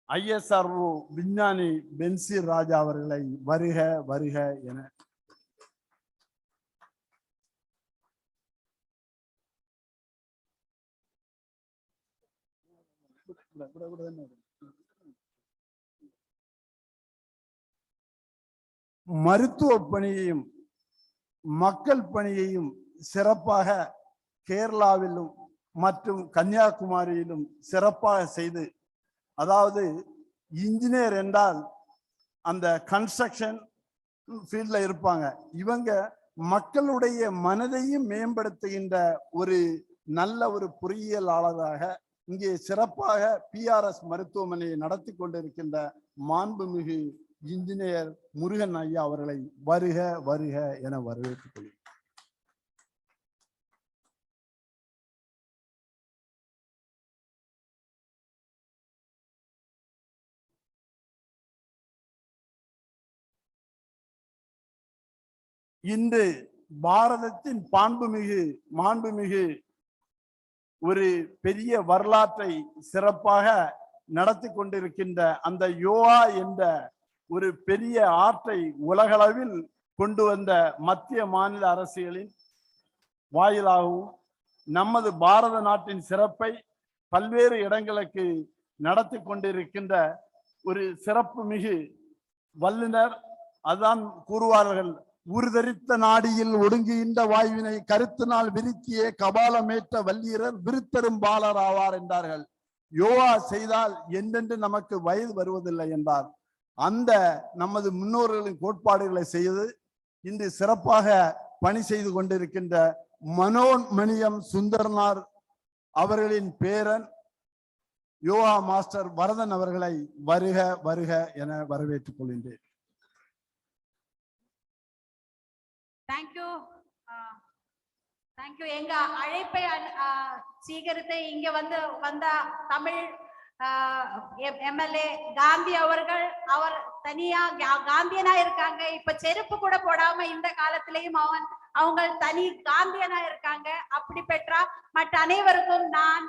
ISRO விஞ்ஞானி பென்சீர் ராஜா அவர்களை வருக வருக என மருத்துவ பணியையும் மக்கள் பணியையும் சிறப்பாக கேரளாவிலும் மற்றும் கன்னியாகுமரியிலும் சிறப்பாக செய்து, அதாவது இன்ஜினியர் என்றால் அந்த கன்ஸ்ட்ரக்ஷன் ஃபீல்ட்ல இருப்பாங்க, இவங்க மக்களுடைய மனதையும் மேம்படுத்துகின்ற ஒரு நல்ல ஒரு பொறியியலாளராக இங்கே சிறப்பாக பிஆர்எஸ் மருத்துவமனையை நடத்தி கொண்டிருக்கின்ற மாண்புமிகு இன்ஜினியர் முருகன் ஐயா அவர்களை வருக வருக என வரவேற்றுக் கொள்கிறேன். இன்று பாரதத்தின் மாண்புமிகு ஒரு பெரிய வரலாற்றை சிறப்பாக நடத்தி கொண்டிருக்கின்ற அந்த யோகா என்ற ஒரு பெரிய ஆற்றை உலகளவில் கொண்டு வந்த மத்திய மாநில அரசுகளின் வாயிலாகவும் நமது பாரத நாட்டின் சிறப்பை பல்வேறு இடங்களுக்கு நடத்தி கொண்டிருக்கின்ற ஒரு சிறப்பு மிகு வல்லுனர். அதான் கூறுவார்கள், உருதரித்த நாடியில் ஒடுங்குகின்ற வாயுவினை கருத்தினால் விருத்தியே கபாலமேற்ற வல்லீரர் விருத்தரும் பாலர் ஆவார் என்றார்கள். யோகா செய்தால் என்றென்று நமக்கு வயது வருவதில்லை என்றார். அந்த நமது முன்னோர்களின் கோட்பாடுகளை செய்து இன்று சிறப்பாக பணி செய்து கொண்டிருக்கின்ற மனோன்மணியம் சுந்தரனார் அவர்களின் பேரன் யோகா மாஸ்டர் வரதன் அவர்களை வருக வருக என வரவேற்றுக் கொள்கின்றேன். தேங்க்யூ. எங்க அழைப்பை சீகரித்து இங்க வந்த தமிழ் எம்எல்ஏ காந்தி அவர்கள், அவர் தனியா காந்தியனா இருக்காங்க. இப்ப செருப்பு கூட போடாம இந்த காலத்திலையும் அவங்க தனி காந்தியனா இருக்காங்க. அப்படி பெற்றா மற்ற அனைவருக்கும் நான்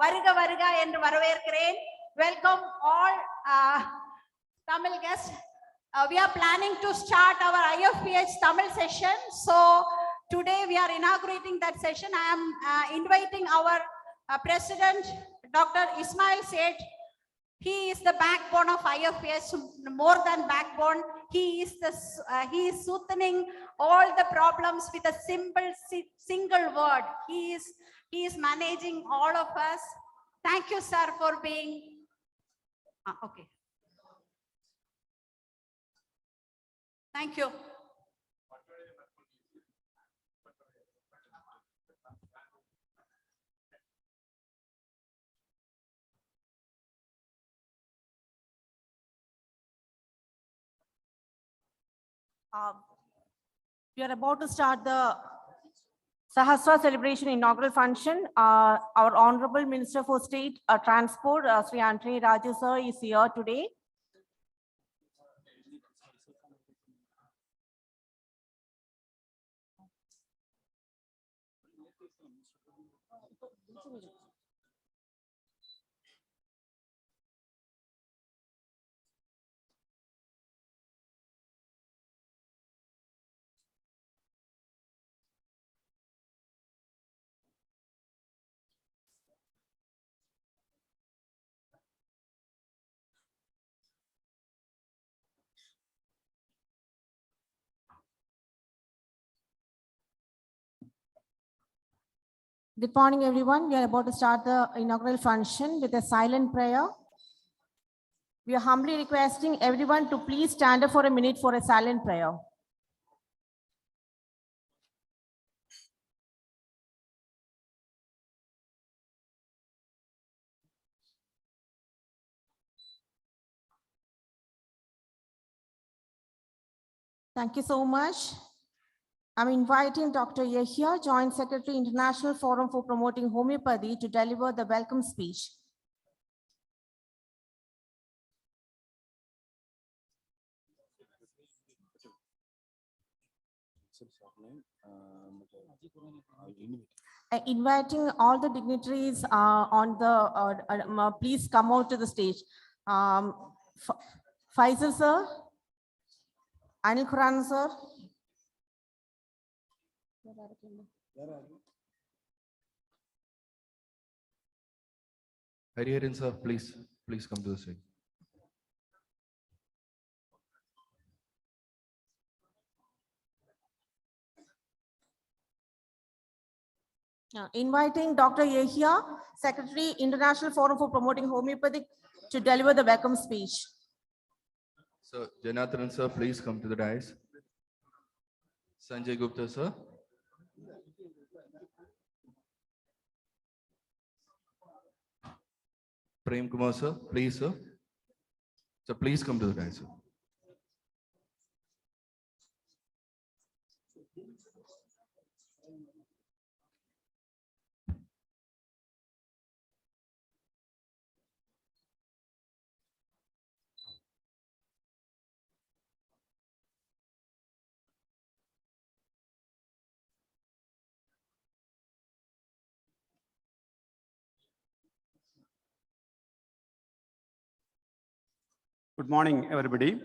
வருக வருக என்று வரவேற்கிறேன். Welcome all Tamil guests. We are planning to start our IFPH Tamil session. So today we are inaugurating that session. I am inviting our President, Dr. Ismail Seth. He is the backbone of IFPH, more than backbone. He is soothing all the problems with a single word. He is managing all of us. Thank you, sir, for being okay. Thank you. We are about to start the Sahasra celebration inaugural function. Our Honorable Minister for State Transport, Sri Anthony Raju sir, is here today. Good morning, everyone. We are about to start the inaugural function with a silent prayer. We are humbly requesting everyone to please stand up for a minute for a silent prayer. Thank you so much. I'm inviting Dr. Yahya, Joint Secretary, International Forum for Promoting Homeopathy, to deliver the welcome speech. Inviting all the dignitaries on the, please come out to the stage. Faisal sir, Anil Quran sir. Hariharan sir, please come to the stage. Inviting Dr. Yahya, Secretary, International Forum for Promoting Homeopathy, to deliver the welcome speech. So, Janathan sir, please come to the dais. Sanjay Gupta sir. Prem Kumar sir, please sir. So please come to the dais, sir. Good morning, everybody.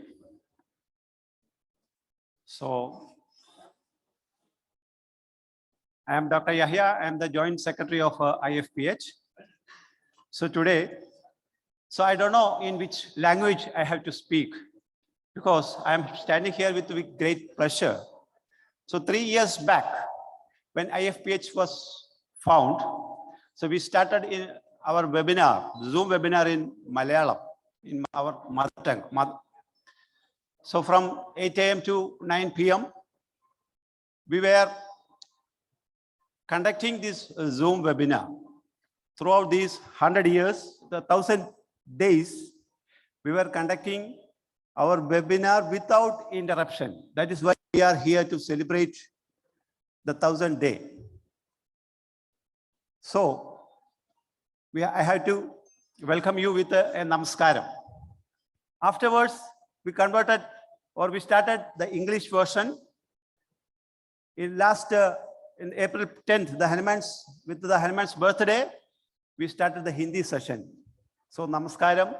So, I am Dr. Yahya. I am the Joint Secretary of IFPH. So today, I don't know in which language I have to speak because I am standing here with great pleasure. So 3 years back, when IFPH was found, so we started in our webinar, Zoom webinar in Malayalam, in our mother tongue. So from 8 a.m. to 9 p.m., we were conducting this Zoom webinar. Throughout these 100 years, the 1,000 days, we were conducting our webinar without interruption. That is why we are here to celebrate the 1,000th day. So, I have to welcome you with a namaskaram. Afterwards, we converted or we started the English version. In April 10th, with the Hanuman's birthday, we started the Hindi session. So namaskaram,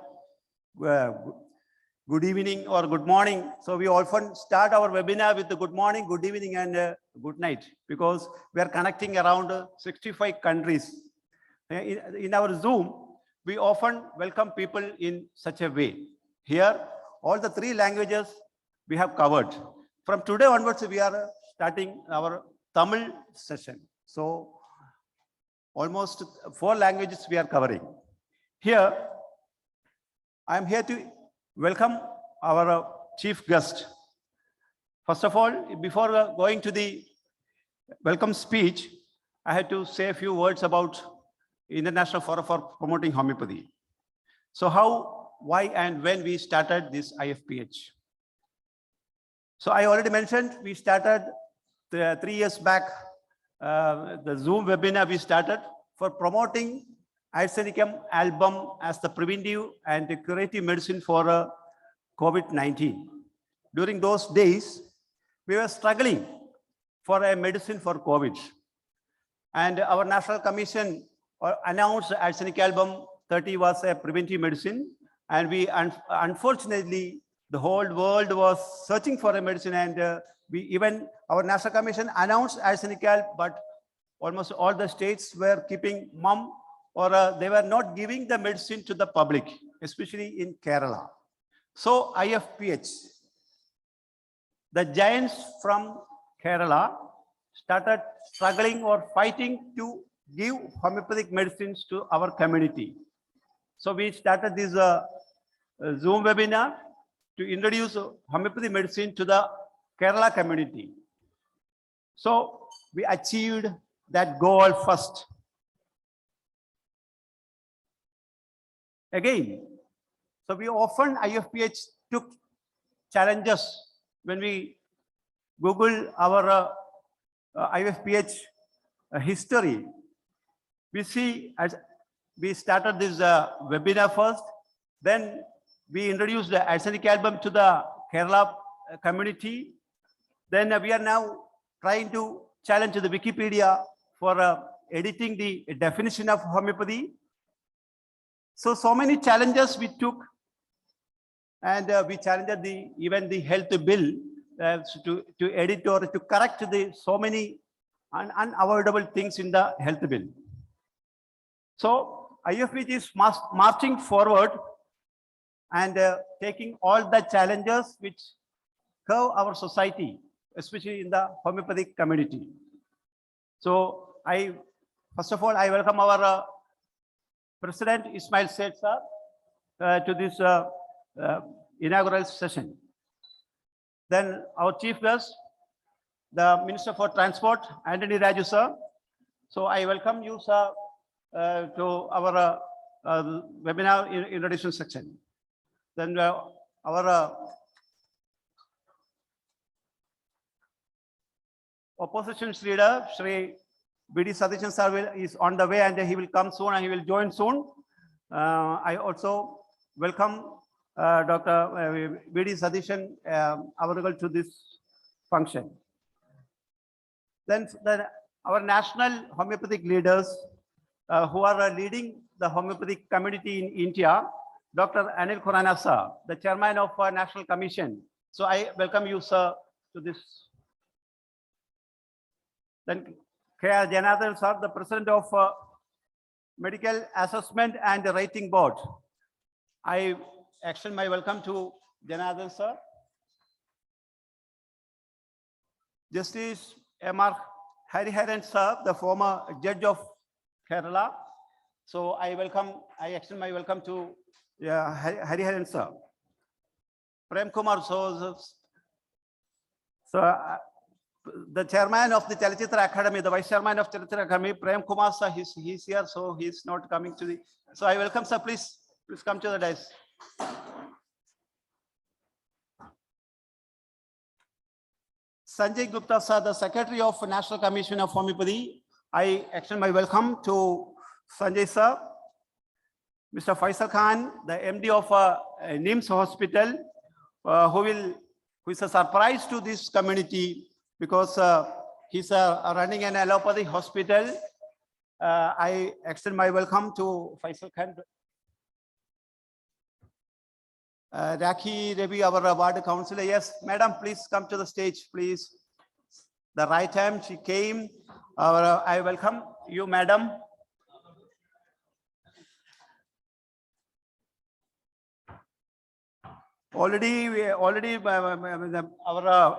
good evening or good morning. So we often start our webinar with the good morning, good evening and good night because we are connecting around 65 countries. In our Zoom, we often welcome people in such a way. Here, all the 3 languages we have covered. From today onwards, we are starting our Tamil session. So almost 4 languages we are covering. Here, I am here to welcome our chief guest. First of all, before going to the welcome speech, I had to say a few words about International Forum for Promoting Homeopathy. So how, why and when we started this IFPH. So I already mentioned we started 3 years back, the Zoom webinar we started for promoting Arsenicum album as the preventive and curative medicine for COVID-19. During those days, we were struggling for a medicine for COVID. And our National Commission announced Arsenic album 30 was a preventive medicine. And we, unfortunately, the whole world was searching for a medicine, and our National Commission announced Arsenic album, but almost all the states were keeping mum, or they were not giving the medicine to the public, especially in Kerala. So IFPH, the giants from Kerala, started struggling or fighting to give homeopathic medicines to our community. So we started this Zoom webinar to introduce homeopathy medicine to the Kerala community. So we achieved that goal first. Again, so we often, IFPH took challenges when we Google our IFPH history. We see as we started this webinar first, then we introduced the Arsenic album to the Kerala community. Then we are now trying to challenge the Wikipedia for editing the definition of homeopathy. So many challenges we took, and we challenged even the health bill to edit or to correct so many unavoidable things in the health bill. So IFPH is marching forward and taking all the challenges which curve our society, especially in the homeopathic community. So first of all, I welcome our President Ismail Said sir to this inaugural session. Then our chief guest, the Minister for Transport, Anthony Raju sir. So I welcome you, sir, to our webinar introduction section. Then our opposition's leader, Shri B.D. Sadishan sir is on the way and he will come soon and he will join soon. I also welcome Dr. B.D. Sadishan to this function. Then our national homeopathic leaders who are leading the homeopathic community in India, Dr. Anil Khurana sir, the chairman of National Commission. So I welcome you, sir, to this. Then K.R. Janathan sir, the president of Medical Assessment and Rating Board. I extend my welcome to Janathan sir. Justice M.R. Hariharan sir, the former judge of Kerala. So I extend my welcome to Hariharan sir. Prem Kumar, the chairman of the Chalachitra Academy, the vice chairman of Chalachitra Academy, Prem Kumar sir, he's here, so he's not coming to the. So I welcome sir, please come to the dais. Sanjay Gupta sir, the secretary of National Commission of Homeopathy. I extend my welcome to Sanjay sir. Mr. Faisal Khan, the MD of NIMS Hospital, who is a surprise to this community because he's running an allopathy hospital. I extend my welcome to Faisal Khan. Rakhi Ravi, our ward councillor. Yes, madam, please come to the stage, please. The right time she came. I welcome you, madam. Already our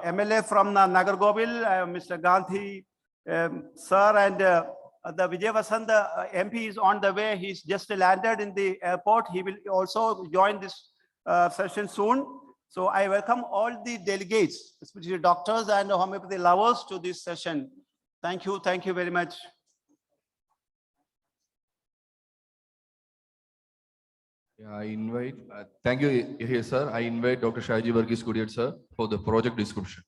MLA from Nagargovil, Mr. Gandhi, sir, and the Vijay Vasant MP is on the way. He's just landed in the airport. He will also join this session soon. So I welcome all the delegates, especially doctors and homeopathy lovers, to this session. Thank you very much. Yeah, I invite, thank you, here, sir. I invite Dr. Shaji Varghese Kudiyat, sir, for the project description.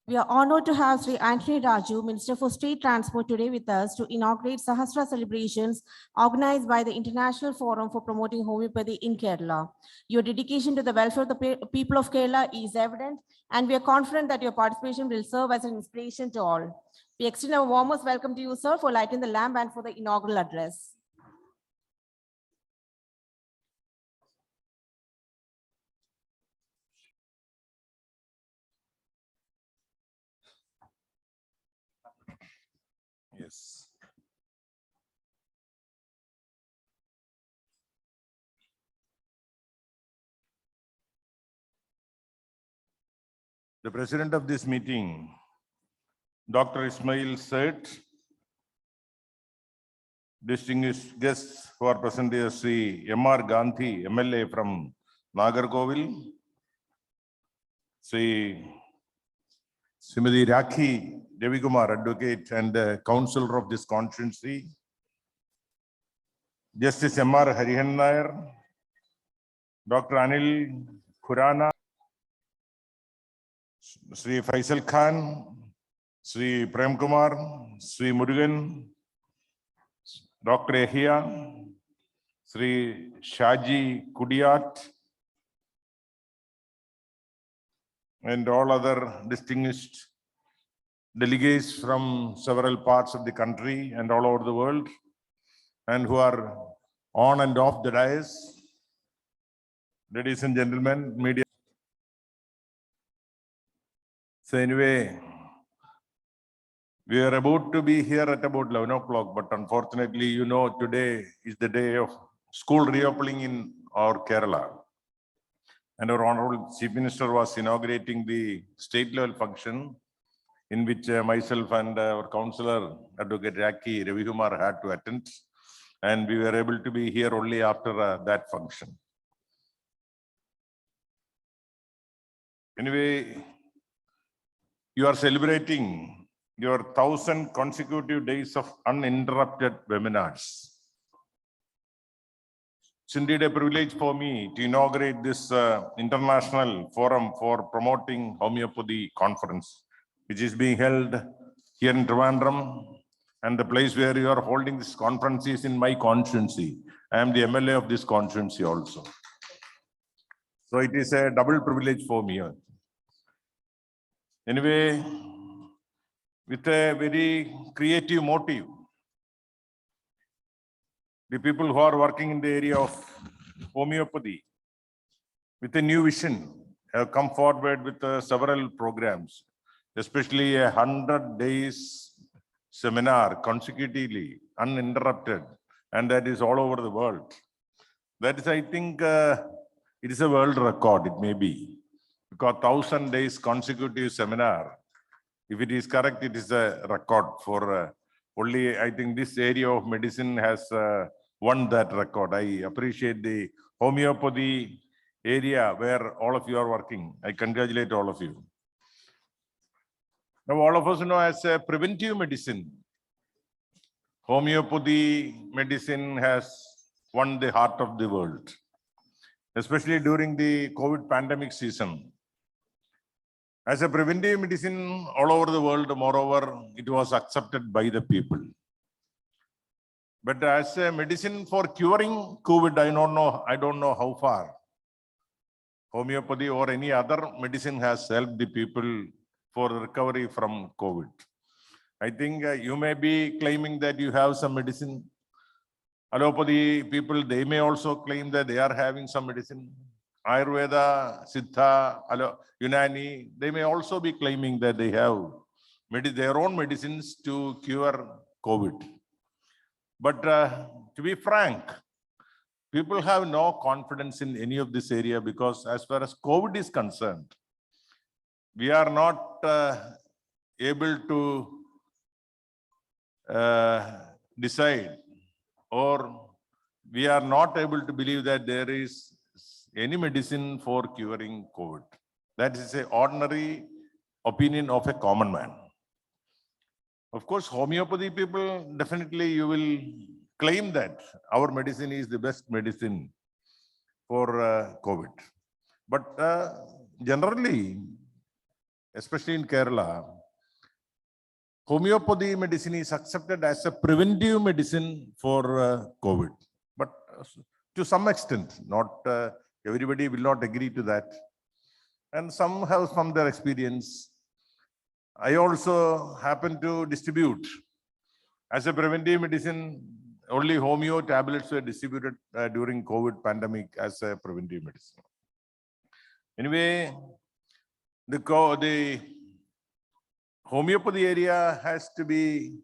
We are honored to have Sri Anthony Raju, Minister for State Transport, today with us to inaugurate Sahasra celebrations organized by the International Forum for Promoting Homeopathy in Kerala. Your dedication to the welfare of the people of Kerala is evident, and we are confident that your participation will serve as an inspiration to all. We extend our warmest welcome to you, sir, for lighting the lamp and for the inaugural address. Yes. The president of this meeting, Dr. Ismail Seth, distinguished guests who are present here, Sri M.R. Gandhi, MLA from Nagarkovil, Sri Srimati Rakhi Devikumar, advocate and councillor of this constituency, Justice M.R. Hariharan Nair, Dr. Anil Khurana, Sri Faisal Khan, Sri Prem Kumar, Sri Murugan, Dr. Ehia, Sri Shaji Kudiyat, and all other distinguished delegates from several parts of the country and all over the world, and who are on and off the dais. Ladies and gentlemen, media. So anyway, we are about to be here at about 11 o'clock, but unfortunately, you know, today is the day of school reopening in our Kerala. And our Honorable Chief Minister was inaugurating the state level function in which myself and our councillor, Advocate Rakhi Ravikumar, had to attend. And we were able to be here only after that function. Anyway, you are celebrating your 1,000 consecutive days of uninterrupted webinars. It's indeed a privilege for me to inaugurate this international forum for promoting homeopathy conference, which is being held here in Trivandrum, and the place where you are holding this conference is in my constituency. I am the MLA of this constituency also. So it is a double privilege for me. Anyway, with a very creative motive, the people who are working in the area of homeopathy with a new vision have come forward with several programs, especially a 100 days seminar consecutively, uninterrupted, and that is all over the world. That is, I think, it is a world record, it may be, because 1,000 days consecutive seminar, if it is correct, it is a record for only, I think this area of medicine has won that record. I appreciate the homeopathy area where all of you are working. I congratulate all of you. Now, all of us know as a preventive medicine, homeopathy medicine has won the heart of the world, especially during the COVID pandemic season. As a preventive medicine all over the world, moreover, it was accepted by the people. But as a medicine for curing COVID, I don't know how far homeopathy or any other medicine has helped the people for recovery from COVID. I think you may be claiming that you have some medicine. Allopathy people, they may also claim that they are having some medicine. Ayurveda, Siddha, Unani, they may also be claiming that they have their own medicines to cure COVID. But to be frank, people have no confidence in any of this area because as far as COVID is concerned, we are not able to decide, or we are not able to believe that there is any medicine for curing COVID. That is an ordinary opinion of a common man. Of course, homeopathy people, definitely you will claim that our medicine is the best medicine for COVID. But generally, especially in Kerala, homeopathy medicine is accepted as a preventive medicine for COVID. But to some extent, not everybody will not agree to that. And some have from their experience. I also happen to distribute as a preventive medicine, only homeo tablets were distributed during COVID pandemic as a preventive medicine. Anyway, the homeopathy area has to be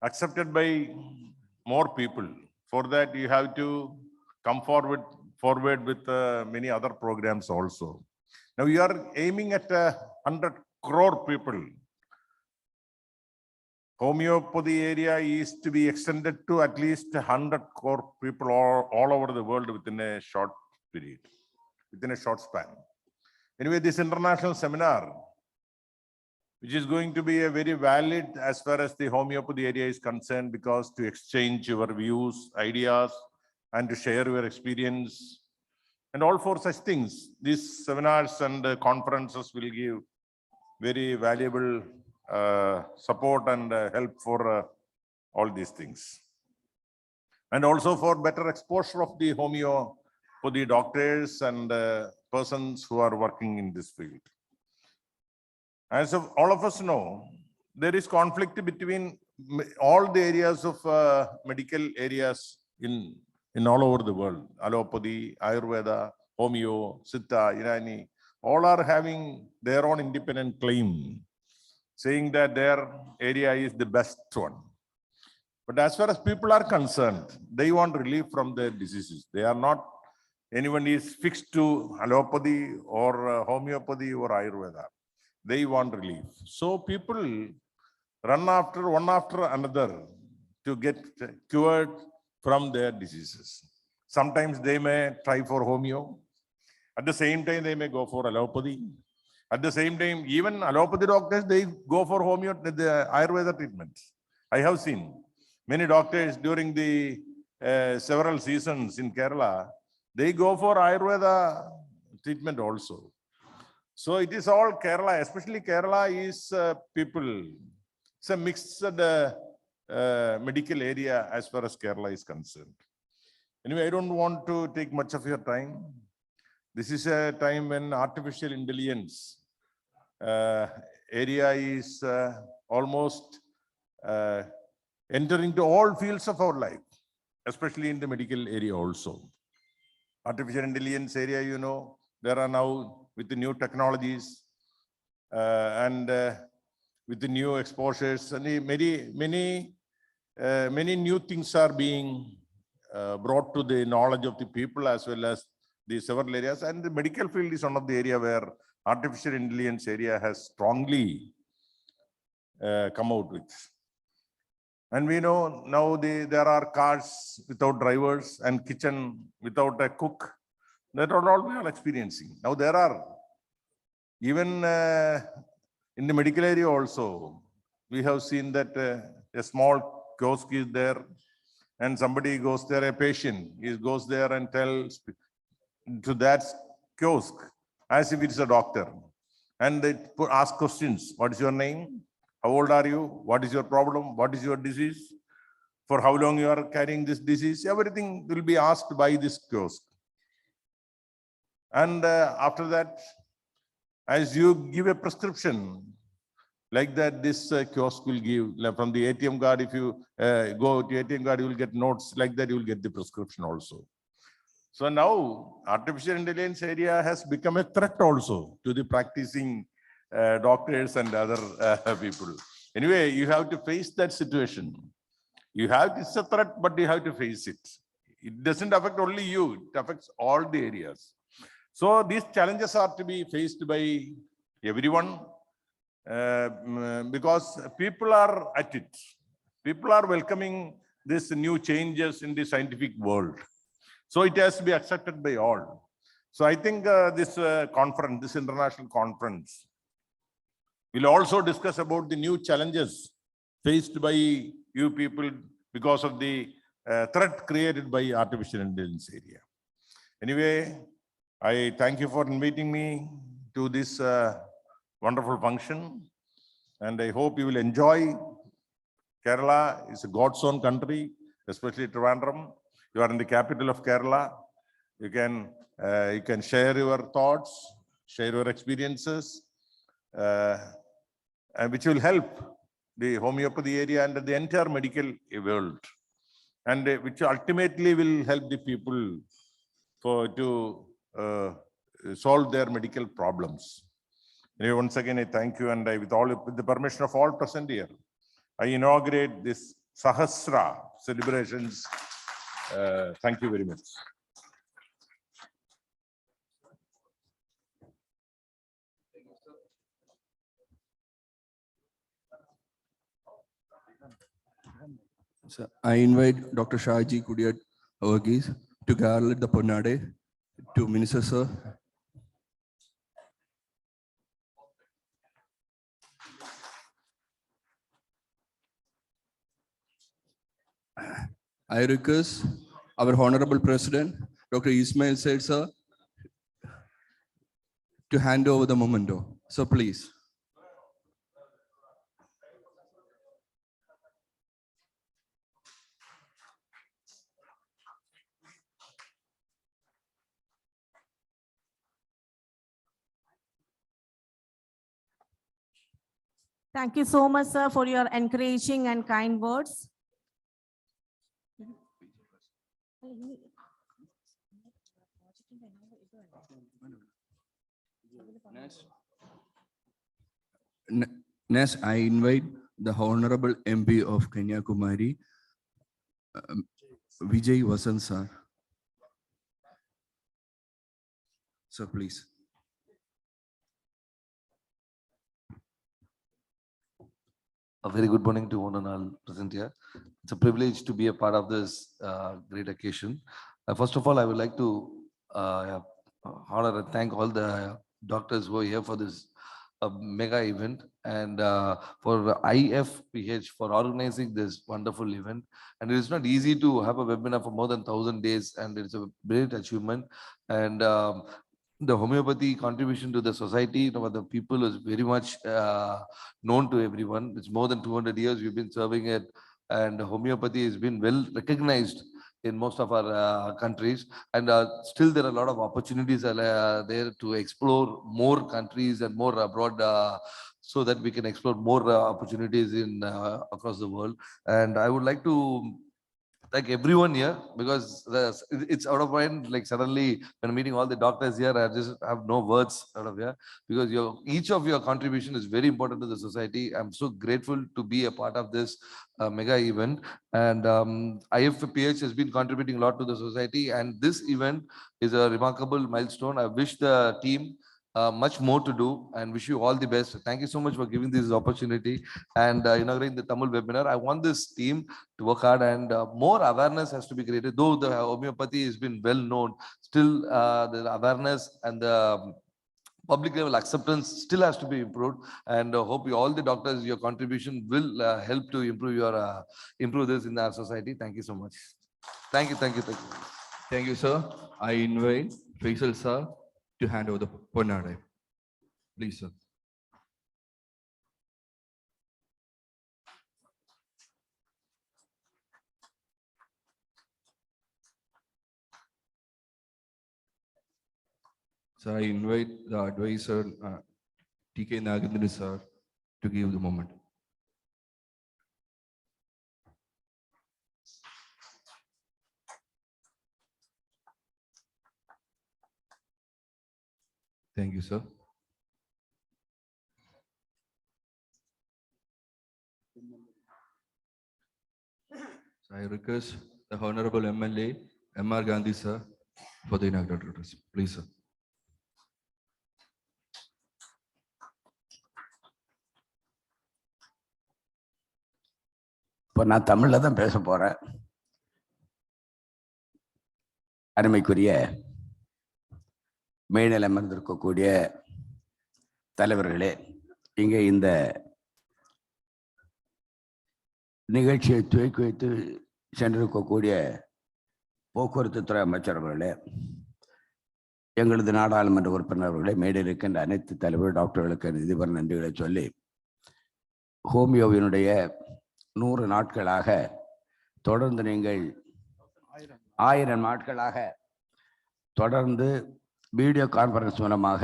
accepted by more people. For that, you have to come forward with many other programs also. Now, you are aiming at 100 crore people. Homeopathy area is to be extended to at least 100 crore people all over the world within a short period, within a short span. Anyway, this international seminar, which is going to be a very valid as far as the homeopathy area is concerned, because to exchange your views, ideas, and to share your experience, and all for such things, these seminars and conferences will give very valuable support and help for all these things. And also for better exposure of the homeo for the doctors and persons who are working in this field. As all of us know, there is conflict between all the areas of medical areas in all over the world. Allopathy, Ayurveda, Homeo, Siddha, Unani, all are having their own independent claim, saying that their area is the best one. But as far as people are concerned, they want relief from their diseases. They are not, anyone is fixed to allopathy or homeopathy or Ayurveda. They want relief. So people run after one after another to get cured from their diseases. Sometimes they may try for homeo. At the same time, they may go for allopathy. At the same time, even allopathy doctors, they go for the Ayurveda treatments. I have seen many doctors during the several seasons in Kerala, they go for Ayurveda treatment also. So it is all Kerala, especially Kerala is people, it's a mixed medical area as far as Kerala is concerned. Anyway, I don't want to take much of your time. This is a time when artificial intelligence area is almost entering to all fields of our life, especially in the medical area also. Artificial intelligence area, you know, there are now with the new technologies and with the new exposures, and many new things are being brought to the knowledge of the people as well as the several areas. And the medical field is one of the area where artificial intelligence area has strongly come out with. And we know now there are cars without drivers and kitchen without a cook. That are all we are experiencing. Now there are, even in the medical area also, we have seen that a small kiosk is there and somebody goes there, a patient, he goes there and tells to that kiosk as if it's a doctor. And they ask questions. What is your name? How old are you? What is your problem? What is your disease? For how long you are carrying this disease? Everything will be asked by this kiosk. And after that, as you give a prescription, like that, this kiosk will give, like from the ATM card, if you go to ATM card, you will get notes, like that you will get the prescription also. So now, artificial intelligence area has become a threat also to the practicing doctors and other people. Anyway, you have to face that situation. It's a threat, but you have to face it. It doesn't affect only you, it affects all the areas. So these challenges are to be faced by everyone because people are at it. People are welcoming these new changes in the scientific world. So it has to be accepted by all. So I think this conference, this international conference, will also discuss about the new challenges faced by you people because of the threat created by artificial intelligence area. Anyway, I thank you for inviting me to this wonderful function, and I hope you will enjoy. Kerala is a God's own country, especially Trivandrum. You are in the capital of Kerala. You can share your thoughts, share your experiences, and which will help the homeopathy area and the entire medical world, and which ultimately will help the people to solve their medical problems. Anyway, once again, I thank you, and with the permission of all present here, I inaugurate this Sahasra celebrations. Thank you very much. So I invite Dr. Shaji Kudiyat Avagis to garland the Ponade to Minister, sir. I request our Honorable President, Dr. Ismail Said, sir, to hand over the memento. So please. Thank you so much, sir, for your encouraging and kind words. Next, I invite the Honorable MP of Kanyakumari, Vijay Vasant, sir. Sir, please. A very good morning to one and all present here. It's a privilege to be a part of this great occasion. First of all, I would like to honor and thank all the doctors who are here for this a mega event, and for IFPH for organizing this wonderful event. And it is not easy to have a webinar for more than 1,000 days, and it's a great achievement. And the homeopathy contribution to the society, the people is very much known to everyone. It's more than 200 years we've been serving it, and homeopathy has been well recognized in most of our countries, and still there are a lot of opportunities there to explore more countries and more abroad, so that we can explore more opportunities in across the world. And I would like to thank everyone here, because it's out of mind. Like suddenly when meeting all the doctors here, I just have no words out of here, because each of your contribution is very important to the society. I'm so grateful to be a part of this mega event. And IFPH has been contributing a lot to the society, and this event is a remarkable milestone. I wish the team much more to do, and wish you all the best. Thank you so much for giving this opportunity and inaugurating the Tamil webinar. I want this team to work hard, and more awareness has to be created. Though the homeopathy has been well known, still the awareness and the public level acceptance still has to be improved. And hope all the doctors, your contribution will help to improve this in our society. Thank you so much. Thank you. Thank you, sir. I invite Faisal sir to hand over the Ponade. Please, sir. So I invite the advisor, TK Nagendra sir, to give the moment. Thank you, sir. So I request the Honorable MLA, M.R. Gandhi, sir, for the inaugural address. Please, sir. இப்போ நான் தமிழில் தான் பேச போகிறேன். அருமைக்குரிய மேடையில் அமர்ந்திருக்கக்கூடிய தலைவர்களே, இங்கே இந்த நிகழ்ச்சியை துவக்கி வைத்து சென்றிருக்கக்கூடிய போக்குவரத்து துறை அமைச்சர்களே, எங்களது நாடாளுமன்ற உறுப்பினர்களே, மேடையில் இருக்கின்ற அனைத்து தலைவர் டாக்டர்களுக்கு நிதிபர நன்றிகளை சொல்லி, ஹோமியோவினுடைய 100 நாட்களாக தொடர்ந்து நீங்கள் 1000 நாட்களாக தொடர்ந்து வீடியோ கான்பரன்ஸ் மூலமாக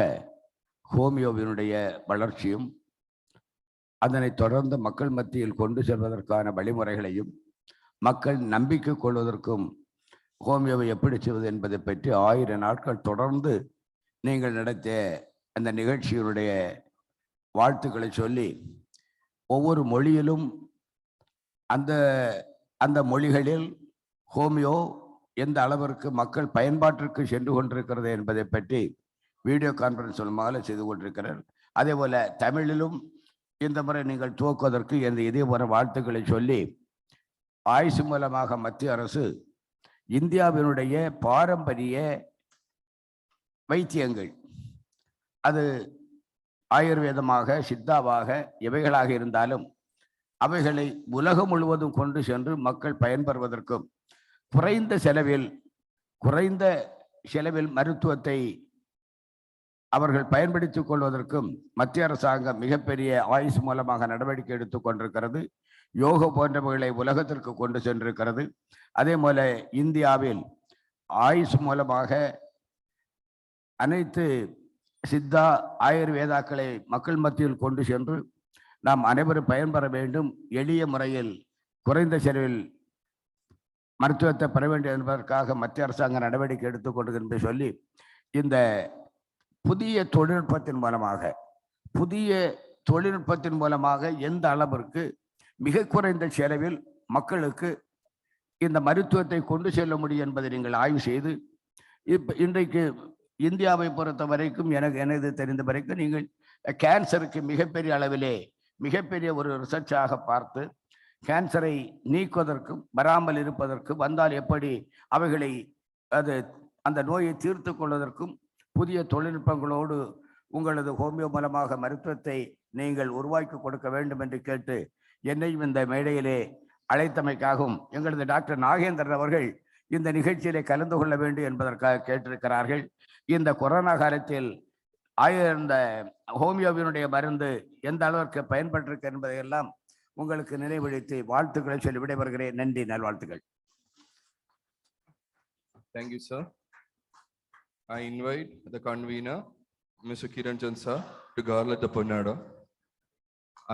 ஹோமியோவினுடைய வளர்ச்சியும் அதனை தொடர்ந்து மக்கள் மத்தியில் கொண்டு செல்வதற்கான வழிமுறைகளையும் மக்கள் நம்பிக்கை கொள்வதற்கும் ஹோமியோவை எப்படி செய்வது என்பதை பற்றி 1000 நாட்கள் தொடர்ந்து நீங்கள் நடத்திய அந்த நிகழ்ச்சியினுடைய வாழ்த்துக்களை சொல்லி, ஒவ்வொரு மொழியிலும் அந்த மொழிகளில் ஹோமியோ எந்த அளவிற்கு மக்கள் பயன்பாட்டிற்கு சென்று கொண்டிருக்கிறது என்பதை பற்றி வீடியோ கான்பரன்ஸ் மூலமாக செய்து கொண்டிருக்கிறார். அதே போல தமிழிலும் இந்த முறை நீங்கள் துவக்குவதற்கு எந்த இதே போல வாழ்த்துக்களை சொல்லி, ஆயுசு மூலமாக மத்திய அரசு இந்தியாவினுடைய பாரம்பரிய வைத்தியங்கள், அது ஆயுர்வேதமாக சித்தாவாக எவைகளாக இருந்தாலும் அவைகளை உலகம் முழுவதும் கொண்டு சென்று மக்கள் பயன்பெறுவதற்கும் குறைந்த செலவில் மருத்துவத்தை அவர்கள் பயன்படுத்திக் கொள்வதற்கும் மத்திய அரசாங்கம் மிகப்பெரிய ஆயுஷ் மூலமாக நடவடிக்கை எடுத்துக் கொண்டிருக்கிறது. யோகா போன்றவைகளை உலகத்திற்கு கொண்டு சென்றிருக்கிறது. அதே போல இந்தியாவில் ஆயுஷ் மூலமாக அனைத்து சித்தா ஆயுர்வேதாக்களை மக்கள் மத்தியில் கொண்டு சென்று நாம் அனைவரும் பயன்பெற வேண்டும், எளிய முறையில் குறைந்த செலவில் மருத்துவத்தை பெற வேண்டும் என்பதற்காக மத்திய அரசாங்கம் நடவடிக்கை எடுத்துக்கொண்டு என்று சொல்லி, இந்த புதிய தொழில்நுட்பத்தின் மூலமாக எந்த அளவிற்கு மிக குறைந்த செலவில் மக்களுக்கு இந்த மருத்துவத்தை கொண்டு செல்ல முடியும் என்பதை நீங்கள் ஆய்வு செய்து, இன்றைக்கு இந்தியாவை பொறுத்த வரைக்கும் எனது தெரிந்த வரைக்கும் நீங்கள் கேன்சருக்கு மிகப்பெரிய அளவிலே மிகப்பெரிய ஒரு ரிசர்ச்சாக பார்த்து, கேன்சரை நீக்குவதற்கும் வராமல் இருப்பதற்கும் வந்தால் எப்படி அவைகளை அந்த நோயை தீர்த்து கொள்வதற்கும் புதிய தொழில்நுட்பங்களோடு உங்களது ஹோமியோ மூலமாக மருத்துவத்தை நீங்கள் உருவாக்கி கொடுக்க வேண்டும் என்று கேட்டு என்னையும் இந்த மேடையிலே அழைத்தமைக்காகவும் எங்களது டாக்டர் நாகேந்திரன் அவர்கள் இந்த நிகழ்ச்சியிலே கலந்து கொள்ள வேண்டும் என்பதற்காக கேட்டிருக்கிறார்கள். இந்த கொரோனா காலத்தில் இந்த ஹோமியோவினுடைய மருந்து எந்த அளவிற்கு பயன்பட்டிருக்கு என்பதையெல்லாம் உங்களுக்கு நினைவளித்து வாழ்த்துக்களை சொல்லி விடைபெறுகிறேன். நன்றி, நல்வாழ்த்துக்கள். Thank you, sir. I invite the convener, Mr. Kiran Chansa, to garland the Ponnada.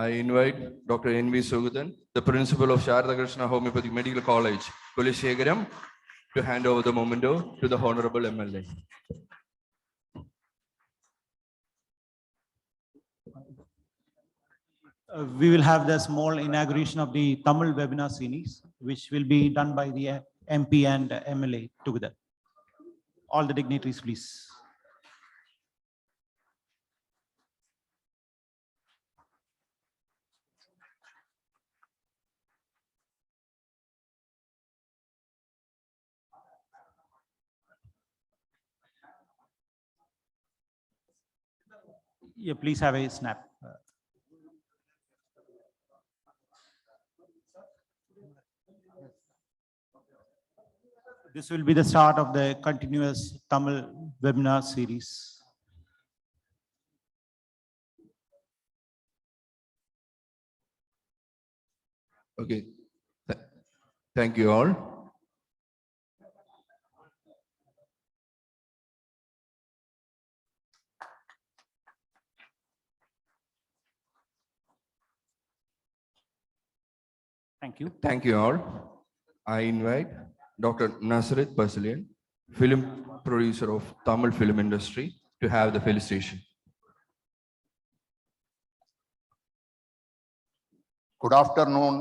I invite Dr. N.V. Sugudan, the principal of Sharada Krishna Homeopathic Medical College, Kulishagaram, to hand over the memento to the Honorable MLA. We will have the small inauguration of the Tamil webinar series, which will be done by the MP and MLA together. All the dignitaries, please. Yeah, please have a snap. This will be the start of the continuous Tamil webinar series. Okay. Thank you all. Thank you. Thank you all. I invite Dr. Nasrat Basilian, film producer of Tamil film industry, to have the felicitation. Good afternoon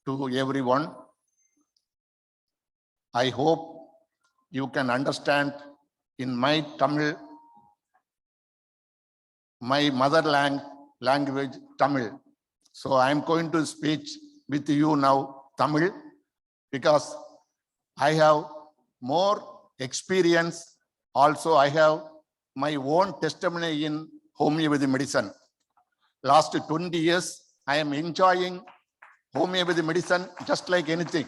to everyone. I hope you can understand in my Tamil, my mother language Tamil. So I am going to speak with you now Tamil, because I have more experience. Also, I have my own testimony in homeopathy medicine. Last 20 years, I am enjoying homeopathy medicine just like anything.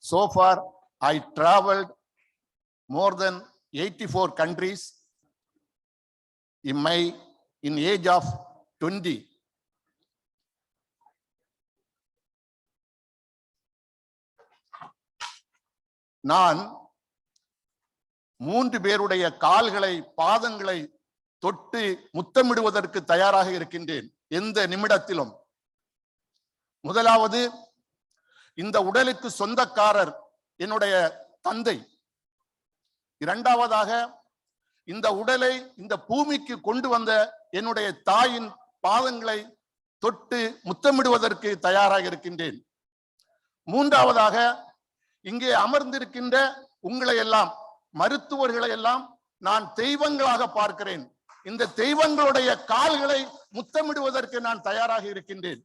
So far, I traveled more than 84 countries in age of 20. நான் 3 பேருடைய கால்களை பாதங்களை தொட்டு முத்தமிடுவதற்கு தயாராக இருக்கின்றேன் எந்த நிமிடத்திலும். முதலாவது, இந்த உடலுக்கு சொந்தக்காரர் என்னுடைய தந்தை. இரண்டாவதாக, இந்த உடலை இந்த பூமிக்கு கொண்டு வந்த என்னுடைய தாயின் பாதங்களை தொட்டு முத்தமிடுவதற்கு தயாராக இருக்கின்றேன். மூன்றாவதாக, இங்கே அமர்ந்திருக்கின்ற உங்களை எல்லாம், மருத்துவர்களை எல்லாம் நான் தெய்வங்களாக பார்க்கிறேன். இந்த தெய்வங்களுடைய கால்களை முத்தமிடுவதற்கு நான் தயாராக இருக்கின்றேன்.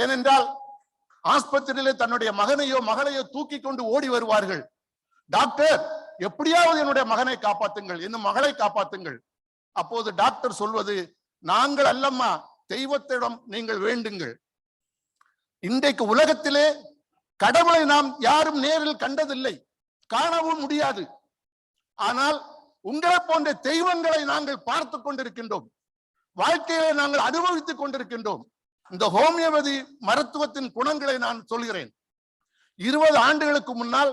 ஏனென்றால் ஆஸ்பத்திரியிலே தன்னுடைய மகனையோ மகளையோ தூக்கி கொண்டு ஓடி வருவார்கள். டாக்டர், எப்படியாவது என்னுடைய மகனை காப்பாத்துங்கள், என் மகளை காப்பாத்துங்கள். அப்போது டாக்டர் சொல்வது, நாங்கள் அல்லம்மா, தெய்வத்திடம் நீங்கள் வேண்டுங்கள். இன்றைக்கு உலகத்திலே கடவுளை நாம் யாரும் நேரில் கண்டதில்லை, காணவும் முடியாது. ஆனால் உங்களை போன்ற தெய்வங்களை நாங்கள் பார்த்து கொண்டிருக்கின்றோம், வாழ்க்கையை நாங்கள் அனுபவித்துக் கொண்டிருக்கின்றோம். இந்த ஹோமியோபதி மருத்துவத்தின் குணங்களை நான் சொல்கிறேன். 20 ஆண்டுகளுக்கு முன்னால்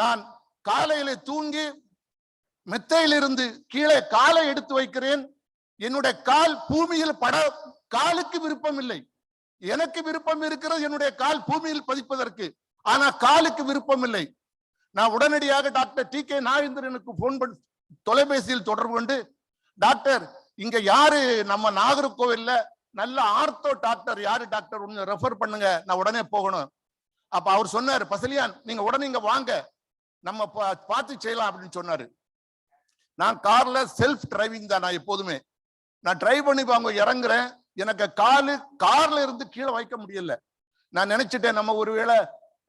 நான் காலையிலே தூங்கி மெத்தையிலிருந்து கீழே காலை எடுத்து வைக்கிறேன். என்னுடைய கால் பூமியில் காலுக்கு விருப்பம் இல்லை. எனக்கு விருப்பம் இருக்கிறது என்னுடைய கால் பூமியில் பதிப்பதற்கு, ஆனா காலுக்கு விருப்பம் இல்லை. நான் உடனடியாக டாக்டர் டி கே நாகேந்திரனுக்கு போன் பண்ணி தொலைபேசியில் தொடர்பு கொண்டு, டாக்டர், இங்க யாரு நம்ம நாகர்கோவில்ல நல்ல ஆர்த்தோ டாக்டர் யாரு டாக்டர், ஒன்னு ரெஃபர் பண்ணுங்க, நான் உடனே போகணும். அப்ப அவர் சொன்னார், பசலியான், நீங்க உடனே இங்க வாங்க, நம்ம பார்த்து செய்யலாம் அப்படின்னு சொன்னாரு. நான் கார்ல செல்ஃப் டிரைவிங் தான், நான் எப்போதுமே நான் டிரைவ் பண்ணி வாங்க இறங்குறேன். எனக்கு கார்ல இருந்து கீழே வைக்க முடியல. நான் நினைச்சிட்டேன், நம்ம ஒருவேளை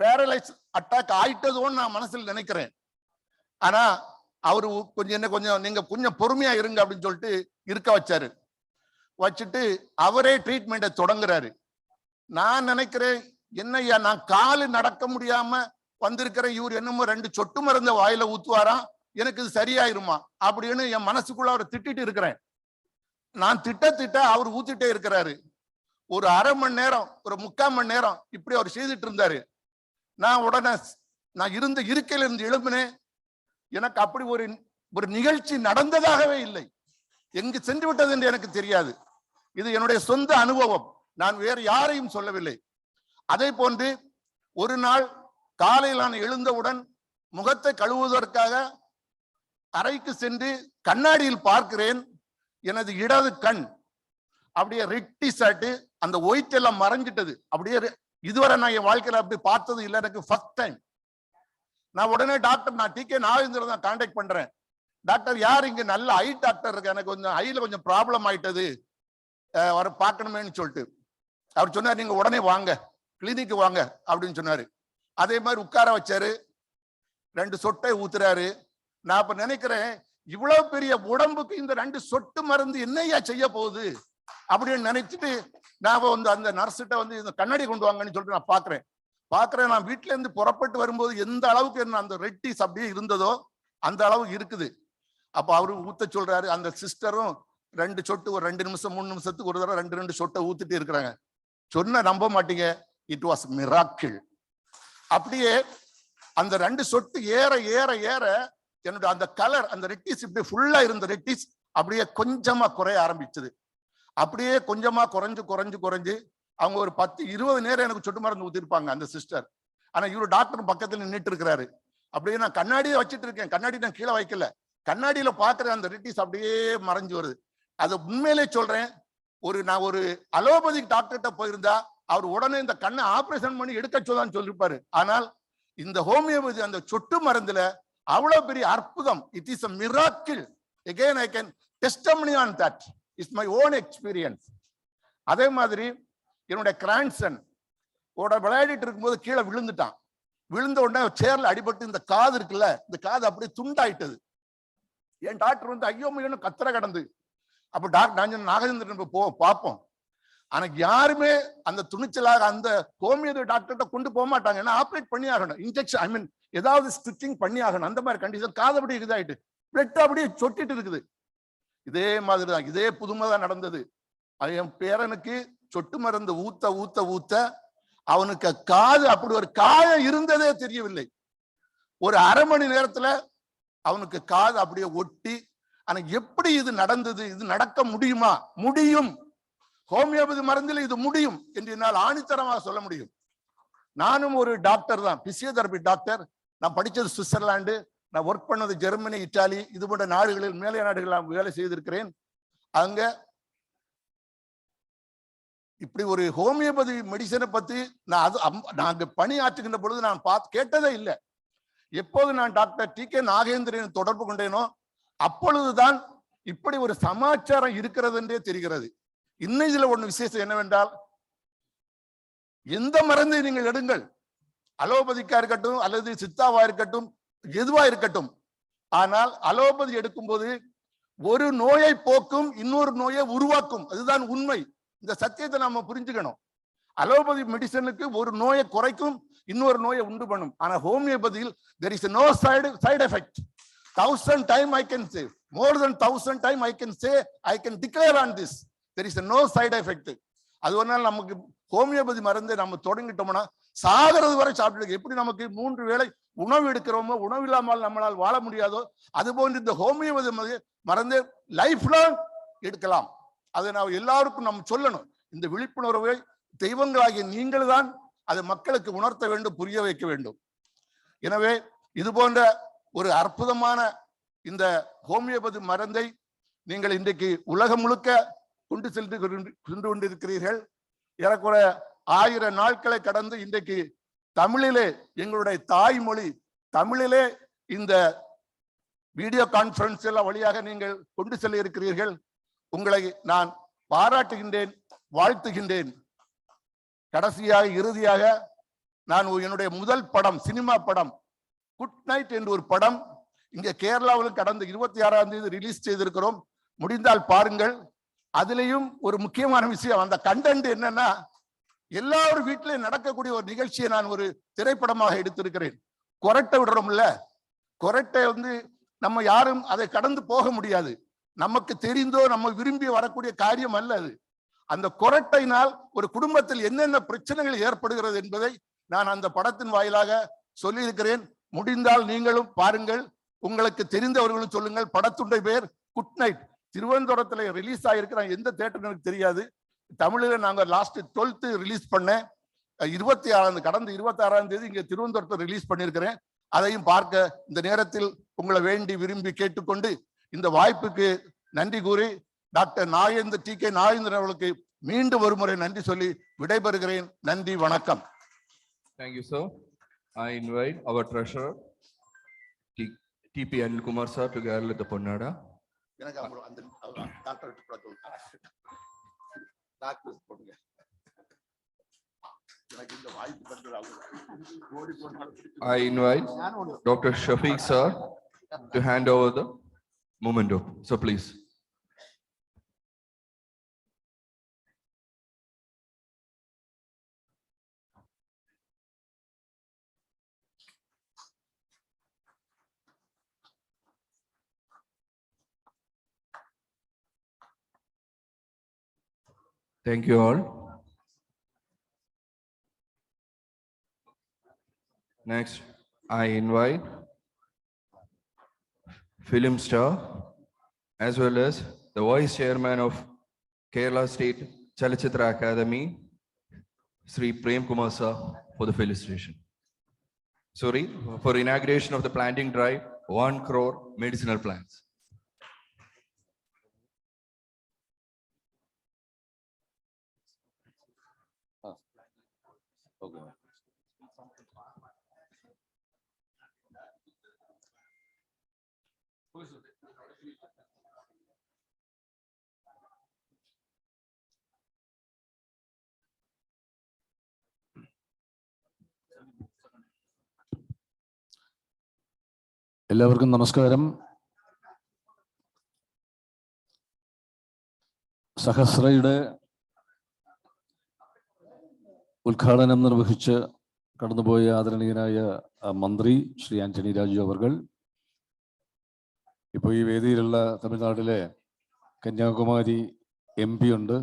பேரலைஸ் அட்டாக் ஆயிட்டதோன்னு நான் மனசில் நினைக்கிறேன். ஆனா அவரு கொஞ்சம் நீங்க கொஞ்சம் பொறுமையா இருங்க அப்படின்னு சொல்லிட்டு இருக்க வச்சாரு. வச்சுட்டு அவரே ட்ரீட்மெண்ட்டை தொடங்குறாரு. நான் நினைக்கிறேன், என்னய்யா நான் காலு நடக்க முடியாம வந்திருக்கிற இவர் என்னமோ 2 சொட்டு மருந்த வாயில ஊத்துவாராம், எனக்கு இது சரியாயிருமா அப்படின்னு என் மனசுக்குள்ள அவரை திட்டிட்டு இருக்கிறேன். நான் திட்ட அவர் ஊத்திட்டே இருக்கிறாரு. ஒரு அரை மணி நேரம், ஒரு 3/4 மணி நேரம் இப்படி அவர் செய்துட்டு இருந்தாரு. நான் உடனே நான் இருந்த இருக்கையில இருந்து எழுப்பினேன். எனக்கு அப்படி ஒரு நிகழ்ச்சி நடந்ததாகவே இல்லை. எங்கு சென்று விட்டது என்று எனக்கு தெரியாது. இது என்னுடைய சொந்த அனுபவம், நான் வேறு யாரையும் சொல்லவில்லை. அதே போன்று ஒரு நாள் காலையில் நான் எழுந்தவுடன் முகத்தை கழுவுவதற்காக அறைக்கு சென்று கண்ணாடியில் பார்க்கிறேன். எனது இடது கண் அப்படியே ரெட்டிஸ் ஆட்டு அந்த ஒயிட் எல்லாம் மறைஞ்சிட்டது. அப்படியே இதுவரை நான் என் வாழ்க்கையில அப்படி பார்த்தது இல்லை, எனக்கு ஃபர்ஸ்ட் டைம். நான் உடனே டாக்டர், நான் TK நாகேந்திரன் தான் கான்டாக்ட் பண்றேன். டாக்டர் யார் இங்க நல்ல ஐ டாக்டர் இருக்கு, எனக்கு கொஞ்சம் ஐல கொஞ்சம் ப்ராப்ளம் ஆயிட்டது, வர பார்க்கணுமேன்னு சொல்லிட்டு அவர் சொன்னார், நீங்க உடனே வாங்க கிளினிக்கு வாங்க அப்படின்னு சொன்னாரு. அதே மாதிரி உட்கார வச்சாரு, 2 சொட்டை ஊத்துறாரு. நான் இப்ப நினைக்கிறேன், இவ்வளவு பெரிய உடம்புக்கு இந்த 2 சொட்டு மருந்து என்னையா செய்ய போகுது அப்படின்னு நினைச்சிட்டு நான் அந்த நர்ஸ்கிட்ட இந்த கண்ணாடி கொண்டு வாங்கன்னு சொல்லிட்டு நான் பாக்குறேன். நான் வீட்டுல இருந்து புறப்பட்டு வரும்போது எந்த அளவுக்கு என்ன அந்த ரெட்டிஸ் அப்படியே இருந்ததோ அந்த அளவுக்கு இருக்குது. அப்ப அவரு ஊத்த சொல்றாரு. அந்த சிஸ்டரும் 2 சொட்டு ஒரு 2 நிமிஷம் 3 நிமிஷத்துக்கு ஒரு தடவை 2 சொட்டை ஊத்திட்டு இருக்கிறாங்க. சொன்ன நம்ப மாட்டீங்க, இட் வாஸ் மிராக்கிள். அப்படியே அந்த 2 சொட்டு ஏற ஏற ஏற என்னோட அந்த கலர், அந்த ரெட்டிஸ் இப்படி ஃபுல்லா இருந்த ரெட்டிஸ் அப்படியே கொஞ்சமா குறைய ஆரம்பிச்சது. அப்படியே கொஞ்சமா குறைஞ்சு அவங்க ஒரு 10-20 நேரம் எனக்கு சொட்டு மருந்து ஊத்திருப்பாங்க அந்த சிஸ்டர். ஆனா இவரு டாக்டர் பக்கத்துல நின்றுட்டு இருக்கிறாரு. அப்படியே நான் கண்ணாடியை வச்சுட்டு இருக்கேன், கண்ணாடி நான் கீழே வைக்கல, கண்ணாடியில பாக்குறேன் அந்த ரெட்டிஸ் அப்படியே மறைஞ்சு வருது. அது உண்மையிலே சொல்றேன், நான் ஒரு அலோபதிக் டாக்டர்கிட்ட போயிருந்தா அவர் உடனே இந்த கண்ணை ஆபரேஷன் பண்ணி எடுக்க சொல்லான்னு சொல்லிருப்பாரு. ஆனால் இந்த ஹோமியோபதி அந்த சொட்டு மருந்துல அவ்வளவு பெரிய அற்புதம். It is a miracle. Again I can testimony on that. It's my own experience. அதே மாதிரி என்னுடைய கிராண்ட்சன் விளையாடிட்டு இருக்கும்போது கீழே விழுந்துட்டான். விழுந்த உடனே சேர்ல அடிபட்டு இந்த காது இருக்குல்ல, இந்த காது அப்படியே துண்டாயிட்டது. என் டாக்டர் ஐயோ மையோன்னு கத்திர கடந்து. அப்ப டாக்டர் நாகேந்திரன் பார்ப்போம். ஆனா யாருமே அந்த துணிச்சலாக அந்த ஹோமியோபதி டாக்டர்கிட்ட கொண்டு போக மாட்டாங்க. ஏன்னா ஆப்ரேட் பண்ணி ஆகணும், இன்ஜெக்ஷன் ஐ மீன் ஏதாவது ஸ்டிச்சிங் பண்ணி ஆகணும். அந்த மாதிரி கண்டிஷன், காது அப்படியே இதாயிட்டு பிளட் அப்படியே சொட்டிட்டு இருக்குது. இதே மாதிரிதான், இதே புதுமைதான் நடந்தது. என் பேரனுக்கு சொட்டு மருந்து ஊத்த அவனுக்கு காது அப்படி ஒரு காயம் இருந்ததே தெரியவில்லை. ஒரு அரை மணி நேரத்துல அவனுக்கு காது அப்படியே ஒட்டி. ஆனா எப்படி இது நடந்தது, இது நடக்க முடியுமா? முடியும். ஹோமியோபதி மருந்தில் இது முடியும் என்று என்னால் ஆணித்தரமாக சொல்ல முடியும். நானும் ஒரு டாக்டர் தான், பிசியோதெரபி டாக்டர். நான் படிச்சது சுவிட்சர்லாந்து, நான் ஒர்க் பண்ணது ஜெர்மனி, இத்தாலி, இது போன்ற நாடுகளில், மேலை நாடுகளில் வேலை செய்திருக்கிறேன். அங்க இப்படி ஒரு ஹோமியோபதி மெடிசனை பத்தி நாங்க பணியாற்றுகின்ற பொழுது நான் கேட்டதே இல்லை. எப்போது நான் டாக்டர் TK நாகேந்திரன் தொடர்பு கொண்டேனோ அப்பொழுதுதான் இப்படி ஒரு சமாச்சாரம் இருக்கிறது என்றே தெரிகிறது. இன்னும் இதுல ஒண்ணு விசேஷம் என்னவென்றால், எந்த மருந்தை நீங்கள் எடுங்கள், அலோபதிக்கா இருக்கட்டும் அல்லது சித்தாவா இருக்கட்டும், எதுவா இருக்கட்டும், ஆனால் அலோபதி எடுக்கும் போது ஒரு நோயை போக்கும், இன்னொரு நோயை உருவாக்கும். அதுதான் உண்மை. இந்த சத்தியத்தை நாம புரிஞ்சுக்கணும். அலோபதி மெடிசனுக்கு ஒரு நோயை குறைக்கும், இன்னொரு நோயை உண்டு பண்ணும். ஆனா ஹோமியோபதியில் there is no side effect. 1000 times I can say, more than 1000 times I can say, I can declare on this, there is no side effect. அது ஒரு நாள் நமக்கு ஹோமியோபதி மருந்தை நம்ம தொடங்கிட்டோம்னா சாகிறது வரை சாப்பிட்டு, எப்படி நமக்கு 3 வேளை உணவு எடுக்கிறோமோ, உணவு இல்லாமல் நம்மளால் வாழ முடியாதோ, அது போன்று இந்த ஹோமியோபதி மருந்தை லைஃப் லாங் எடுக்கலாம். அதை நான் எல்லாருக்கும் நம்ம சொல்லணும். இந்த விழிப்புணர்வை தெய்வங்களாகிய நீங்கள் தான் அதை மக்களுக்கு உணர்த்த வேண்டும், புரிய வைக்க வேண்டும். எனவே இது போன்ற ஒரு அற்புதமான இந்த ஹோமியோபதி மருந்தை நீங்கள் இன்றைக்கு உலகம் முழுக்க கொண்டு சென்று கொண்டிருக்கிறீர்கள். ஏறக்குறைய 1000 நாட்களை கடந்து இன்றைக்கு தமிழிலே, எங்களுடைய தாய்மொழி தமிழிலே இந்த வீடியோ கான்பரன்ஸ் எல்லாம் வழியாக நீங்கள் கொண்டு செல்ல இருக்கிறீர்கள். உங்களை நான் பாராட்டுகின்றேன், வாழ்த்துகின்றேன். கடைசியாக இறுதியாக நான் என்னுடைய முதல் படம், சினிமா படம் குட் நைட் என்று ஒரு படம் இங்க கேரளாவில் கடந்த 26ஆம் தேதி ரிலீஸ் செய்திருக்கிறோம். முடிந்தால் பாருங்கள். அதுலயும் ஒரு முக்கியமான விஷயம், அந்த கண்டென்ட் என்னன்னா, எல்லாரும் வீட்டிலையும் நடக்கக்கூடிய ஒரு நிகழ்ச்சியை நான் ஒரு திரைப்படமாக எடுத்திருக்கிறேன். கொரட்டை விடுறோம்ல, கொரட்டை நம்ம யாரும் அதை கடந்து போக முடியாது. நமக்கு தெரிந்தோ நம்ம விரும்பி வரக்கூடிய காரியம் அல்ல அது. அந்த கொரட்டையினால் ஒரு குடும்பத்தில் என்னென்ன பிரச்சனைகள் ஏற்படுகிறது என்பதை நான் அந்த படத்தின் வாயிலாக சொல்லியிருக்கிறேன். முடிந்தால் நீங்களும் பாருங்கள், உங்களுக்கு தெரிந்தவர்களும் சொல்லுங்கள். படத்துடைய பேர் குட் நைட். திருவனந்தபுரத்துல ரிலீஸ் ஆகிருக்கிற எந்த தியேட்டர் எனக்கு தெரியாது. தமிழில் நாங்க லாஸ்ட் 12th ரிலீஸ் பண்ணேன். 26 கடந்த 26ஆம் தேதி இங்க திருவனந்தபுரத்தை ரிலீஸ் பண்ணியிருக்கிறேன். அதையும் பார்க்க இந்த நேரத்தில் உங்களை வேண்டி விரும்பி கேட்டுக்கொண்டு இந்த வாய்ப்புக்கு நன்றி கூறி டாக்டர் டி.கே. நாகேந்திரன் அவர்களுக்கு மீண்டும் ஒரு முறை நன்றி சொல்லி விடைபெறுகிறேன். நன்றி, வணக்கம். Thank you, sir. I invite our treasurer, T.P. Anil Kumar sir, to gather the Ponnada. I invite Dr. Shafiq sir to hand over the memento. So please. Thank you all. Next, I invite film star as well as the vice chairman of Kerala State Chalachitra Academy, Sri Prem Kumar sir, for the felicitation. Sorry, for inauguration of the planting drive, 1 crore medicinal plants. Okay. എല്ലാവർക്കും നമസ്കാരം. സഹസ്രയുടെ ഉദ്ഘാടനം നിർവഹിച്ച് കടന്നുപോയ ആദരണീയനായ മന്ത്രി ശ്രീ ആന്റണി രാജു അവർകൾ, ഇപ്പോൾ ഈ വേദിയിലുള്ള തമിഴ്നാട്ടിലെ കന്യാകുമാരി MP ഉണ്ട്,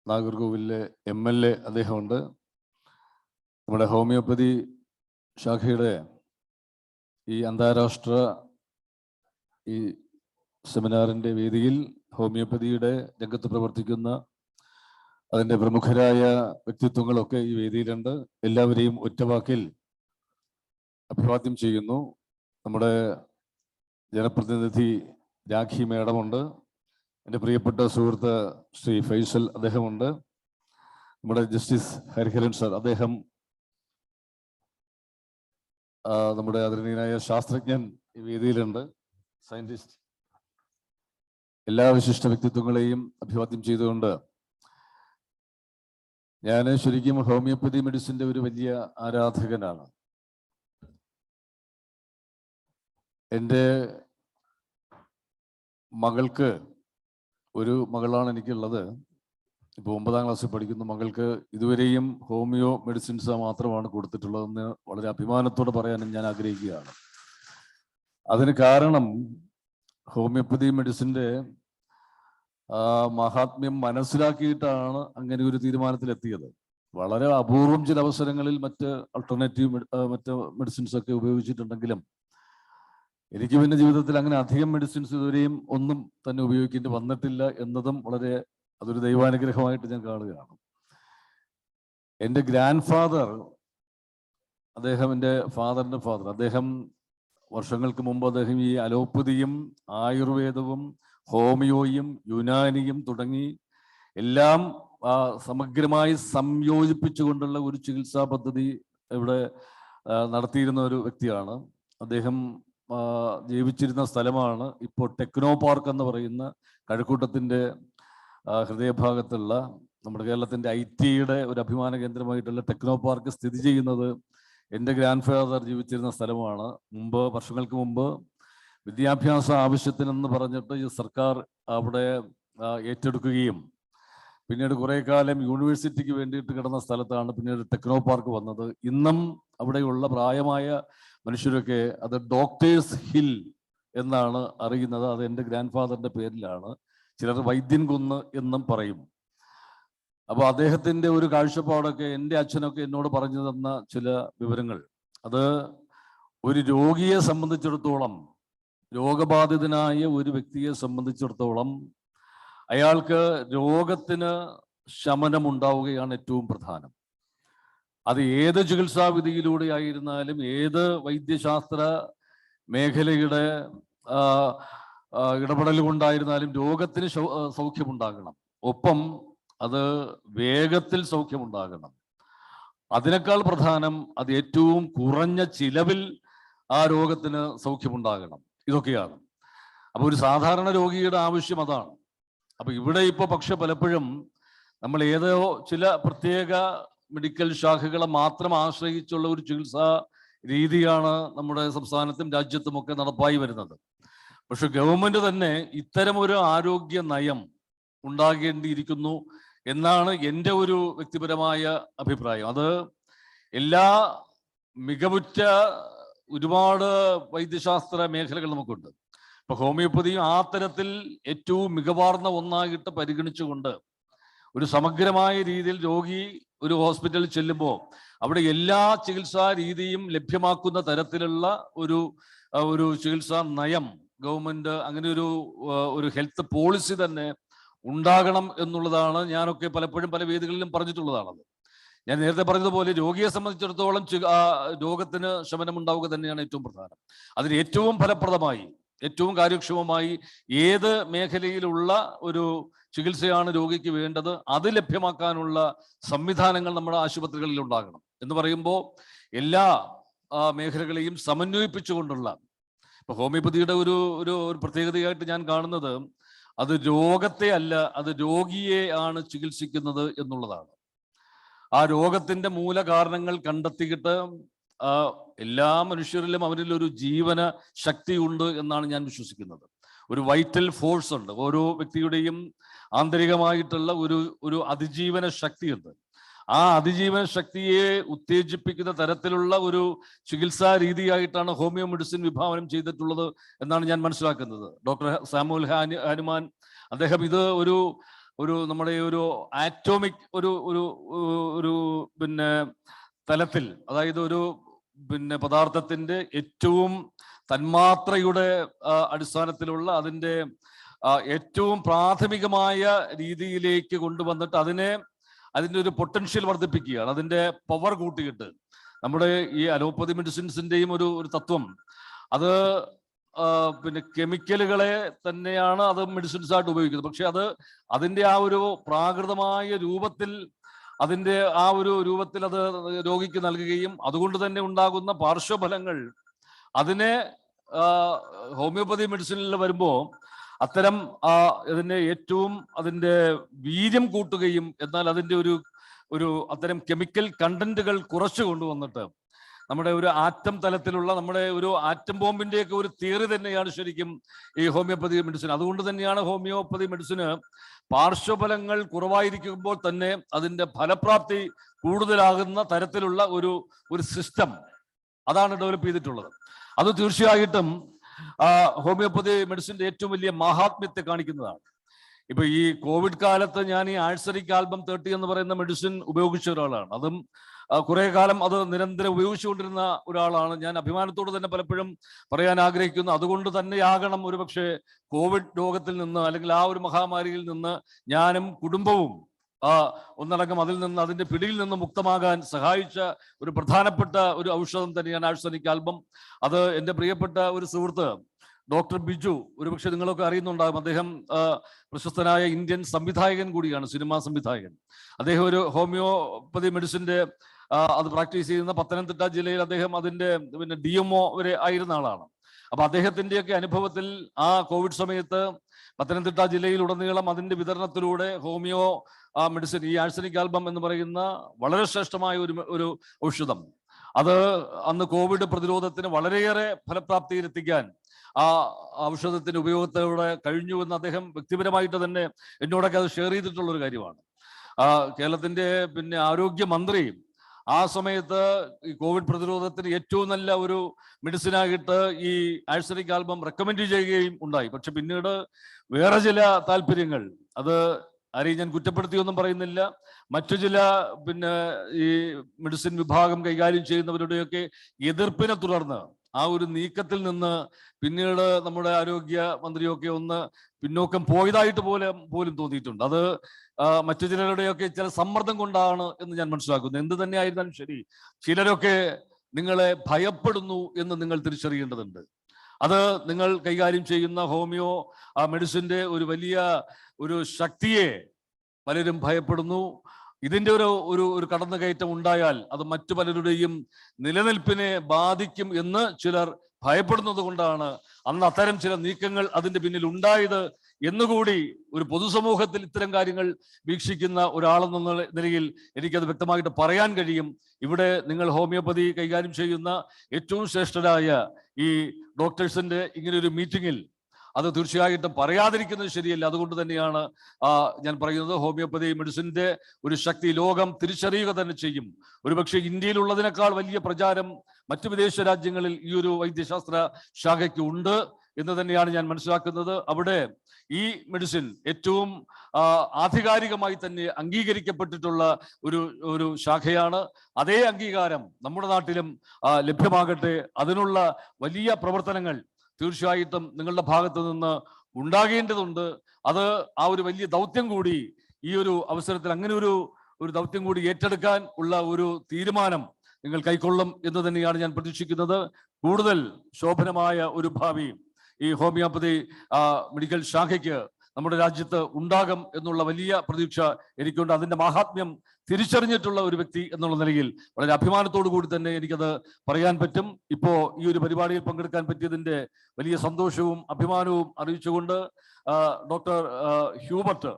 നാഗർകോവിലിലെ MLA അദ്ദേഹമുണ്ട്, നമ്മുടെ ഹോമിയോപ്പതി ശാഖയുടെ ഈ അന്താരാഷ്ട്ര ഈ സെമിനാറിൻ്റെ വേദിയിൽ ഹോമിയോപ്പതിയുടെ രംഗത്ത് പ്രവർത്തിക്കുന്ന അതിൻ്റെ പ്രമുഖരായ വ്യക്തിത്വങ്ങളൊക്കെ ഈ വേദിയിലുണ്ട്. എല്ലാവരെയും ഒറ്റവാക്കിൽ അഭിവാദ്യം ചെയ്യുന്നു. നമ്മുടെ ജനപ്രതിനിധി രാഖി മേഡമുണ്ട്, എൻ്റെ പ്രിയപ്പെട്ട സുഹൃത്ത് ശ്രീ ഫൈസൽ അദ്ദേഹമുണ്ട്, നമ്മുടെ ജസ്റ്റിസ് ഹരിഹരൻ സർ അദ്ദേഹം, നമ്മുടെ ആദരണീയനായ ശാസ്ത്രജ്ഞൻ ഈ വേദിയിലുണ്ട്, സയന്റിസ്റ്റ്, എല്ലാ വിശിഷ്ട വ്യക്തിത്വങ്ങളെയും അഭിവാദ്യം ചെയ്തുകൊണ്ട് ഞാൻ ശരിക്കും ഹോമിയോപ്പതി മെഡിസിൻ്റെ ഒരു വലിയ ആരാധകനാണ്. എൻ്റെ മകൾക്ക്, ഒരു മകളാണ് എനിക്കുള്ളത്, ഇപ്പോൾ 9ാം ക്ലാസ്സിൽ പഠിക്കുന്ന മകൾക്ക് ഇതുവരെയും ഹോമിയോ മെഡിസിൻസ് മാത്രമാണ് കൊടുത്തിട്ടുള്ളതെന്ന് വളരെ അഭിമാനത്തോടെ പറയാനും ഞാൻ ആഗ്രഹിക്കുകയാണ്. അതിന് കാരണം ഹോമിയോപ്പതി മെഡിസിൻ്റെ മഹാത്മ്യം മനസ്സിലാക്കിയിട്ടാണ് അങ്ങനെ ഒരു തീരുമാനത്തിലെത്തിയത്. വളരെ അപൂർവം ചില അവസരങ്ങളിൽ മറ്റ് ആൾട്ടർനേറ്റീവ് മറ്റ് മെഡിസിൻസ് ഒക്കെ ഉപയോഗിച്ചിട്ടുണ്ടെങ്കിലും എനിക്ക് പിന്നെ ജീവിതത്തിൽ അങ്ങനെ അധികം മെഡിസിൻസ് ഇതുവരെയും ഒന്നും തന്നെ ഉപയോഗിക്കേണ്ടി വന്നിട്ടില്ല എന്നതും അതൊരു ദൈവാനുഗ്രഹമായിട്ട് ഞാൻ കാണുകയാണ്. എൻ്റെ ഗ്രാൻഡ് ഫാദർ, അദ്ദേഹം എൻ്റെ ഫാദറിൻ്റെ ഫാദർ, അദ്ദേഹം വർഷങ്ങൾക്ക് മുമ്പ് അദ്ദേഹം ഈ അലോപ്പതിയും ആയുർവേദവും ഹോമിയോയും യുനാനിയും തുടങ്ങി എല്ലാം സമഗ്രമായി സംയോജിപ്പിച്ചുകൊണ്ടുള്ള ഒരു ചികിത്സാ പദ്ധതി ഇവിടെ നടത്തിയിരുന്ന ഒരു വ്യക്തിയാണ്. അദ്ദേഹം ജീവിച്ചിരുന്ന സ്ഥലമാണ് ഇപ്പോൾ ടെക്നോ പാർക്ക് എന്ന് പറയുന്ന കഴക്കൂട്ടത്തിൻ്റെ ഹൃദയഭാഗത്തുള്ള നമ്മുടെ കേരളത്തിൻ്റെ IT-യുടെ ഒരു അഭിമാന കേന്ദ്രമായിട്ടുള്ള ടെക്നോ പാർക്ക് സ്ഥിതി ചെയ്യുന്നത് എൻ്റെ ഗ്രാൻഡ് ഫാദർ ജീവിച്ചിരുന്ന സ്ഥലമാണ്. വർഷങ്ങൾക്ക് മുമ്പ് വിദ്യാഭ്യാസ ആവശ്യത്തിനെന്ന് പറഞ്ഞിട്ട് ഈ സർക്കാർ അവിടെ ഏറ്റെടുക്കുകയും പിന്നീട് കുറേ കാലം യൂണിവേഴ്സിറ്റിക്ക് വേണ്ടിയിട്ട് കിടന്ന സ്ഥലത്താണ് പിന്നീട് ടെക്നോ പാർക്ക് വന്നത്. ഇന്നും അവിടെയുള്ള പ്രായമായ മനുഷ്യരൊക്കെ അത് ഡോക്ടേഴ്സ് ഹിൽ എന്നാണ് അറിയുന്നത്. അത് എൻ്റെ ഗ്രാൻഡ് ഫാദറിൻ്റെ പേരിലാണ്. ചിലർ വൈദ്യൻ കുന്ന് എന്നും പറയും. അപ്പോൾ അദ്ദേഹത്തിൻ്റെ ഒരു കാഴ്ചപ്പാടൊക്കെ എൻ്റെ അച്ഛനൊക്കെ എന്നോട് പറഞ്ഞു തന്ന ചില വിവരങ്ങൾ, അത് ഒരു രോഗിയെ സംബന്ധിച്ചിടത്തോളം, രോഗബാധിതനായ ഒരു വ്യക്തിയെ സംബന്ധിച്ചിടത്തോളം അയാൾക്ക് രോഗത്തിന് ശമനം ഉണ്ടാവുകയാണ് ഏറ്റവും പ്രധാനം. അത് ഏത് ചികിത്സാ വിധിയിലൂടെ ആയിരുന്നാലും, ഏത് വൈദ്യശാസ്ത്ര മേഖലയുടെ ഇടപെടൽ കൊണ്ടായിരുന്നാലും രോഗത്തിന് സൗഖ്യമുണ്ടാകണം. ഒപ്പം അത് വേഗത്തിൽ സൗഖ്യമുണ്ടാകണം. അതിനേക്കാൾ പ്രധാനം അത് ഏറ്റവും കുറഞ്ഞ ചിലവിൽ ആ രോഗത്തിന് സൗഖ്യമുണ്ടാകണം. ഇതൊക്കെയാണ്. അപ്പൊ ഒരു സാധാരണ രോഗിയുടെ ആവശ്യം അതാണ്. അപ്പൊ ഇവിടെ ഇപ്പൊ പക്ഷെ പലപ്പോഴും നമ്മൾ ഏതോ ചില പ്രത്യേക മെഡിക്കൽ ശാഖകളെ മാത്രം ആശ്രയിച്ചുള്ള ഒരു ചികിത്സാ രീതിയാണ് നമ്മുടെ സംസ്ഥാനത്തും രാജ്യത്തുമൊക്കെ നടപ്പായി വരുന്നത്. പക്ഷെ ഗവൺമെന്റ് തന്നെ ഇത്തരം ഒരു ആരോഗ്യ നയം ഉണ്ടാകേണ്ടിയിരിക്കുന്നു എന്നാണ് എൻ്റെ ഒരു വ്യക്തിപരമായ അഭിപ്രായം. അത് എല്ലാ മികവുറ്റ ഒരുപാട് വൈദ്യശാസ്ത്ര മേഖലകൾ നമുക്കുണ്ട്. ഇപ്പൊ ഹോമിയോപ്പതിയും ആ തരത്തിൽ ഏറ്റവും മികവാർന്ന ഒന്നായിട്ട് പരിഗണിച്ചുകൊണ്ട് ഒരു സമഗ്രമായ രീതിയിൽ രോഗി ഒരു ഹോസ്പിറ്റലിൽ ചെല്ലുമ്പോൾ അവിടെ എല്ലാ ചികിത്സാ രീതിയും ലഭ്യമാക്കുന്ന തരത്തിലുള്ള ഒരു ചികിത്സാ നയം ഗവൺമെന്റ്, അങ്ങനെ ഒരു ഹെൽത്ത് പോളിസി തന്നെ ഉണ്ടാകണം എന്നുള്ളതാണ് ഞാനൊക്കെ പലപ്പോഴും പല വേദികളിലും പറഞ്ഞിട്ടുള്ളതാണത്. ഞാൻ നേരത്തെ പറഞ്ഞതുപോലെ രോഗിയെ സംബന്ധിച്ചിടത്തോളം രോഗത്തിന് ശമനം ഉണ്ടാവുക തന്നെയാണ് ഏറ്റവും പ്രധാനം. അതിന് ഏറ്റവും ഫലപ്രദമായി, ഏറ്റവും കാര്യക്ഷമമായി ഏത് മേഖലയിലുള്ള ഒരു ചികിത്സയാണ് രോഗിക്ക് വേണ്ടത് അത് ലഭ്യമാക്കാനുള്ള സംവിധാനങ്ങൾ നമ്മുടെ ആശുപത്രികളിൽ ഉണ്ടാകണം. എന്ന് പറയുമ്പോൾ എല്ലാ മേഖലകളെയും സമന്വയിപ്പിച്ചുകൊണ്ടുള്ള, ഇപ്പൊ ഹോമിയോപ്പതിയുടെ ഒരു പ്രത്യേകതയായിട്ട് ഞാൻ കാണുന്നത് അത് രോഗത്തെ അല്ല, അത് രോഗിയെ ആണ് ചികിത്സിക്കുന്നത് എന്നുള്ളതാണ്. ആ രോഗത്തിന്റെ മൂല കാരണങ്ങൾ കണ്ടെത്തിയിട്ട് എല്ലാ മനുഷ്യരിലും അവരിൽ ഒരു ജീവന ശക്തി ഉണ്ട് എന്നാണ് ഞാൻ വിശ്വസിക്കുന്നത്. ഒരു വൈറ്റൽ ഫോഴ്സ് ഉണ്ട്. ഓരോ വ്യക്തിയുടെയും ആന്തരികമായിട്ടുള്ള ഒരു അതിജീവന ശക്തിയുണ്ട്. ആ അതിജീവന ശക്തിയെ ഉത്തേജിപ്പിക്കുന്ന തരത്തിലുള്ള ഒരു ചികിത്സാ രീതിയായിട്ടാണ് ഹോമിയോ മെഡിസിൻ വിഭാവനം ചെയ്തിട്ടുള്ളത് എന്നാണ് ഞാൻ മനസ്സിലാക്കുന്നത്. ഡോക്ടർ സാമുൽ ഹനുമാൻ അദ്ദേഹം ഇത് ഒരു നമ്മുടെ ഒരു ആറ്റോമിക് ഒരു പിന്നെ തലത്തിൽ, അതായത് ഒരു പദാർത്ഥത്തിന്റെ ഏറ്റവും തന്മാത്രയുടെ അടിസ്ഥാനത്തിലുള്ള അതിൻ്റെ ഏറ്റവും പ്രാഥമികമായ രീതിയിലേക്ക് കൊണ്ടുവന്നിട്ട് അതിൻ്റെ ഒരു പൊട്ടൻഷ്യൽ വർദ്ധിപ്പിക്കുകയാണ്, അതിൻ്റെ പവർ കൂട്ടിയിട്ട്. നമ്മുടെ ഈ അലോപ്പതി മെഡിസിൻസിന്റെയും ഒരു തത്വം അത് കെമിക്കലുകളെ തന്നെയാണ് അത് മെഡിസിൻസ് ആയിട്ട് ഉപയോഗിക്കുന്നത്. പക്ഷെ അതിൻ്റെ ആ ഒരു പ്രാകൃതമായ രൂപത്തിൽ, അതിൻ്റെ ആ ഒരു രൂപത്തിൽ അത് രോഗിക്ക് നൽകുകയും അതുകൊണ്ട് തന്നെ ഉണ്ടാകുന്ന പാർശ്വഫലങ്ങൾ അതിനെ ഹോമിയോപ്പതി മെഡിസിനിൽ വരുമ്പോൾ അത്തരം ഇതിന്റെ ഏറ്റവും അതിൻ്റെ വീര്യം കൂട്ടുകയും എന്നാൽ അതിൻ്റെ ഒരു അത്തരം കെമിക്കൽ കണ്ടന്റുകൾ കുറച്ചു കൊണ്ടുവന്നിട്ട് നമ്മുടെ ഒരു ആറ്റം തലത്തിലുള്ള നമ്മുടെ ഒരു ആറ്റം ബോംബിന്റെയൊക്കെ ഒരു തിയറി തന്നെയാണ് ശരിക്കും ഈ ഹോമിയോപ്പതി മെഡിസിൻ. അതുകൊണ്ട് തന്നെയാണ് ഹോമിയോപ്പതി മെഡിസിന് പാർശ്വഫലങ്ങൾ കുറവായിരിക്കുമ്പോൾ തന്നെ അതിൻ്റെ ഫലപ്രാപ്തി കൂടുതലാകുന്ന തരത്തിലുള്ള ഒരു സിസ്റ്റം അതാണ് ഡെവലപ്പ് ചെയ്തിട്ടുള്ളത്. അത് തീർച്ചയായിട്ടും ഹോമിയോപ്പതി മെഡിസിന്റെ ഏറ്റവും വലിയ മഹാത്മ്യത്തെ കാണിക്കുന്നതാണ്. ഇപ്പൊ ഈ കോവിഡ് കാലത്ത് ഞാൻ ഈ ആഴ്സറിക് ആൽബം 30 എന്ന് പറയുന്ന മെഡിസിൻ ഉപയോഗിച്ച ഒരാളാണ്. അതും കുറെ കാലം അത് നിരന്തരം ഉപയോഗിച്ചുകൊണ്ടിരുന്ന ഒരാളാണ്. ഞാൻ അഭിമാനത്തോട് തന്നെ പലപ്പോഴും പറയാൻ ആഗ്രഹിക്കുന്നു. അതുകൊണ്ട് തന്നെയാകണം ഒരുപക്ഷെ കോവിഡ് രോഗത്തിൽ നിന്ന് അല്ലെങ്കിൽ ആ ഒരു മഹാമാരിയിൽ നിന്ന് ഞാനും കുടുംബവും ഒന്നടങ്കം അതിന്റെ പിടിയിൽ നിന്ന് മുക്തമാകാൻ സഹായിച്ച ഒരു പ്രധാനപ്പെട്ട ഒരു ഔഷധം തന്നെയാണ് ആഴ്സറിക് ആൽബം. അത് എൻ്റെ പ്രിയപ്പെട്ട ഒരു സുഹൃത്ത് ഡോക്ടർ ബിജു, ഒരുപക്ഷെ നിങ്ങളൊക്കെ അറിയുന്നുണ്ടാകും. അദ്ദേഹം പ്രശസ്തനായ ഇന്ത്യൻ സംവിധായകൻ കൂടിയാണ്, സിനിമാ സംവിധായകൻ. അദ്ദേഹം ഒരു ഹോമിയോപ്പതി മെഡിസിന്റെ അത് പ്രാക്ടീസ് ചെയ്യുന്ന പത്തനംതിട്ട ജില്ലയിൽ അദ്ദേഹം അതിന്റെ DMO വരെ ആയിരുന്ന ആളാണ്. അപ്പൊ അദ്ദേഹത്തിന്റെയൊക്കെ അനുഭവത്തിൽ ആ കോവിഡ് സമയത്ത് പത്തനംതിട്ട ജില്ലയിൽ ഉടനീളം അതിന്റെ വിതരണത്തിലൂടെ ഹോമിയോ മെഡിസിൻ, ഈ ആഴ്സറിക് ആൽബം എന്ന് പറയുന്ന വളരെ ശ്രേഷ്ഠമായ ഒരു ഔഷധം അത് അന്ന് കോവിഡ് പ്രതിരോധത്തിന് വളരെയേറെ ഫലപ്രാപ്തിയിലെത്തിക്കാൻ ആ ഔഷധത്തിന്റെ ഉപയോഗത്തോടെ കഴിഞ്ഞു എന്ന് അദ്ദേഹം വ്യക്തിപരമായിട്ട് തന്നെ എന്നോടൊക്കെ അത് ഷെയർ ചെയ്തിട്ടുള്ള ഒരു കാര്യമാണ്. കേരളത്തിന്റെ ആരോഗ്യമന്ത്രി ആ സമയത്ത് ഈ കോവിഡ് പ്രതിരോധത്തിന് ഏറ്റവും നല്ല ഒരു മെഡിസിനായിട്ട് ഈ ആഴ്സനിക് ആൽബം റെക്കമെൻഡ് ചെയ്യുകയും ഉണ്ടായി. പക്ഷെ പിന്നീട് വേറെ ചില താല്പര്യങ്ങൾ, അത് ആരെയും ഞാൻ കുറ്റപ്പെടുത്തിയൊന്നും പറയുന്നില്ല, മറ്റു ചില ഈ മെഡിസിൻ വിഭാഗം കൈകാര്യം ചെയ്യുന്നവരുടെയൊക്കെ എതിർപ്പിനെ തുടർന്ന് ആ ഒരു നീക്കത്തിൽ നിന്ന് പിന്നീട് നമ്മുടെ ആരോഗ്യ മന്ത്രിയൊക്കെ ഒന്ന് പിന്നോക്കം പോയതായിട്ട് പോലും തോന്നിയിട്ടുണ്ട്. അത് മറ്റു ചിലരുടെയൊക്കെ ചില സമ്മർദ്ദം കൊണ്ടാണ് എന്ന് ഞാൻ മനസ്സിലാക്കുന്നു. എന്ത് തന്നെ ആയിരുന്നാലും ശരി, ചിലരൊക്കെ നിങ്ങളെ ഭയപ്പെടുന്നു എന്ന് നിങ്ങൾ തിരിച്ചറിയേണ്ടതുണ്ട്. അത് നിങ്ങൾ കൈകാര്യം ചെയ്യുന്ന ഹോമിയോ മെഡിസിന്റെ ഒരു വലിയ ഒരു ശക്തിയെ പലരും ഭയപ്പെടുന്നു. ഇതിന്റെ ഒരു കടന്നുകയറ്റം ഉണ്ടായാൽ അത് മറ്റു പലരുടെയും നിലനിൽപ്പിനെ ബാധിക്കും എന്ന് ചിലർ ഭയപ്പെടുന്നത് കൊണ്ടാണ് അന്ന് അത്തരം ചില നീക്കങ്ങൾ അതിന്റെ പിന്നിൽ ഉണ്ടായത് എന്നുകൂടി ഒരു പൊതുസമൂഹത്തിൽ ഇത്തരം കാര്യങ്ങൾ വീക്ഷിക്കുന്ന ഒരാളെന്ന നിലയിൽ എനിക്കത് വ്യക്തമായിട്ട് പറയാൻ കഴിയും. ഇവിടെ നിങ്ങൾ ഹോമിയോപ്പതി കൈകാര്യം ചെയ്യുന്ന ഏറ്റവും ശ്രേഷ്ഠരായ ഈ ഡോക്ടേഴ്സിന്റെ ഇങ്ങനെ ഒരു മീറ്റിങ്ങിൽ അത് തീർച്ചയായിട്ടും പറയാതിരിക്കുന്നത് ശരിയല്ല. അതുകൊണ്ട് തന്നെയാണ് ഞാൻ പറയുന്നത്, ഹോമിയോപ്പതി മെഡിസിന്റെ ഒരു ശക്തി ലോകം തിരിച്ചറിയുക തന്നെ ചെയ്യും. ഒരുപക്ഷെ ഇന്ത്യയിലുള്ളതിനേക്കാൾ വലിയ പ്രചാരം മറ്റു വിദേശ രാജ്യങ്ങളിൽ ഈ ഒരു വൈദ്യശാസ്ത്ര ശാഖയ്ക്ക് ഉണ്ട് എന്ന് തന്നെയാണ് ഞാൻ മനസ്സിലാക്കുന്നത്. അവിടെ ഈ മെഡിസിൻ ഏറ്റവും ആധികാരികമായി തന്നെ അംഗീകരിക്കപ്പെട്ടിട്ടുള്ള ഒരു ശാഖയാണ്. അതേ അംഗീകാരം നമ്മുടെ നാട്ടിലും ലഭ്യമാകട്ടെ. അതിനുള്ള വലിയ പ്രവർത്തനങ്ങൾ തീർച്ചയായിട്ടും നിങ്ങളുടെ ഭാഗത്തു നിന്ന് ഉണ്ടാകേണ്ടതുണ്ട്. അത് ആ ഒരു വലിയ ദൗത്യം കൂടി ഈ ഒരു അവസരത്തിൽ അങ്ങനെ ഒരു ദൗത്യം കൂടി ഏറ്റെടുക്കാൻ ഉള്ള ഒരു തീരുമാനം നിങ്ങൾ കൈക്കൊള്ളും എന്ന് തന്നെയാണ് ഞാൻ പ്രതീക്ഷിക്കുന്നത്. കൂടുതൽ ശോഭനമായ ഒരു ഭാവി ഈ ഹോമിയോപ്പതി മെഡിക്കൽ ശാഖയ്ക്ക് നമ്മുടെ രാജ്യത്ത് ഉണ്ടാകും എന്നുള്ള വലിയ പ്രതീക്ഷ എനിക്കുണ്ട്. അതിന്റെ മാഹാത്മ്യം തിരിച്ചറിഞ്ഞിട്ടുള്ള ഒരു വ്യക്തി എന്നുള്ള നിലയിൽ വളരെ അഭിമാനത്തോടു കൂടി തന്നെ എനിക്കത് പറയാൻ പറ്റും. ഇപ്പോ ഈ ഒരു പരിപാടിയിൽ പങ്കെടുക്കാൻ പറ്റിയതിന്റെ വലിയ സന്തോഷവും അഭിമാനവും അറിയിച്ചുകൊണ്ട് ഡോക്ടർ ഹ്യൂബർട്ട്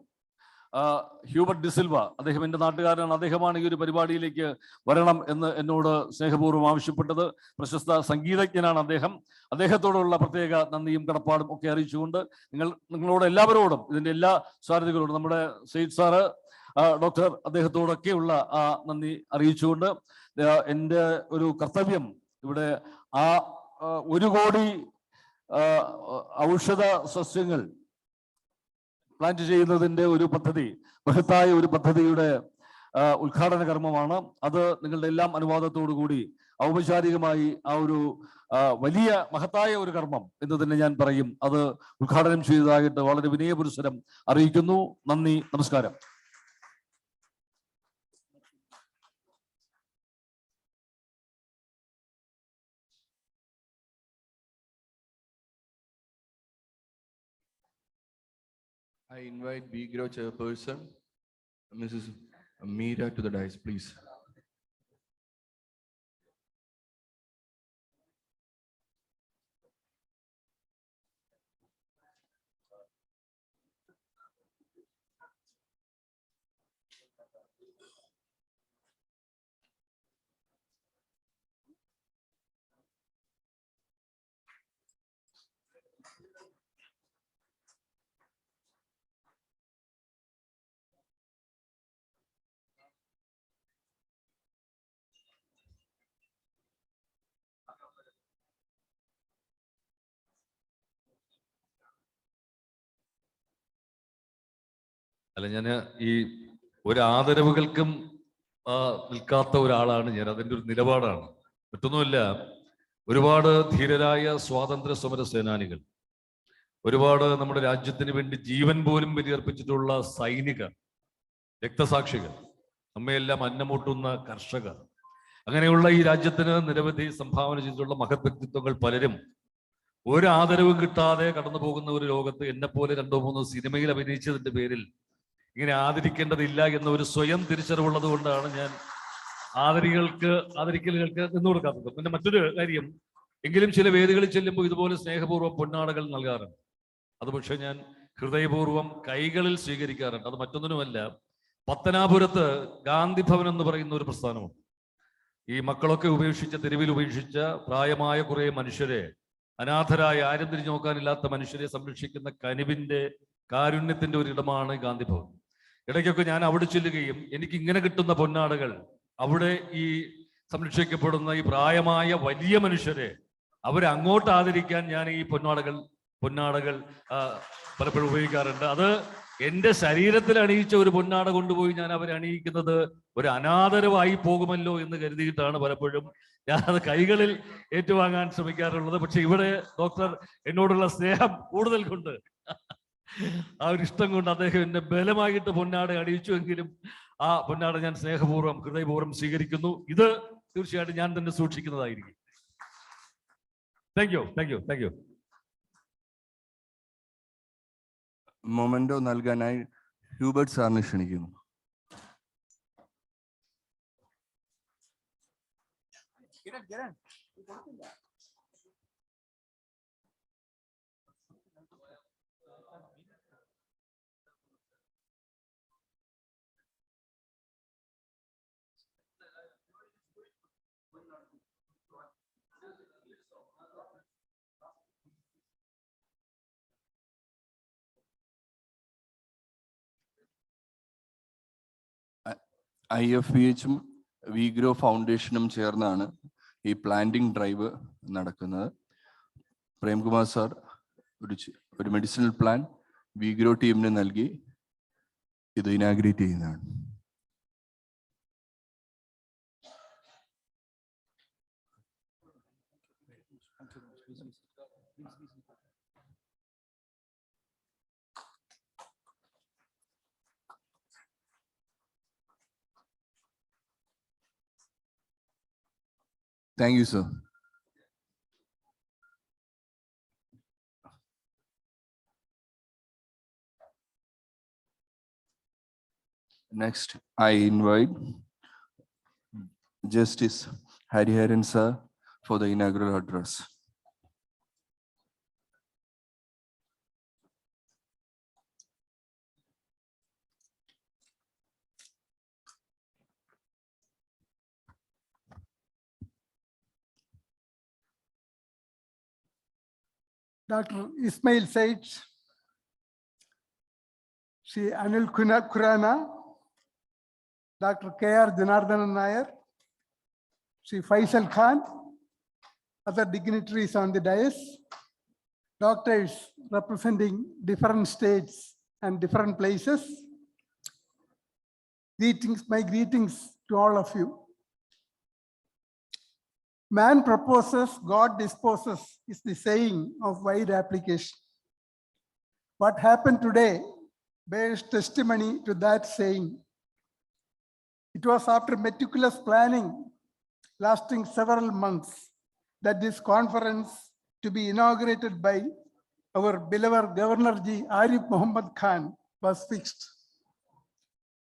ഡിസിൽവ, അദ്ദേഹം എൻ്റെ നാട്ടുകാരനാണ്, അദ്ദേഹമാണ് ഈ ഒരു പരിപാടിയിലേക്ക് വരണം എന്ന് എന്നോട് സ്നേഹപൂർവ്വം ആവശ്യപ്പെട്ടത്. പ്രശസ്ത സംഗീതജ്ഞനാണ് അദ്ദേഹം. അദ്ദേഹത്തോടുള്ള പ്രത്യേക നന്ദിയും കടപ്പാടും ഒക്കെ അറിയിച്ചുകൊണ്ട് നിങ്ങളോട് എല്ലാവരോടും ഇതിന്റെ എല്ലാ സാരഥികളോടും നമ്മുടെ സെയ്ദ് സാറ് ഡോക്ടർ അദ്ദേഹത്തോടൊക്കെയുള്ള ആ നന്ദി അറിയിച്ചുകൊണ്ട് എൻ്റെ ഒരു കർത്തവ്യം ഇവിടെ 1 കോടി ഔഷധ സസ്യങ്ങൾ പ്ലാന്റ് ചെയ്യുന്നതിന്റെ ഒരു പദ്ധതി, ബൃഹത്തായ ഒരു പദ്ധതിയുടെ ഉദ്ഘാടന കർമ്മമാണ്. അത് നിങ്ങളുടെ എല്ലാം അനുവാദത്തോടു കൂടി ഔപചാരികമായി ആ ഒരു വലിയ മഹത്തായ ഒരു കർമ്മം എന്ന് തന്നെ ഞാൻ പറയും, അത് ഉദ്ഘാടനം ചെയ്തതായിട്ട് വളരെ വിനയപുരസ്സരം അറിയിക്കുന്നു. നന്ദി, നമസ്കാരം. I invite BGRO chairperson, Mrs. Meera, to the dais, please. അല്ല, ഞാൻ ഈ ഒരു ആദരവുകൾക്കും നിൽക്കാത്ത ഒരാളാണ് ഞാൻ. അതിൻ്റെ ഒരു നിലപാടാണ്, മറ്റൊന്നുമില്ല. ഒരുപാട് ധീരരായ സ്വാതന്ത്ര്യ സമര സേനാനികൾ, ഒരുപാട് നമ്മുടെ രാജ്യത്തിന് വേണ്ടി ജീവൻ പോലും ബലിയർപ്പിച്ചിട്ടുള്ള സൈനികർ, രക്തസാക്ഷികൾ, നമ്മയെല്ലാം അന്നമൂട്ടുന്ന കർഷകർ, അങ്ങനെയുള്ള ഈ രാജ്യത്തിന് നിരവധി സംഭാവന ചെയ്തിട്ടുള്ള മഹത് വ്യക്തിത്വങ്ങൾ പലരും ഒരു ആദരവും കിട്ടാതെ കടന്നു പോകുന്ന ഒരു ലോകത്ത് എന്നെപ്പോലെ 2-3 സിനിമയിൽ അഭിനയിച്ചതിന്റെ പേരിൽ ഇങ്ങനെ ആദരിക്കേണ്ടതില്ല എന്ന ഒരു സ്വയം തിരിച്ചറിവുള്ളത് കൊണ്ടാണ് ഞാൻ ആദരിക്കലുകൾക്ക് നിന്നു കൊടുക്കാത്തത്. പിന്നെ മറ്റൊരു കാര്യം, എങ്കിലും ചില വേദികളിൽ ചെല്ലുമ്പോൾ ഇതുപോലെ സ്നേഹപൂർവ്വം പൊന്നാടകൾ നൽകാറുണ്ട്. അത് പക്ഷെ ഞാൻ ഹൃദയപൂർവ്വം കൈകളിൽ സ്വീകരിക്കാറുണ്ട്. അത് മറ്റൊന്നിനുമല്ല, പത്തനാപുരത്ത് ഗാന്ധി ഭവൻ എന്ന് പറയുന്ന ഒരു പ്രസ്ഥാനമുണ്ട്. ഈ മക്കളൊക്കെ ഉപേക്ഷിച്ച, തെരുവിൽ ഉപേക്ഷിച്ച പ്രായമായ കുറെ മനുഷ്യരെ, അനാഥരായ, ആരും തിരിഞ്ഞു നോക്കാനില്ലാത്ത മനുഷ്യരെ സംരക്ഷിക്കുന്ന കനിവിന്റെ, കാരുണ്യത്തിന്റെ ഒരിടമാണ് ഗാന്ധി ഭവൻ. ഇടയ്ക്കൊക്കെ ഞാൻ അവിടെ ചെല്ലുകയും എനിക്ക് ഇങ്ങനെ കിട്ടുന്ന പൊന്നാടകൾ, അവിടെ ഈ സംരക്ഷിക്കപ്പെടുന്ന ഈ പ്രായമായ വലിയ മനുഷ്യരെ അവരെ അങ്ങോട്ട് ആദരിക്കാൻ ഞാൻ ഈ പൊന്നാടകൾ പലപ്പോഴും ഉപയോഗിക്കാറുണ്ട്. അത് എൻ്റെ ശരീരത്തിൽ അണിയിച്ച ഒരു പൊന്നാട കൊണ്ടുപോയി ഞാൻ അവരെ അണിയിക്കുന്നത് ഒരു അനാദരവായി പോകുമല്ലോ എന്ന് കരുതിയിട്ടാണ് പലപ്പോഴും ഞാൻ അത് കൈകളിൽ ഏറ്റുവാങ്ങാൻ ശ്രമിക്കാറുള്ളത്. പക്ഷെ ഇവിടെ ഡോക്ടർ എന്നോടുള്ള സ്നേഹം കൂടുതൽ കൊണ്ട്, ആ ഒരു ഇഷ്ടം കൊണ്ട് അദ്ദേഹം എന്നെ ബലമായിട്ട് പൊന്നാട അണിയിച്ചുവെങ്കിലും ആ പൊന്നാട ഞാൻ സ്നേഹപൂർവ്വം, ഹൃദയപൂർവ്വം സ്വീകരിക്കുന്നു. ഇത് തീർച്ചയായിട്ടും ഞാൻ തന്നെ സൂക്ഷിക്കുന്നതായിരിക്കും. Thank you. മൊമെന്റോ നൽകാനായി ഹ്യൂബർട്ട് സാറിനെ ക്ഷണിക്കുന്നു. IFPHും വിഗ്രോ ഫൗണ്ടേഷനും ചേർന്നാണ് ഈ പ്ലാന്റിംഗ് ഡ്രൈവ് നടക്കുന്നത്. പ്രേംകുമാർ സാർ ഒരു മെഡിസിനൽ പ്ലാൻ വിഗ്രോ ടീമിന് നൽകി ഇത് ഇനാഗ്രേറ്റ് ചെയ്യുന്നതാണ്. Thank you, sir. Next, I invite Justice Hariharan sir for the inaugural address. Dr. Ismail Said, Shri Anil Kurana, Dr. K.R. Janardhanan Nair, Shri Faisal Khan, other dignitaries on the dais, doctors representing different states and different places. My greetings to all of you. Man proposes, God disposes is the saying of wide application. What happened today bears testimony to that saying. It was after meticulous planning lasting several months that this conference to be inaugurated by our beloved Governor Ji Arif Muhammad Khan was fixed.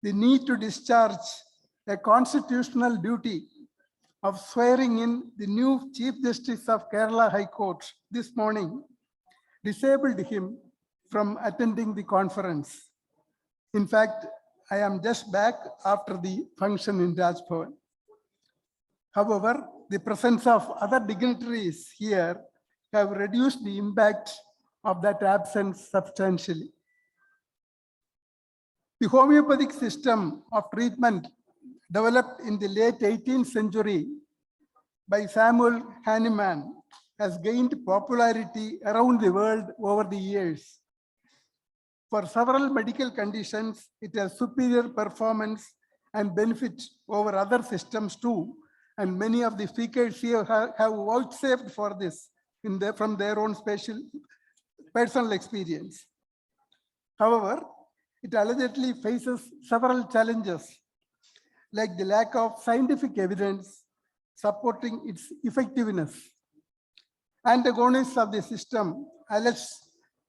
The need to discharge a constitutional duty of swearing in the new Chief Justice of Kerala High Court this morning disabled him from attending the conference. In fact, I am just back after the function in Raj Bhavan. However, the presence of other dignitaries here have reduced the impact of that absence substantially. The homeopathic system of treatment developed in the late 18th century by Samuel Hahnemann has gained popularity around the world over the years. For several medical conditions, it has superior performance and benefit over other systems too, and many of the speakers here have vouchsafed for this from their own personal experience. However, it allegedly faces several challenges, like the lack of scientific evidence supporting its effectiveness. Antagonists of the system allege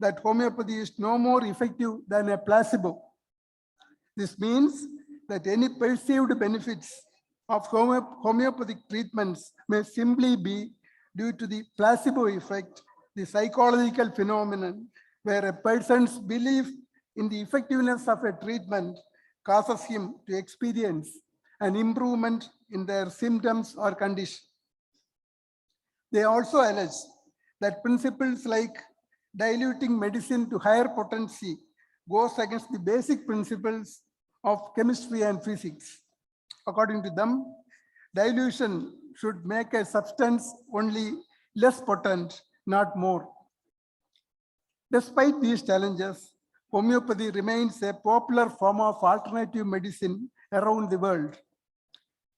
that homeopathy is no more effective than a placebo. This means that any perceived benefits of homeopathic treatments may simply be due to the placebo effect, the psychological phenomenon where a person's belief in the effectiveness of a treatment causes him to experience an improvement in their symptoms or condition. They also allege that principles like diluting medicine to higher potency goes against the basic principles of chemistry and physics. According to them, dilution should make a substance only less potent, not more. Despite these challenges, homeopathy remains a popular form of alternative medicine around the world.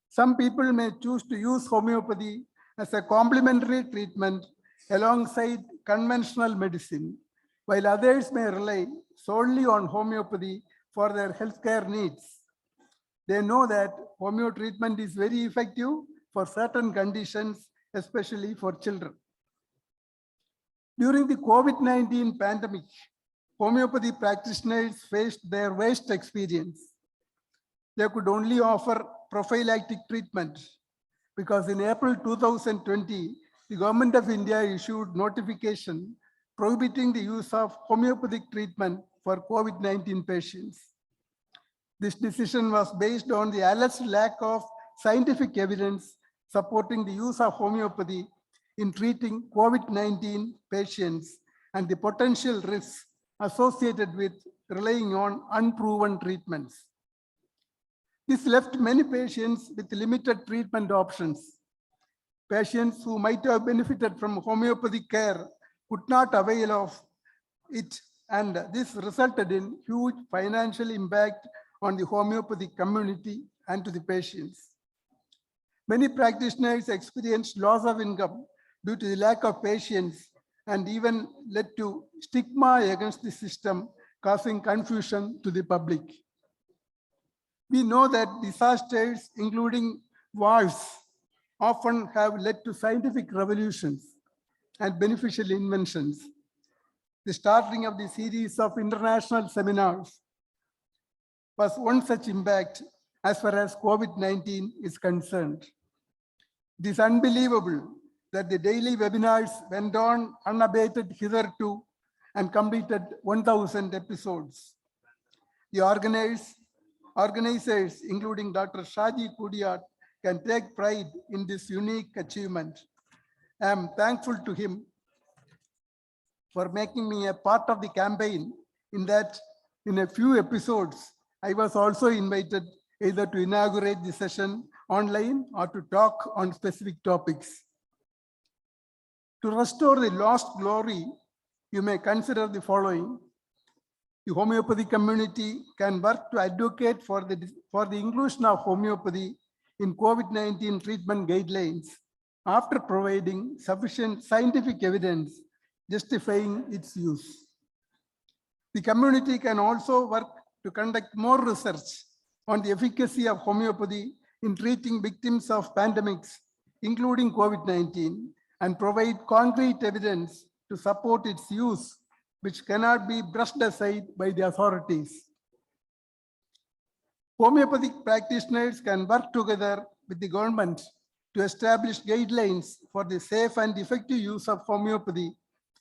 Some people may choose to use homeopathy as a complementary treatment alongside conventional medicine, while others may rely solely on homeopathy for their healthcare needs. They know that homeo treatment is very effective for certain conditions, especially for children. During the COVID-19 pandemic, homeopathy practitioners faced their worst experience. They could only offer prophylactic treatment because in April 2020, the Government of India issued notification prohibiting the use of homeopathic treatment for COVID-19 patients. This decision was based on the alleged lack of scientific evidence supporting the use of homeopathy in treating COVID-19 patients and the potential risks associated with relying on unproven treatments. This left many patients with limited treatment options. Patients who might have benefited from homeopathic care could not avail of it, and this resulted in huge financial impact on the homeopathic community and to the patients. Many practitioners experienced loss of income due to the lack of patients and even led to stigma against the system, causing confusion to the public. We know that disasters, including wars, often have led to scientific revolutions and beneficial inventions. The starting of the series of international seminars was one such impact as far as COVID-19 is concerned. It is unbelievable that the daily webinars went on unabated hitherto and completed 1,000 episodes. The organizers, including Dr. Shaji Kudiyat, can take pride in this unique achievement. I am thankful to him for making me a part of the campaign, in that in a few episodes, I was also invited either to inaugurate the session online or to talk on specific topics. To restore the lost glory, you may consider the following. The homeopathy community can work to advocate for the inclusion of homeopathy in COVID-19 treatment guidelines after providing sufficient scientific evidence justifying its use. The community can also work to conduct more research on the efficacy of homeopathy in treating victims of pandemics, including COVID-19, and provide concrete evidence to support its use, which cannot be brushed aside by the authorities. Homeopathic practitioners can work together with the government to establish guidelines for the safe and effective use of homeopathy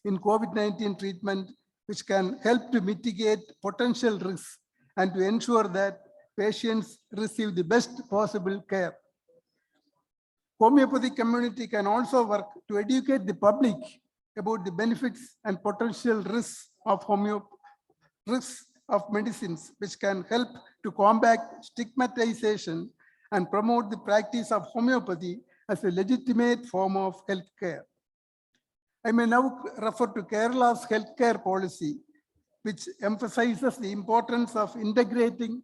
in COVID-19 treatment, which can help to mitigate potential risks and to ensure that patients receive the best possible care. Homeopathic community can also work to educate the public about the benefits and potential risks of medicines, which can help to combat stigmatization and promote the practice of homeopathy as a legitimate form of healthcare. I may now refer to Kerala's healthcare policy, which emphasizes the importance of integrating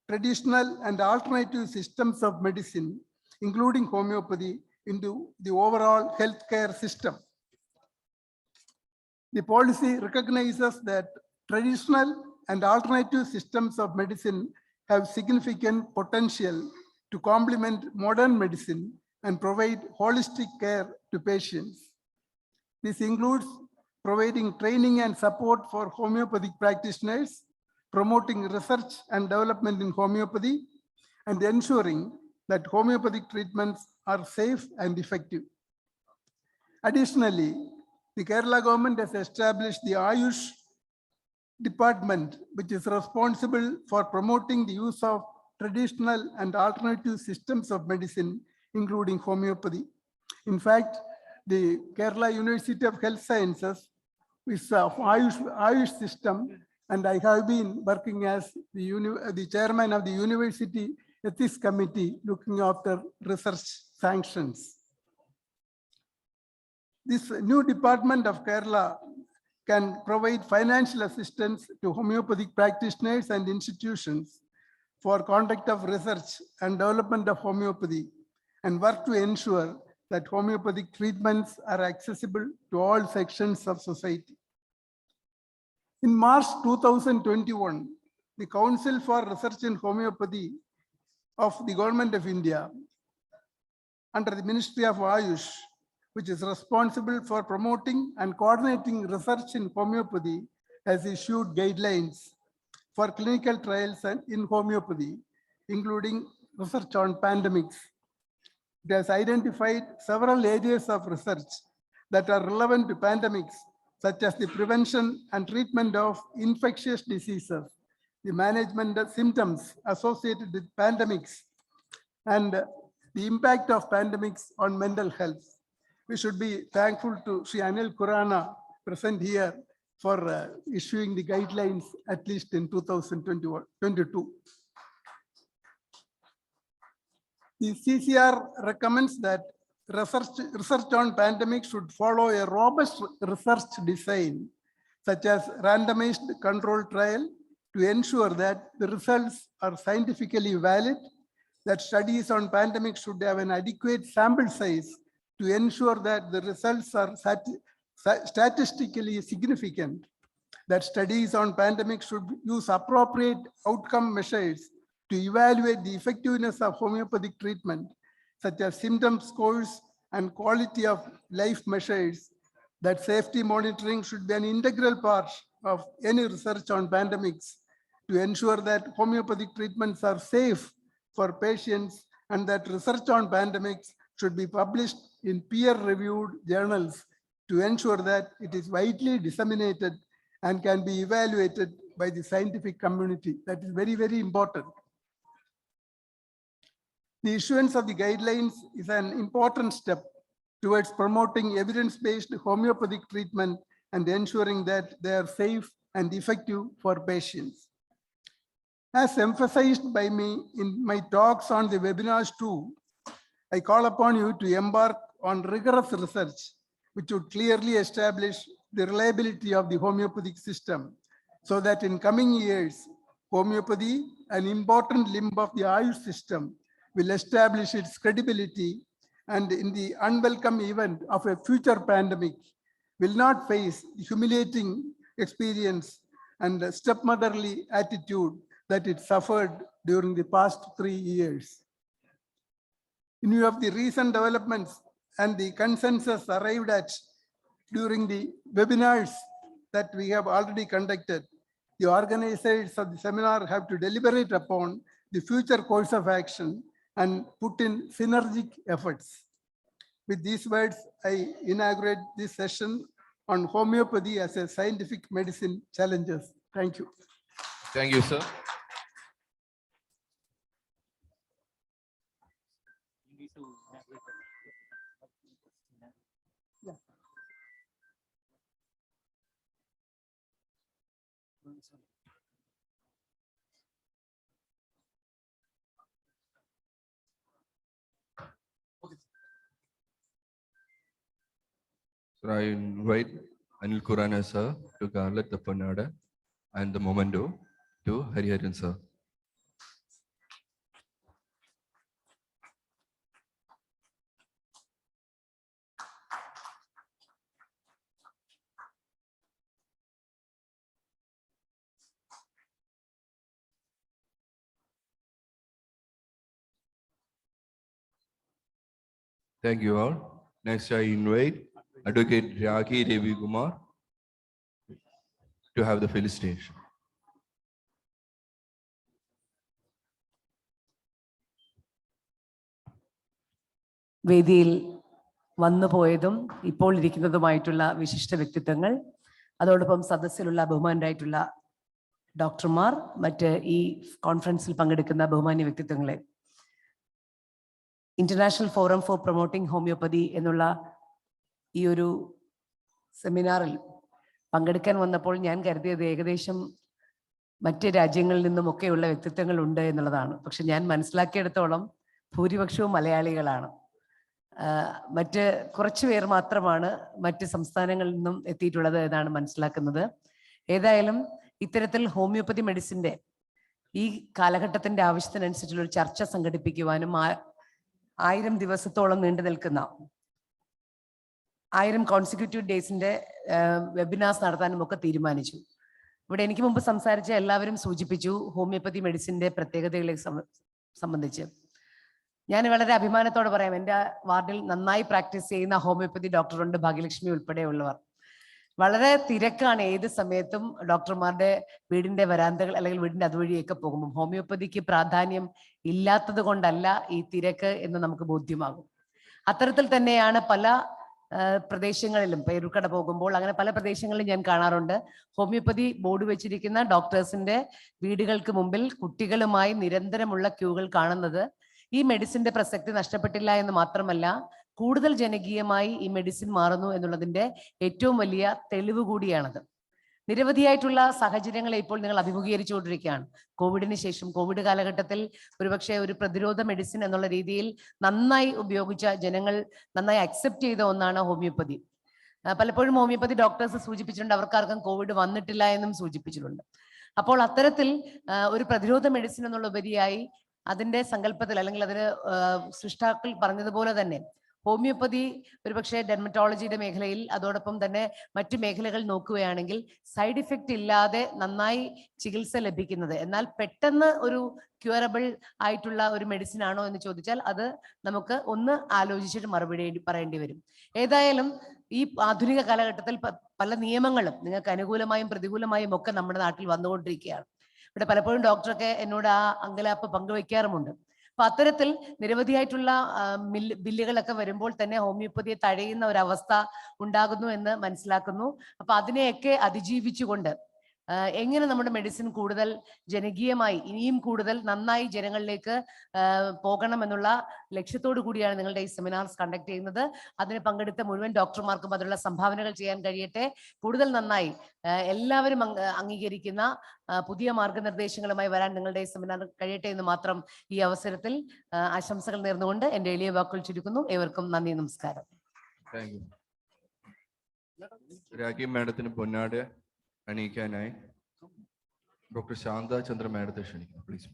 traditional and alternative systems of medicine, including homeopathy, into the overall healthcare system. The policy recognizes that traditional and alternative systems of medicine have significant potential to complement modern medicine and provide holistic care to patients. This includes providing training and support for homeopathic practitioners, promoting research and development in homeopathy, and ensuring that homeopathic treatments are safe and effective. Additionally, the Kerala government has established the Ayush department, which is responsible for promoting the use of traditional and alternative systems of medicine, including homeopathy. In fact, the Kerala University of Health Sciences is a Ayush system, and I have been working as the chairman of the University Ethics Committee looking after research sanctions. This new department of Kerala can provide financial assistance to homeopathic practitioners and institutions for conduct of research and development of homeopathy, and work to ensure that homeopathic treatments are accessible to all sections of society. In March 2021, the Council for Research in Homeopathy of the Government of India, under the Ministry of Ayush, which is responsible for promoting and coordinating research in homeopathy, has issued guidelines for clinical trials in homeopathy, including research on pandemics. It has identified several areas of research that are relevant to pandemics, such as the prevention and treatment of infectious diseases, the management of symptoms associated with pandemics, and the impact of pandemics on mental health. We should be thankful to Sri Anil Khurana, present here, for issuing the guidelines, at least in 2022. The CCR recommends that research on pandemics should follow a robust research design, such as randomized controlled trial, to ensure that the results are scientifically valid, that studies on pandemics should have an adequate sample size to ensure that the results are statistically significant, that studies on pandemics should use appropriate outcome measures to evaluate the effectiveness of homeopathic treatment, such as symptom scores and quality of life measures, that safety monitoring should be an integral part of any research on pandemics to ensure that homeopathic treatments are safe for patients, and that research on pandemics should be published in peer-reviewed journals to ensure that it is widely disseminated and can be evaluated by the scientific community. That is very, very important. The issuance of the guidelines is an important step towards promoting evidence-based homeopathic treatment and ensuring that they are safe and effective for patients. As emphasized by me in my talks on the webinars too, I call upon you to embark on rigorous research, which would clearly establish the reliability of the homeopathic system, so that in coming years, homeopathy, an important limb of the Ayush system, will establish its credibility, and in the unwelcome event of a future pandemic, will not face the humiliating experience and the stepmotherly attitude that it suffered during the past 3 years. In view of the recent developments and the consensus arrived at during the webinars that we have already conducted, the organizers of the seminar have to deliberate upon the future course of action and put in synergic efforts. With these words, I inaugurate this session on homeopathy as a scientific medicine challenges. Thank you. Thank you, sir. So I invite Anil Khurana sir to garland the Panada and the memento to Hariharan sir. Thank you all. Next, I invite Advocate Raki Devi Kumar to have the felicitation. വേദിയിൽ വന്നുപോയതും ഇപ്പോൾ ഇരിക്കുന്നതുമായിട്ടുള്ള വിശിഷ്ട വ്യക്തിത്വങ്ങൾ, അതോടൊപ്പം സദസ്സിലുള്ള ബഹുമാനരായിട്ടുള്ള ഡോക്ടർമാർ, മറ്റ് ഈ കോൺഫറൻസിൽ പങ്കെടുക്കുന്ന ബഹുമാന്യ വ്യക്തിത്വങ്ങളെ, International Forum for Promoting Homoeopathy എന്നുള്ള ഈ ഒരു സെമിനാറിൽ പങ്കെടുക്കാൻ വന്നപ്പോൾ ഞാൻ കരുതിയത് ഏകദേശം മറ്റ് രാജ്യങ്ങളിൽ നിന്നുമൊക്കെയുള്ള വ്യക്തിത്വങ്ങൾ ഉണ്ട് എന്നുള്ളതാണ്. പക്ഷെ ഞാൻ മനസ്സിലാക്കിയെടുത്തോളം ഭൂരിപക്ഷവും മലയാളികളാണ്. മറ്റ് കുറച്ച് പേർ മാത്രമാണ് മറ്റ് സംസ്ഥാനങ്ങളിൽ നിന്നും എത്തിയിട്ടുള്ളത് എന്നാണ് മനസ്സിലാക്കുന്നത്. ഏതായാലും ഇത്തരത്തിൽ ഹോമിയോപ്പതി മെഡിസിൻ്റെ ഈ കാലഘട്ടത്തിൻ്റെ ആവശ്യത്തിനനുസരിച്ചുള്ള ഒരു ചർച്ച സംഘടിപ്പിക്കുവാനും 1000 ദിവസത്തോളം നീണ്ടു നിൽക്കുന്ന 1000 കോൺസിക്യൂട്ടീവ് ഡേയ്സിൻ്റെ വെബിനാർസ് നടത്താനും ഒക്കെ തീരുമാനിച്ചു. ഇവിടെ എനിക്ക് മുമ്പ് സംസാരിച്ച എല്ലാവരും സൂചിപ്പിച്ചു ഹോമിയോപ്പതി മെഡിസിൻ്റെ പ്രത്യേകതകളെ സംബന്ധിച്ച്. ഞാൻ വളരെ അഭിമാനത്തോടെ പറയാം, എൻ്റെ വാർഡിൽ നന്നായി പ്രാക്ടീസ് ചെയ്യുന്ന ഹോമിയോപ്പതി ഡോക്ടറുണ്ട്, ഭാഗ്യലക്ഷ്മി ഉൾപ്പെടെയുള്ളവർ. വളരെ തിരക്കാണ് ഏത് സമയത്തും ഡോക്ടർമാരുടെ വീടിൻ്റെ വരാന്തകൾ അല്ലെങ്കിൽ വീടിൻ്റെ അതുവഴിയൊക്കെ പോകുമ്പോൾ. ഹോമിയോപ്പതിക്ക് പ്രാധാന്യം ഇല്ലാത്തത് കൊണ്ടല്ല ഈ തിരക്ക് എന്ന് നമുക്ക് ബോധ്യമാകും. അത്തരത്തിൽ തന്നെയാണ് പല പ്രദേശങ്ങളിലും, പേരുക്കട പോകുമ്പോൾ അങ്ങനെ പല പ്രദേശങ്ങളിലും ഞാൻ കാണാറുണ്ട് ഹോമിയോപ്പതി ബോർഡ് വെച്ചിരിക്കുന്ന ഡോക്ടേഴ്സിന്റെ വീടുകൾക്ക് മുമ്പിൽ കുട്ടികളുമായി നിരന്തരമുള്ള ക്യൂകൾ കാണുന്നത്. ഈ മെഡിസിന്റെ പ്രസക്തി നഷ്ടപ്പെട്ടില്ല എന്ന് മാത്രമല്ല, കൂടുതൽ ജനകീയമായി ഈ മെഡിസിൻ മാറുന്നു എന്നുള്ളതിന്റെ ഏറ്റവും വലിയ തെളിവ് കൂടിയാണത്. നിരവധിയായിട്ടുള്ള സാഹചര്യങ്ങളെ ഇപ്പോൾ നിങ്ങൾ അഭിമുഖീകരിച്ചുകൊണ്ടിരിക്കുകയാണ്. കോവിഡിന് ശേഷം, കോവിഡ് കാലഘട്ടത്തിൽ ഒരുപക്ഷെ ഒരു പ്രതിരോധ മെഡിസിൻ എന്നുള്ള രീതിയിൽ നന്നായി ഉപയോഗിച്ച, ജനങ്ങൾ നന്നായി അക്സെപ്റ്റ് ചെയ്ത ഒന്നാണ് ഹോമിയോപ്പതി. പലപ്പോഴും ഹോമിയോപ്പതി ഡോക്ടേഴ്സ് സൂചിപ്പിച്ചിട്ടുണ്ട് അവർക്കാർക്കും കോവിഡ് വന്നിട്ടില്ല എന്നും സൂചിപ്പിച്ചിട്ടുണ്ട്. അപ്പോൾ അത്തരത്തിൽ ഒരു പ്രതിരോധ മെഡിസിൻ എന്നുള്ള ഉപരിയായി അതിൻ്റെ സങ്കല്പത്തിൽ അല്ലെങ്കിൽ അതിന് സൃഷ്ടാക്കൾ പറഞ്ഞതുപോലെ തന്നെ ഹോമിയോപ്പതി ഒരുപക്ഷെ ഡെർമറ്റോളജിയുടെ മേഖലയിൽ അതോടൊപ്പം തന്നെ മറ്റു മേഖലകൾ നോക്കുകയാണെങ്കിൽ സൈഡ് ഇഫക്റ്റ് ഇല്ലാതെ നന്നായി ചികിത്സ ലഭിക്കുന്നത്, എന്നാൽ പെട്ടെന്ന് ഒരു ക്യൂറബിൾ ആയിട്ടുള്ള ഒരു മെഡിസിൻ ആണോ എന്ന് ചോദിച്ചാൽ അത് നമുക്ക് ഒന്ന് ആലോചിച്ചിട്ട് മറുപടി പറയേണ്ടി വരും. ഏതായാലും ഈ ആധുനിക കാലഘട്ടത്തിൽ പല നിയമങ്ങളും നിങ്ങൾക്ക് അനുകൂലമായും പ്രതികൂലമായും ഒക്കെ നമ്മുടെ നാട്ടിൽ വന്നുകൊണ്ടിരിക്കുകയാണ്. ഇവിടെ പലപ്പോഴും ഡോക്ടറൊക്കെ എന്നോട് ആ അങ്കലാപ്പ് പങ്കുവെക്കാറുമുണ്ട്. അപ്പൊ അത്തരത്തിൽ നിരവധിയായിട്ടുള്ള ബില്ലുകളൊക്കെ വരുമ്പോൾ തന്നെ ഹോമിയോപ്പതിയെ തഴയുന്ന ഒരവസ്ഥ ഉണ്ടാകുന്നു എന്ന് മനസ്സിലാക്കുന്നു. അപ്പൊ അതിനെയൊക്കെ അതിജീവിച്ചുകൊണ്ട് എങ്ങനെ നമ്മുടെ മെഡിസിൻ കൂടുതൽ ജനകീയമായി ഇനിയും കൂടുതൽ നന്നായി ജനങ്ങളിലേക്ക് പോകണം എന്നുള്ള ലക്ഷ്യത്തോടു കൂടിയാണ് നിങ്ങളുടെ ഈ സെമിനാർസ് കണ്ടക്ട് ചെയ്യുന്നത്. അതിന് പങ്കെടുത്ത മുഴുവൻ ഡോക്ടർമാർക്കും അതിനുള്ള സംഭാവനകൾ ചെയ്യാൻ കഴിയട്ടെ. കൂടുതൽ നന്നായി എല്ലാവരും അംഗീകരിക്കുന്ന പുതിയ മാർഗനിർദ്ദേശങ്ങളുമായി വരാൻ നിങ്ങളുടെ ഈ സെമിനാർ കഴിയട്ടെ എന്ന് മാത്രം ഈ അവസരത്തിൽ ആശംസകൾ നേർന്നുകൊണ്ട് എൻ്റെ എളിയ വാക്കുകൾ ചുരുക്കുന്നു. ഏവർക്കും നന്ദി, നമസ്കാരം. രാഖി മാഡത്തിന് പൊന്നാട് അണിയിക്കാനായി ഡോക്ടർ ശാന്ത ചന്ദ്ര മാഡത്തെ ക്ഷണിക്കുന്നു, please.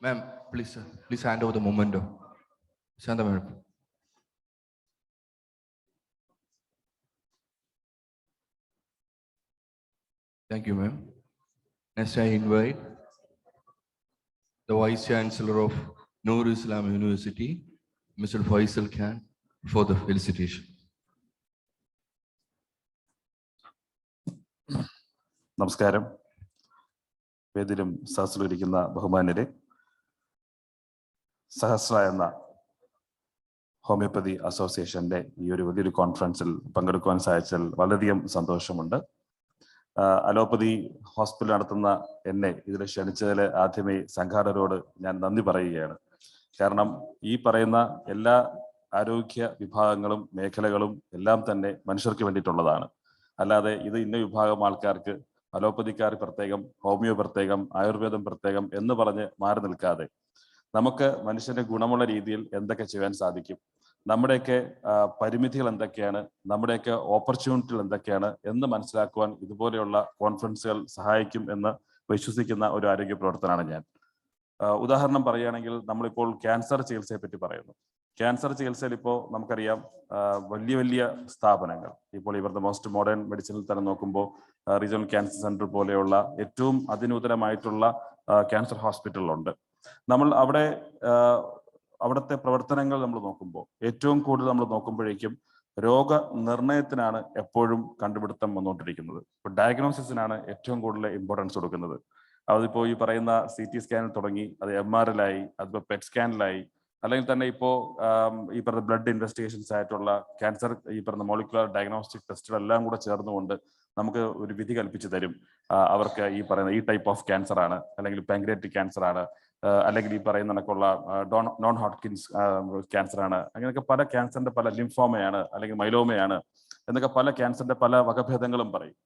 Ma'am, please hand over the memento. Shanta madam. Thank you, ma'am. Next, I invite the Vice Chancellor of Noor Islam University, Mr. Faisal Khan, for the felicitation. നമസ്കാരം. വേദിയിലും സഹസ്രയിലിരിക്കുന്ന ബഹുമാന്യരെ, സഹസ്ര എന്ന ഹോമിയോപ്പതി അസോസിയേഷന്റെ ഈ ഒരു വലിയൊരു കോൺഫറൻസിൽ പങ്കെടുക്കുവാൻ സാധിച്ചാൽ വളരെയധികം സന്തോഷമുണ്ട്. അലോപ്പതി ഹോസ്പിറ്റൽ നടത്തുന്ന എന്നെ ഇതിൽ ക്ഷണിച്ചതിൽ ആദ്യമേ സംഘാടകരോട് ഞാൻ നന്ദി പറയുകയാണ്. കാരണം ഈ പറയുന്ന എല്ലാ ആരോഗ്യ വിഭാഗങ്ങളും മേഖലകളും എല്ലാം തന്നെ മനുഷ്യർക്ക് വേണ്ടിയിട്ടുള്ളതാണ്. അല്ലാതെ ഇത് ഇന്ന വിഭാഗം ആൾക്കാർക്ക്, അലോപ്പതിക്കാർ പ്രത്യേകം, ഹോമിയോ പ്രത്യേകം, ആയുർവേദം പ്രത്യേകം എന്ന് പറഞ്ഞ് മാറി നിൽക്കാതെ നമുക്ക് മനുഷ്യന്റെ ഗുണമുള്ള രീതിയിൽ എന്തൊക്കെ ചെയ്യാൻ സാധിക്കും, നമ്മുടെയൊക്കെ പരിമിതികൾ എന്തൊക്കെയാണ്, നമ്മുടെയൊക്കെ ഓപ്പർച്യൂണിറ്റികൾ എന്തൊക്കെയാണ് എന്ന് മനസ്സിലാക്കുവാൻ ഇതുപോലെയുള്ള കോൺഫറൻസുകൾ സഹായിക്കും എന്ന് വിശ്വസിക്കുന്ന ഒരു ആരോഗ്യ പ്രവർത്തനമാണ് ഞാൻ. ഉദാഹരണം പറയുകയാണെങ്കിൽ, നമ്മളിപ്പോൾ ക്യാൻസർ ചികിത്സയെ പറ്റി പറയുന്നു. ക്യാൻസർ ചികിത്സയിൽ ഇപ്പോൾ നമുക്കറിയാം വലിയ വലിയ സ്ഥാപനങ്ങൾ, ഇപ്പോൾ ഇവരുടെ മോസ്റ്റ് മോഡേൺ മെഡിസിനിൽ തന്നെ നോക്കുമ്പോൾ റീജിയണൽ ക്യാൻസർ സെന്റർ പോലെയുള്ള ഏറ്റവും അതിനൂതനമായിട്ടുള്ള ക്യാൻസർ ഹോസ്പിറ്റലുണ്ട്. നമ്മൾ അവിടുത്തെ പ്രവർത്തനങ്ങൾ നമ്മൾ നോക്കുമ്പോൾ ഏറ്റവും കൂടുതൽ നമ്മൾ നോക്കുമ്പോഴേക്കും രോഗനിർണയത്തിനാണ് എപ്പോഴും കണ്ടുപിടുത്തം വന്നുകൊണ്ടിരിക്കുന്നത്. ഇപ്പോൾ ഡയഗ്നോസിസിനാണ് ഏറ്റവും കൂടുതൽ ഇമ്പോർട്ടൻസ് കൊടുക്കുന്നത്. അതിപ്പോൾ ഈ പറയുന്ന CT സ്കാനിൽ തുടങ്ങി, അത് MRLായി, അതിപ്പോൾ PET സ്കാനിലായി, അല്ലെങ്കിൽ തന്നെ ഇപ്പോൾ ഈ പറഞ്ഞ ബ്ലഡ് ഇൻവെസ്റ്റിഗേഷൻസ് ആയിട്ടുള്ള ക്യാൻസർ ഈ പറഞ്ഞ മോളിക്കുലർ ഡയഗ്നോസ്റ്റിക് ടെസ്റ്റുകളെല്ലാം കൂടെ ചേർന്നുകൊണ്ട് നമുക്ക് ഒരു വിധി കൽപ്പിച്ച് തരും. അവർക്ക് ഈ പറയുന്ന ഈ ടൈപ്പ് ഓഫ് ക്യാൻസർ ആണ്, അല്ലെങ്കിൽ പാൻക്രിയാറ്റിക് ക്യാൻസർ ആണ്, അല്ലെങ്കിൽ ഈ പറയുന്ന കണക്കുള്ള നോൺ ഹോട്ട്കിൻസ് ക്യാൻസർ ആണ്, അങ്ങനെയൊക്കെ പല ക്യാൻസറിന്റെ പല ലിംഫോമയാണ് അല്ലെങ്കിൽ മൈലോമയാണ് എന്നൊക്കെ പല ക്യാൻസറിന്റെ പല വകഭേദങ്ങളും പറയും.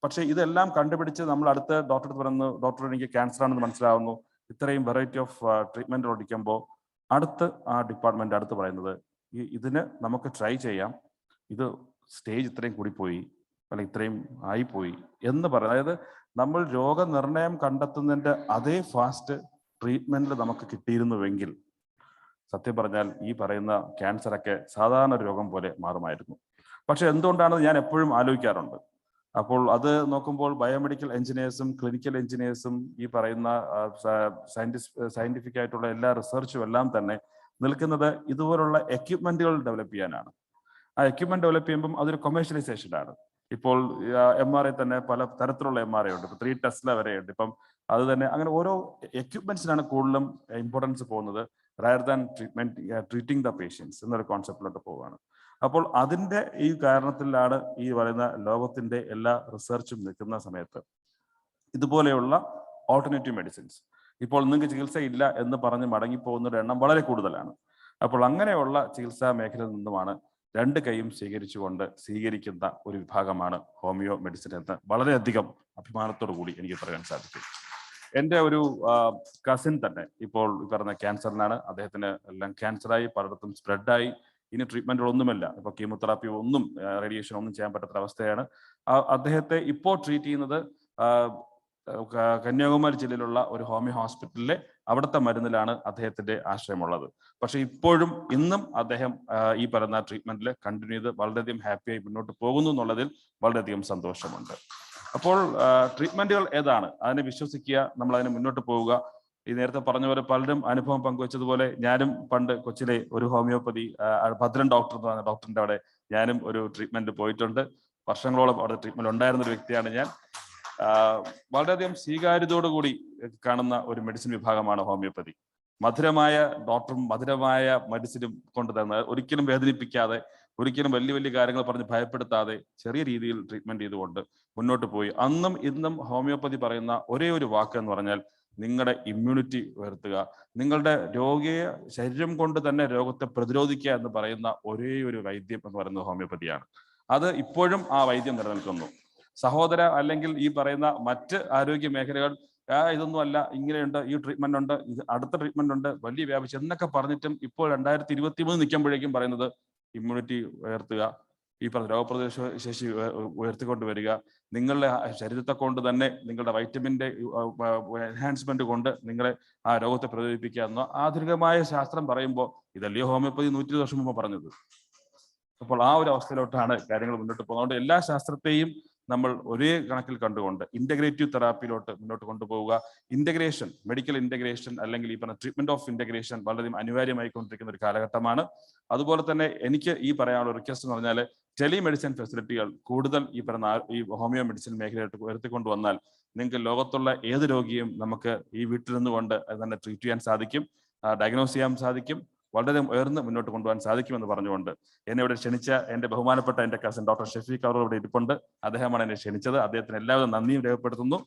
പക്ഷെ ഇതെല്ലാം കണ്ടുപിടിച്ച് നമ്മൾ അടുത്ത ഡോക്ടർ പറയുന്നു, ഡോക്ടർ എനിക്ക് ക്യാൻസർ ആണെന്ന് മനസ്സിലാവുന്നു, ഇത്രയും വെറൈറ്റി ഓഫ് ട്രീറ്റ്മെന്റ് ഓടിക്കുമ്പോൾ അടുത്ത് ആ ഡിപ്പാർട്ട്മെന്റ് അടുത്ത് പറയുന്നത് ഇതിന് നമുക്ക് ട്രൈ ചെയ്യാം, ഇത് സ്റ്റേജ് ഇത്രയും കൂടിപ്പോയി അല്ലെങ്കിൽ ഇത്രയും ആയിപ്പോയി എന്ന് പറയും. അതായത് നമ്മൾ രോഗനിർണയം കണ്ടെത്തുന്നതിന്റെ അതേ ഫാസ്റ്റ് ട്രീറ്റ്മെന്റിൽ നമുക്ക് കിട്ടിയിരുന്നുവെങ്കിൽ സത്യം പറഞ്ഞാൽ ഈ പറയുന്ന ക്യാൻസറൊക്കെ സാധാരണ രോഗം പോലെ മാറുമായിരുന്നു. പക്ഷെ എന്തുകൊണ്ടാണെന്ന് ഞാൻ എപ്പോഴും ആലോചിക്കാറുണ്ട്. അപ്പോൾ അത് നോക്കുമ്പോൾ ബയോമെഡിക്കൽ എഞ്ചിനീയേഴ്സും ക്ലിനിക്കൽ എഞ്ചിനീയേഴ്സും ഈ പറയുന്ന സയന്റിഫിക് ആയിട്ടുള്ള എല്ലാ റിസർച്ചും എല്ലാം തന്നെ നിൽക്കുന്നത് ഇതുപോലുള്ള എക്യുപ്മെന്റുകൾ ഡെവലപ്പ് ചെയ്യാനാണ്. ആ എക്യുപ്മെന്റ് ഡെവലപ്പ് ചെയ്യുമ്പം അതൊരു കൊമേഴ്ഷ്യലൈസേഷനാണ്. ഇപ്പോൾ MRI തന്നെ പല തരത്തിലുള്ള MRI ഉണ്ട്, ഇപ്പൊ 3 ടെസ്ല വരെയുണ്ട്. ഇപ്പം അത് തന്നെ അങ്ങനെ ഓരോ എക്യുപ്മെന്റ്സിനാണ് കൂടുതലും ഇമ്പോർട്ടൻസ് പോകുന്നത്, റയർ ദാൻ ട്രീറ്റിംഗ് ദ പേഷ്യൻസ് എന്നൊരു കോൺസെപ്റ്റിലോട്ട് പോവുകയാണ്. അപ്പോൾ അതിന്റെ ഈ കാരണത്തിലാണ് ഈ പറയുന്ന ലോകത്തിന്റെ എല്ലാ റിസർച്ചും നിൽക്കുന്ന സമയത്ത് ഇതുപോലെയുള്ള ഓൾട്ടർനേറ്റീവ് മെഡിസിൻസ് ഇപ്പോൾ നിങ്ങൾക്ക് ചികിത്സയില്ല എന്ന് പറഞ്ഞ് മടങ്ങിപ്പോകുന്നവരുടെ എണ്ണം വളരെ കൂടുതലാണ്. അപ്പോൾ അങ്ങനെയുള്ള ചികിത്സാ മേഖലയിൽ നിന്നുമാണ് രണ്ട് കൈയും സ്വീകരിക്കുന്ന ഒരു വിഭാഗമാണ് ഹോമിയോ മെഡിസിൻ എന്ന് വളരെയധികം അഭിമാനത്തോടു കൂടി എനിക്ക് പറയാൻ സാധിക്കും. എൻ്റെ ഒരു കസിൻ തന്നെ ഇപ്പോൾ പറഞ്ഞ ക്യാൻസറിനാണ്, അദ്ദേഹത്തിന് ലങ് ക്യാൻസറായി, പലയിടത്തും സ്പ്രെഡായി, ഇനി ട്രീറ്റ്മെന്റുകളൊന്നുമില്ല, ഇപ്പൊ കീമോതെറാപ്പി ഒന്നും റേഡിയേഷൻ ഒന്നും ചെയ്യാൻ പറ്റാത്ത അവസ്ഥയാണ്. അദ്ദേഹത്തെ ഇപ്പോൾ ട്രീറ്റ് ചെയ്യുന്നത് കന്യാകുമാരി ജില്ലയിലുള്ള ഒരു ഹോമിയോ ഹോസ്പിറ്റലിലെ അവിടുത്തെ മരുന്നിലാണ് അദ്ദേഹത്തിന്റെ ആശ്രയമുള്ളത്. പക്ഷെ ഇപ്പോഴും ഇന്നും അദ്ദേഹം ഈ പറയുന്ന ട്രീറ്റ്മെന്റിൽ കണ്ടിന്യൂ ചെയ്ത് വളരെയധികം ഹാപ്പിയായി മുന്നോട്ട് പോകുന്നു എന്നുള്ളതിൽ വളരെയധികം സന്തോഷമുണ്ട്. അപ്പോൾ ട്രീറ്റ്മെന്റുകൾ ഏതാണ്, അതിനെ വിശ്വസിക്കുക, നമ്മൾ അതിന് മുന്നോട്ട് പോവുക. ഈ നേരത്തെ പറഞ്ഞ പോലെ പലരും അനുഭവം പങ്കുവച്ചതുപോലെ ഞാനും പണ്ട് കൊച്ചിലെ ഒരു ഹോമിയോപ്പതി ഭദ്രൻ ഡോക്ടർ എന്ന് പറഞ്ഞ ഡോക്ടറിന്റെ അവിടെ ഞാനും ഒരു ട്രീറ്റ്മെന്റ് പോയിട്ടുണ്ട്. വർഷങ്ങളോളം അവിടെ ട്രീറ്റ്മെന്റ് ഉണ്ടായിരുന്ന ഒരു വ്യക്തിയാണ് ഞാൻ. വളരെയധികം സ്വീകാര്യതയോടുകൂടി കാണുന്ന ഒരു മെഡിസിൻ വിഭാഗമാണ് ഹോമിയോപ്പതി. മധുരമായ ഡോക്ടറും മധുരമായ മെഡിസിനും കൊണ്ടുതന്ന് ഒരിക്കലും വേദനിപ്പിക്കാതെ, ഒരിക്കലും വലിയ വലിയ കാര്യങ്ങൾ പറഞ്ഞ് ഭയപ്പെടുത്താതെ ചെറിയ രീതിയിൽ ട്രീറ്റ്മെന്റ് ചെയ്തുകൊണ്ട് മുന്നോട്ട് പോയി. അന്നും ഇന്നും ഹോമിയോപ്പതി പറയുന്ന ഒരേ ഒരു വാക്ക് എന്ന് പറഞ്ഞാൽ നിങ്ങളുടെ ഇമ്മ്യൂണിറ്റി ഉയർത്തുക, നിങ്ങളുടെ രോഗിയെ ശരീരം കൊണ്ട് തന്നെ രോഗത്തെ പ്രതിരോധിക്കുക എന്ന് പറയുന്ന ഒരേ ഒരു വൈദ്യം എന്ന് പറയുന്നത് ഹോമിയോപ്പതിയാണ്. അത് ഇപ്പോഴും ആ വൈദ്യം നിലനിൽക്കുന്നു. സഹോദര അല്ലെങ്കിൽ ഈ പറയുന്ന മറ്റ് ആരോഗ്യ മേഖലകൾ ഇതൊന്നും അല്ല, ഇങ്ങനെയുണ്ട്, ഈ ട്രീറ്റ്മെന്റ് ഉണ്ട്, ഇത് അടുത്ത ട്രീറ്റ്മെന്റ് ഉണ്ട്, വലിയ വ്യാപിച്ച് എന്നൊക്കെ പറഞ്ഞിട്ടും ഇപ്പോൾ 2023 നിൽക്കുമ്പോഴേക്കും പറയുന്നത് ഇമ്മ്യൂണിറ്റി ഉയർത്തുക, ഈ പറഞ്ഞ രോഗപ്രതിരോധ ശേഷി ഉയർത്തിക്കൊണ്ടുവരിക, നിങ്ങളുടെ ശരീരത്തെ കൊണ്ട് തന്നെ നിങ്ങളുടെ വൈറ്റമിൻ്റെ എൻഹാൻസ്മെന്റ് കൊണ്ട് നിങ്ങളെ ആ രോഗത്തെ പ്രതിരോധിപ്പിക്കുക എന്ന ആധുനികമായ ശാസ്ത്രം പറയുമ്പോൾ ഇതല്ലയോ ഹോമിയോപ്പതി 120 വർഷം മുമ്പ് പറഞ്ഞത്. അപ്പോൾ ആ ഒരു അവസ്ഥയിലോട്ടാണ് കാര്യങ്ങൾ മുന്നോട്ട് പോകുന്നത്. അതുകൊണ്ട് എല്ലാ ശാസ്ത്രത്തെയും നമ്മൾ ഒരേ കണക്കിൽ കണ്ടുകൊണ്ട് ഇന്റഗ്രേറ്റീവ് തെറാപ്പിയിലോട്ട് മുന്നോട്ട് കൊണ്ടുപോവുക. ഇന്റഗ്രേഷൻ, മെഡിക്കൽ ഇന്റഗ്രേഷൻ അല്ലെങ്കിൽ ഈ പറഞ്ഞ ട്രീറ്റ്മെന്റ് ഓഫ് ഇന്റഗ്രേഷൻ വളരെയധികം അനിവാര്യമായി കൊണ്ടിരിക്കുന്ന ഒരു കാലഘട്ടമാണ്. അതുപോലെ തന്നെ എനിക്ക് ഈ പറയാനുള്ള റിക്വസ്റ്റ് എന്ന് പറഞ്ഞാൽ ടെലിമെഡിസിൻ ഫെസിലിറ്റികൾ കൂടുതൽ ഈ പറഞ്ഞ ഈ ഹോമിയോ മെഡിസിൻ മേഖലയായിട്ട് ഉയർത്തിക്കൊണ്ടുവന്നാൽ നിങ്ങൾക്ക് ലോകത്തുള്ള ഏത് രോഗിയും നമുക്ക് ഈ വീട്ടിൽ നിന്നുകൊണ്ട് തന്നെ ട്രീറ്റ് ചെയ്യാൻ സാധിക്കും, ഡയഗ്നോസ് ചെയ്യാൻ സാധിക്കും, വളരെ ഉയർന്ന് മുന്നോട്ട് കൊണ്ടുപോകാൻ സാധിക്കുമെന്ന് പറഞ്ഞുകൊണ്ട് എന്നെ ഇവിടെ ക്ഷണിച്ച എൻ്റെ ബഹുമാനപ്പെട്ട എൻ്റെ കസിൻ ഡോക്ടർ ഷഫീഖ് അവർ ഇവിടെ ഇരിപ്പുണ്ട്. അദ്ദേഹമാണ് എന്നെ ക്ഷണിച്ചത്. അദ്ദേഹത്തിന് എല്ലാവരും നന്ദിയും രേഖപ്പെടുത്തുന്നു.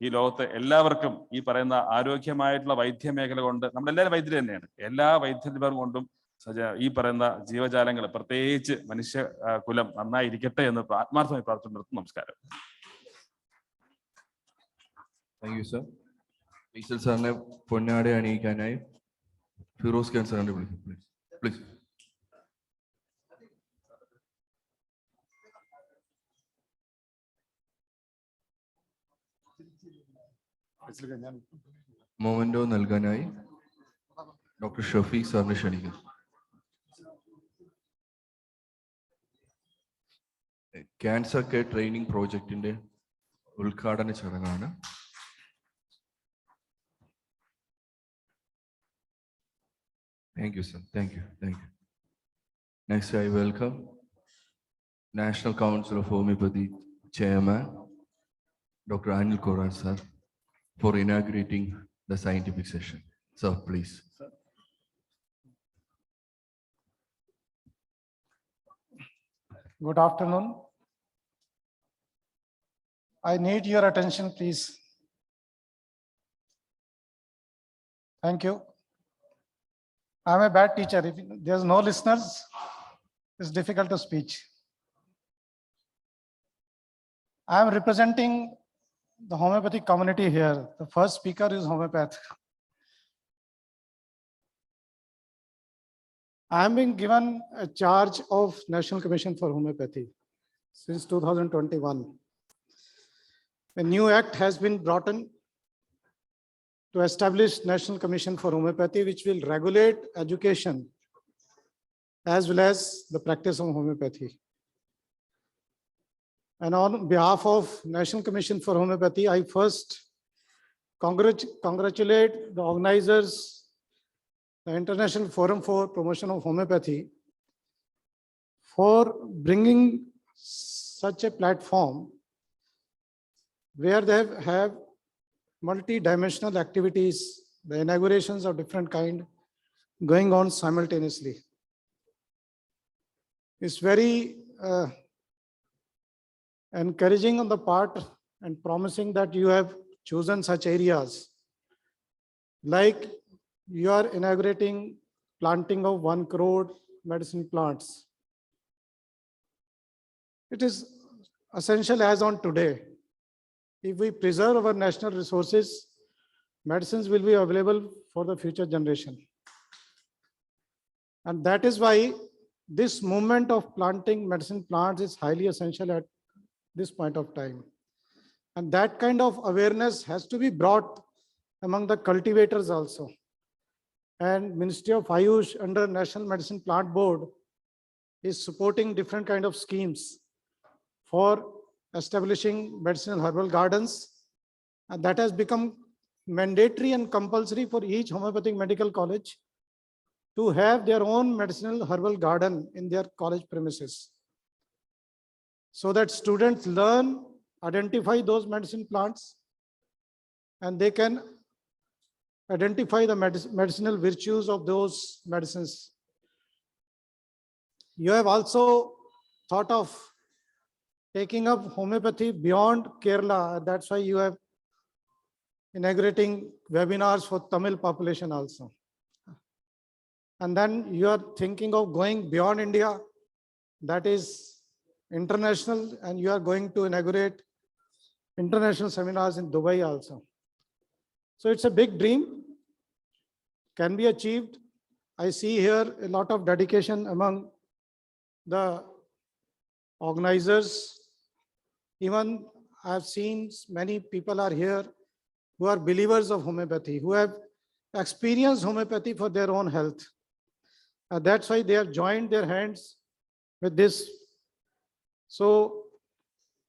ഈ ലോകത്ത് എല്ലാവർക്കും ഈ പറയുന്ന ആരോഗ്യമായിട്ടുള്ള വൈദ്യമേഖല കൊണ്ട് നമ്മളെല്ലാവരും വൈദ്യർ തന്നെയാണ്. എല്ലാ വൈദ്യന്മാർ കൊണ്ടും ഈ പറയുന്ന ജീവജാലങ്ങൾ പ്രത്യേകിച്ച് മനുഷ്യ കുലം നന്നായിരിക്കട്ടെ എന്ന് ആത്മാർത്ഥമായി പ്രാർത്ഥന നിർത്തുന്നു. നമസ്കാരം. Thank you sir. ഈശ്വർ സാറിനെ പൊന്നാടെ അണിയിക്കാനായി ഫിറോസ് ഖാൻ സാറിനെ വിളിക്കും. പ്ലീസ്. മൊമെന്റോ നൽകാനായി ഡോക്ടർ ഷഫീഖ് സാറിനെ ക്ഷണിക്കുന്നു. ക്യാൻസർ കെയർ ട്രെയിനിങ് പ്രോജക്റ്റിന്റെ ഉദ്ഘാടന ചടങ്ങാണ്. Thank you, sir. Thank you. Thank you. Next, I welcome National Council of Homeopathy Chairman, Dr. Anil Koran, sir, for inaugurating the scientific session. Sir, please. Good afternoon. I need your attention, please. Thank you. I'm a bad teacher. If there's no listeners, it's difficult to speak. I am representing the homeopathic community here. The first speaker is homeopath. I am being given a charge of National Commission for Homeopathy since 2021. A new act has been brought in to establish National Commission for Homeopathy, which will regulate education as well as the practice of homeopathy. And on behalf of National Commission for Homeopathy, I first congratulate the organizers, the International Forum for Promotion of Homeopathy, for bringing such a platform where they have multi-dimensional activities, the inaugurations of different kind going on simultaneously. It's very encouraging on the part and promising that you have chosen such areas. Like you are inaugurating planting of 1 crore medicine plants. It is essential as on today. If we preserve our national resources, medicines will be available for the future generation. And that is why this movement of planting medicine plants is highly essential at this point of time. And that kind of awareness has to be brought among the cultivators also. And Ministry of Ayush under National Medicine Plant Board is supporting different kind of schemes for establishing medicinal herbal gardens, and that has become mandatory and compulsory for each homeopathic medical college to have their own medicinal herbal garden in their college premises, so that students learn, identify those medicine plants, and they can identify the medicinal virtues of those medicines. You have also thought of taking up homeopathy beyond Kerala. That's why you have inaugurating webinars for Tamil population also. And then you are thinking of going beyond India, that is international, and you are going to inaugurate international seminars in Dubai also. So it's a big dream, can be achieved. I see here a lot of dedication among the organizers. Even I have seen many people are here who are believers of homeopathy, who have experienced homeopathy for their own health. That's why they have joined their hands with this. So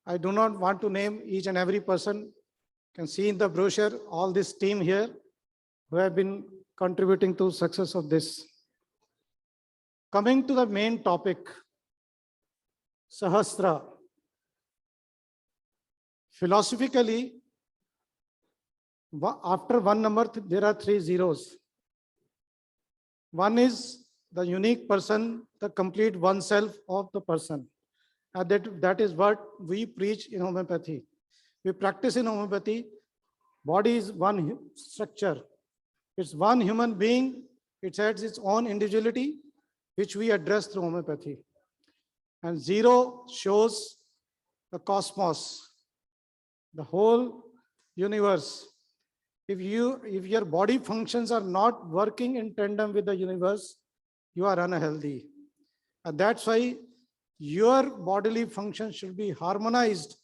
I do not want to name each and every person. You can see in the brochure all this team here who have been contributing to success of this. Coming to the main topic, Sahasra. Philosophically, after one number, there are 3 zeros. One is the unique person, the complete oneself of the person. And that is what we preach in homeopathy. We practice in homeopathy. Body is one structure. It's one human being. It has its own individuality, which we address through homeopathy. And 0 shows the cosmos, the whole universe. If your body functions are not working in tandem with the universe, you are unhealthy. And that's why your bodily function should be harmonized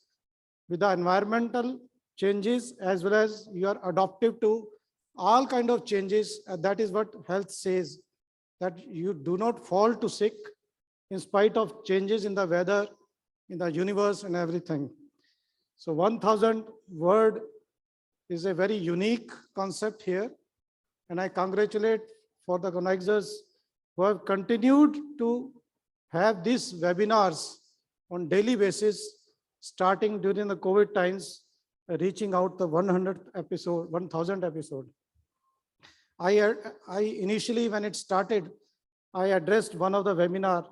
with the environmental changes, as well as you are adaptive to all kind of changes. And that is what health says, that you do not fall to sick in spite of changes in the weather, in the universe and everything. So 1000 word is a very unique concept here. And I congratulate for the organizers who have continued to have these webinars on daily basis, starting during the COVID times, reaching out the 100th episode, 1000th episode. I initially, when it started, I addressed one of the webinar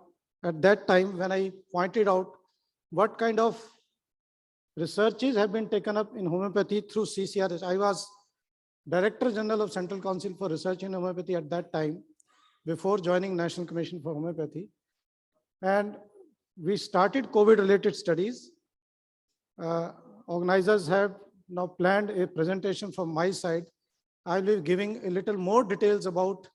at that time when I pointed out what kind of researches have been taken up in homeopathy through CCRS. I was Director General of Central Council for Research in Homeopathy at that time, before joining National Commission for Homeopathy. And we started COVID-related studies. Organizers have now planned a presentation from my side. I will be giving a little more details about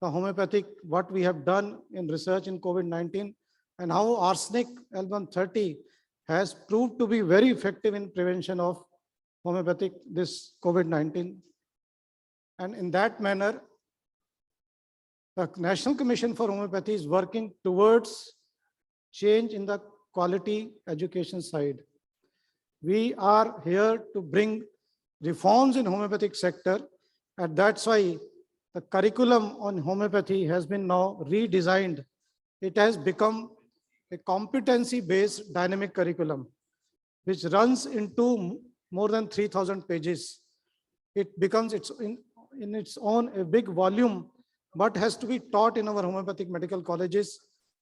the homeopathic, what we have done in research in COVID-19, and how arsenic L130 has proved to be very effective in prevention of homeopathic, this COVID-19. And in that manner, the National Commission for Homeopathy is working towards change in the quality education side. We are here to bring reforms in homeopathic sector, and that's why the curriculum on homeopathy has been now redesigned. It has become a competency-based dynamic curriculum, which runs into more than 3000 pages. It becomes in its own a big volume, but has to be taught in our homeopathic medical colleges.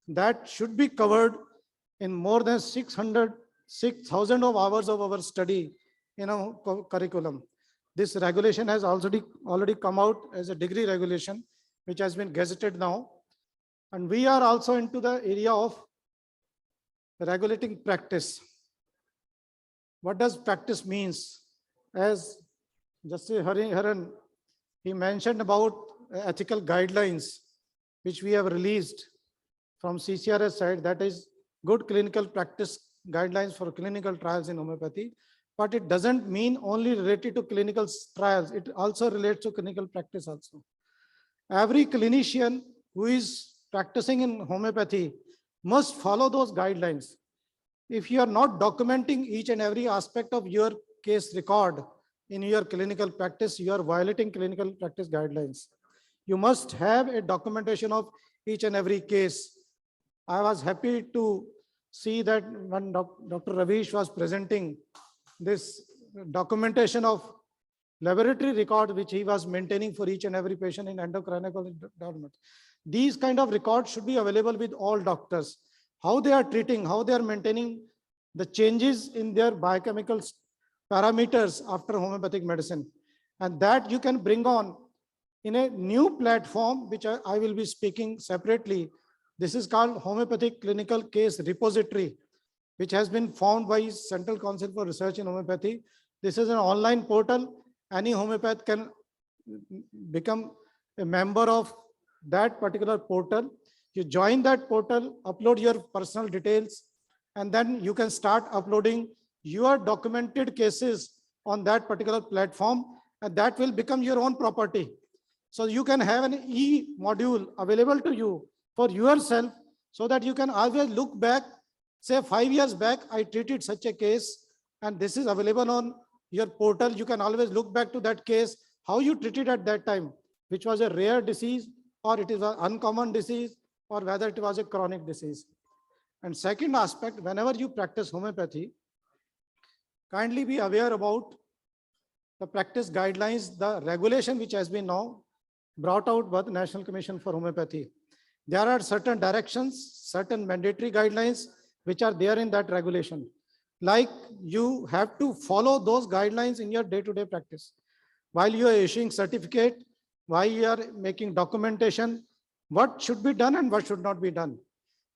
That should be covered in more than 6,000 of hours of our study in our curriculum. This regulation has already come out as a degree regulation, which has been gazetted now. And we are also into the area of regulating practice. What does practice means? As Justice Haran, he mentioned about ethical guidelines, which we have released from CCRS side, that is good clinical practice guidelines for clinical trials in homeopathy. But it doesn't mean only related to clinical trials. It also relates to clinical practice also. Every clinician who is practicing in homeopathy must follow those guidelines. If you are not documenting each and every aspect of your case record in your clinical practice, you are violating clinical practice guidelines. You must have a documentation of each and every case. I was happy to see that when Dr. Ravish was presenting this documentation of laboratory record, which he was maintaining for each and every patient in endocrinology department. These kind of records should be available with all doctors. How they are treating, how they are maintaining the changes in their biochemical parameters after homeopathic medicine. And that you can bring on in a new platform, which I will be speaking separately. This is called Homeopathic Clinical Case Repository, which has been formed by Central Council for Research in Homeopathy. This is an online portal. Any homeopath can become a member of that particular portal. You join that portal, upload your personal details, and then you can start uploading your documented cases on that particular platform, and that will become your own property. So you can have an e-module available to you for yourself, so that you can always look back, say 5 years back, I treated such a case, and this is available on your portal. You can always look back to that case, how you treated at that time, which was a rare disease, or it is an uncommon disease, or whether it was a chronic disease. And second aspect, whenever you practice homeopathy, kindly be aware about the practice guidelines, the regulation which has been now brought out by the National Commission for Homeopathy. There are certain directions, certain mandatory guidelines which are there in that regulation. Like you have to follow those guidelines in your day-to-day practice. While you are issuing certificate, while you are making documentation, what should be done and what should not be done.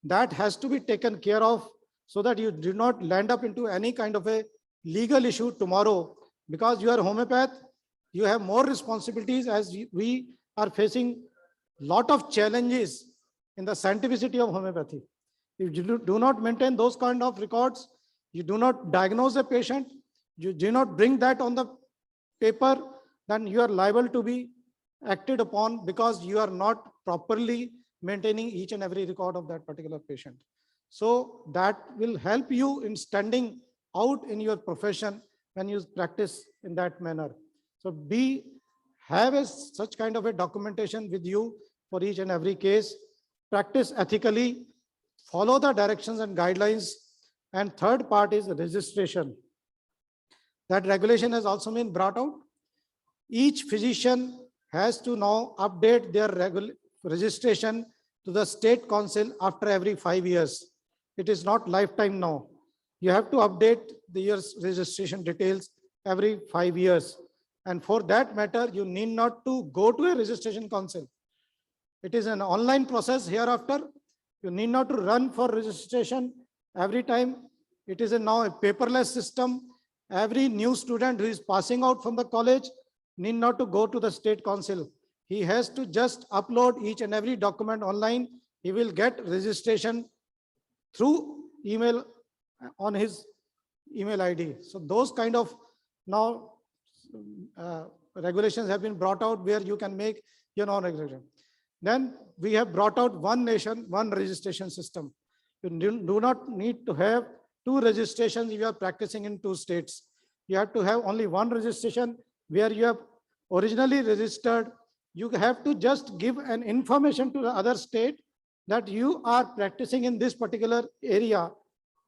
That has to be taken care of so that you do not land up into any kind of a legal issue tomorrow. Because you are a homeopath, you have more responsibilities, as we are facing lot of challenges in the scientificity of homeopathy. If you do not maintain those kind of records, you do not diagnose a patient, you do not bring that on the paper, then you are liable to be acted upon because you are not properly maintaining each and every record of that particular patient. So that will help you in standing out in your profession when you practice in that manner. So have such kind of a documentation with you for each and every case. Practice ethically, follow the directions and guidelines. And third part is registration. That regulation has also been brought out. Each physician has to now update their registration to the state council after every 5 years. It is not lifetime now. You have to update your registration details every 5 years. And for that matter, you need not to go to a registration council. It is an online process hereafter. You need not to run for registration every time. It is now a paperless system. Every new student who is passing out from the college need not to go to the state council. He has to just upload each and every document online. He will get registration through email on his email ID. So those kind of now regulations have been brought out where you can make your own regulation. Then we have brought out one nation, one registration system. You do not need to have two registrations if you are practicing in two states. You have to have only one registration where you have originally registered. You have to just give an information to the other state that you are practicing in this particular area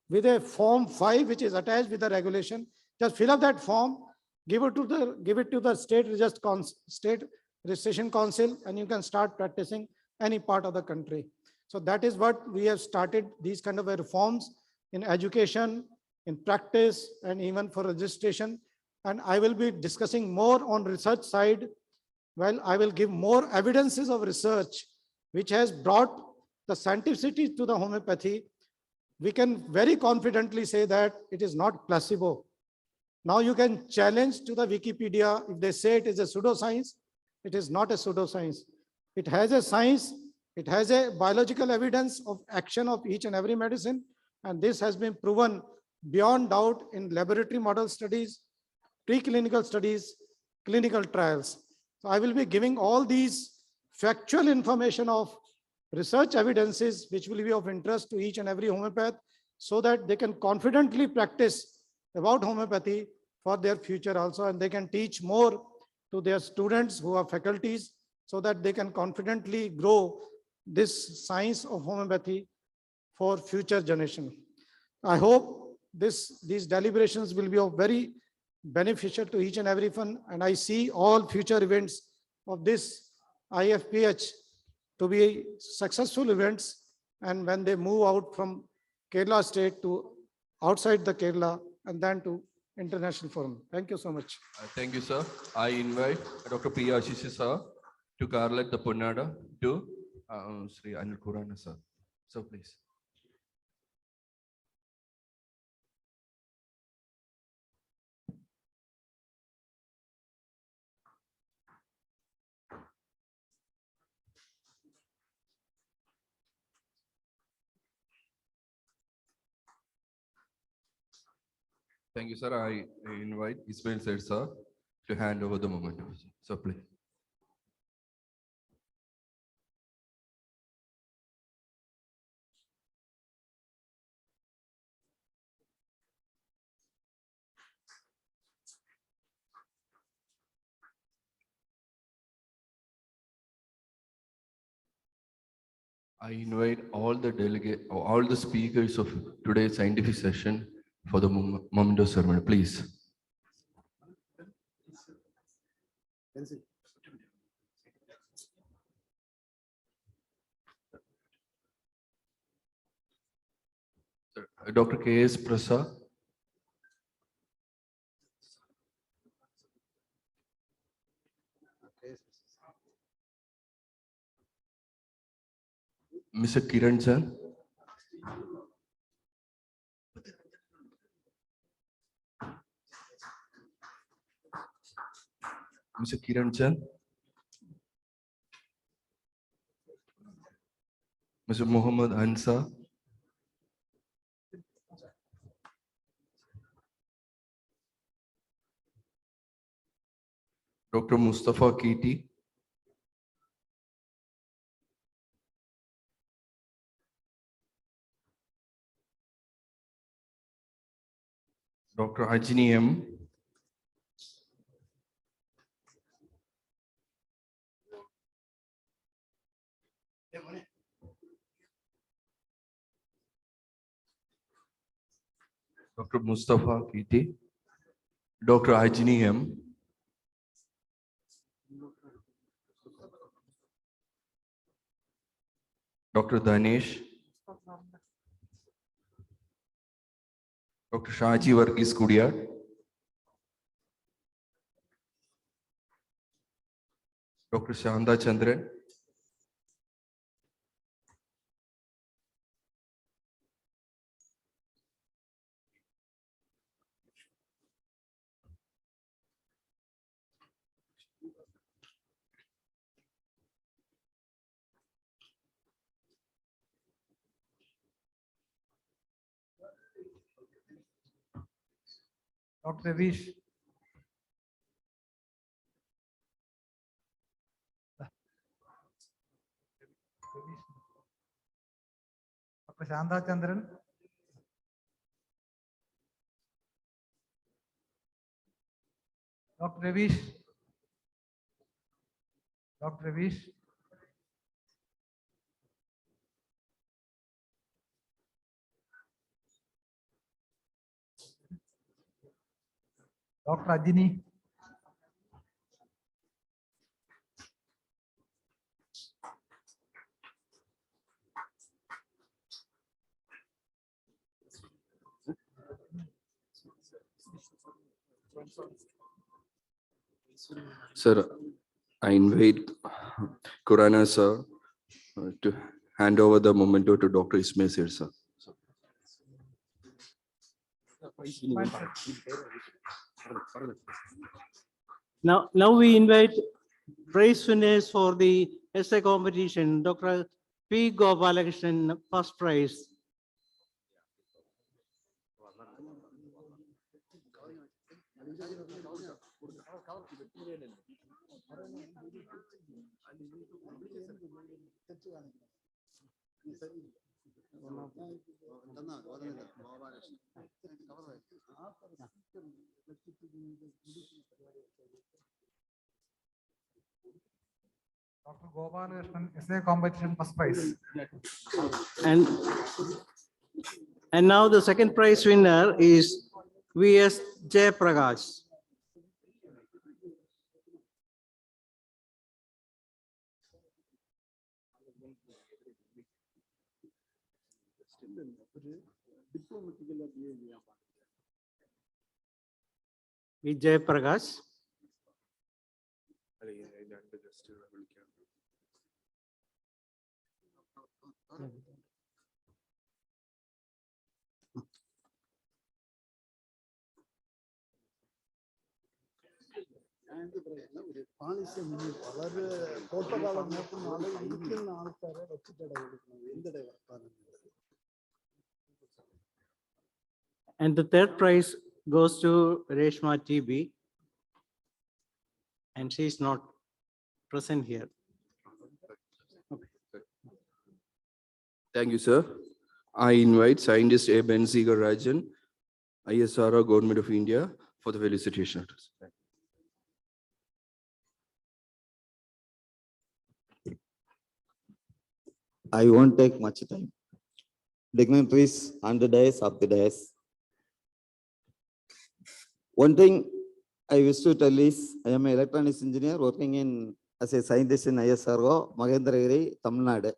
with a form 5 which is attached with the regulation. Just fill up that form, give it to the state registration council, and you can start practicing any part of the country. So that is what we have started, these kind of reforms in education, in practice, and even for registration. And I will be discussing more on research side. Well, I will give more evidences of research which has brought the scientificity to the homeopathy. We can very confidently say that it is not placebo. Now you can challenge to the Wikipedia if they say it is a pseudoscience. It is not a pseudoscience. It has a science. It has a biological evidence of action of each and every medicine. And this has been proven beyond doubt in laboratory model studies, preclinical studies, clinical trials. So I will be giving all these factual information of research evidences which will be of interest to each and every homeopath so that they can confidently practice about homeopathy for their future also, and they can teach more to their students who are faculties so that they can confidently grow this science of homeopathy for future generation. I hope these deliberations will be of very beneficial to each and every one, and I see all future events of this IFPH to be successful events, and when they move out from Kerala state to outside the Kerala and then to international forum. Thank you so much. Thank you, sir. I invite Dr. P. Ashish sir to correlate the Punada to Sri Anil Kurana sir. So please. Thank you, sir. I invite Ismail Said sir to hand over the momentum. So please. I invite all the speakers of today's scientific session for the memento ceremony, please. Dr. K.S. Prasad. Mr. Kiran Chan. Mr. Kiran Chan. Mr. Muhammad Ansa. Dr. Mustafa Kiti. Dr. Ajini M. Dr. Mustafa Kiti. Dr. Ajini M. Dr. Danesh. Dr. Shaji Varghese Kudiyar. Dr. Shanda Chandran. Dr. Vish. Dr. Shanda Chandran. Dr. Vish. Dr. Vish. Dr. Ajini. Sir, I invite Kurana sir to hand over the memento to Dr. Ismail sir. Now we invite prize winners for the essay competition. Dr. P. Gopalakrishnan, first prize. Dr. Gopalakrishnan, essay competition, first prize. And now the second prize winner is V.S. Jayaprakash. V. Jayaprakash. And the third prize goes to Reshma TB. And she is not present here. Thank you, sir. I invite scientist A. Benziger Rajan, ISRO, Government of India, for the felicitation. I won't take much time. Dignitaries on the days of the days. One thing I wish to tell is, I am an electronics engineer working as a scientist in ISRO, Mahendragiri, Tamil Nadu.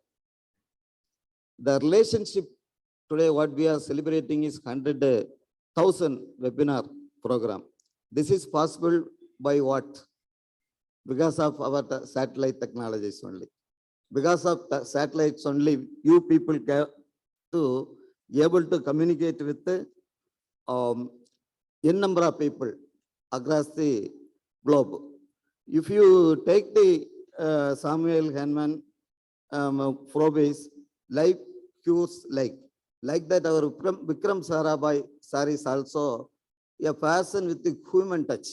The relationship today, what we are celebrating is 100,000 webinar program. This is possible by what? Because of our satellite technologies only. Because of the satellites only, you people get to be able to communicate with the n number of people across the globe. If you take the Samuel Hahnemann Frobes, life cures like that our Vikram Sarabhai sir is also a person with the human touch.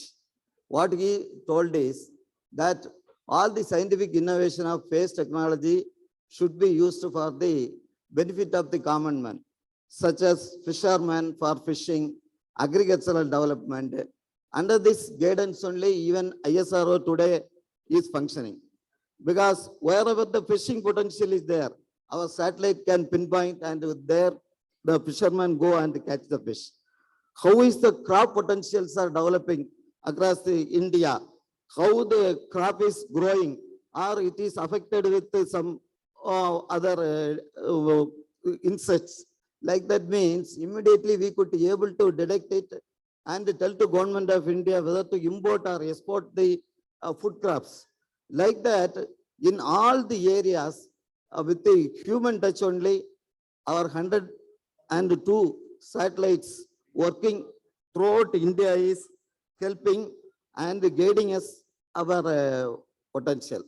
What he told is that all the scientific innovation of space technology should be used for the benefit of the common man, such as fishermen for fishing, agricultural development. Under this guidance only, even ISRO today is functioning. Because wherever the fishing potential is there, our satellite can pinpoint, and there the fishermen go and catch the fish. How is the crop potentials are developing across the India? How the crop is growing, or it is affected with some other insects. Like that means immediately we could be able to detect it and tell to government of India whether to import or export the food crops. Like that, in all the areas with the human touch only, our 102 satellites working throughout India is helping and guiding us our potential.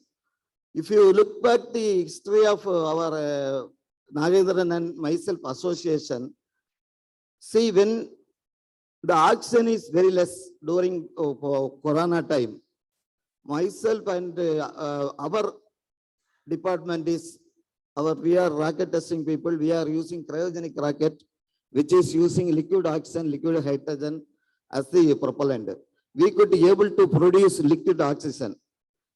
If you look back the history of our Nagendran and myself association, see, when the oxygen is very less during Corona time, myself and our department is we are rocket testing people. We are using cryogenic rocket, which is using liquid oxygen, liquid hydrogen as the propellant. We could be able to produce liquid oxygen.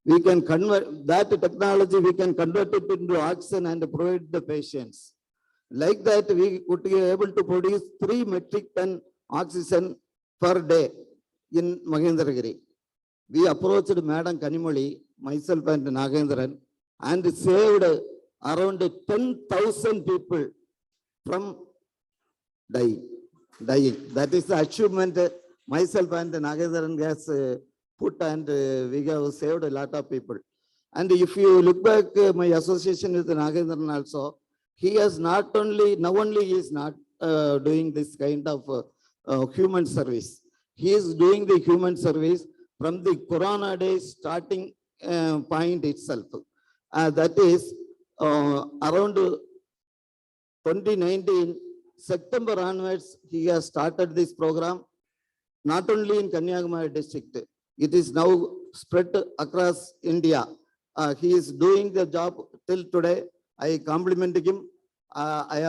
We can convert that technology, we can convert it into oxygen and provide the patients. Like that, we could be able to produce 3 metric ton oxygen per day in Mahendragiri. We approached Madam Kanimoli, myself and Nagendran, and saved around 10,000 people from dying. That is the achievement myself and Nagendran has put, and we have saved a lot of people. And if you look back, my association with Nagendran also, he has not only, now only he is not doing this kind of human service. He is doing the human service from the Corona days starting point itself. That is around 2019, September onwards, he has started this program, not only in Kanyakumari district. It is now spread across India. He is doing the job till today. I compliment him. I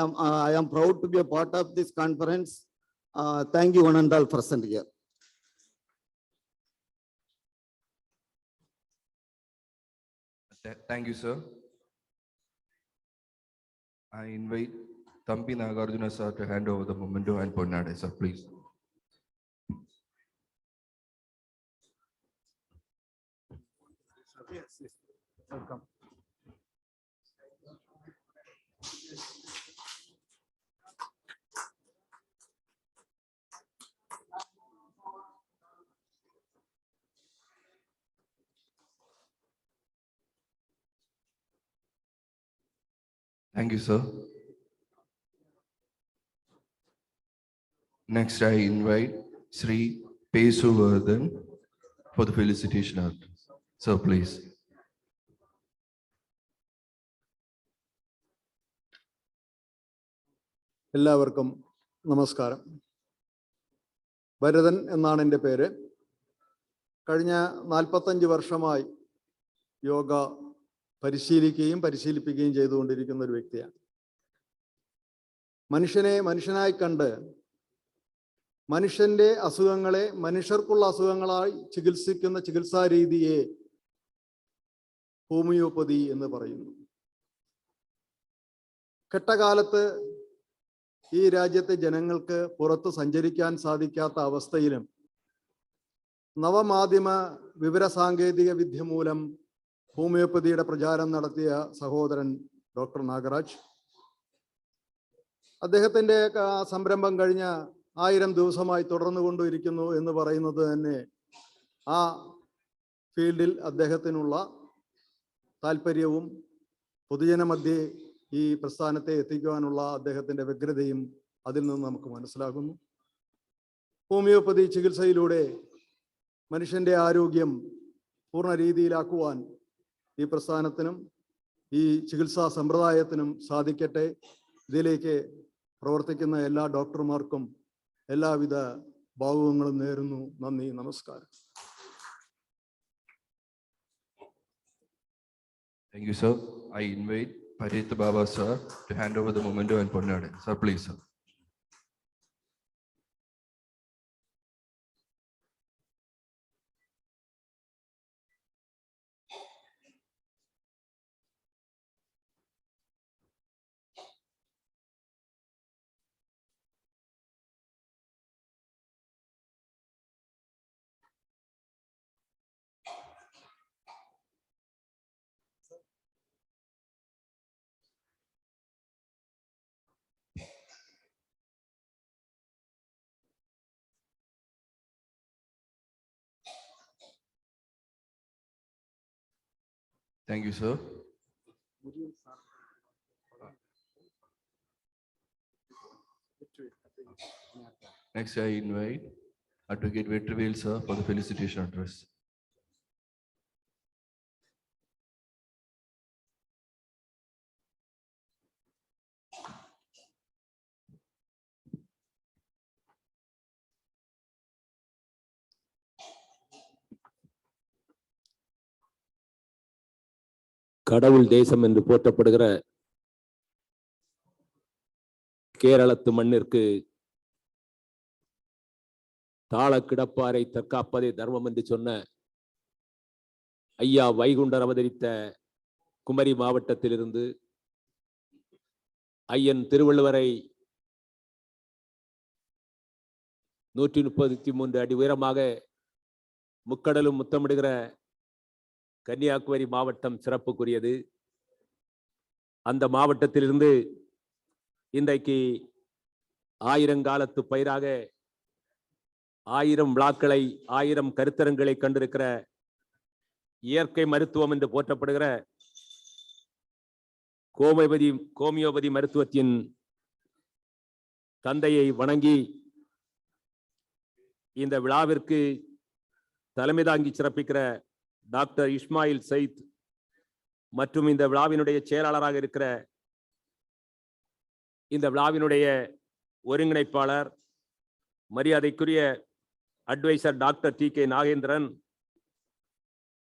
am proud to be a part of this conference. Thank you, one and all present here. Thank you, sir. I invite Thampi Nagarjuna sir to hand over the memento and Ponnade, sir, please. Yes, welcome. Thank you, sir. Next, I invite Sri Pesuvardhan for the felicitation art. Sir, please. എല്ലാവർക്കും നമസ്കാരം. ഭരതൻ എന്നാണ് എൻ്റെ പേര്. കഴിഞ്ഞ 45 വർഷമായി യോഗ പരിശീലിക്കുകയും പരിശീലിപ്പിക്കുകയും ചെയ്തുകൊണ്ടിരിക്കുന്ന ഒരു വ്യക്തിയാണ്. മനുഷ്യനെ മനുഷ്യനായി കണ്ട് മനുഷ്യന്റെ അസുഖങ്ങളെ മനുഷ്യർക്കുള്ള അസുഖങ്ങളായി ചികിത്സിക്കുന്ന ചികിത്സാ രീതിയെ ഹോമിയോപ്പതി എന്ന് പറയുന്നു. കെട്ടകാലത്ത് ഈ രാജ്യത്തെ ജനങ്ങൾക്ക് പുറത്ത് സഞ്ചരിക്കാൻ സാധിക്കാത്ത അവസ്ഥയിലും നവമാധ്യമ വിവരസാങ്കേതിക വിദ്യ മൂലം ഹോമിയോപ്പതിയുടെ പ്രചാരം നടത്തിയ സഹോദരൻ ഡോക്ടർ നാഗരാജ്, അദ്ദേഹത്തിൻ്റെ സംരംഭം കഴിഞ്ഞ 1000 ദിവസമായി തുടർന്നു കൊണ്ടിരിക്കുന്നു എന്ന് പറയുന്നത് തന്നെ ആ ഫീൽഡിൽ അദ്ദേഹത്തിനുള്ള താല്പര്യവും പൊതുജനമധ്യേ ഈ പ്രസ്ഥാനത്തെ എത്തിക്കുവാനുള്ള അദ്ദേഹത്തിൻ്റെ വ്യഗ്രതയും അതിൽ നിന്ന് നമുക്ക് മനസ്സിലാകുന്നു. ഹോമിയോപ്പതി ചികിത്സയിലൂടെ മനുഷ്യൻ്റെ ആരോഗ്യം പൂർണ്ണ രീതിയിലാക്കുവാൻ ഈ പ്രസ്ഥാനത്തിനും ഈ ചികിത്സാ സമ്പ്രദായത്തിനും സാധിക്കട്ടെ. ഇതിലേക്ക് പ്രവർത്തിക്കുന്ന എല്ലാ ഡോക്ടർമാർക്കും എല്ലാവിധ ഭാവുകങ്ങളും നേരുന്നു. നന്ദി, നമസ്കാരം. Thank you, sir. I invite Parith Baba sir to hand over the memento and Ponnade. Sir, please, sir. Thank you, sir. Next, I invite Advocate Vetrivel, sir, for the felicitation address. கடவுள் தேசம் என்று போற்றப்படுகிற கேரளத்து மண்ணிற்கு தாள கிடப்பாரை தற்காப்பதே தர்மம் என்று சொன்ன ஐயா வைகுண்டர் அவதரித்த குமரி மாவட்டத்திலிருந்து ஐயன் திருவள்ளுவரை 133 அடி உயரமாக முக்கடலும் முத்தமிடுகிற கன்னியாகுமரி மாவட்டம் சிறப்புக்குரியது. அந்த மாவட்டத்திலிருந்து இன்றைக்கு 1000 காலத்து பயிராக 1000 விழாக்களை 1000 கருத்தரங்களை கண்டிருக்கிற இயற்கை மருத்துவம் என்று போற்றப்படுகிற ஹோமியோபதி மருத்துவத்தின் தந்தையை வணங்கி இந்த விழாவிற்கு தலைமை தாங்கி சிறப்பிக்கிற டாக்டர் இஸ்மாயில் சயித் மற்றும் இந்த விழாவினுடைய செயலாளராக இருக்கிற இந்த விழாவினுடைய ஒருங்கிணைப்பாளர் மரியாதைக்குரிய அட்வைசர் டாக்டர் டி.கே. நாகேந்திரன்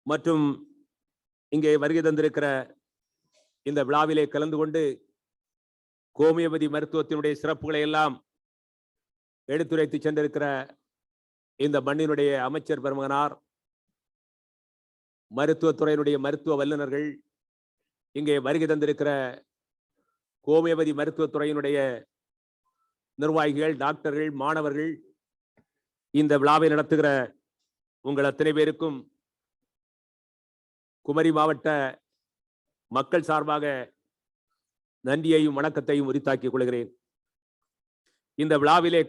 மற்றும் இங்கே வருகை தந்திருக்கிற இந்த விழாவிலே கலந்து கொண்டு ஹோமியோபதி மருத்துவத்தினுடைய சிறப்புகளை எல்லாம் எடுத்துரைத்து சென்றிருக்கிற இந்த மண்ணினுடைய அமைச்சர் பெருமகனார், மருத்துவத்துறையினுடைய மருத்துவ வல்லுநர்கள், இங்கே வருகை தந்திருக்கிற ஹோமியோபதி மருத்துவத்துறையினுடைய நிர்வாகிகள், டாக்டர்கள், மாணவர்கள், இந்த விழாவை நடத்துகிற உங்கள் அத்தனை பேருக்கும் குமரி மாவட்ட மக்கள் சார்பாக நன்றியையும் வணக்கத்தையும் உரித்தாக்கிக் கொள்கிறேன். இந்த விழாவிலே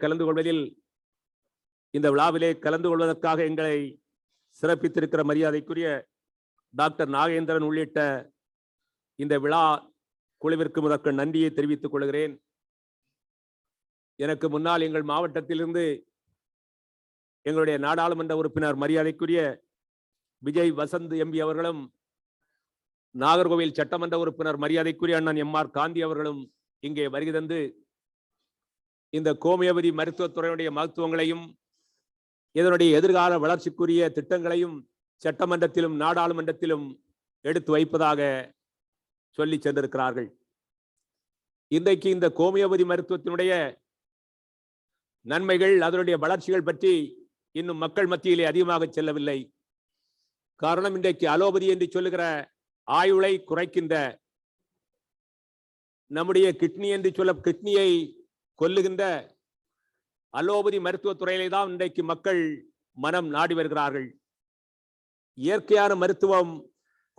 கலந்து கொள்வதற்காக எங்களை சிறப்பித்திருக்கிற மரியாதைக்குரிய டாக்டர் நாகேந்திரன் உள்ளிட்ட இந்த விழா குழுவிற்கு முதற்கு நன்றியை தெரிவித்துக் கொள்கிறேன். எனக்கு முன்னால் எங்கள் மாவட்டத்திலிருந்து எங்களுடைய நாடாளுமன்ற உறுப்பினர் மரியாதைக்குரிய விஜய் வசந்த் எம்பி அவர்களும், நாகர்கோவில் சட்டமன்ற உறுப்பினர் மரியாதைக்குரிய அண்ணன் எம்.ஆர். காந்தி அவர்களும் இங்கே வருகை தந்து இந்த ஹோமியோபதி மருத்துவத்துறையுடைய மகத்துவங்களையும் இதனுடைய எதிர்கால வளர்ச்சிக்குரிய திட்டங்களையும் சட்டமன்றத்திலும் நாடாளுமன்றத்திலும் எடுத்து வைப்பதாக சொல்லி சென்றிருக்கிறார்கள். இன்றைக்கு இந்த ஹோமியோபதி மருத்துவத்தினுடைய நன்மைகள், அதனுடைய வளர்ச்சிகள் பற்றி இன்னும் மக்கள் மத்தியிலே அதிகமாக செல்லவில்லை. காரணம், இன்றைக்கு அலோபதி என்று சொல்லுகிற ஆயுளை குறைக்கின்ற, நம்முடைய கிட்னியை கொல்லுகின்ற அலோபதி மருத்துவத்துறையிலே தான் இன்றைக்கு மக்கள் மனம் நாடி வருகிறார்கள். இயற்கையான மருத்துவம்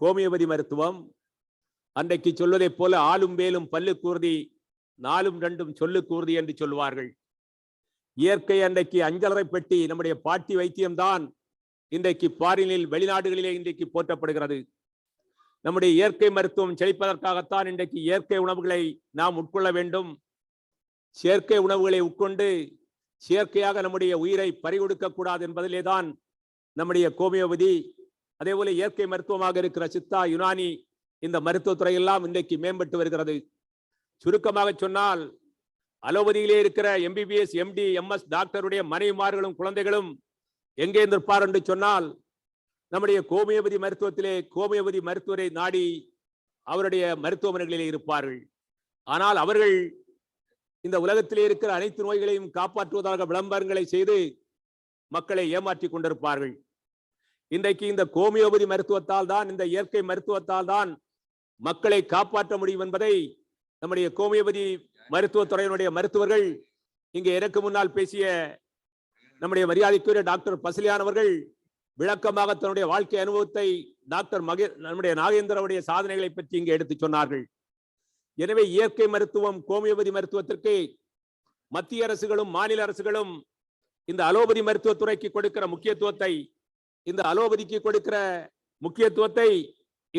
ஹோமியோபதி மருத்துவம். அன்றைக்கு சொல்வதை போல ஆளும் வேலும் பல்லு கூர்தி, 4ம் 2ம் சொல்லு கூர்தி என்று சொல்வார்கள். இயற்கை அன்றைக்கு அஞ்சலறை பெட்டி, நம்முடைய பாட்டி வைத்தியம்தான் இன்றைக்கு பாரினில் வெளிநாடுகளிலே இன்றைக்கு போற்றப்படுகிறது. நம்முடைய இயற்கை மருத்துவம் செழிப்பதற்காகத்தான் இன்றைக்கு இயற்கை உணவுகளை நாம் உட்கொள்ள வேண்டும். செயற்கை உணவுகளை உட்கொண்டு செயற்கையாக நம்முடைய உயிரை பறிகொடுக்க கூடாது என்பதிலே தான் நம்முடைய ஹோமியோபதி, அதே போல இயற்கை மருத்துவமாக இருக்கிற சித்தா, யுனானி, இந்த மருத்துவத்துறையெல்லாம் இன்றைக்கு மேம்பட்டு வருகிறது. சுருக்கமாக சொன்னால், அலோபதியிலே இருக்கிற எம்பிபிஎஸ், எம்டி, எம்எஸ் டாக்டருடைய மனைவிமார்களும் குழந்தைகளும் எங்கே நிற்பார் என்று சொன்னால், நம்முடைய ஹோமியோபதி மருத்துவத்திலே ஹோமியோபதி மருத்துவரை நாடி அவருடைய மருத்துவமனைகளிலே இருப்பார்கள். ஆனால் அவர்கள் இந்த உலகத்திலே இருக்கிற அனைத்து நோய்களையும் காப்பாற்றுவதாக விளம்பரங்களை செய்து மக்களை ஏமாற்றி கொண்டிருப்பார்கள். இன்றைக்கு இந்த ஹோமியோபதி மருத்துவத்தால் தான், இந்த இயற்கை மருத்துவத்தால் தான் மக்களை காப்பாற்ற முடியும் என்பதை நம்முடைய ஹோமியோபதி மருத்துவத்துறையினுடைய மருத்துவர்கள், இங்கே எனக்கு முன்னால் பேசிய நம்முடைய மரியாதைக்குரிய டாக்டர் பசிலியான் அவர்கள் விளக்கமாக தன்னுடைய வாழ்க்கை அனுபவத்தை நம்முடைய நாகேந்திரனுடைய சாதனைகளை பற்றி இங்கே எடுத்து சொன்னார்கள். எனவே இயற்கை மருத்துவம், ஹோமியோபதி மருத்துவத்திற்கு மத்திய அரசுகளும் மாநில அரசுகளும் இந்த அலோபதி மருத்துவத்துறைக்கு கொடுக்கிற முக்கியத்துவத்தை, இந்த அலோபதிக்கு கொடுக்கிற முக்கியத்துவத்தை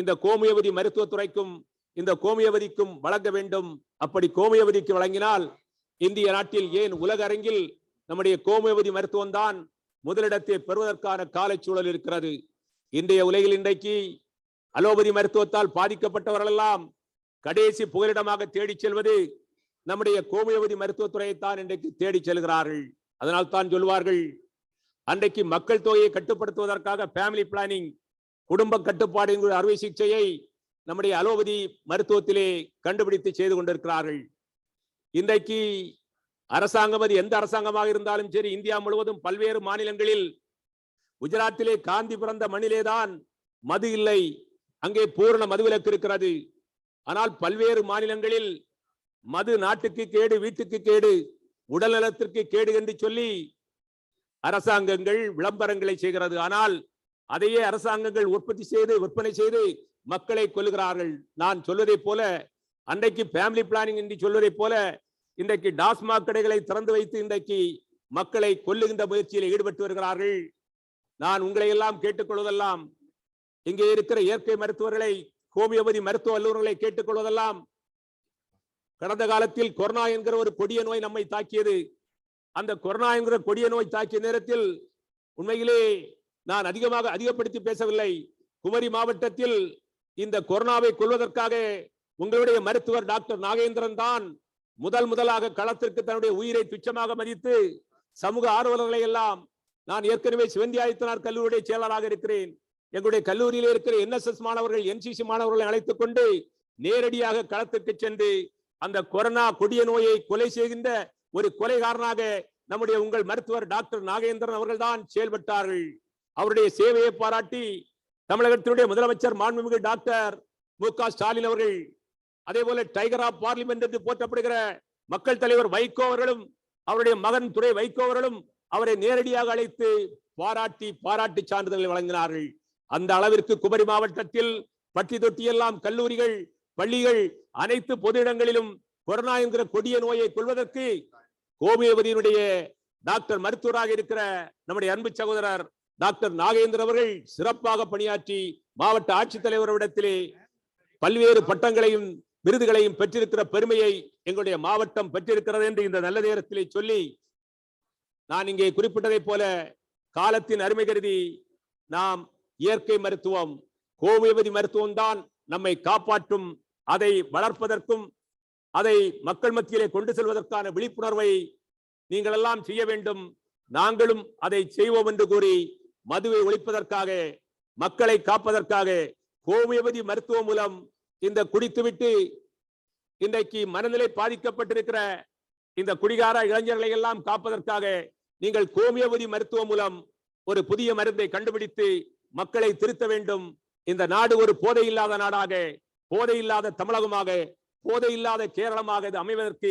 இந்த ஹோமியோபதி மருத்துவத்துறைக்கும் இந்த ஹோமியோபதிக்கும் வழங்க வேண்டும். அப்படி ஹோமியோபதிக்கு வழங்கினால் இந்திய நாட்டில் ஏன் உலக அரங்கில் நம்முடைய ஹோமியோபதி மருத்துவம் தான் முதலிடத்தை பெறுவதற்கான காலச்சூழல் இருக்கிறது. இன்றைய உலகில் இன்றைக்கு அலோபதி மருத்துவத்தால் பாதிக்கப்பட்டவர்கள் எல்லாம் கடைசி புகலிடமாக தேடிச் செல்வது நம்முடைய ஹோமியோபதி மருத்துவத்துறையைத்தான் இன்றைக்கு தேடிச் செல்கிறார்கள். அதனால் தான் சொல்வார்கள், அன்றைக்கு மக்கள் தொகையை கட்டுப்படுத்துவதற்காக ஃபேமிலி பிளானிங், குடும்ப கட்டுப்பாடு என்கிற அறுவை சிகிச்சையை நம்முடைய அலோபதி மருத்துவத்திலே கண்டுபிடித்து செய்து கொண்டிருக்கிறார்கள். இன்றைக்கு அரசாங்கம் அது எந்த அரசாங்கமாக இருந்தாலும் சரி, இந்தியா முழுவதும் பல்வேறு மாநிலங்களில், குஜராத்திலே காந்தி பிறந்த மண்ணிலேதான் மது இல்லை, அங்கே பூரண மதுவிலக்கு இருக்கிறது. ஆனால் பல்வேறு மாநிலங்களில் மது நாட்டுக்கு கேடு, வீட்டுக்கு கேடு, உடல் நலத்திற்கு கேடு என்று சொல்லி அரசாங்கங்கள் விளம்பரங்களை செய்கிறது. ஆனால் அதையே அரசாங்கங்கள் உற்பத்தி செய்து விற்பனை செய்து மக்களை கொல்லுகிறார்கள். நான் சொல்வதை போல, அன்றைக்கு ஃபேமிலி பிளானிங் என்று சொல்வதை போல இன்றைக்கு டாஸ்மாக் கடைகளை திறந்து வைத்து இன்றைக்கு மக்களை கொல்லுகின்ற முயற்சியில் ஈடுபட்டு வருகிறார்கள். நான் உங்களை எல்லாம் கேட்டுக்கொள்வதெல்லாம், இங்கே இருக்கிற இயற்கை மருத்துவர்களை, ஹோமியோபதி மருத்துவ வல்லுநர்களை கேட்டுக்கொள்வதெல்லாம், கடந்த காலத்தில் கொரோனா என்கிற ஒரு கொடிய நோய் நம்மை தாக்கியது. அந்த கொரோனா என்கிற கொடிய நோய் தாக்கிய நேரத்தில் உண்மையிலே நான் அதிகப்படுத்தி பேசவில்லை. குமரி மாவட்டத்தில் இந்த கொரோனாவை கொல்வதற்காக உங்களுடைய மருத்துவர் டாக்டர் நாகேந்திரன் தான் முதலாக களத்திற்கு தன்னுடைய உயிரை துச்சமாக மதித்து சமூக ஆர்வலர்களை எல்லாம், நான் ஏற்கனவே சிவந்தி ஆதித்தனார் கல்லூரியுடைய செயலராக இருக்கிறேன். எங்களுடைய கல்லூரியில் இருக்கிற NSS மாணவர்கள், NCC மாணவர்களை அழைத்துக் கொண்டு நேரடியாக களத்திற்கு சென்று அந்த கொரோனா கொடிய நோயை கொலை செய்கின்ற ஒரு கொலைகாரனாக நம்முடைய உங்கள் மருத்துவர் டாக்டர் நாகேந்திரன் அவர்கள் தான் செயல்பட்டார்கள். அவருடைய சேவையை பாராட்டி தமிழகத்தினுடைய முதலமைச்சர் மாண்புமிகு டாக்டர் மு.க. ஸ்டாலின் அவர்கள், அதே போல டைகர் ஆஃப் பார்லிமெண்ட் என்று போற்றப்படுகிற மக்கள் தலைவர் வைகோ அவர்களும், அவருடைய மகன் துரை வைகோ அவர்களும் அவரை நேரடியாக அழைத்து பாராட்டி சான்றிதழ்களை வழங்கினார்கள். அந்த அளவிற்கு குமரி மாவட்டத்தில் பட்டி தொட்டியெல்லாம் கல்லூரிகள், பள்ளிகள், அனைத்து பொது இடங்களிலும் கொரோனா என்கிற கொடிய நோயை கொள்வதற்கு ஹோமியோபதியினுடைய டாக்டர் மருத்துவராக இருக்கிற நம்முடைய அன்பு சகோதரர் டாக்டர் நாகேந்திரன் அவர்கள் சிறப்பாக பணியாற்றி மாவட்ட ஆட்சித்தலைவரிடத்திலே பல்வேறு பட்டங்களையும் விருதுகளையும் பெற்றிருக்கிற பெருமையை எங்களுடைய மாவட்டம் பெற்றிருக்கிறது என்று இந்த நல்ல நேரத்திலே சொல்லி, நான் இங்கே குறிப்பிட்டதை போல காலத்தின் அருமை கருதி நாம் இயற்கை மருத்துவம், ஹோமியோபதி மருத்துவம் தான் நம்மை காப்பாற்றும். அதை வளர்ப்பதற்கும் அதை மக்கள் மத்தியிலே கொண்டு செல்வதற்கான விழிப்புணர்வை நீங்கள் எல்லாம் செய்ய வேண்டும். நாங்களும் அதை செய்வோம் என்று கூறி, மதுவை ஒழிப்பதற்காக, மக்களை காப்பதற்காக ஹோமியோபதி மருத்துவம் மூலம் இந்த குடித்துவிட்டு இன்றைக்கு மனநிலை பாதிக்கப்பட்டிருக்கிற இந்த குடிகார இளைஞர்களை எல்லாம் காப்பதற்காக நீங்கள் ஹோமியோபதி மருத்துவம் மூலம் ஒரு புதிய மருந்தை கண்டுபிடித்து மக்களை திருத்த வேண்டும். இந்த நாடு ஒரு போதை இல்லாத நாடாக, போதை இல்லாத தமிழகமாக, போதை இல்லாத கேரளமாக இது அமைவதற்கு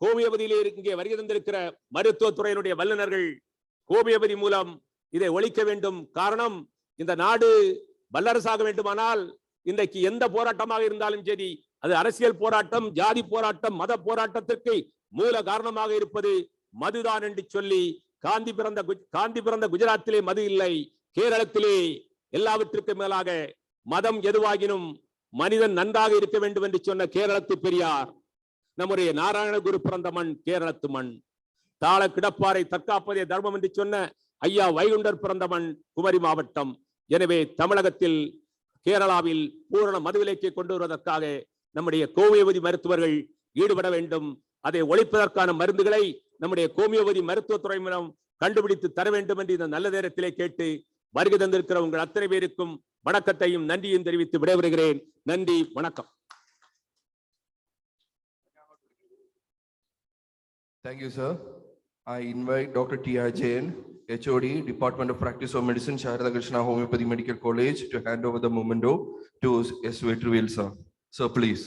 ஹோமியோபதியிலே இங்கே வருகை தந்திருக்கிற மருத்துவத்துறையினுடைய வல்லுநர்கள் ஹோமியோபதி மூலம் இதை ஒழிக்க வேண்டும். காரணம், இந்த நாடு வல்லரசாக வேண்டுமானால் இன்றைக்கு எந்த போராட்டமாக இருந்தாலும் சரி, அது அரசியல் போராட்டம், ஜாதி போராட்டம், மத போராட்டத்திற்கு மூல காரணமாக இருப்பது மதுதான் என்று சொல்லி, காந்தி பிறந்த குஜராத்திலே மது இல்லை, கேரளத்திலே எல்லாவற்றுக்கும் மேலாக மதம் எதுவாகினும் மனிதன் நன்றாக இருக்க வேண்டும் என்று சொன்ன கேரளத்து பெரியார், நம்முடைய நாராயணகுரு பிறந்த மண் கேரளத்து மண், தாள கிடப்பாரை தற்காப்பதே தர்மம் என்று சொன்ன ஐயா வைகுண்டர் பிறந்த மண் குமரி மாவட்டம். எனவே தமிழகத்தில், கேரளாவில் பூரண மதுவிலக்கை கொண்டு வருவதற்காக நம்முடைய ஹோமியோபதி மருத்துவர்கள் ஈடுபட வேண்டும். அதை ஒழிப்பதற்கான மருந்துகளை நம்முடைய ஹோமியோபதி மருத்துவத்துறை மூலம் கண்டுபிடித்து தர வேண்டும் என்று இந்த நல்ல நேரத்திலே கேட்டு வருகை தந்திருக்கிற உங்கள் அத்தனை பேருக்கும் வணக்கத்தையும் நன்றியும் தெரிவித்து விடைபெறுகிறேன். நன்றி, வணக்கம். Thank you, sir. I invite Dr. T.R. Jain, HOD, Department of Practice of Medicine, Sharada Krishna Homeopathy Medical College, to hand over the memento to S.V. Trivel, sir. Sir, please.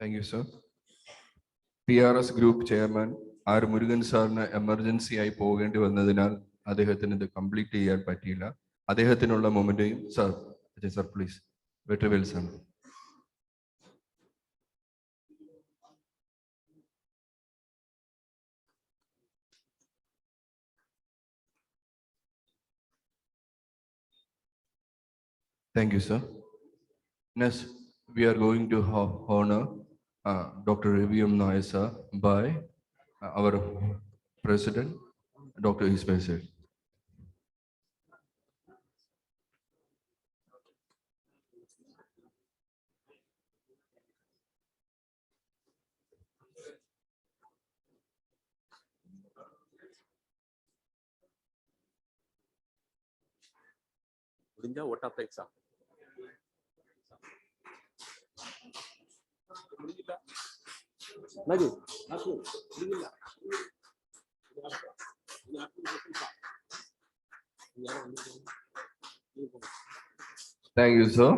Thank you, sir. PRS Group Chairman R. Murugan സാറിന് emergency ആയി പോകേണ്ടി വന്നതിനാൽ അദ്ദേഹത്തിന് ഇത് complete ചെയ്യാൻ പറ്റിയില്ല. അദ്ദേഹത്തിനുള്ള മൊമെന്റേയും sir please Vetrivel sir. Thank you, sir. Next, we are going to honor Dr. Revium Naisa by our President, Dr. Ifph Sahasra. What of the exam? Thank you, sir.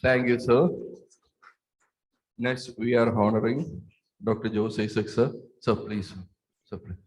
Thank you, sir. Next, we are honoring Dr. Jose Isaac, sir. Sir, please. Sir, please.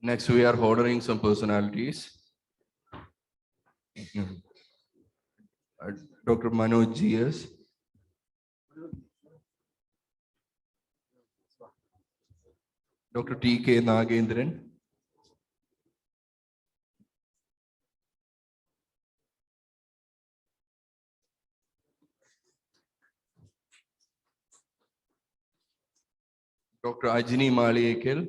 Next, we are honoring some personalities. Dr. Manoj G.S. Dr. T.K. Nagendran. Dr. Ajini Maliekal.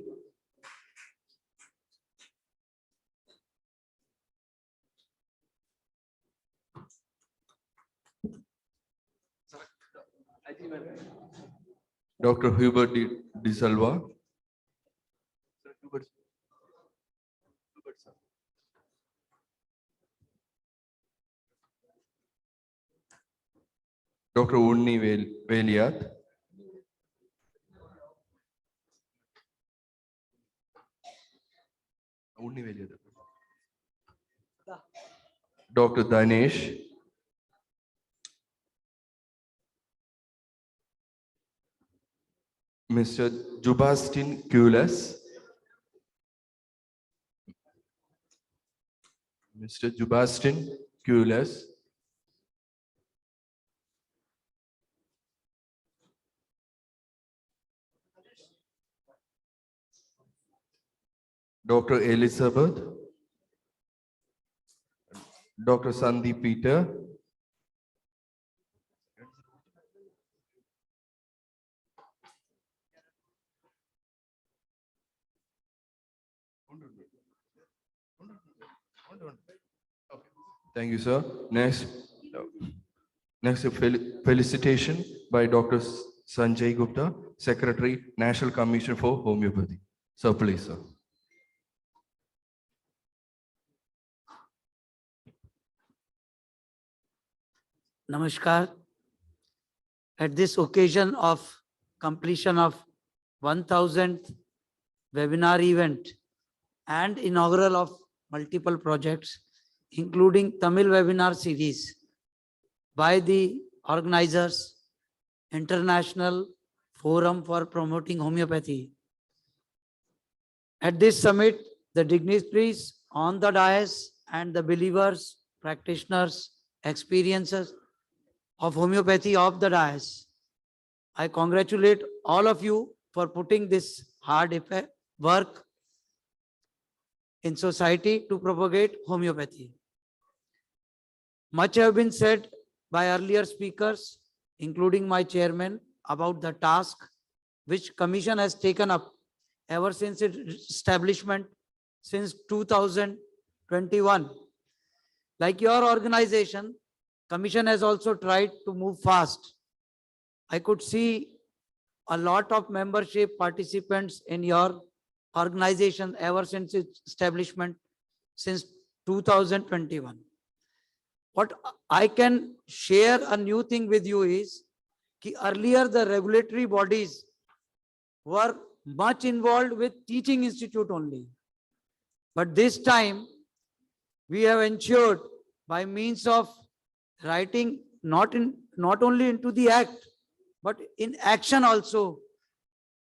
Dr. Hubert De Silva. Dr. Unni Veliat. Dr. Danesh. Mr. Jubastin Kulas. Mr. Jubastin Kulas. Dr. Elizabeth. Dr. Sandeep Peter. Thank you, sir. Next, felicitation by Dr. Sanjay Gupta, Secretary, National Commission for Homeopathy. Sir, please, sir. Namaskar. At this occasion of completion of 1000th webinar event and inaugural of multiple projects, including Tamil webinar series by the organizers, International Forum for Promoting Homeopathy. At this summit, the dignitaries on the dais and the believers, practitioners, experiences of homeopathy of the dais. I congratulate all of you for putting this hard work in society to propagate homeopathy. Much have been said by earlier speakers, including my chairman, about the task which Commission has taken up ever since its establishment since 2021. Like your organization, Commission has also tried to move fast. I could see a lot of membership participants in your organization ever since its establishment since 2021. What I can share a new thing with you is that earlier the regulatory bodies were much involved with teaching institute only. But this time we have ensured by means of writing not only into the act, but in action also,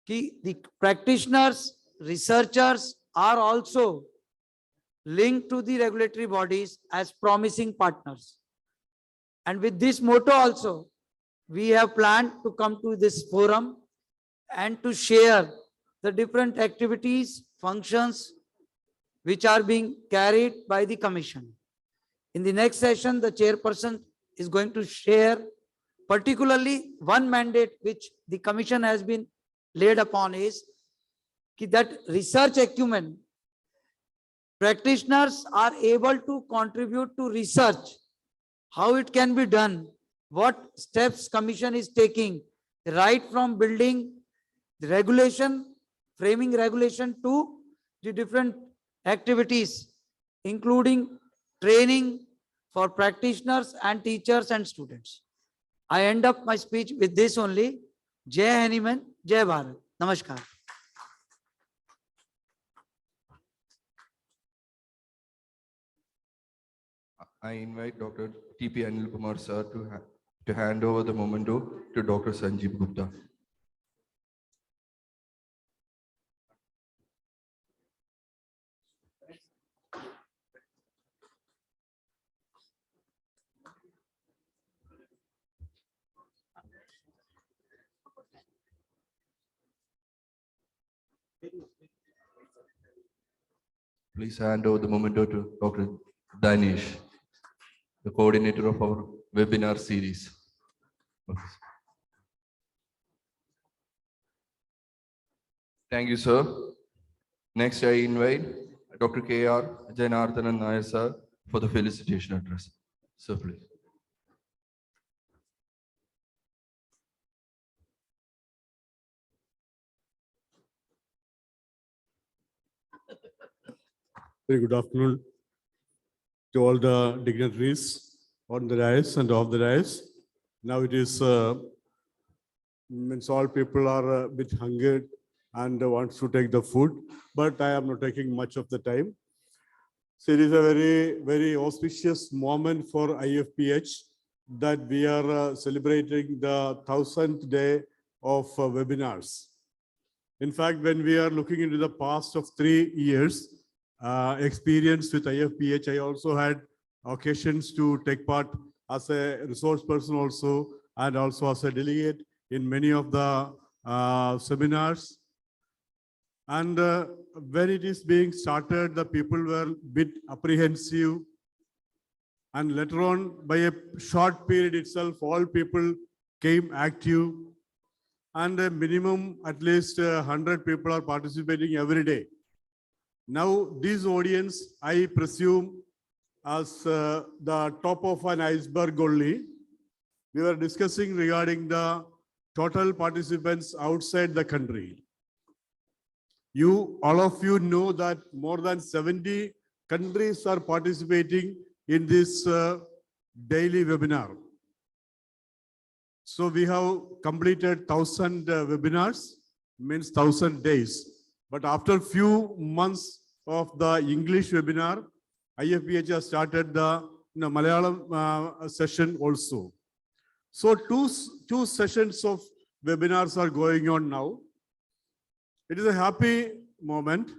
the practitioners, researchers are also linked to the regulatory bodies as promising partners. And with this motto also, we have planned to come to this forum and to share the different activities, functions which are being carried by the Commission. In the next session, the chairperson is going to share particularly one mandate which the Commission has been laid upon is that research acumen, practitioners are able to contribute to research, how it can be done, what steps Commission is taking, right from building the regulation, framing regulation to the different activities, including training for practitioners and teachers and students. I end up my speech with this only. Jai Hanuman, Jai Bharat. Namaskar. I invite Dr. T.P. Anil Kumar sir to hand over the memento to Dr. Sanjeev Gupta. Please hand over the memento to Dr. Danish, the coordinator of our webinar series. Thank you, sir. Next, I invite Dr. K.R. Janardhanan Nair sir for the felicitation address. Sir, please. Very good afternoon to all the dignitaries on the dais and off the dais. Now it is, means all people are a bit hungered and wants to take the food, but I am not taking much of the time. So it is a very, very auspicious moment for IFPH that we are celebrating the 1000th day of webinars. In fact, when we are looking into the past of 3 years, experience with IFPH, I also had occasions to take part as a resource person also, and also as a delegate in many of the seminars. And when it is being started, the people were a bit apprehensive. And later on, by a short period itself, all people came active. And a minimum, at least 100 people are participating every day. Now, this audience, I presume, as the top of an iceberg only. We were discussing regarding the total participants outside the country. All of you know that more than 70 countries are participating in this daily webinar. So we have completed 1000 webinars, means 1000 days. But after few months of the English webinar, IFPH has started the Malayalam session also. So two sessions of webinars are going on now. It is a happy moment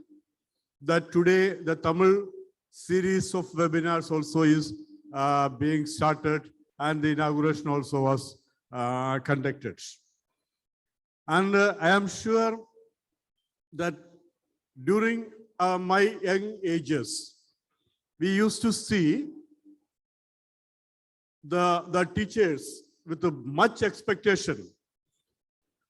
that today the Tamil series of webinars also is being started, and the inauguration also was conducted. And I am sure that during my young ages, we used to see the teachers with much expectation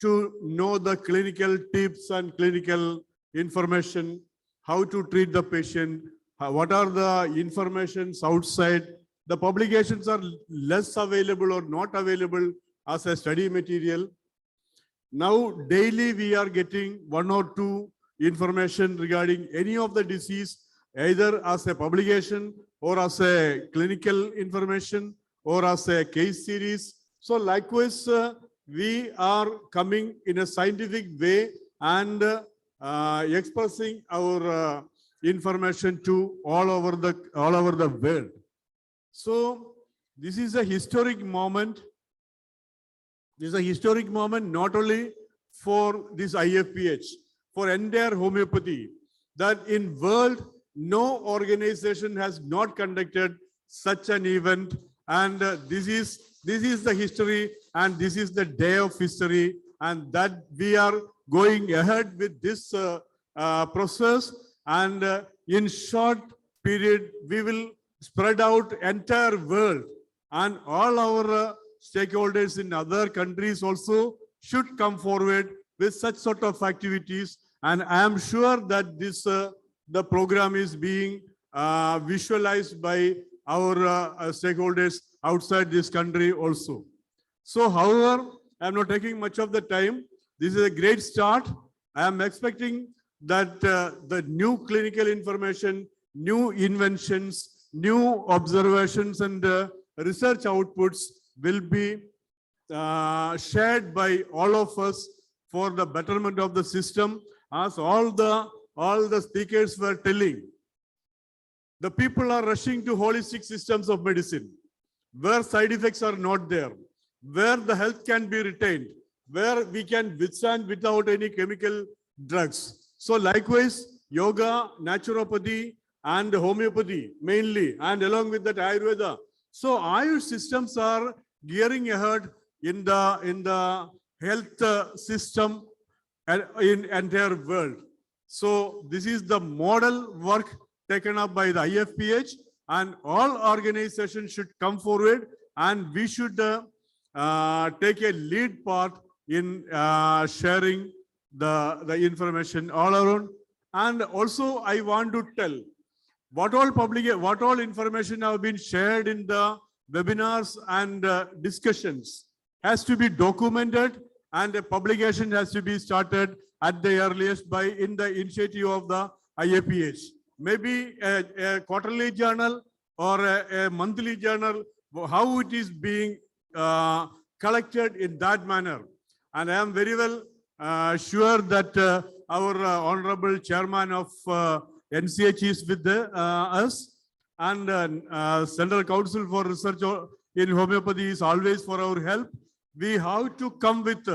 to know the clinical tips and clinical information, how to treat the patient, what are the informations outside. The publications are less available or not available as a study material. Now, daily we are getting 1 or 2 information regarding any of the disease, either as a publication or as a clinical information or as a case series. So likewise, we are coming in a scientific way and expressing our information to all over the world. So this is a historic moment. This is a historic moment not only for this IFPH, for entire homeopathy, that in world no organization has not conducted such an event, and this is the history, and this is the day of history, and that we are going ahead with this process, and in short period we will spread out entire world, and all our stakeholders in other countries also should come forward with such sort of activities, and I am sure that this the program is being visualized by our stakeholders outside this country also. So however, I am not taking much of the time. This is a great start. I am expecting that the new clinical information, new inventions, new observations and research outputs will be shared by all of us for the betterment of the system. As all the speakers were telling, the people are rushing to holistic systems of medicine, where side effects are not there, where the health can be retained, where we can withstand without any chemical drugs. So likewise, yoga, naturopathy, and homeopathy mainly, and along with that Ayurveda. So Ayush systems are gearing ahead in the health system in entire world. So this is the model work taken up by the IFPH, and all organizations should come forward, and we should take a lead part in sharing the information all around. And also I want to tell what all information have been shared in the webinars and discussions has to be documented, and a publication has to be started at the earliest in the initiative of the IAPH. Maybe a quarterly journal or a monthly journal, how it is being collected in that manner. And I am very well sure that our honorable chairman of NCH is with us, and Central Council for Research in Homeopathy is always for our help. We have to come with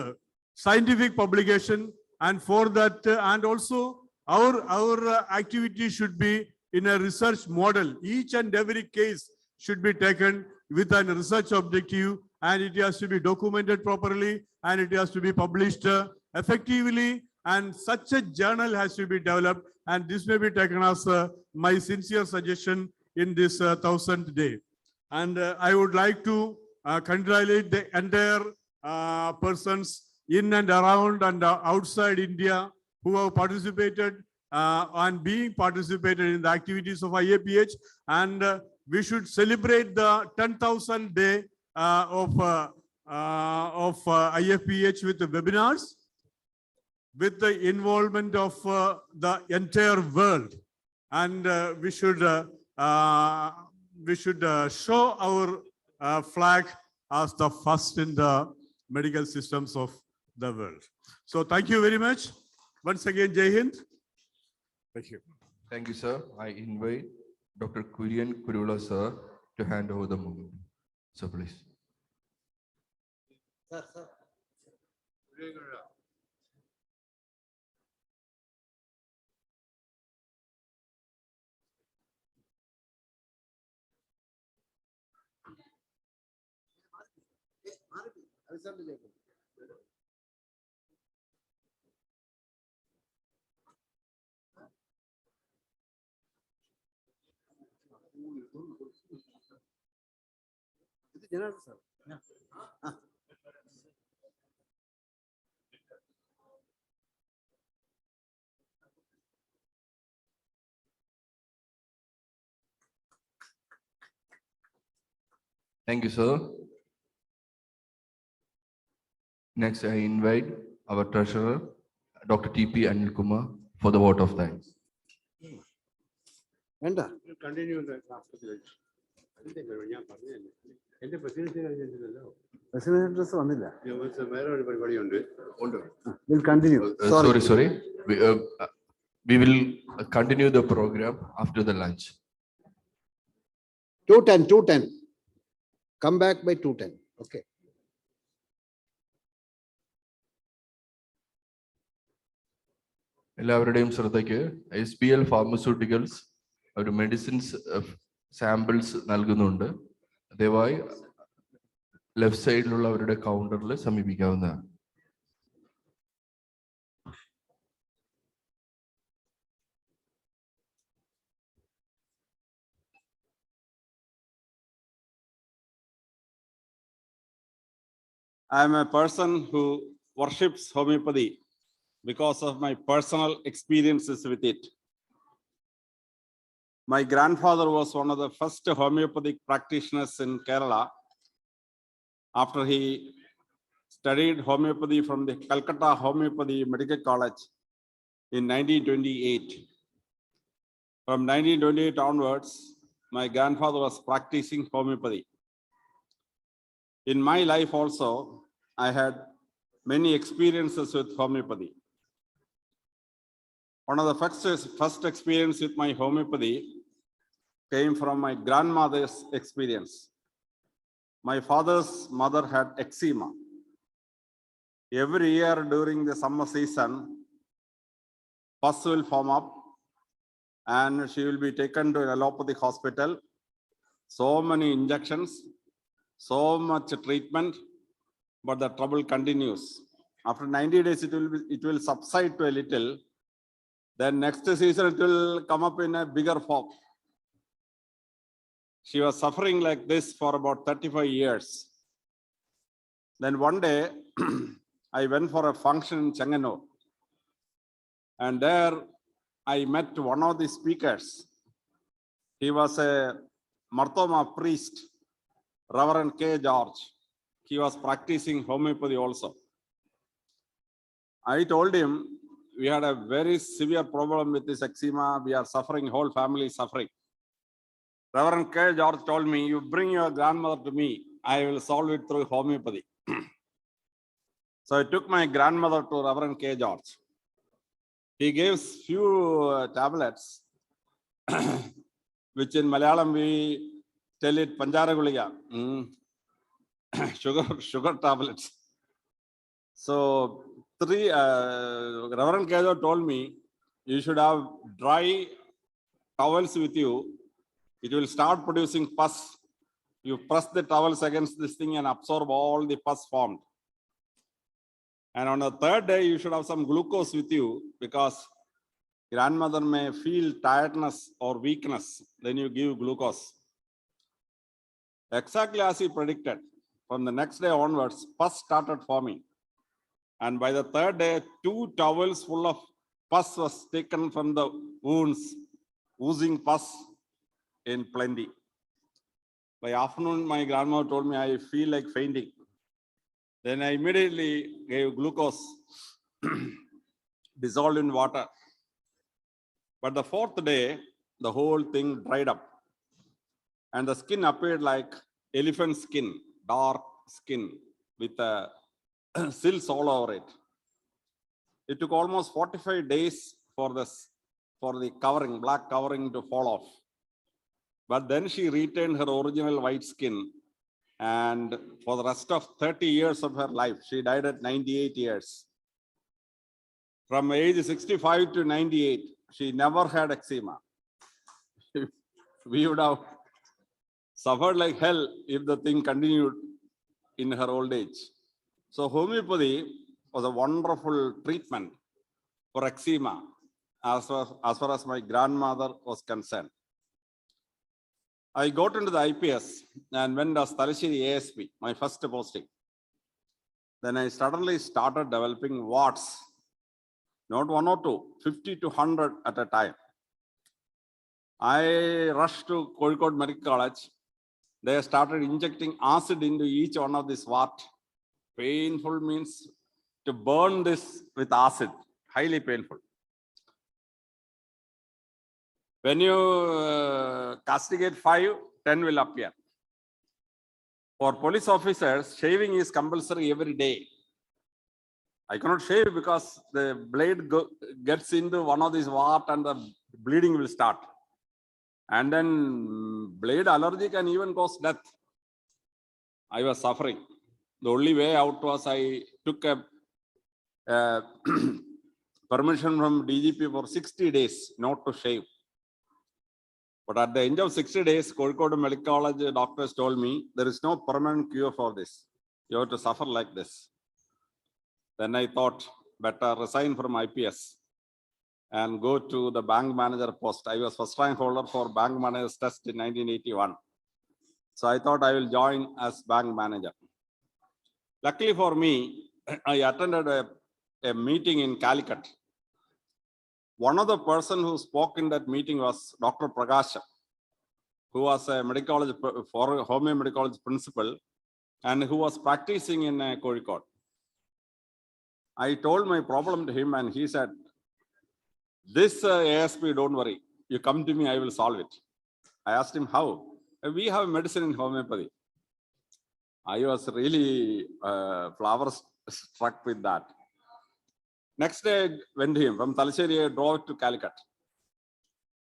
scientific publication, and for that, and also our activity should be in a research model. Each and every case should be taken with a research objective, and it has to be documented properly, and it has to be published effectively, and such a journal has to be developed, and this may be taken as my sincere suggestion in this 1000th day. And I would like to congratulate the entire persons in and around and outside India who have participated and being participated in the activities of IAPH, and we should celebrate the 10,000th day of IFPH with the webinars, with the involvement of the entire world, and we should show our flag as the first in the medical systems of the world. So thank you very much. Once again, Jai Hind. Thank you. Thank you, sir. I invite Dr. Kurian Kurula, sir, to hand over the moment. So please. Sir. Thank you, sir. Next, I invite our treasurer, Dr. T.P. Anil Kumar, for the vote of thanks. Continue the after the lunch. എന്റെ presidency കഴിഞ്ഞിട്ടില്ലല്ലോ. വേറെ ഒരു പരിപാടിയുണ്ട്. Sorry. We will continue the program after the lunch. 2:10. Come back by 2:10. Okay. എല്ലാവരുടെയും ശ്രദ്ധയ്ക്ക് SPL pharmaceuticals ഒരു medicines samples നൽകുന്നുണ്ട്. ദയവായി left സൈഡിലുള്ള അവരുടെ കൗണ്ടറിൽ സമീപിക്കാവുന്നതാണ്. I am a person who worships homeopathy because of my personal experiences with it. My grandfather was one of the first homeopathic practitioners in Kerala. After he studied homeopathy from the Calcutta Homeopathy Medical College in 1928. From 1928 onwards, my grandfather was practicing homeopathy. In my life also, I had many experiences with homeopathy. One of the first experience with my homeopathy came from my grandmother's experience. My father's mother had eczema. Every year during the summer season, pus will form up and she will be taken to an allopathic hospital. So many injections, so much treatment, but the trouble continues. After 90 days, it will subside to a little. Then next season, it will come up in a bigger form. She was suffering like this for about 35 years. Then one day, I went for a function in Changanur. And there, I met one of the speakers. He was a Marthoma priest, Reverend K. George. He was practicing homeopathy also. I told him, we had a very severe problem with this eczema. We are suffering, whole family is suffering. Reverend K. George told me, you bring your grandmother to me. I will solve it through homeopathy. So I took my grandmother to Reverend K. George. He gave few tablets, which in Malayalam we tell it Panjara Guliga, sugar tablets. So Reverend K. George told me, you should have dry towels with you. It will start producing pus. You press the towels against this thing and absorb all the pus formed. And on the third day, you should have some glucose with you because grandmother may feel tiredness or weakness. Then you give glucose. Exactly as he predicted. From the next day onwards, pus started forming. And by the third day, 2 towels full of pus was taken from the wounds, oozing pus in plenty. By afternoon, my grandmother told me, I feel like fainting. Then I immediately gave glucose dissolved in water. But the 4th day, the whole thing dried up. And the skin appeared like elephant skin, dark skin with sills all over it. It took almost 45 days for the covering, black covering to fall off. But then she retained her original white skin. And for the rest of 30 years of her life, she died at 98 years. From age 65 to 98, she never had eczema. We would have suffered like hell if the thing continued in her old age. So homeopathy was a wonderful treatment for eczema as far as my grandmother was concerned. I got into the IPS and went as Talasheri ASP, my first posting. Then I suddenly started developing warts, not 1 or 2, 50 to 100 at a time. I rushed to Kozhikode Medical College. They started injecting acid into each one of these warts. Painful means to burn this with acid, highly painful. When you castigate 5, 10 will appear. For police officers, shaving is compulsory every day. I cannot shave because the blade gets into one of these warts and the bleeding will start. And then blade allergy can even cause death. I was suffering. The only way out was I took a permission from DGP for 60 days not to shave. But at the end of 60 days, Kozhikode Medical College doctors told me there is no permanent cure for this. You have to suffer like this. Then I thought better resign from IPS and go to the bank manager post. I was first rank holder for bank manager's test in 1981. So I thought I will join as bank manager. Luckily for me, I attended a meeting in Calicut. One of the person who spoke in that meeting was Dr. Prakash, who was a medical college for Homeo Medical College principal and who was practicing in Kozhikode. I told my problem to him and he said, this ASP, don't worry, you come to me, I will solve it. I asked him how. We have medicine in homeopathy. I was really flower struck with that. Next day, I went to him from Talasheri, I drove to Calicut.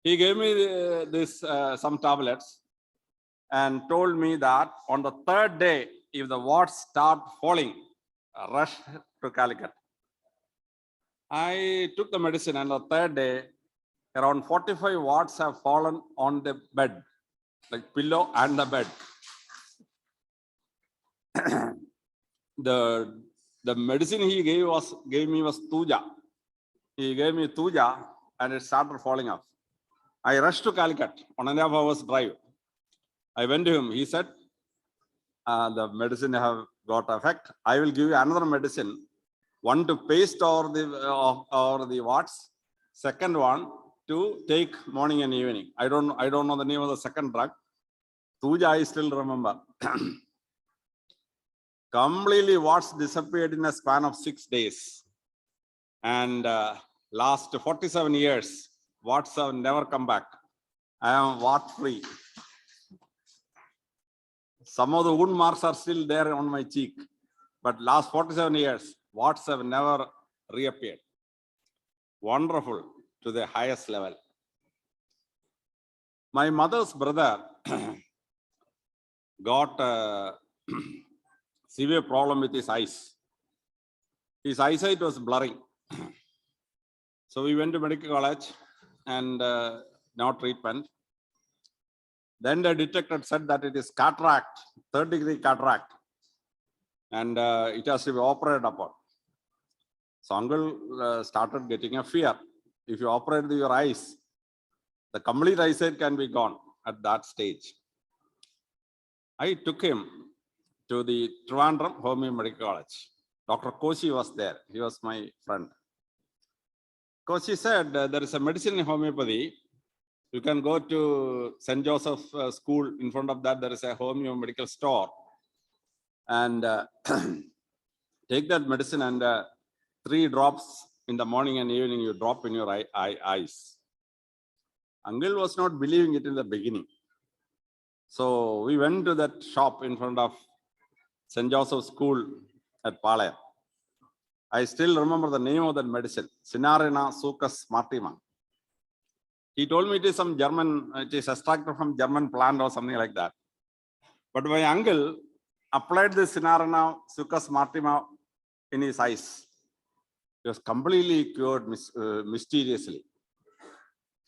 He gave me some tablets and told me that on the 3rd day, if the warts start falling, rush to Calicut. I took the medicine and the 3rd day, around 45 warts have fallen on the bed, like pillow and the bed. The medicine he gave me was Tuja. He gave me Tuja and it started falling off. I rushed to Calicut, 1.5 hours drive. I went to him. He said, the medicine have got effect. I will give you another medicine. One to paste over the warts. Second one to take morning and evening. I don't know the name of the second drug. Tuja I still remember. Completely warts disappeared in a span of 6 days. And last 47 years, warts have never come back. I am wart free. Some of the wound marks are still there on my cheek. But last 47 years, warts have never reappeared. Wonderful to the highest level. My mother's brother got a severe problem with his eyes. His eyesight was blurring. So we went to medical college and now treatment. Then the detector said that it is cataract, 3rd-degree cataract, and it has to be operated upon. So uncle started getting a fear. If you operate your eyes, the complete eyesight can be gone at that stage. I took him to the Trivandrum Homeo Medical College. Dr. Koshi was there. He was my friend. Koshi said, there is a medicine in homeopathy. You can go to St. Joseph School. In front of that, there is a Homeo medical store. And take that medicine and 3 drops in the morning and evening, you drop in your eyes. Uncle was not believing it in the beginning. So we went to that shop in front of St. Joseph School at Palayam. I still remember the name of that medicine, Cinarina Succus Martima. He told me it is some German, it is extracted from German plant or something like that. But my uncle applied the Cinarina Succus Martima in his eyes. He was completely cured mysteriously.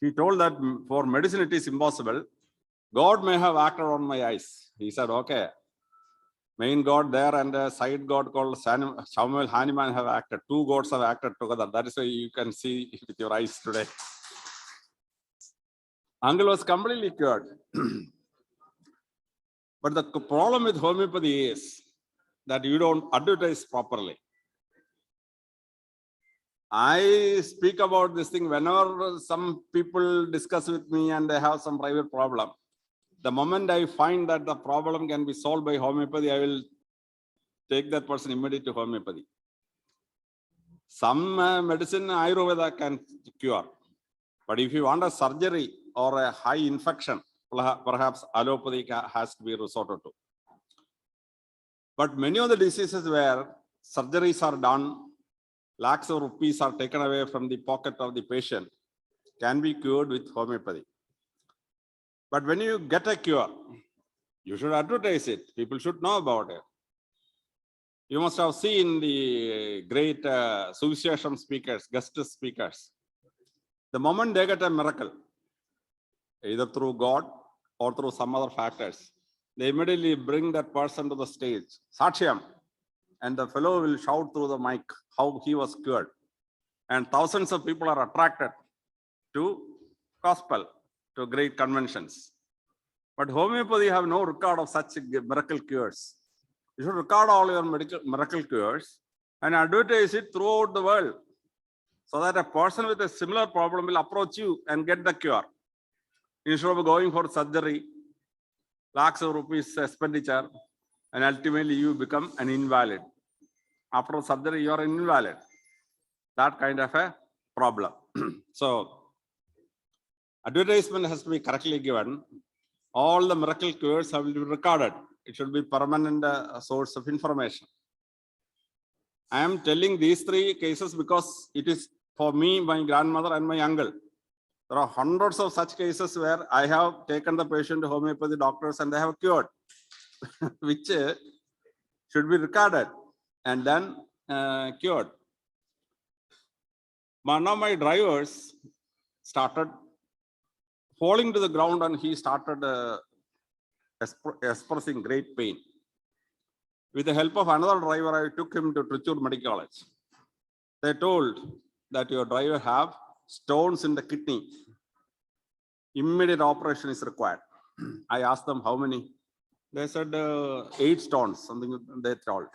He told that for medicine it is impossible. God may have acted on my eyes. He said, okay. Main God there and a side God called Samuel Hahnemann have acted. 2 gods have acted together. That is why you can see with your eyes today. Uncle was completely cured. But the problem with homeopathy is that you don't advertise properly. I speak about this thing whenever some people discuss with me and they have some private problem. The moment I find that the problem can be solved by homeopathy, I will take that person immediately to homeopathy. Some medicine Ayurveda can cure. But if you want a surgery or a high infection, perhaps allopathy has to be resorted to. But many of the diseases where surgeries are done, lakhs of rupees are taken away from the pocket of the patient, can be cured with homeopathy. But when you get a cure, you should advertise it. People should know about it. You must have seen the great Suvishesham speakers, guest speakers. The moment they get a miracle, either through God or through some other factors, they immediately bring that person to the stage, Saksham, and the fellow will shout through the mic how he was cured. And thousands of people are attracted to gospel, to great conventions. But homeopathy have no record of such miracle cures. You should record all your miracle cures and advertise it throughout the world, so that a person with a similar problem will approach you and get the cure. Instead of going for surgery, lakhs of rupees expenditure, and ultimately you become an invalid. After surgery, you are an invalid. That kind of a problem. So, advertisement has to be correctly given. All the miracle cures have to be recorded. It should be permanent source of information. I am telling these three cases because it is for me, my grandmother, and my uncle. There are hundreds of such cases where I have taken the patient to homeopathy doctors and they have cured, which should be recorded and then cured. One of my drivers started falling to the ground and he started expressing great pain. With the help of another driver, I took him to Trichur Medical College. They told that your driver have stones in the kidney. Immediate operation is required. I asked them how many. They said 8 stones, something they told.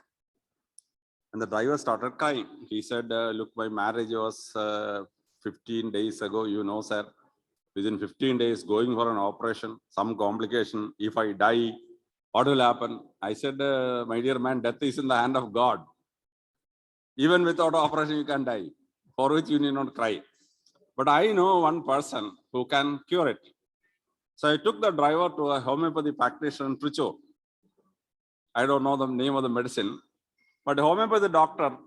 And the driver started crying. He said, look, my marriage was 15 days ago, you know, sir. Within 15 days, going for an operation, some complication. If I die, what will happen? I said, my dear man, death is in the hand of God. Even without operation, you can die, for which you need not cry. But I know one person who can cure it. So I took the driver to a homeopathy practitioner in Trichur. I don't know the name of the medicine, but a homeopathy doctor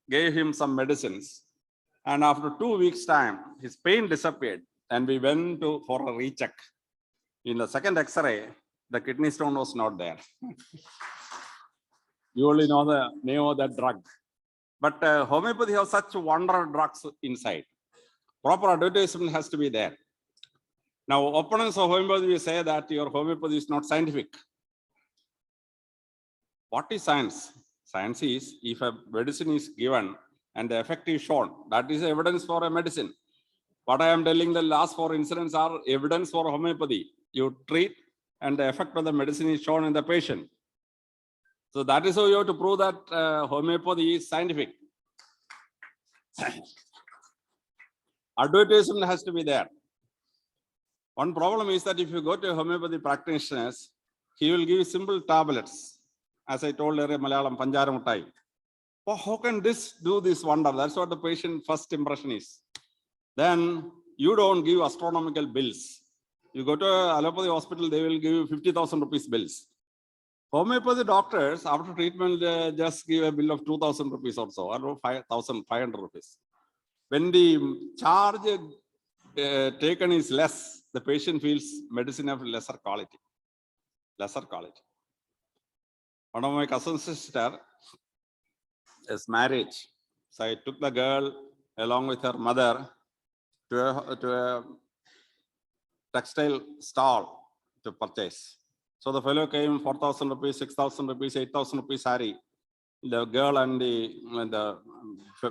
gave him some medicines. And after 2 weeks' time, his pain disappeared. And we went for a recheck. In the second X-ray, the kidney stone was not there. You only know the name of that drug. But homeopathy has such wonder drugs inside. Proper advertisement has to be there. Now, opponents of homeopathy will say that your homeopathy is not scientific. What is science? Science is if a medicine is given and the effect is shown, that is evidence for a medicine. What I am telling, the last 4 incidents are evidence for homeopathy. You treat and the effect of the medicine is shown in the patient. So that is how you have to prove that homeopathy is scientific. Advertisement has to be there. One problem is that if you go to a homeopathy practitioners, he will give you simple tablets. As I told earlier, Malayalam, Panjara Muttai. Well, how can this do this wonder? That's what the patient first impression is. Then you don't give astronomical bills. You go to allopathy hospital, they will give you 50,000 rupees bills. Homeopathy doctors, after treatment, they just give a bill of 2,000 rupees or so, or 5,500 rupees. When the charge taken is less, the patient feels medicine of lesser quality. Lesser quality. One of my cousin's sister is marriage. So I took the girl along with her mother to a textile stall to purchase. So the fellow came 4,000 rupees, 6,000 rupees, 8,000 rupees saree. The girl and the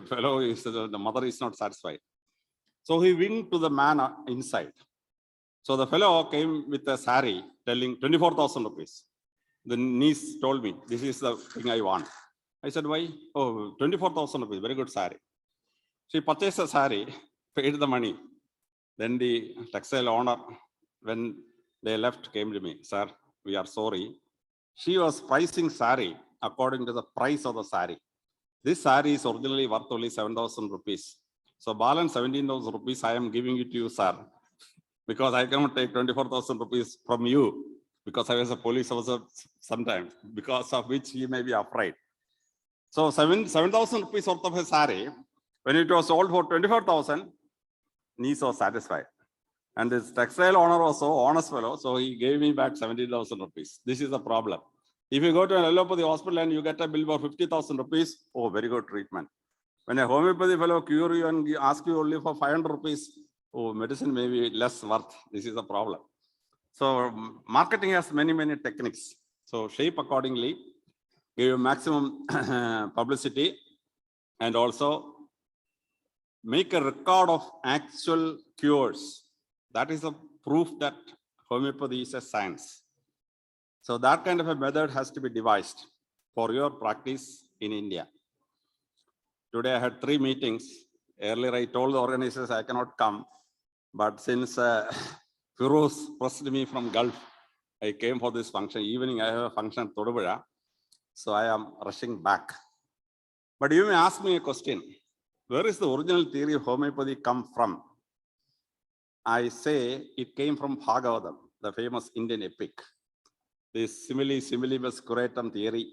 fellow is, the mother is not satisfied. So he went to the man inside. So the fellow came with a saree telling 24,000 rupees. the niece told me, this is the thing I want. I said, why? Oh, 24,000 rupees, very good saree. She purchased a saree, paid the money. Then the textile owner, when they left, came to me, sir, we are sorry. She was pricing saree according to the price of the saree. This saree is originally worth only 7,000 rupees. So balance 17,000 rupees, I am giving it to you, sir, because I cannot take 24,000 rupees from you, because I was a police officer sometimes, because of which he may be afraid. So 7,000 rupees worth of a saree, when it was sold for 24,000, niece was satisfied. And this textile owner was so honest fellow, so he gave me back 17,000 rupees. This is the problem. If you go to an allopathy hospital and you get a bill for 50,000 rupees, oh, very good treatment. When a homeopathy fellow cure you and ask you only for 500 rupees, oh, medicine may be less worth. This is the problem. So marketing has many, many techniques. So shape accordingly, give maximum publicity, and also make a record of actual cures. That is a proof that homeopathy is a science. So that kind of a method has to be devised for your practice in India. Today I had 3 meetings. Earlier I told the organizers I cannot come, but since Firoz pressed me from Gulf, I came for this function. Evening I have a function at Thodupuzha, so I am rushing back. But you may ask me a question. Where is the original theory of homeopathy come from? I say it came from Bhagavatam, the famous Indian epic. This similibus curatum theory.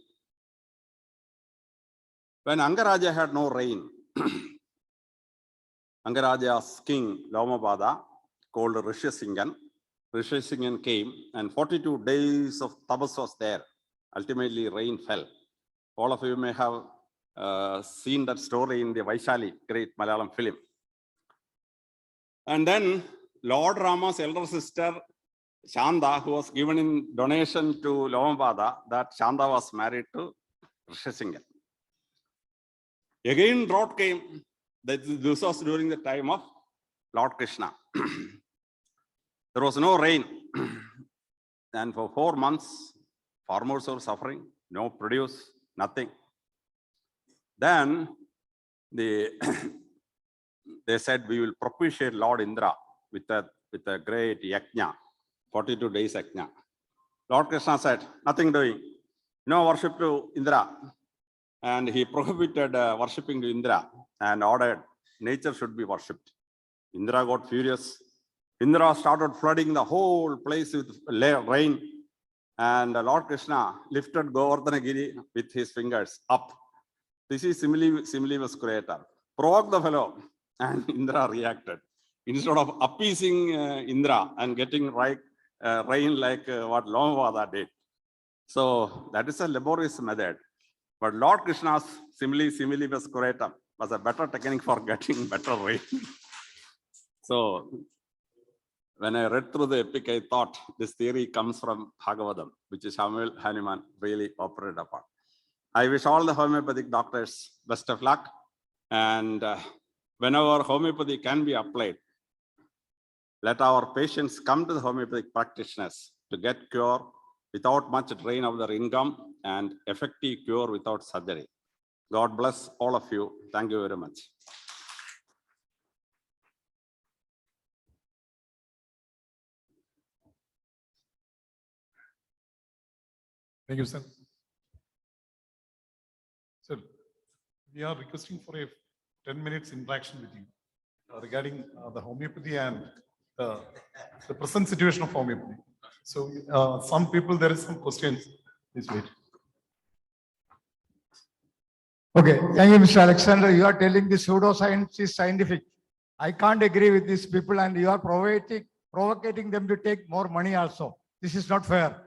When Angaraja had no rain, Angaraja's king Lomapada called Rishisinghan came, and 42 days of tapas was there. Ultimately, rain fell. All of you may have seen that story in the Vaishali, great Malayalam film. And then Lord Rama's elder sister, Shanda, who was given in donation to Lomapada, that Shanda was married to Rishisinghan. Again, drought came. This was during the time of Lord Krishna. There was no rain. And for 4 months, farmers were suffering, no produce, nothing. Then they said, we will propitiate Lord Indra with a great yajna, 42 days yajna. Lord Krishna said, nothing doing, no worship to Indra. And he prohibited worshipping to Indra and ordered nature should be worshipped. Indra got furious. Indra started flooding the whole place with rain. And Lord Krishna lifted Govardhanagiri with his fingers up. This is similibus curatum. Provoked the fellow, and Indra reacted. Instead of appeasing Indra and getting rain like what Lomapada did. So that is a laborious method. But Lord Krishna's similibus curatum was a better technique for getting better rain. So when I read through the epic, I thought this theory comes from Bhagavatam, which is Hanuman really operated upon. I wish all the homeopathic doctors best of luck. And whenever homeopathy can be applied, let our patients come to the homeopathic practitioners to get cure without much drain of their income and effective cure without surgery. God bless all of you. Thank you very much. Thank you, sir. Sir, we are requesting for a 10 minutes interaction with you regarding the homeopathy and the present situation of homeopathy. So some people, there is some questions. Please wait. Okay, thank you, Mr. Alexander. You are telling the pseudoscience is scientific. I can't agree with these people, and you are provocating them to take more money also. This is not fair.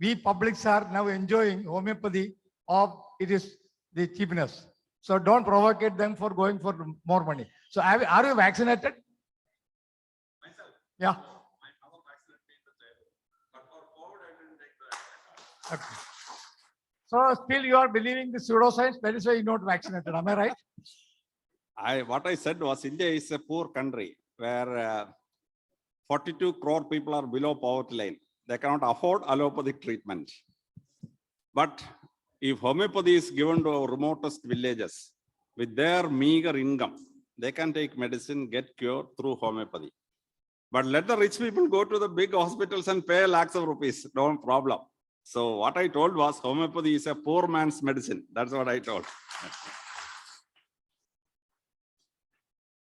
We publics are now enjoying homeopathy of it is the cheapness. So don't provocate them for going for more money. So are you vaccinated? Myself. Yeah. My mother vaccinated me in the child, but for COVID I didn't take the vaccine. Okay. So still you are believing the pseudoscience, that is why you're not vaccinated. Am I right? What I said was India is a poor country where 42 crore people are below poverty line. They cannot afford allopathic treatment. But if homeopathy is given to our remotest villages with their meager income, they can take medicine, get cured through homeopathy. But let the rich people go to the big hospitals and pay lakhs of rupees, no problem. So what I told was homeopathy is a poor man's medicine. That's what I told.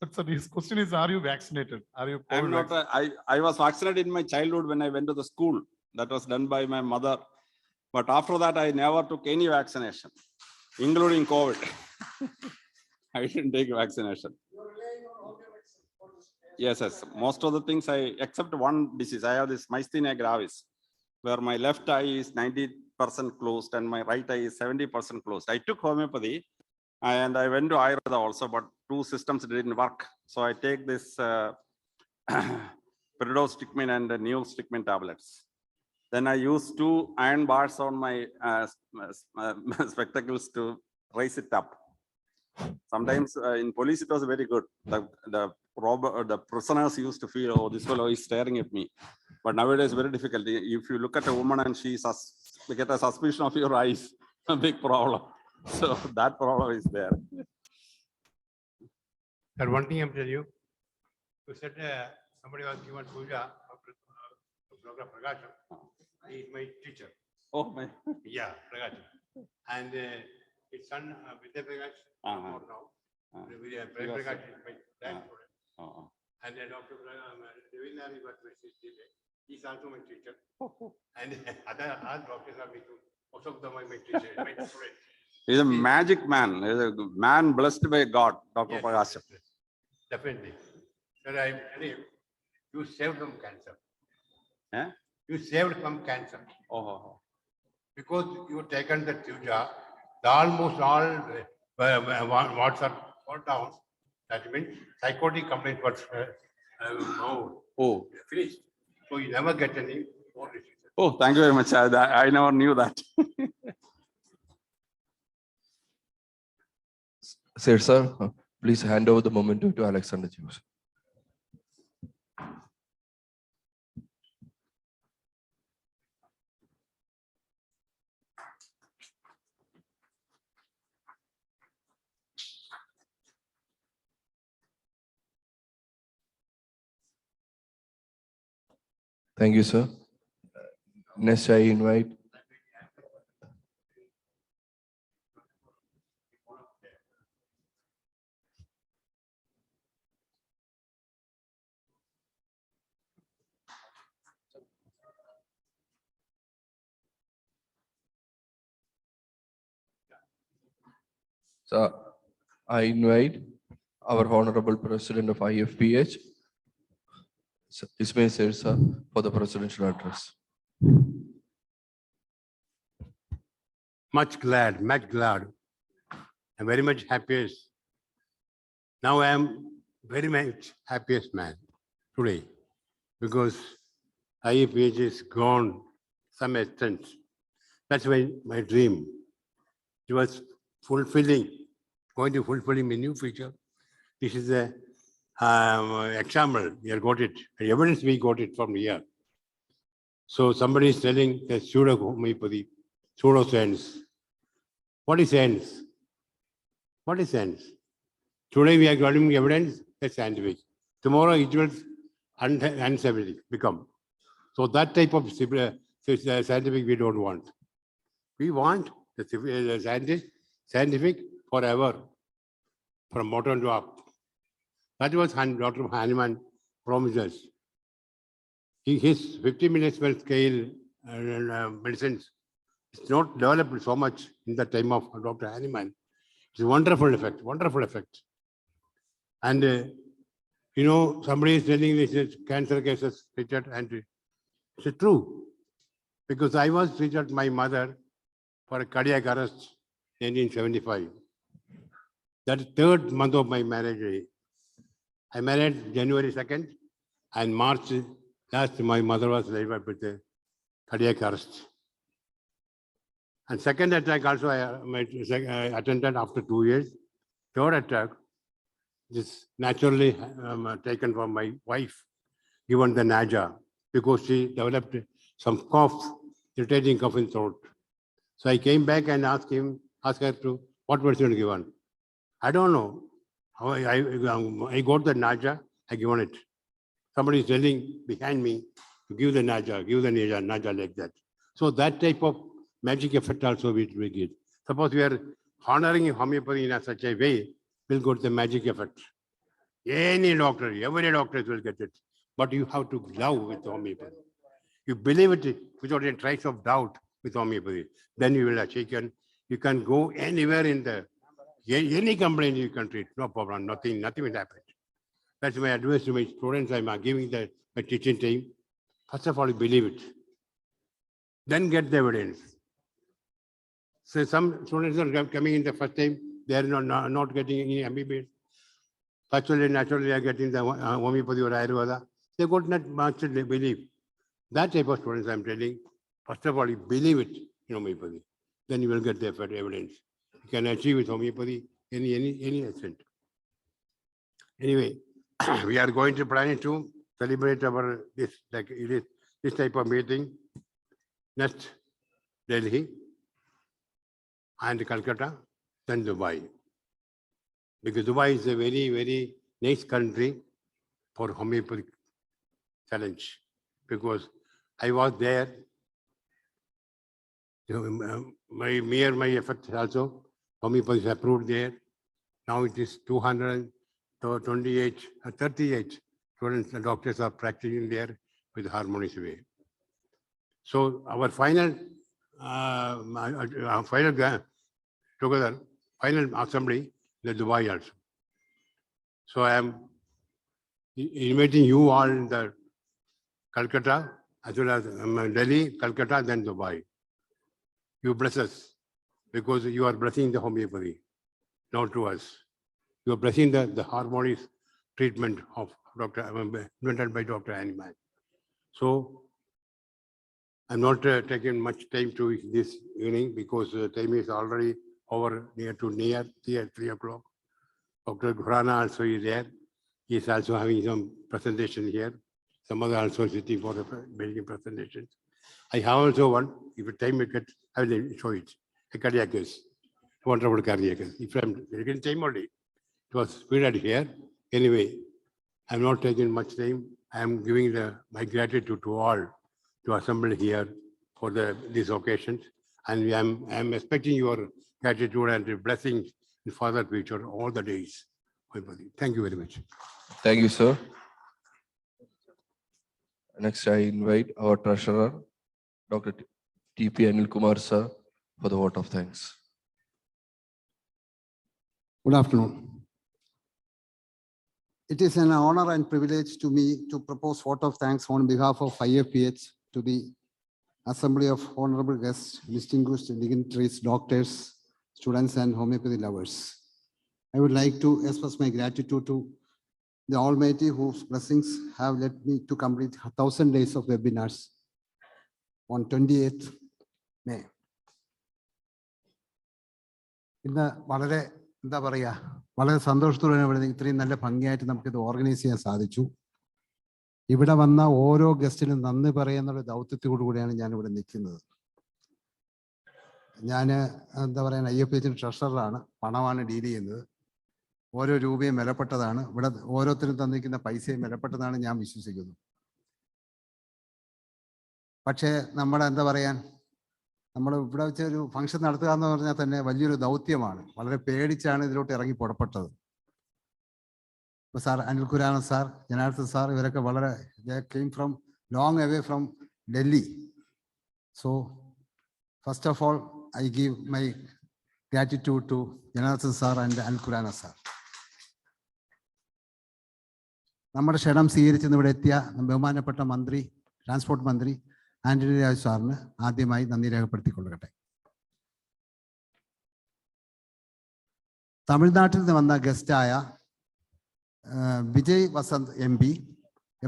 But sir, his question is, are you vaccinated? Are you? I'm not. I was vaccinated in my childhood when I went to the school. That was done by my mother. But after that, I never took any vaccination, including COVID. I didn't take vaccination. Yes, yes. Most of the things except one disease. I have this myasthenia gravis, where my left eye is 90% closed and my right eye is 70% closed. I took homeopathy and I went to Ayurveda also, but 2 systems didn't work. So I take this pyridostigmine and neostigmine tablets. Then I use 2 iron bars on my spectacles to raise it up. Sometimes in police it was very good. The prisoners used to feel, oh, this fellow is staring at me. But nowadays very difficult. If you look at a woman and we get a suspicion of your eyes, a big problem. So that problem is there. Sir, one thing I'm telling you. You said somebody was given puja of Pragasham. He is my teacher. Oh my. Yeah, Pragasham. And his son Vidya Pragash now. Pragash is my dad. And Dr. Devinari was my teacher. He's also my teacher. And other doctors are most of them are my teacher. My student. He's a magic man. He's a man blessed by God, Dr. Pragasham. Definitely. Sir, I'm telling you, you saved from cancer. Eh? You saved from cancer. Oh. Because you taken the puja, almost all wards are fall down. That means psychotic complaint was finished. So you never get any more diseases. Oh, thank you very much. I never knew that. Sir, please hand over the momentum to Alexander Joseph. Thank you, sir. Next, I invite our Honorable President of IFPH, Ismail Sahasra, for the presidential address. Much glad. I'm very much happiest. Now I am very much happiest man today because IFPH is gone some extent. That's why my dream. It was fulfilling, going to fulfilling my new future. This is a example. We have got it. Evidence we got it from here. So somebody is telling the pseudo homeopathy, pseudoscience. What is science? What is science? Today we are getting evidence that's scientific. Tomorrow it will unscientific become. So that type of scientific we don't want. We want the scientific forever, from bottom to up. That was Dr. Hahnemann promises. His 50 million scale medicines is not developed so much in the time of Dr. Hahnemann. It's a wonderful effect. And somebody is telling this cancer cases treated, and it's true. Because I was treated my mother for a cardiac arrest in 1975. That 3rd month of my marriage. I married January 2nd, and March last my mother was delivered with a cardiac arrest. And second attack also I attended after 2 years. 3rd attack is naturally taken from my wife, given the Naja, because she developed some cough, irritating cough in throat. So I came back and asked her to what medicine to give on. I don't know. How I got the nausea, I given it. Somebody is telling behind me to give the nausea like that. So that type of magic effect also we get. Suppose we are honoring homeopathy in such a way, we'll go to the magic effect. Any doctor, every doctor will get it. But you have to love with homeopathy. You believe it without a trace of doubt with homeopathy. Then you will achieve. You can go anywhere in the any complaint you can treat, no problem, nothing will happen. That's my advice to my students. I'm giving my teaching time. First of all, believe it. Then get the evidence. So some students are coming in the first time, they are not getting any MBBS. Actually, naturally, they are getting the homeopathy or Ayurveda. They got not much belief. That type of students I'm telling, first of all, you believe it in homeopathy. Then you will get the evidence. You can achieve with homeopathy any extent. Anyway, we are going to plan to celebrate our this type of meeting next Delhi and Calcutta, then Dubai. Because Dubai is a very, very nice country for homeopathic challenge. Because I was there, my effect also, homeopathy is approved there. Now it is 238, 38 students and doctors are practicing there with harmonious way. So our final assembly, the Dubai also. So I am inviting you all in the Calcutta, as well as Delhi, Calcutta, then Dubai. You bless us because you are blessing the homeopathy, not to us. You are blessing the harmonious treatment of invented by Dr. Animal. So I'm not taking much time to this evening because the time is already over near 3 o'clock. Dr. Ghurana also is there. He is also having some presentation here. Some other also sitting for the making presentations. I have also one, if time we get, I will show it. A cardiac case, wonderful cardiac case. If I'm taking time only, it was period here. Anyway, I'm not taking much time. I'm giving my gratitude to all to assemble here for these occasions. And I'm expecting your gratitude and blessings in further future all the days. Thank you very much. Thank you, sir. Next, I invite our treasurer, Dr. T.P. Anil Kumar, sir, for the vote of thanks. Good afternoon. It is an honor and privilege to me to propose vote of thanks on behalf of IFPH to the Assembly of Honorable Guests, distinguished dignitaries, doctors, students, and homeopathy lovers. I would like to express my gratitude to the Almighty whose blessings have led me to complete 1,000 days of webinars on 28th May. ഇന്ന് വളരെ എന്താ പറയുക വളരെ സന്തോഷത്തോടെ ഇത്രയും നല്ല ഭംഗിയായിട്ട് നമുക്കിത് ഓർഗനൈസ് ചെയ്യാൻ സാധിച്ചു. ഇവിടെ വന്ന ഓരോ ഗസ്റ്റിനും നന്ദി പറയുന്ന ദൗത്യത്തോടു കൂടിയാണ് ഞാൻ ഇവിടെ നിൽക്കുന്നത്. ഞാൻ എന്താ പറയുക IFPH ട്രഷററാണ്, പണമാണ് ഡീൽ ചെയ്യുന്നത്. ഓരോ രൂപയും വിലപ്പെട്ടതാണ്. ഇവിടെ ഓരോരുത്തരും തന്നിരിക്കുന്ന പൈസയും വിലപ്പെട്ടതാണ് ഞാൻ വിശ്വസിക്കുന്നു. പക്ഷേ നമ്മുടെ എന്താ പറയാൻ നമ്മൾ ഇവിടെ വെച്ച് ഒരു ഫംഗ്ഷൻ നടത്തുക എന്ന് പറഞ്ഞാൽ തന്നെ വലിയൊരു ദൗത്യമാണ്. വളരെ പേടിച്ചാണ് ഇതിലോട്ട് ഇറങ്ങി പുറപ്പെട്ടത്. ഇപ്പോൾ sir Anil Khurana sir, Janardhan sir, ഇവരൊക്കെ വളരെ came from long away from Delhi. So first of all, I give my gratitude to Janardhan sir and Anil Khurana sir. നമ്മുടെ ക്ഷണം സ്വീകരിച്ചെന്ന് ഇവിടെ എത്തിയ ബഹുമാനപ്പെട്ട മന്ത്രി, ട്രാൻസ്പോർട്ട് മന്ത്രി ആന്റണി രാജ് സാറിന് ആദ്യമായി നന്ദി രേഖപ്പെടുത്തിക്കൊള്ളട്ടെ. തമിഴ്നാട്ടിൽ നിന്ന് വന്ന ഗസ്റ്റായ Vijay Vasant MP,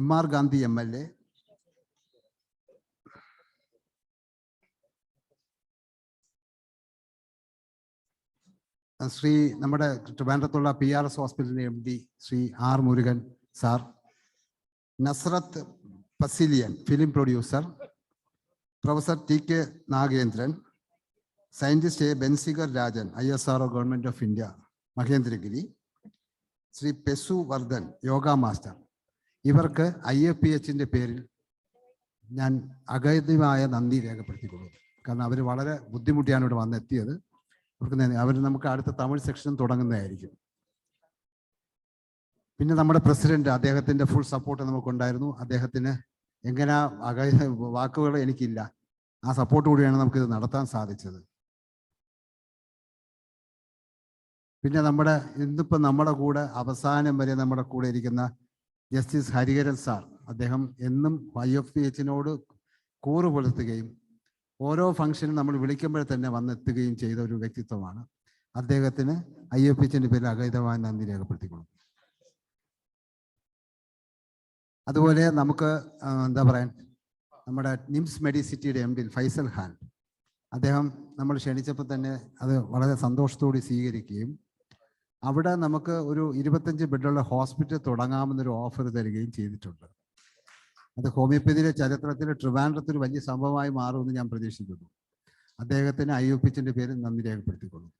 MR Gandhi MLA, Shri നമ്മുടെ ട്രിവാൻഡ്രത്തുള്ള PRS ഹോസ്പിറ്റലിന്റെ MD Shri R Murugan sir, Nasrath Basilian film producer, professor TK Nagendran, scientist A Benziger Rajan, ISRO government of India, Mahendragiri. Shri Pesu Vardhan, yoga master. ഇവർക്ക് IFPHന്റെ പേരിൽ ഞാൻ അഗൈതമായ നന്ദി രേഖപ്പെടുത്തിക്കൊള്ളുന്നു. കാരണം അവർ വളരെ ബുദ്ധിമുട്ടിയാണ് ഇവിടെ വന്നെത്തിയത്. അവർ നമുക്ക് അടുത്ത തമിഴ് സെക്ഷൻ തുടങ്ങുന്നതായിരിക്കും. പിന്നെ നമ്മുടെ പ്രസിഡന്റ്, അദ്ദേഹത്തിന്റെ ഫുൾ സപ്പോർട്ട് നമുക്കുണ്ടായിരുന്നു. അദ്ദേഹത്തിന് എങ്ങനെ വാക്കുകൾ എനിക്കില്ല, ആ സപ്പോർട്ട് കൂടിയാണ് നമുക്കിത് നടത്താൻ സാധിച്ചത്. പിന്നെ ഇന്നിപ്പോൾ നമ്മുടെ കൂടെ അവസാനം വരെ നമ്മുടെ കൂടെ ഇരിക്കുന്ന ജസ്റ്റിസ് ഹരിഹരൻ സാർ, അദ്ദേഹം എന്നും IFPHനോട് കൂറ് പുലർത്തുകയും ഓരോ ഫംഗ്ഷനും നമ്മൾ വിളിക്കുമ്പോൾ തന്നെ വന്നെത്തുകയും ചെയ്ത ഒരു വ്യക്തിത്വമാണ്. അദ്ദേഹത്തിന് IFPHന്റെ പേരിൽ അഗൈതമായ നന്ദി രേഖപ്പെടുത്തിക്കൊള്ളും. അതുപോലെ നമുക്ക് എന്താ പറയാൻ, നമ്മുടെ നിംസ് മെഡിസിറ്റിയുടെ MD ഫൈസൽ ഖാൻ, അദ്ദേഹം നമ്മൾ ക്ഷണിച്ചപ്പോൾ തന്നെ അത് വളരെ സന്തോഷത്തോടെ സ്വീകരിക്കുകയും അവിടെ നമുക്ക് ഒരു 25 ബെഡുള്ള ഹോസ്പിറ്റൽ തുടങ്ങാമെന്നൊരു ഓഫർ തരികയും ചെയ്തിട്ടുണ്ട്. അത് ഹോമിയോപ്പതിയുടെ ചരിത്രത്തിൽ ട്രിവാൻഡ്രത്തിൽ വലിയ സംഭവമായി മാറുമെന്ന് ഞാൻ പ്രതീക്ഷിക്കുന്നു. അദ്ദേഹത്തിന് IFPHന്റെ പേരിൽ നന്ദി രേഖപ്പെടുത്തിക്കൊള്ളും.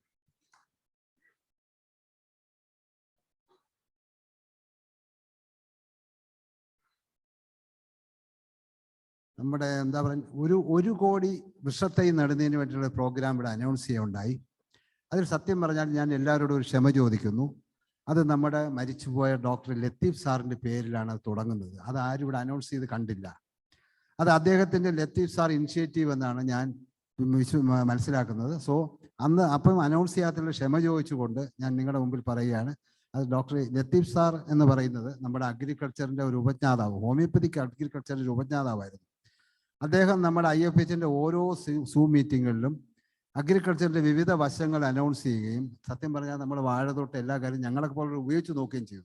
നമ്മുടെ എന്താ പറയുക, 1 കോടി വൃക്ഷത്തൈ നടുന്നതിന് വേണ്ടിയുള്ള പ്രോഗ്രാം ഇവിടെ അനൗൺസ് ചെയ്യുകയുണ്ടായി. അതിൽ സത്യം പറഞ്ഞാൽ ഞാൻ എല്ലാവരോടും ഒരു ക്ഷമ ചോദിക്കുന്നു. അത് നമ്മുടെ മരിച്ചുപോയ ഡോക്ടർ ലത്തീഫ് സാറിൻ്റെ പേരിലാണ് അത് തുടങ്ങുന്നത്. അത് ആരും ഇവിടെ അനൗൺസ് ചെയ്ത് കണ്ടില്ല. അത് അദ്ദേഹത്തിൻ്റെ ലത്തീഫ് സാർ ഇനിഷ്യേറ്റീവ് എന്നാണ് ഞാൻ മനസ്സിലാക്കുന്നത്. സോ അപ്പം അനൗൺസ് ചെയ്യാത്തുള്ള ക്ഷമ ചോദിച്ചുകൊണ്ട് ഞാൻ നിങ്ങളുടെ മുമ്പിൽ പറയുകയാണ്. അത് ഡോക്ടർ ലത്തീഫ് സാർ എന്ന് പറയുന്നത് നമ്മുടെ അഗ്രികൾച്ചറിൻ്റെ ഒരു ഉപജ്ഞാതാവ്, ഹോമിയോപ്പതിക് അഗ്രികൾച്ചറിൻ്റെ ഒരു ഉപജ്ഞാതാവായിരുന്നു. അദ്ദേഹം നമ്മുടെ IFPHന്റെ ഓരോ സൂം മീറ്റിങ്ങുകളിലും അഗ്രികൾച്ചറിൻ്റെ വിവിധ വശങ്ങൾ അനൗൺസ് ചെയ്യുകയും സത്യം പറഞ്ഞാൽ നമ്മൾ വാഴ തൊട്ട് എല്ലാ കാര്യം ഞങ്ങളൊക്കെ പോലെ ഉപയോഗിച്ച് നോക്കുകയും ചെയ്തു.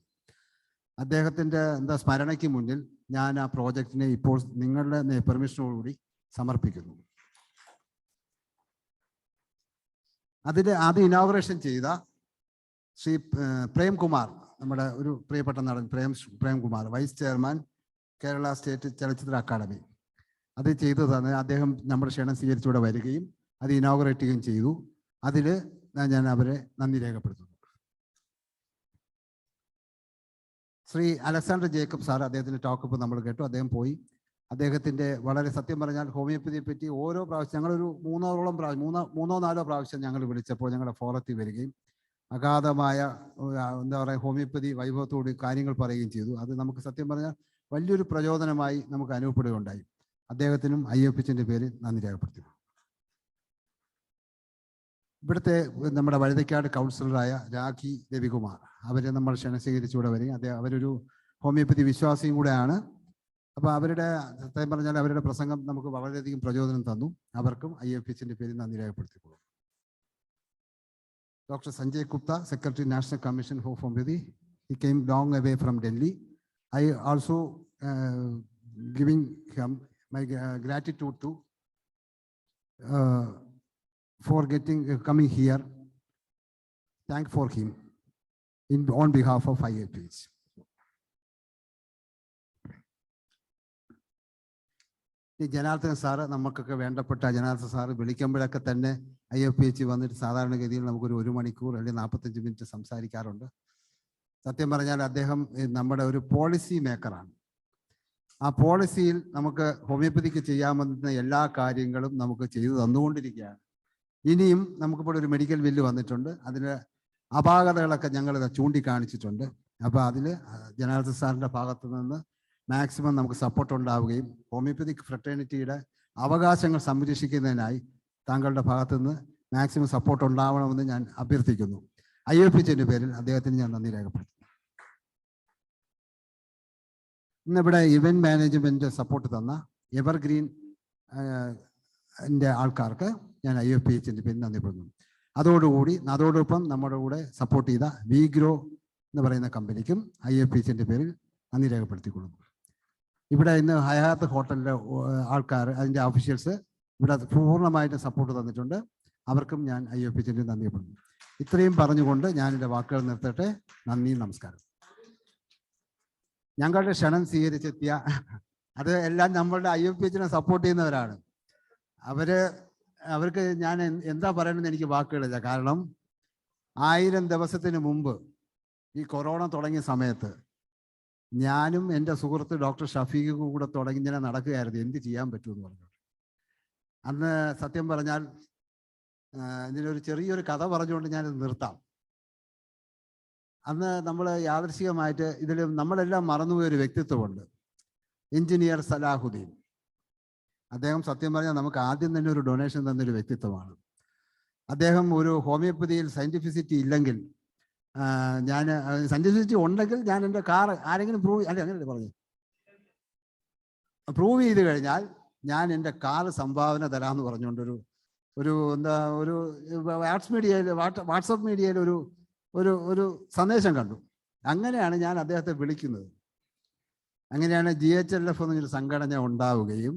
അദ്ദേഹത്തിൻ്റെ സ്മരണയ്ക്ക് മുന്നിൽ ഞാൻ ആ പ്രോജക്റ്റിനെ ഇപ്പോൾ നിങ്ങളുടെ പെർമിഷനോടുകൂടി സമർപ്പിക്കുന്നു. അത് ഇനോഗ്രേഷൻ ചെയ്ത ശ്രീ പ്രേംകുമാർ, നമ്മുടെ ഒരു പ്രിയപ്പെട്ട നടൻ Premkumar, vice chairman Kerala state ചലച്ചിത്ര അക്കാദമി, അത് ചെയ്തു തന്നെ അദ്ദേഹം നമ്മുടെ ക്ഷണം സ്വീകരിച്ചിവിടെ വരികയും അത് ഇനോഗ്രേറ്റ് ചെയ്യുകയും ചെയ്തു. അതിൽ ഞാൻ അവരെ നന്ദി രേഖപ്പെടുത്തുന്നു. ശ്രീ അലക്സാണ്ടർ ജേക്കബ് സാർ, അദ്ദേഹത്തിൻ്റെ ടോക്കപ്പ് നമ്മൾ കേട്ടു. അദ്ദേഹം പോയി. അദ്ദേഹത്തിൻ്റെ വളരെ സത്യം പറഞ്ഞാൽ ഹോമിയോപ്പതിയെ പറ്റി ഓരോ പ്രാവശ്യം ഞങ്ങളൊരു 3-4 പ്രാവശ്യം ഞങ്ങൾ വിളിച്ചപ്പോൾ ഞങ്ങളുടെ ഫോറത്തിൽ വരികയും അഗാധമായ എന്താ പറയുക ഹോമിയോപ്പതി വൈഭവത്തോട് കാര്യങ്ങൾ പറയുകയും ചെയ്തു. അത് നമുക്ക് സത്യം പറഞ്ഞാൽ വലിയൊരു പ്രചോദനമായി നമുക്ക് അനുഭവപ്പെടുകയുണ്ടായി. അദ്ദേഹത്തിനും IFPHന്റെ പേരിൽ നന്ദി രേഖപ്പെടുത്തി. ഇവിടുത്തെ നമ്മുടെ വഴുതക്കാട് കൗൺസിലറായ രാഖി രവികുമാർ, അവരെ നമ്മൾ ക്ഷണം സ്വീകരിച്ചുകൂടെ വരികയും അവരൊരു ഹോമിയോപ്പതി വിശ്വാസിയും കൂടെയാണ്. അപ്പോൾ അവരുടെ സത്യം പറഞ്ഞാൽ അവരുടെ പ്രസംഗം നമുക്ക് വളരെയധികം പ്രചോദനം തന്നു. അവർക്കും IFPHന്റെ പേരിൽ നന്ദി രേഖപ്പെടുത്തിക്കൊള്ളും. Dr. Sanjay Gupta, Secretary, National Commission for Homeopathy. He came long away from Delhi. I also giving him my gratitude to for coming here. Thank for him on behalf of IFPH. ഈ Janardhan sir നമുക്കൊക്കെ വേണ്ടപ്പെട്ട Janardhan sir വിളിക്കുമ്പോഴൊക്കെ തന്നെ IFPH വന്നിട്ട് സാധാരണഗതിയിൽ നമുക്കൊരു 1 മണിക്കൂർ അല്ലെങ്കിൽ 45 minute സംസാരിക്കാറുണ്ട്. സത്യം പറഞ്ഞാൽ അദ്ദേഹം നമ്മുടെ ഒരു പോളിസി മേക്കറാണ്. ആ പോളിസിയിൽ നമുക്ക് ഹോമിയോപ്പതിക്ക് ചെയ്യാമെന്ന എല്ലാ കാര്യങ്ങളും നമുക്ക് ചെയ്തു തന്നുകൊണ്ടിരിക്കുകയാണ്. ഇനിയും നമുക്കിപ്പോൾ ഒരു മെഡിക്കൽ ബില്ല് വന്നിട്ടുണ്ട്. അതിൽ അപാകതകളൊക്കെ ഞങ്ങൾ ചൂണ്ടിക്കാണിച്ചിട്ടുണ്ട്. അപ്പോൾ അതിൽ ജനാർദ്ദൻ സാറിൻ്റെ ഭാഗത്തു നിന്ന് മാക്സിമം നമുക്ക് സപ്പോർട്ട് ഉണ്ടാവുകയും ഹോമിയോപ്പതിക് ഫ്രട്ടേണിറ്റിയുടെ അവകാശങ്ങൾ സംരക്ഷിക്കുന്നതിനായി താങ്കളുടെ ഭാഗത്തു നിന്ന് മാക്സിമം സപ്പോർട്ട് ഉണ്ടാവണമെന്ന് ഞാൻ അഭ്യർത്ഥിക്കുന്നു. IFPHന്റെ പേരിൽ അദ്ദേഹത്തിന് ഞാൻ നന്ദി രേഖപ്പെടുത്തുന്നു. ഇന്നിവിടെ ഇവന്റ് മാനേജ്മെന്റ് സപ്പോർട്ട് തന്ന എവർഗ്രീൻ ആൾക്കാർക്ക് ഞാൻ IFPHന്റെ പേരിൽ നന്ദിപ്പെടുന്നു. അതോടൊപ്പം നമ്മുടെ കൂടെ സപ്പോർട്ട് ചെയ്ത വിഗ്രോ എന്ന് പറയുന്ന കമ്പനിക്കും IFPHന്റെ പേരിൽ നന്ദി രേഖപ്പെടുത്തിക്കൊള്ളുന്നു. ഇവിടെ ഇന്ന് ഹയാത്ത് ഹോട്ടലിലെ ആൾക്കാർ, അതിൻ്റെ ഓഫീഷ്യൽസ് ഇവിടെ പൂർണ്ണമായിട്ട് സപ്പോർട്ട് തന്നിട്ടുണ്ട്. അവർക്കും ഞാൻ IFPHന്റെ നന്ദി പറയുന്നു. ഇത്രയും പറഞ്ഞുകൊണ്ട് ഞാൻ എൻ്റെ വാക്കുകൾ നിർത്തട്ടെ. നന്ദി, നമസ്കാരം. ഞങ്ങളുടെ ക്ഷണം സ്വീകരിച്ചെത്തിയ അത് എല്ലാം നമ്മളുടെ IFPHനെ സപ്പോർട്ട് ചെയ്യുന്നവരാണ്. അവര് അവർക്ക് ഞാൻ എന്താ പറയണമെന്ന് എനിക്ക് വാക്കുകളില്ല. കാരണം 1000 ദിവസത്തിന് മുമ്പ് ഈ കൊറോണ തുടങ്ങിയ സമയത്ത് ഞാനും എൻ്റെ സുഹൃത്ത് ഡോക്ടർ ഷഫീഖും കൂടെ തുടങ്ങി ഇങ്ങനെ നടക്കുകയായിരുന്നു, എന്ത് ചെയ്യാൻ പറ്റുമെന്ന് പറഞ്ഞു. അന്ന് സത്യം പറഞ്ഞാൽ ഇതിനൊരു ചെറിയൊരു കഥ പറഞ്ഞുകൊണ്ട് ഞാനിത് നിർത്താം. അന്ന് നമ്മൾ യാദൃശികമായിട്ട് ഇതിൽ നമ്മളെല്ലാം മറന്നുപോയൊരു വ്യക്തിത്വമുണ്ട്, എഞ്ചിനീയർ സലാഹുദ്ദീൻ. അദ്ദേഹം സത്യം പറഞ്ഞാൽ നമുക്ക് ആദ്യം തന്നെ ഒരു ഡൊണേഷൻ തന്നൊരു വ്യക്തിത്വമാണ്. അദ്ദേഹം ഒരു ഹോമിയോപ്പതിയിൽ സയൻറ്റിഫിസിറ്റി ഇല്ലെങ്കിൽ ഞാൻ സയൻറ്റിഫിസിറ്റി ഉണ്ടെങ്കിൽ ഞാൻ എൻ്റെ കാർ ആരെങ്കിലും അങ്ങനെ പറഞ്ഞു പ്രൂവ് ചെയ്ത് കഴിഞ്ഞാൽ ഞാൻ എൻ്റെ കാർ സംഭാവന തരാമെന്ന് പറഞ്ഞുകൊണ്ടൊരു ഒരു വാട്സപ്പ് മീഡിയയിൽ ഒരു സന്ദേശം കണ്ടു. അങ്ങനെയാണ് ഞാൻ അദ്ദേഹത്തെ വിളിക്കുന്നത്. അങ്ങനെയാണ് GHLF എന്നൊരു സംഘടന ഉണ്ടാവുകയും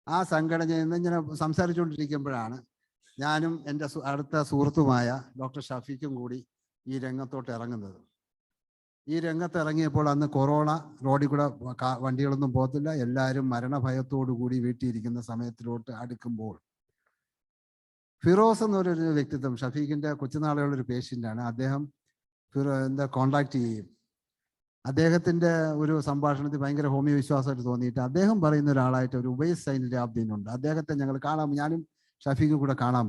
ആ സംഘടനയിൽ നിന്ന് ഇങ്ങനെ സംസാരിച്ചുകൊണ്ടിരിക്കുമ്പോഴാണ് ഞാനും എൻ്റെ അടുത്ത സുഹൃത്തുമായ ഡോക്ടർ ഷഫീഖും കൂടി ഈ രംഗത്തോട്ട് ഇറങ്ങുന്നത്. ഈ രംഗത്ത് ഇറങ്ങിയപ്പോൾ അന്ന് കൊറോണ, റോഡിൽ കൂടെ വണ്ടികളൊന്നും പോകത്തില്ല, എല്ലാവരും മരണഭയത്തോടു കൂടി വീട്ടിലിരിക്കുന്ന സമയത്തിലോട്ട് അടുക്കുമ്പോൾ ഫിറോസ് എന്നൊരു വ്യക്തിത്വം, ഷഫീഖിൻ്റെ കൊച്ചുനാളുകളൊരു പേഷ്യൻ്റാണ്. അദ്ദേഹം കോണ്ടാക്ട് ചെയ്യും. അദ്ദേഹത്തിൻ്റെ ഒരു സംഭാഷണത്തിൽ ഭയങ്കര ഹോമിയോ വിശ്വാസമായിട്ട് തോന്നിയിട്ട് അദ്ദേഹം പറയുന്ന ഒരാളായിട്ട് ഒരു ഉബൈസ് സൈനിൻ്റെ അബ്ദീനുണ്ട്. അദ്ദേഹത്തെ ഞങ്ങൾ ഞാനും ഷഫീഖും കൂടെ കാണാൻ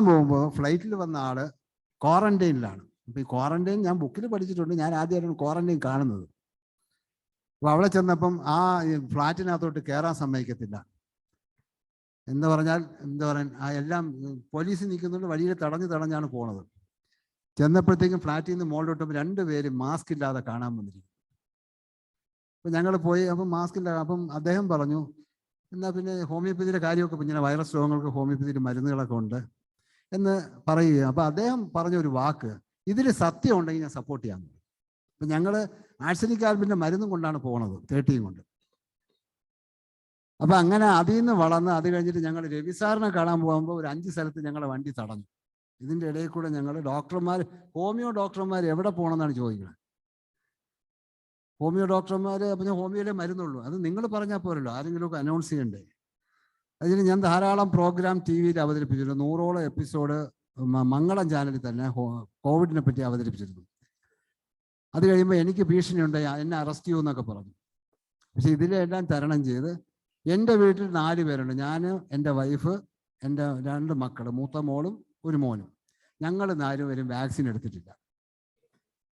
പോകുമ്പോൾ ഫ്ലൈറ്റിൽ വന്ന ആള് ക്വാറന്റൈനിലാണ്. അപ്പോൾ ഈ ക്വാറന്റൈൻ ഞാൻ ബുക്കിൽ പഠിച്ചിട്ടുണ്ട്, ഞാൻ ആദ്യമായിട്ടാണ് ക്വാറന്റൈൻ കാണുന്നത്. അപ്പോൾ അവിടെ ചെന്നപ്പം ആ ഫ്ലാറ്റിനകത്തോട്ട് കയറാൻ സമ്മതിക്കത്തില്ല. എന്താ പറയാൻ എല്ലാം പോലീസ് നിൽക്കുന്നുണ്ട്, വഴിയിൽ തടഞ്ഞാണ് പോണത്. ചെന്നപ്പോഴത്തേക്കും ഫ്ലാറ്റിൽ നിന്ന് മുകളിലോട്ടപ്പോൾ 2 പേര് മാസ്ക് ഇല്ലാതെ കാണാൻ വന്നിരിക്കും. അപ്പം ഞങ്ങൾ പോയി, അപ്പം മാസ്ക് ഇല്ല. അപ്പം അദ്ദേഹം പറഞ്ഞു, എന്നാൽ പിന്നെ ഹോമിയോപ്പതിയുടെ കാര്യമൊക്കെ ഇങ്ങനെ വൈറസ് രോഗങ്ങൾക്ക് ഹോമിയോപ്പതിയുടെ മരുന്നുകളൊക്കെ ഉണ്ട് എന്ന് പറയുകയും, അപ്പം അദ്ദേഹം പറഞ്ഞൊരു വാക്ക്, ഇതിൽ സത്യം ഉണ്ടെങ്കിൽ ഞാൻ സപ്പോർട്ട് ചെയ്യാമെന്ന്. അപ്പം ഞങ്ങൾ ആഴ്സനിക് ആൽബിൻ്റെ മരുന്നും കൊണ്ടാണ് പോണത്, 30 കൊണ്ട്. അപ്പം അങ്ങനെ അതിൽ നിന്ന് വളർന്ന് അത് കഴിഞ്ഞിട്ട് ഞങ്ങൾ രവിസാറിനെ കാണാൻ പോകുമ്പോൾ ഒരു 5 സ്ഥലത്ത് ഞങ്ങളുടെ വണ്ടി തടഞ്ഞു. ഇതിൻ്റെ ഇടയിൽ കൂടെ ഞങ്ങൾ ഹോമിയോ ഡോക്ടർമാർ എവിടെ പോകണമെന്നാണ് ചോദിക്കുന്നത്. ഹോമിയോ ഡോക്ടർമാർ അപ്പം ഞാൻ ഹോമിയോയിലെ മരുന്നുള്ളൂ, അത് നിങ്ങൾ പറഞ്ഞാൽ പോരല്ലോ, ആരെങ്കിലുമൊക്കെ അനൗൺസ് ചെയ്യണ്ടേ. അതിന് ഞാൻ ധാരാളം പ്രോഗ്രാം TV-യിൽ അവതരിപ്പിച്ചിട്ടുണ്ട്, 100ഓളം എപ്പിസോഡ് മംഗളം ചാനലിൽ തന്നെ കോവിഡിനെ പറ്റി അവതരിപ്പിച്ചിരുന്നു. അത് കഴിയുമ്പോൾ എനിക്ക് ഭീഷണിയുണ്ട്, എന്നെ അറസ്റ്റ് ചെയ്യുമെന്നൊക്കെ പറഞ്ഞു. പക്ഷെ ഇതിലെല്ലാം തരണം ചെയ്ത് എൻ്റെ വീട്ടിൽ 4 പേരുണ്ട്, ഞാൻ, എൻ്റെ വൈഫ്, എൻ്റെ 2 മക്കൾ, മൂത്ത മോളും ഒരു മോനും. ഞങ്ങൾ 4 പേരും വാക്സിൻ എടുത്തിട്ടില്ല.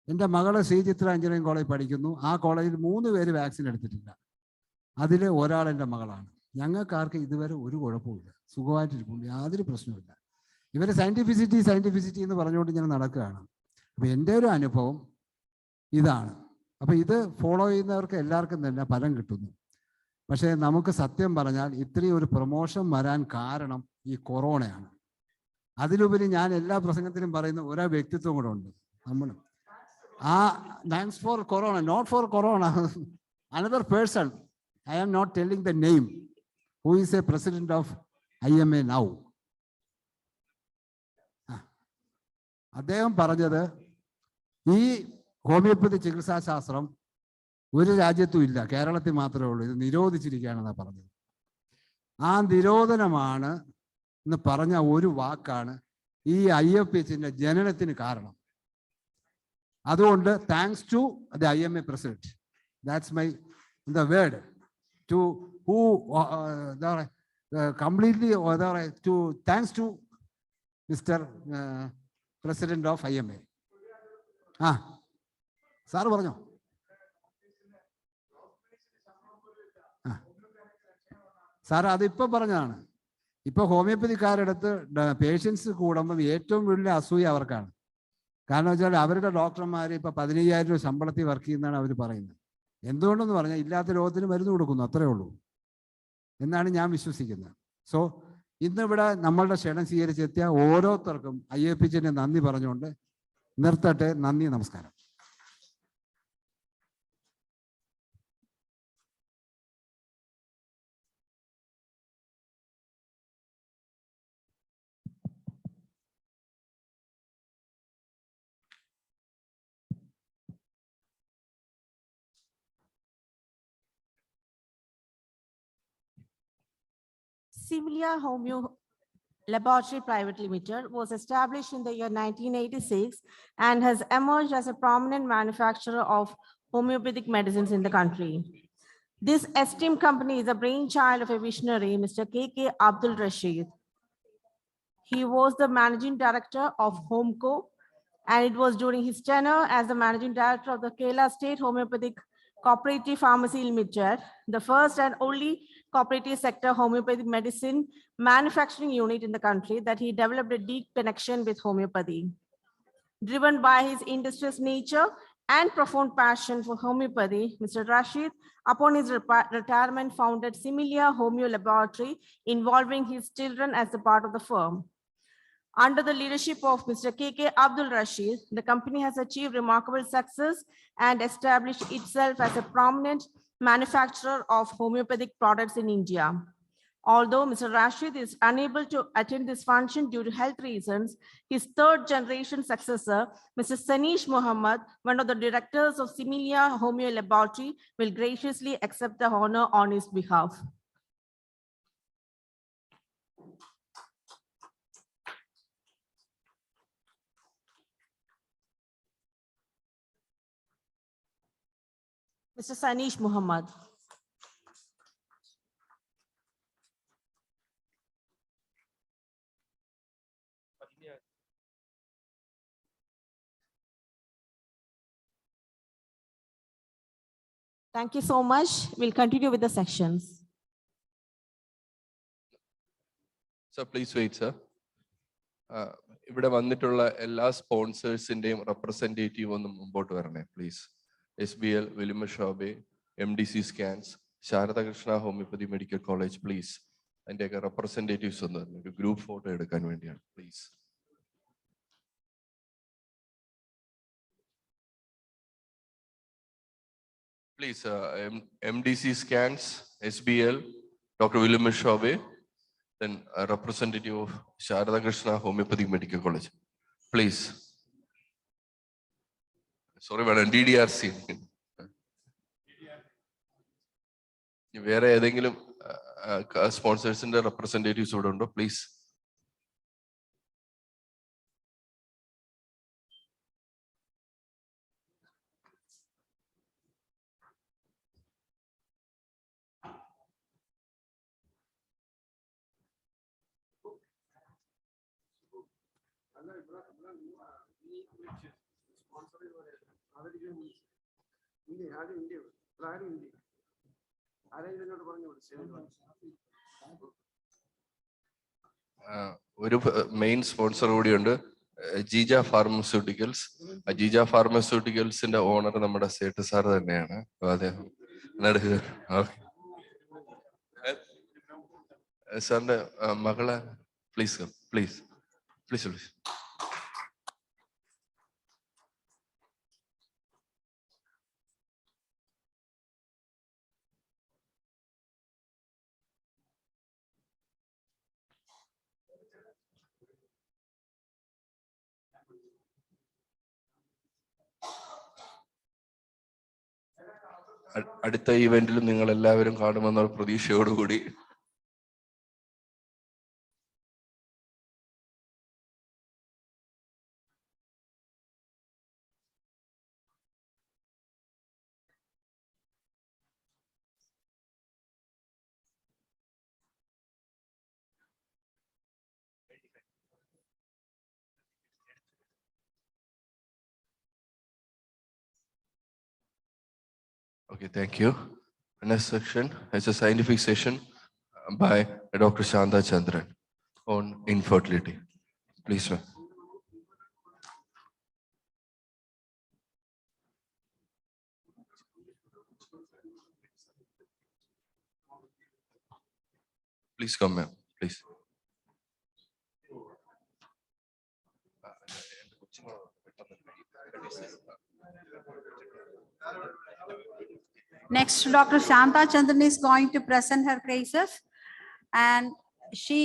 എൻ്റെ മകള് ശ്രീചിത്ര എഞ്ചിനീയറിംഗ് കോളേജ് പഠിക്കുന്നു, ആ കോളേജിൽ 3 പേര് വാക്സിൻ എടുത്തിട്ടില്ല. അതിൽ ഒരാൾ എൻ്റെ മകളാണ്. ഞങ്ങൾക്കാർക്ക് ഇതുവരെ ഒരു കുഴപ്പമില്ല, സുഖമായിട്ടിരിക്കുന്നു, യാതൊരു പ്രശ്നമില്ല. ഇവർ സയൻറ്റിഫിസിറ്റി എന്ന് പറഞ്ഞുകൊണ്ട് ഇങ്ങനെ നടക്കുകയാണ്. അപ്പോൾ എൻ്റെ ഒരു അനുഭവം ഇതാണ്. അപ്പോൾ ഇത് ഫോളോ ചെയ്യുന്നവർക്ക് എല്ലാവർക്കും തന്നെ ഫലം കിട്ടുന്നു. പക്ഷേ നമുക്ക് സത്യം പറഞ്ഞാൽ ഇത്രയും ഒരു പ്രൊമോഷൻ വരാൻ കാരണം ഈ കൊറോണയാണ്. അതിലുപരി ഞാൻ എല്ലാ പ്രസംഗത്തിലും പറയുന്ന ഒരേ വ്യക്തിത്വം കൂടെ ഉണ്ട്. നമ്മൾ thanks for corona, not for corona, another person, I am not telling the name, who is a president of IMA now. അദ്ദേഹം പറഞ്ഞത് ഈ ഹോമിയോപ്പതി ചികിത്സാശാസ്ത്രം ഒരു രാജ്യത്തും ഇല്ല, കേരളത്തിൽ മാത്രമേ ഉള്ളൂ, ഇത് നിരോധിച്ചിരിക്കുകയാണെന്നാണ് പറഞ്ഞത്. ആ നിരോധനമാണ് എന്ന് പറഞ്ഞ ഒരു വാക്കാണ് ഈ IFPHന്റെ ജനനത്തിന് കാരണം. അതുകൊണ്ട് thanks to the IMA president, that's my the word to who completely to thanks to mister president of IMA. Sir പറഞ്ഞോ. സാറ് അതിപ്പോൾ പറഞ്ഞതാണ്. ഇപ്പോൾ ഹോമിയോപ്പതിക്കാരടുത്ത് പേഷ്യൻസ് കൂടുമ്പം ഏറ്റവും വലിയ അസൂയ അവർക്കാണ്. കാരണം വെച്ചാൽ അവരുടെ ഡോക്ടർമാർ ഇപ്പോൾ 15,000 രൂപ ശമ്പളത്തിൽ വർക്ക് ചെയ്യുന്നതാണ് അവർ പറയുന്നത്. എന്തുകൊണ്ടെന്ന് പറഞ്ഞാൽ ഇല്ലാത്ത രോഗത്തിന് മരുന്ന് കൊടുക്കുന്നു, അത്രേ ഉള്ളൂ എന്നാണ് ഞാൻ വിശ്വസിക്കുന്നത്. സോ ഇന്നിവിടെ നമ്മളുടെ ക്ഷണം സ്വീകരിച്ചെത്തിയ ഓരോരുത്തർക്കും IFPHന്റെ നന്ദി പറഞ്ഞുകൊണ്ട് നിർത്തട്ടെ. നന്ദി, നമസ്കാരം. Similia Homeo Laboratory Private Limited was established in the year 1986 and has emerged as a prominent manufacturer of homeopathic medicines in the country. This esteemed company is a brainchild of a visionary, Mr. K.K. Abdul Rashid. He was the managing director of HOMCO, and it was during his tenure as the managing director of the Kerala State Homeopathic Cooperative Pharmacy Limited, the first and only cooperative sector homeopathic medicine manufacturing unit in the country, that he developed a deep connection with homeopathy. Driven by his industrious nature and profound passion for homeopathy, Mr. Rashid, upon his retirement, founded Similia Homeo Laboratory, involving his children as a part of the firm. Under the leadership of Mr. K.K. Abdul Rashid, the company has achieved remarkable success and established itself as a prominent manufacturer of homeopathic products in India. Although Mr. Rashid is unable to attend this function due to health reasons, his third generation successor, Mr. Sanish Muhammad, one of the directors of Similia Homeo Laboratory, will graciously accept the honor on his behalf. Mr. Sanish Muhammad. Thank you so much. We'll continue with the sections. Sir, please wait, sir. ഇവിടെ വന്നിട്ടുള്ള എല്ലാ സ്പോൺസേഴ്സിന്റെയും representative ഒന്ന് മുമ്പോട്ട് വരണേ please. SBL, William Shobe, MDC Scans, Sharada Krishna Homeopathy Medical College, please. And take a representatives on the group photo at a convenient, please. Please, MDC Scans, SBL, Dr. William Shobe, then a representative of Sharada Krishna Homeopathy Medical College, please. Sorry, madam, DDRC. വേറെ ഏതെങ്കിലും സ്പോൺസേഴ്സിന്റെ representatives ഇവിടെ ഉണ്ടോ please? ഒരു main sponsor കൂടിയുണ്ട്, Jeeja pharmaceuticals. Jeeja ഫാർമസ്യൂട്ടിക്കൽസിന്റെ owner നമ്മുടെ Sait sir തന്നെയാണ്. അദ്ദേഹം സാറിന്റെ മകളെ പ്ലീസ് പ്ലീസ് പ്ലീസ് പ്ലീസ്. അടുത്ത ഈവെന്റിലും നിങ്ങൾ എല്ലാവരും കാണുമെന്നുള്ള പ്രതീക്ഷയോടുകൂടി Okay, thank you. Next section is a scientific session by Dr. Shanta Chandran on infertility. Please, ma'am. Please come, ma'am, please. Next, Dr. Shanta Chandran is going to present her cases, and she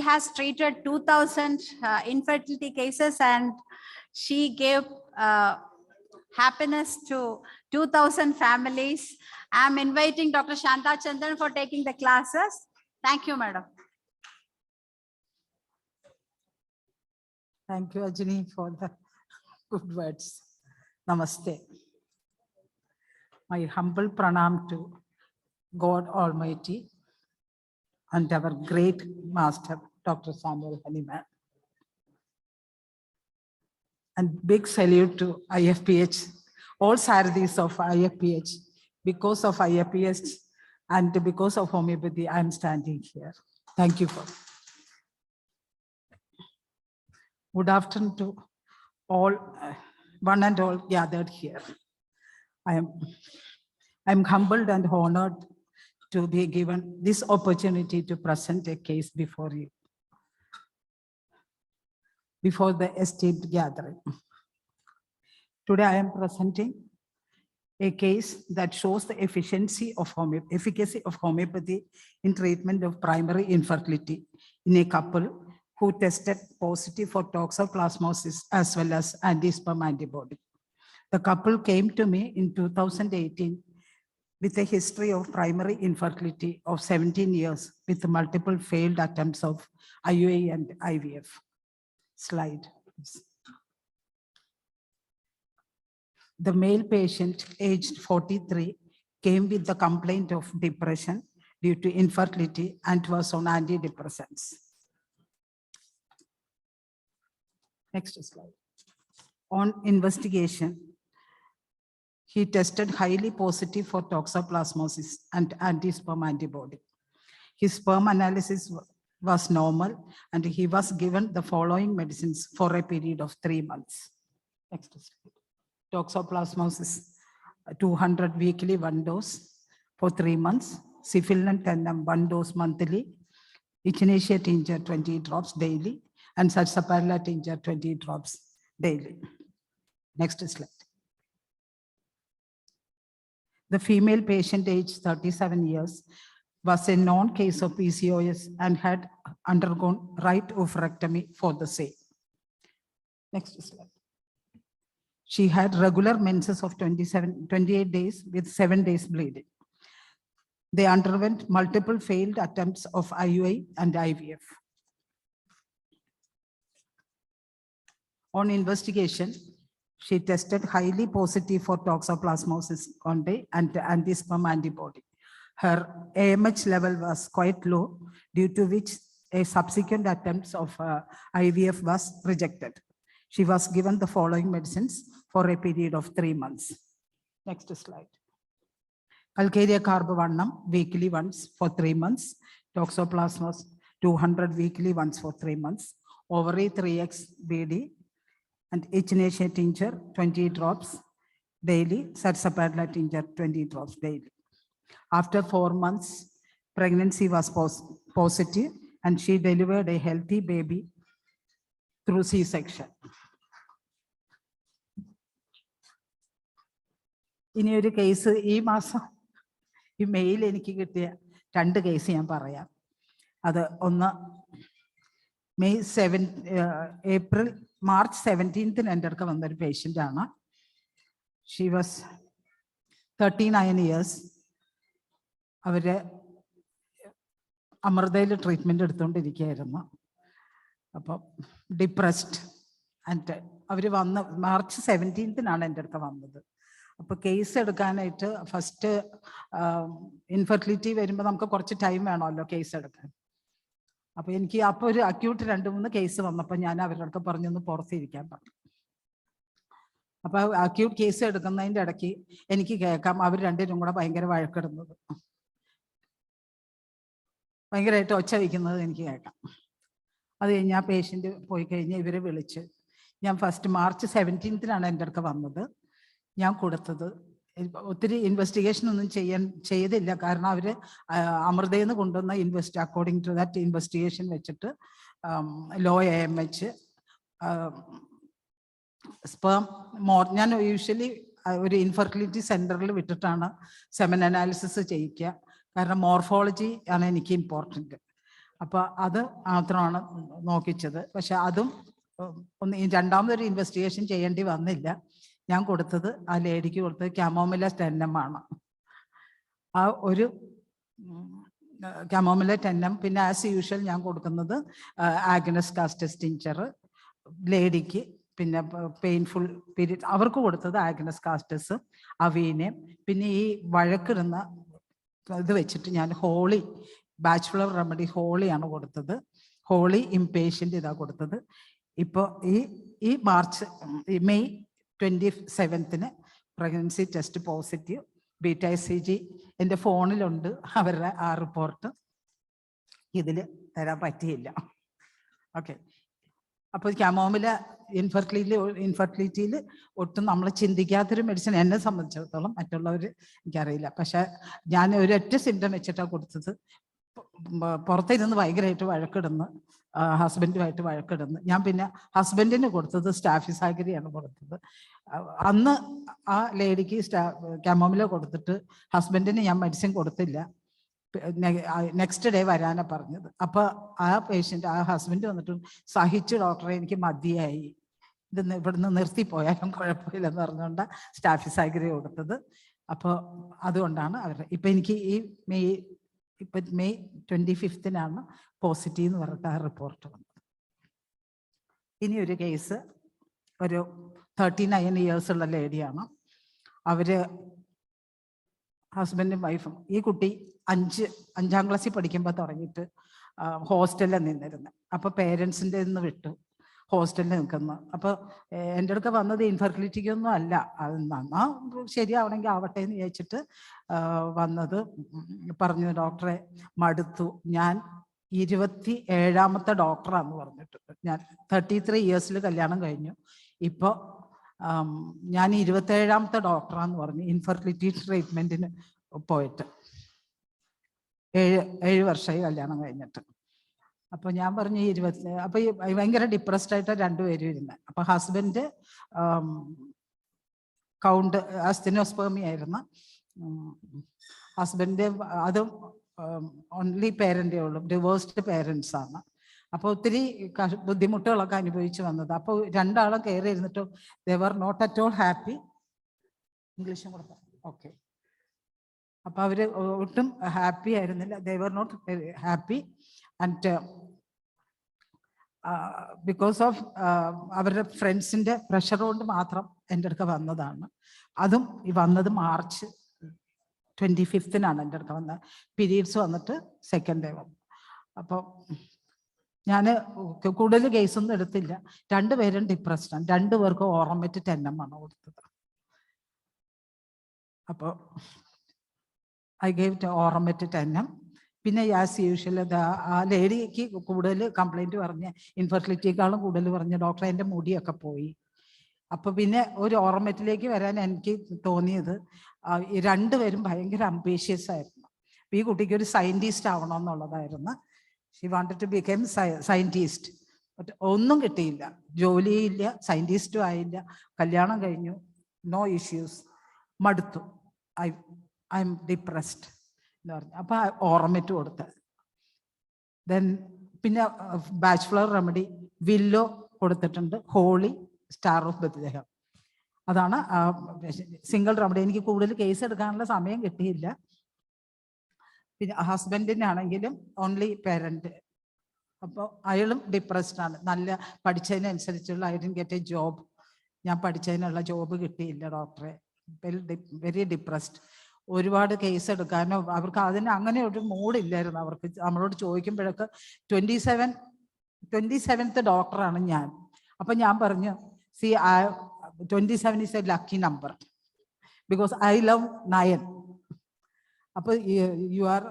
has treated 2,000 infertility cases, and she gave happiness to 2,000 families. I'm inviting Dr. Shanta Chandran for taking the classes. Thank you, madam. Thank you, Ajini, for the good words. Namaste. My humble pranam to God Almighty and our great master, Dr. Samuel Haniman. And big salute to IFPH, all Saradhis of IFPH. Because of IFPH and because of homeopathy, I am standing here. Thank you for. Good afternoon to all, one and all gathered here. I am humbled and honored to be given this opportunity to present a case before you, before the esteemed gathering. Today I am presenting a case that shows the efficacy of homeopathy in treatment of primary infertility in a couple who tested positive for toxoplasmosis as well as anti-sperm antibody. The couple came to me in 2018 with a history of primary infertility of 17 years with multiple failed attempts of IUI and IVF. Slide, please. The male patient, aged 43, came with the complaint of depression due to infertility and was on antidepressants. Next slide. On investigation, he tested highly positive for toxoplasmosis and anti-sperm antibody. His sperm analysis was normal and he was given the following medicines for a period of 3 months. Next slide. Toxoplasmosis, 200 weekly, 1 dose for 3 months. Syphilin 10 1 dose monthly. Echinacea tincture 20 drops daily. And Sarsaparilla tincture 20 drops daily. Next slide. The female patient, aged 37 years, was a known case of PCOS and had undergone right oophorectomy for the same. Next slide. She had regular menses of 28 days with 7 days bleeding. They underwent multiple failed attempts of IUI and IVF. On investigation, she tested highly positive for toxoplasmosis gondii and anti-sperm antibody. Her AMH level was quite low, due to which a subsequent attempt of IVF was rejected. She was given the following medicines for a period of 3 months. Next slide. Calcarea carbonum weekly once for 3 months. Toxoplasmos 200 weekly once for 3 months. Ovary 3x BD. And Echinacea tincture 20 drops daily. Sarsaparilla tincture 20 drops daily. After 4 months, pregnancy was positive and she delivered a healthy baby through C-section. ഇനി ഒരു case ഈ മാസം ഈ mail എനിക്ക് കിട്ടിയ 2 case ഞാൻ പറയാം. അത് ഒന്ന് March 17th എൻ്റെ അടുക്ക വന്നൊരു പേഷ്യൻ്റ് ആണ്. She was 39 years. അവര് അമൃതയിൽ ട്രീറ്റ്മെന്റ് എടുത്തുകൊണ്ടിരിക്കുകയായിരുന്നു. അപ്പം ഡിപ്രസ്ഡ് ആൻഡ് അവർ വന്ന് March 17th എൻ്റെ അടുക്ക വന്നത്. അപ്പോൾ കേസ് എടുക്കാനായിട്ട് ഫസ്റ്റ് ഇൻഫെർട്ടിലിറ്റി വരുമ്പോൾ നമുക്ക് കുറച്ച് ടൈം വേണമല്ലോ കേസ് എടുക്കാൻ. അപ്പോൾ എനിക്ക് അപ്പോൾ ഒരു അക്യൂട്ട് 2-3 കേസ് വന്നപ്പോൾ ഞാൻ അവരോടൊക്കെ പറഞ്ഞൊന്ന് പുറത്തിരിക്കാൻ പറഞ്ഞു. അപ്പോൾ അക്യൂട്ട് കേസ് എടുക്കുന്നതിൻ്റെ ഇടയ്ക്ക് എനിക്ക് കേൾക്കാം അവർ രണ്ടുപേരും കൂടെ ഭയങ്കര വഴക്കിടുന്നത്, ഭയങ്കരമായിട്ട് ഒച്ച വയ്ക്കുന്നത് എനിക്ക് കേൾക്കാം. അത് കഴിഞ്ഞ് ആ പേഷ്യൻ്റ് പോയി കഴിഞ്ഞ് ഇവരെ വിളിച്ച് ഞാൻ ഫസ്റ്റ് March 17th എൻ്റെ അടുക്ക വന്നത്. ഞാൻ കൊടുത്തത് ഒത്തിരി ഇൻവെസ്റ്റിഗേഷൻ ഒന്നും ചെയ്തില്ല, കാരണം അവർ അമൃതയിൽ നിന്ന് കൊണ്ടുവന്ന അക്കോർഡിംഗ് ടു ദാറ്റ് ഇൻവെസ്റ്റിഗേഷൻ വെച്ചിട്ട് ലോ AMH സ്പേം ഞാൻ യൂഷ്വലി ഒരു ഇൻഫെർട്ടിലിറ്റി സെന്ററിൽ വിട്ടിട്ടാണ് സെമൻ അനാലിസിസ് ചെയ്യിക്കുക, കാരണം മോർഫോളജി ആണ് എനിക്ക് ഇമ്പോർട്ടൻറ്റ്. അപ്പോൾ അത് മാത്രമാണ് നോക്കിച്ചത്. പക്ഷെ അതും രണ്ടാമതൊരു ഇൻവെസ്റ്റിഗേഷൻ ചെയ്യേണ്ടി വന്നില്ല. ഞാൻ കൊടുത്തത് ആ ലേഡിക്ക് കൊടുത്തത് ക്യാമോമില 10 ആണ്. ആ ഒരു ക്യാമോമില 10 പിന്നെ ആസ് യൂഷ്വൽ ഞാൻ കൊടുക്കുന്നത് ആഗ്നസ് കാസ്റ്റസ് ടിഞ്ചർ ലേഡിക്ക്, പിന്നെ പെയിൻഫുൾ പീരീഡ് അവർക്ക് കൊടുത്തത് ആഗ്നസ് കാസ്റ്റസ് അവീനെ. പിന്നെ ഈ വഴക്കിടുന്ന ഇത് വെച്ചിട്ട് ഞാൻ ഹോളി ബാച്ചുലർ റെമഡി ഹോളിയാണ് കൊടുത്തത്. ഹോളി ഇംപേഷ്യൻ്റ് ഇതാ കൊടുത്തത്. ഇപ്പോൾ ഈ March May 27 pregnancy test positive, BTICG എൻ്റെ ഫോണിലുണ്ട് അവരുടെ ആ റിപ്പോർട്ട്. ഇതിൽ തരാൻ പറ്റിയില്ല. ഓക്കെ. അപ്പോൾ ക്യാമോമില ഇൻഫെർട്ടിലിറ്റിയിൽ ഒട്ടും നമ്മൾ ചിന്തിക്കാത്തൊരു മെഡിസിൻ എന്നെ സംബന്ധിച്ചിടത്തോളം, മറ്റുള്ളവർ എനിക്കറിയില്ല. പക്ഷെ ഞാൻ ഒരൊറ്റ സിംറ്റം വെച്ചിട്ടാണ് കൊടുത്തത്. പുറത്തിരുന്ന് ഭയങ്കരമായിട്ട് വഴക്കിടുന്നു, ഹസ്ബൻഡുമായിട്ട് വഴക്കിടുന്നു. ഞാൻ പിന്നെ ഹസ്ബൻഡിന് കൊടുത്തത് സ്റ്റാഫിസാഗിരിയാണ് കൊടുത്തത്. അന്ന് ആ ലേഡിക്ക് ക്യാമോമില കൊടുത്തിട്ട് ഹസ്ബൻഡിന് ഞാൻ മെഡിസിൻ കൊടുത്തില്ല. നെക്സ്റ്റ് ഡേ വരാനാ പറഞ്ഞത്. അപ്പൊ ആ പേഷ്യൻ്റ് ആ ഹസ്ബൻഡ് വന്നിട്ട് സഹിച്ചു ഡോക്ടറെ എനിക്ക് മതിയായി, ഇത് ഇവിടുന്ന് നിർത്തിപ്പോയാലും കുഴപ്പമില്ലെന്ന് പറഞ്ഞുകൊണ്ട് സ്റ്റാഫിസാഗിരി കൊടുത്തത്. അപ്പോൾ അതുകൊണ്ടാണ് അവരുടെ ഇപ്പം എനിക്ക് ഈ മെയ് 25 പോസിറ്റീവ് എന്ന് പറഞ്ഞിട്ട് ആ റിപ്പോർട്ട് വന്നത്. ഇനി ഒരു കേസ്, ഒരു 39 years ഉള്ള ലേഡിയാണ്. അവര് ഹസ്ബൻഡും വൈഫും. ഈ കുട്ടി 5ാം ക്ലാസ്സിൽ പഠിക്കുമ്പോൾ തുടങ്ങിയിട്ട് ഹോസ്റ്റലിൽ നിന്നിരുന്നത്. അപ്പോൾ പേരൻസിൻ്റെ നിന്ന് വിട്ടു ഹോസ്റ്റലിൽ നിൽക്കുന്നു. അപ്പോൾ എൻ്റെ അടുക്ക വന്നത് ഇൻഫെർട്ടിലിറ്റിക്കൊന്നും അല്ല, അത് നന്നാ ശരിയാവണമെങ്കിൽ ആവട്ടെ എന്ന് വിചാരിച്ചിട്ട് വന്നത്. പറഞ്ഞു ഡോക്ടറെ മടുത്തു, ഞാൻ 27ാമത്തെ ഡോക്ടറാന്ന് പറഞ്ഞിട്ട്. ഞാൻ 33 years കല്യാണം കഴിഞ്ഞു. ഇപ്പോൾ ഞാൻ 27ാമത്തെ ഡോക്ടറാന്ന് പറഞ്ഞു ഇൻഫെർട്ടിലിറ്റി ട്രീറ്റ്മെൻറ്റിന് പോയിട്ട്. 7 വർഷമായി കല്യാണം കഴിഞ്ഞിട്ട്. അപ്പോൾ ഞാൻ പറഞ്ഞു 20. അപ്പോൾ ഈ ഭയങ്കര ഡിപ്രസ്ഡ് ആയിട്ട് രണ്ടുപേരും ഇരുന്നത്. അപ്പോൾ ഹസ്ബൻഡ് കൗണ്ട് അസ്തിനോസ്പേമി ആയിരുന്നു. ഹസ്ബൻഡ് അതും ഓൺലി പേരൻ്റേ ഉള്ളൂ, ഡിവോഴ്സ്ഡ് പേരൻസ് ആണ്. അപ്പോൾ ഒത്തിരി ബുദ്ധിമുട്ടുകളൊക്കെ അനുഭവിച്ചു വന്നത്. അപ്പോൾ രണ്ടാളും കയറി ഇരുന്നിട്ടും they were not at all happy. ഇംഗ്ലീഷും കൊടുക്കാം, ഓക്കെ. അപ്പോൾ അവർ ഒട്ടും ഹാപ്പി ആയിരുന്നില്ല. They were not happy and because of അവരുടെ ഫ്രണ്ട്സിൻ്റെ പ്രഷർ കൊണ്ട് മാത്രം എൻ്റെ അടുക്ക വന്നതാണ്. അതും ഈ വന്നത് മാർച്ച് 25 എൻ്റെ അടുക്ക വന്നത്. പീരീഡ്സ് വന്നിട്ട് 2nd day വന്നു. അപ്പോൾ ഞാൻ കൂടുതൽ കേസൊന്നും എടുത്തില്ല. രണ്ടുപേരും ഡിപ്രസ്ഡാണ്. 2 പേർക്കും ഓറമെറ്റ് 10 ആണ് കൊടുത്തത്. അപ്പോൾ ഐ ഗേവ് ഓറമെറ്റ് 10. പിന്നെ ആസ് യൂഷ്വൽ ആ ലേഡിക്ക് കൂടുതൽ കംപ്ലൈൻറ്റ് പറഞ്ഞ് ഇൻഫെർട്ടിലിറ്റിയേക്കാളും കൂടുതൽ പറഞ്ഞ് ഡോക്ടറെ എൻ്റെ മുടിയൊക്കെ പോയി. അപ്പോൾ പിന്നെ ഒരു ഓറമെറ്റിലേക്ക് വരാൻ എനിക്ക് തോന്നിയത് ഈ 2 പേരും ഭയങ്കര അംബീഷ്യസ് ആയിരുന്നു. ഈ കുട്ടിക്ക് ഒരു സയൻറ്റിസ്റ്റ് ആവണമെന്നുള്ളതായിരുന്നു. She wanted to become scientist. But ഒന്നും കിട്ടിയില്ല, ജോലിയില്ല, സയൻറ്റിസ്റ്റും ആയില്ല. കല്യാണം കഴിഞ്ഞു, നോ ഇഷ്യൂസ്. മടുത്തു, ഐ എം ഡിപ്രസ്ഡ് എന്ന് പറഞ്ഞു. അപ്പോൾ ഓറമെറ്റ് കൊടുത്തത്. ദെൻ പിന്നെ ബാച്ചുലർ റെമഡി വില്ലോ കൊടുത്തിട്ടുണ്ട്, ഹോളി, സ്റ്റാർ ഓഫ് ബെത്ലഹേം. അതാണ് സിംഗിൾ റെമഡി. എനിക്ക് കൂടുതൽ കേസ് എടുക്കാനുള്ള സമയം കിട്ടിയില്ല. പിന്നെ ഹസ്ബൻഡിനാണെങ്കിലും ഓൺലി പേരൻറ്റ്. അപ്പോൾ അയാളും ഡിപ്രസ്ഡ് ആണ്. നല്ല പഠിച്ചതിനനുസരിച്ചുള്ള I didn't get a job. ഞാൻ പഠിച്ചതിനുള്ള ജോബ് കിട്ടിയില്ല ഡോക്ടറെ. Very depressed. ഒരുപാട് കേസ് എടുക്കാനോ അവർക്ക് അതിന് അങ്ങനെ ഒരു മൂഡില്ലായിരുന്നു അവർക്ക്. നമ്മളോട് ചോദിക്കുമ്പോഴൊക്കെ 27th ഡോക്ടറാണ് ഞാൻ. അപ്പം ഞാൻ പറഞ്ഞു, C 27 is a lucky number because I love 9. അപ്പോൾ you are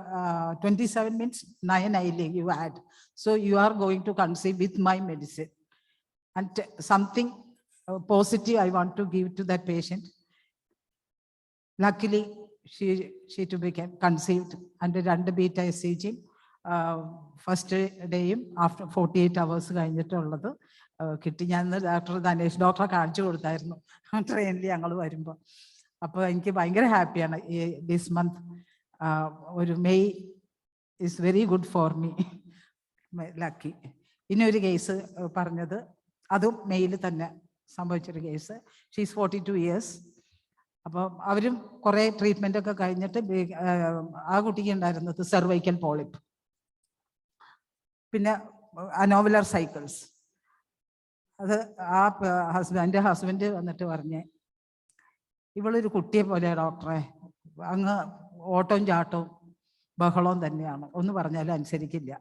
27 means 9 I like you add. So you are going to conceive with my medicine. And something positive I want to give to that patient. Luckily, she to became conceived and 2 BTICG first day after 48 hours കഴിഞ്ഞിട്ടുള്ളത് കിട്ടി. ഞാൻ doctor Dhanesh ഡോക്ടറെ കാണിച്ചു കൊടുത്തായിരുന്നു ട്രെയിനിൽ ഞങ്ങൾ വരുമ്പോൾ. അപ്പോൾ എനിക്ക് ഭയങ്കര ഹാപ്പിയാണ്. ഈ ദിസ് മന്ത് ഒരു May is very good for me, lucky. ഇനി ഒരു കേസ് പറഞ്ഞത് അതും മെയിൽ തന്നെ സംഭവിച്ചൊരു കേസ്. She's 42 years. അപ്പം അവരും കുറേ ട്രീറ്റ്മെൻ്റ് ഒക്കെ കഴിഞ്ഞിട്ട് ആ കുട്ടിക്ക് ഉണ്ടായിരുന്നത് സെർവൈക്കൽ പോളിപ്പ്, പിന്നെ അനോവുലർ സൈക്കിൾസ്. അത് ആ എൻ്റെ ഹസ്ബൻഡ് വന്നിട്ട് പറഞ്ഞേ, ഇവളൊരു കുട്ടിയെ പോലെ ഡോക്ടറെ, അങ്ങ് ഓട്ടവും ചാട്ടവും ബഹളവും തന്നെയാണ്, ഒന്ന് പറഞ്ഞാലും അനുസരിക്കില്ല.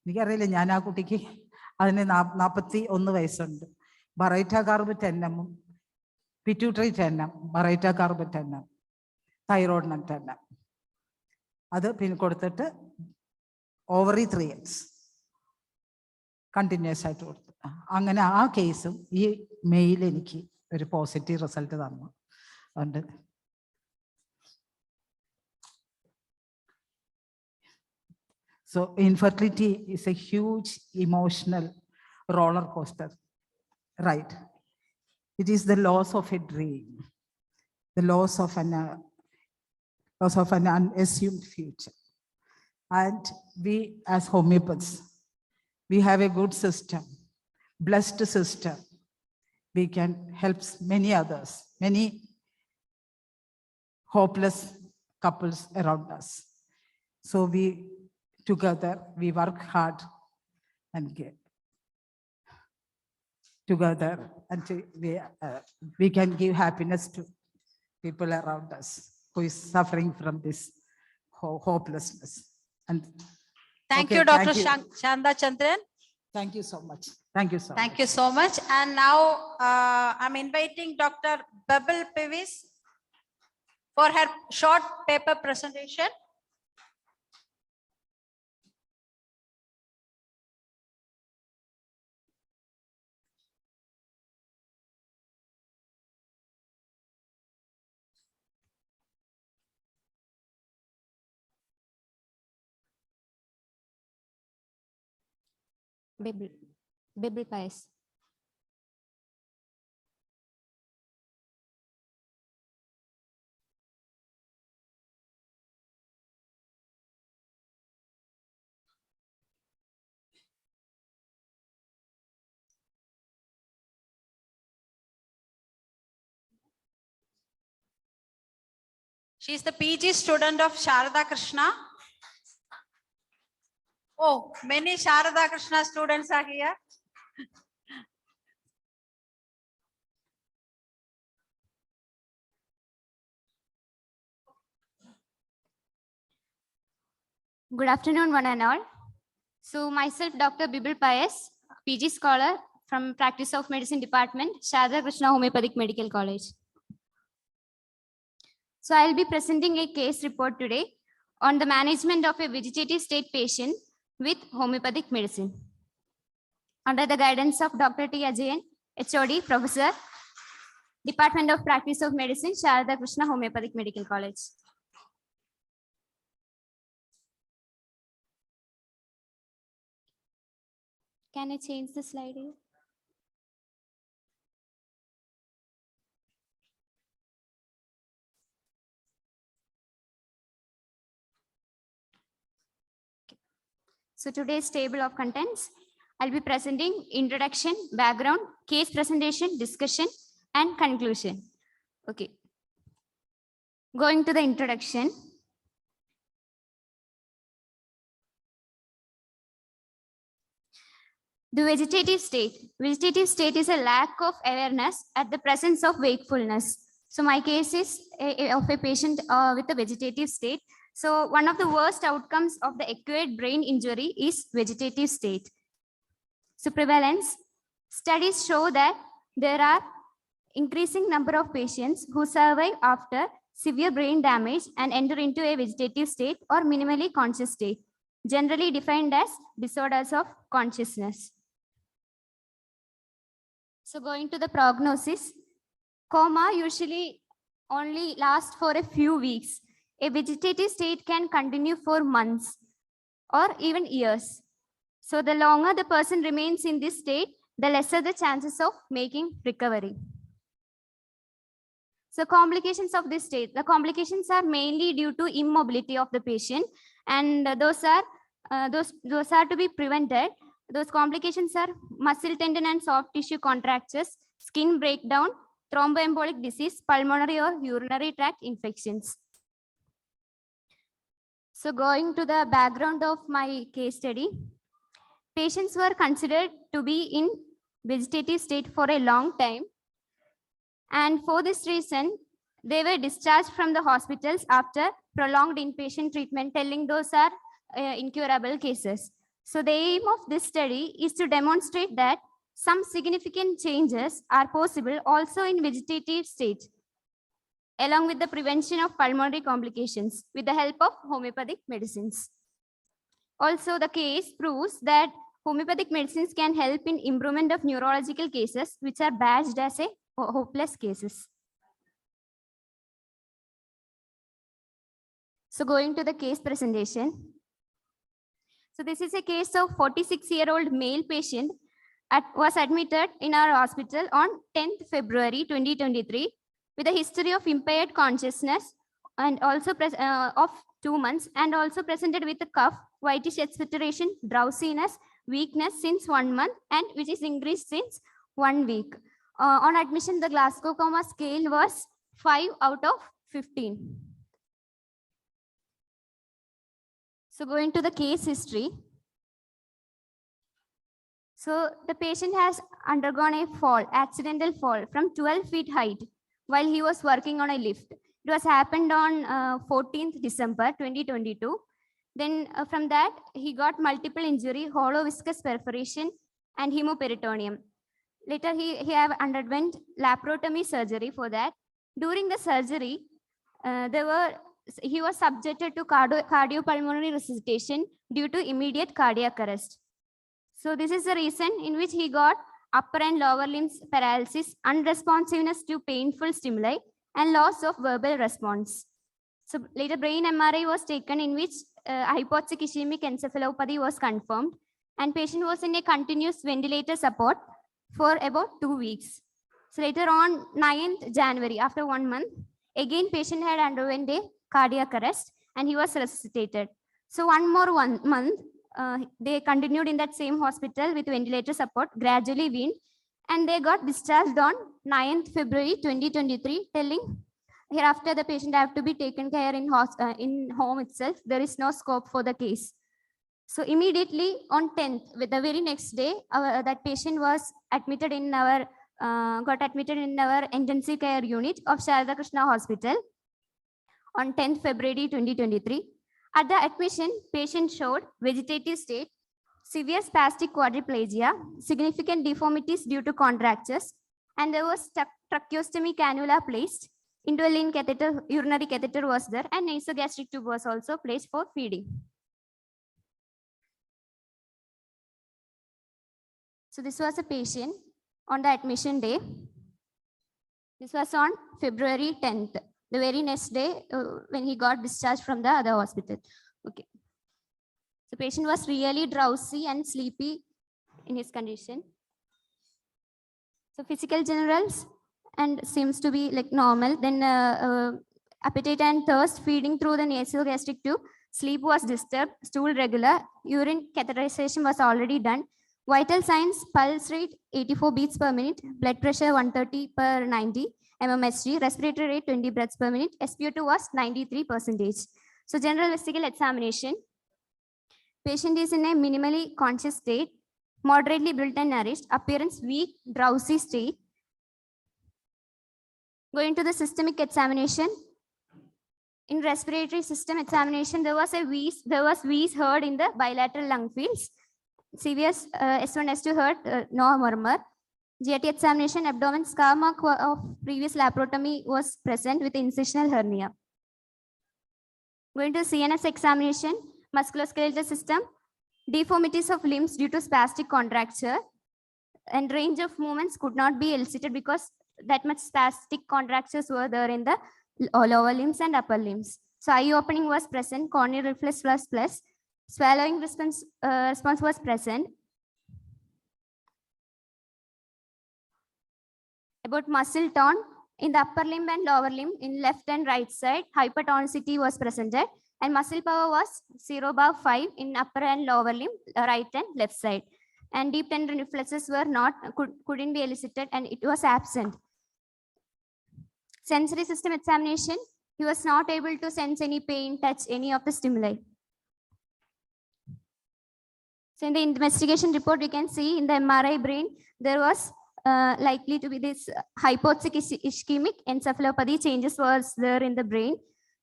എനിക്കറിയില്ല, ഞാൻ ആ കുട്ടിക്ക് അതിന് 41 വയസ്സുണ്ട്. ബറൈറ്റ കാർബ് 10 പിറ്റ്യൂട്ടറി 10 ബറൈറ്റ കാർബ് 10 തൈറോയിഡിന് 10 അത് പിന്നെ കൊടുത്തിട്ട് ഓവറി 3x കണ്ടിന്യൂസ് ആയിട്ട് കൊടുത്തു. അങ്ങനെ ആ കേസും ഈ മെയിൽ എനിക്ക് ഒരു പോസിറ്റീവ് റിസൾട്ട് തന്നു. അതുകൊണ്ട് so infertility is a huge emotional roller coaster, right? It is the loss of a dream, the loss of an unassumed future. And we as homeopaths, we have a good system, blessed system. We can help many others, many hopeless couples around us. So together we work hard and get together, and we can give happiness to people around us who is suffering from this hopelessness. And Thank okay, you, Dr. thank you. Shanda Chandran. Thank you so much. Thank you so much. Thank you so much. And now I'm inviting Dr. Bebel Pevis for her short paper presentation. Bible Pies. She is the PG student of Sharada Krishna. Oh, many Sharada Krishna students are here. Good afternoon, one and all. So myself, Dr. Bible Pies, PG scholar from Practice of Medicine Department, Sharada Krishna Homeopathic Medical College. So I'll be presenting a case report today on the management of a vegetative state patient with homeopathic medicine. Under the guidance of Dr. T. Ajayan, HOD, Professor, Department of Practice of Medicine, Sharada Krishna Homeopathic Medical College. Can I change the slide here? So today's table of contents, I'll be presenting introduction, background, case presentation, discussion, and conclusion. Okay. Going to the introduction. The vegetative state is a lack of awareness at the presence of wakefulness. So my case is of a patient with a vegetative state. So one of the worst outcomes of the acquired brain injury is vegetative state. So prevalence, studies show that there are increasing number of patients who survive after severe brain damage and enter into a vegetative state or minimally conscious state, generally defined as disorders of consciousness. So going to the prognosis, coma usually only lasts for a few weeks. A vegetative state can continue for months or even years. So the longer the person remains in this state, the lesser the chances of making recovery. So complications of this state, the complications are mainly due to immobility of the patient, and those are to be prevented. Those complications are muscle, tendon, and soft tissue contractures, skin breakdown, thromboembolic disease, pulmonary or urinary tract infections. So going to the background of my case study, patients were considered to be in vegetative state for a long time. And for this reason, they were discharged from the hospitals after prolonged inpatient treatment, telling those are incurable cases. So the aim of this study is to demonstrate that some significant changes are possible also in vegetative state, along with the prevention of pulmonary complications with the help of homeopathic medicines. Also, the case proves that homeopathic medicines can help in improvement of neurological cases which are badged as a hopeless cases. So going to the case presentation. So this is a case of 46-year-old male patient was admitted in our hospital on 10th February 2023 with a history of impaired consciousness and also of 2 months, and also presented with a cough, whitish expectoration, drowsiness, weakness since 1 month, and which is increased since 1 week. On admission, the Glasgow Coma scale was 5 out of 15. So going to the case history. So the patient has undergone a fall, accidental fall from 12 feet height while he was working on a lift. It was happened on 14th December 2022. Then from that, he got multiple injury, hollow viscous perforation, and hemoperitoneum. Later, he have underwent laparotomy surgery for that. During the surgery, he was subjected to cardiopulmonary resuscitation due to immediate cardiac arrest. So this is the reason in which he got upper and lower limbs paralysis, unresponsiveness to painful stimuli, and loss of verbal response. So later brain MRI was taken in which hypoxic ischemic encephalopathy was confirmed, and patient was in a continuous ventilator support for about 2 weeks. So later on 9th January, after 1 month, again patient had underwent a cardiac arrest and he was resuscitated. So one more month, they continued in that same hospital with ventilator support, gradually weaned, and they got discharged on 9th February 2023, telling hereafter the patient have to be taken care in home itself. There is no scope for the case. So immediately on 10th, with the very next day, that patient was admitted in our intensive care unit of Sharada Krishna Hospital on 10th February 2023. At the admission, patient showed vegetative state, severe spastic quadriplegia, significant deformities due to contractures, and there was tracheostomy cannula placed, indwelling catheter, urinary catheter was there, and nasogastric tube was also placed for feeding. So this was a patient on the admission day. This was on February 10th. The very next day when he got discharged from the other hospital. Okay. The patient was really drowsy and sleepy in his condition. So physical generals and seems to be like normal. Then appetite and thirst, feeding through the nasogastric tube. Sleep was disturbed, stool regular, urine catheterization was already done. Vital signs, pulse rate 84 beats per minute, blood pressure 130 per 90. mmHg, respiratory rate 20 breaths per minute, SpO2 was 93%. So general physical examination. Patient is in a minimally conscious state, moderately built and nourished, appearance weak, drowsy state. Going to the systemic examination. In respiratory system examination, there was wheeze heard in the bilateral lung fields. Severe S1, S2 heard, no murmur. GIT examination, abdomen scar mark of previous laparotomy was present with incisional hernia. Going to CNS examination, musculoskeletal system, deformities of limbs due to spastic contracture, and range of movements could not be elicited because that much spastic contractures were there in the lower limbs and upper limbs. So eye opening was present, corneal reflex was plus, swallowing response was present. About muscle tone, in the upper limb and lower limb, in left and right side, hypertonicity was presented, and muscle power was 0/5 in upper and lower limb, right and left side. and deep tendon reflexes were not, couldn't be elicited, and it was absent. Sensory system examination, he was not able to sense any pain, touch any of the stimuli. So in the investigation report, we can see in the MRI brain, there was likely to be this hypoxic ischemic encephalopathy changes was there in the brain,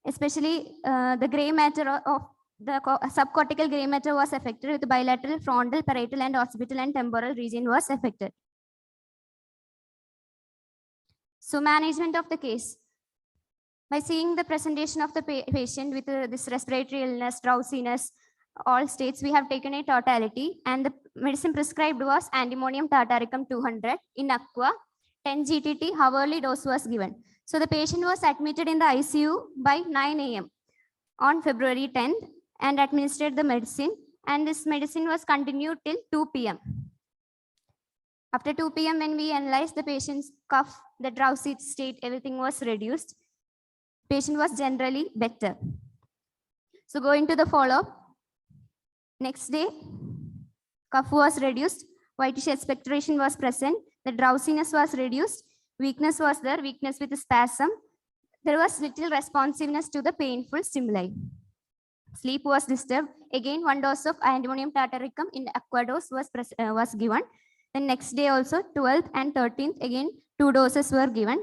especially the gray matter of the subcortical gray matter was affected with the bilateral, frontal, parietal, and occipital and temporal region was affected. So management of the case. By seeing the presentation of the patient with this respiratory illness, drowsiness, all states, we have taken a totality, and the medicine prescribed was antimonium tartaricum 200 in aqua, 10 GTT, hourly dose was given. So the patient was admitted in the ICU by 9 AM on February 10th and administered the medicine, and this medicine was continued till 2 PM. After 2 PM, when we analyzed the patient's cough, the drowsy state, everything was reduced. Patient was generally better. So going to the follow-up. Next day, cough was reduced, whitish expectoration was present, the drowsiness was reduced, weakness was there, weakness with spasm. There was little responsiveness to the painful stimuli. Sleep was disturbed. Again, 1 dose of antimonium tartaricum in aqua dose was given. The next day also, 12th and 13th, again, 2 doses were given.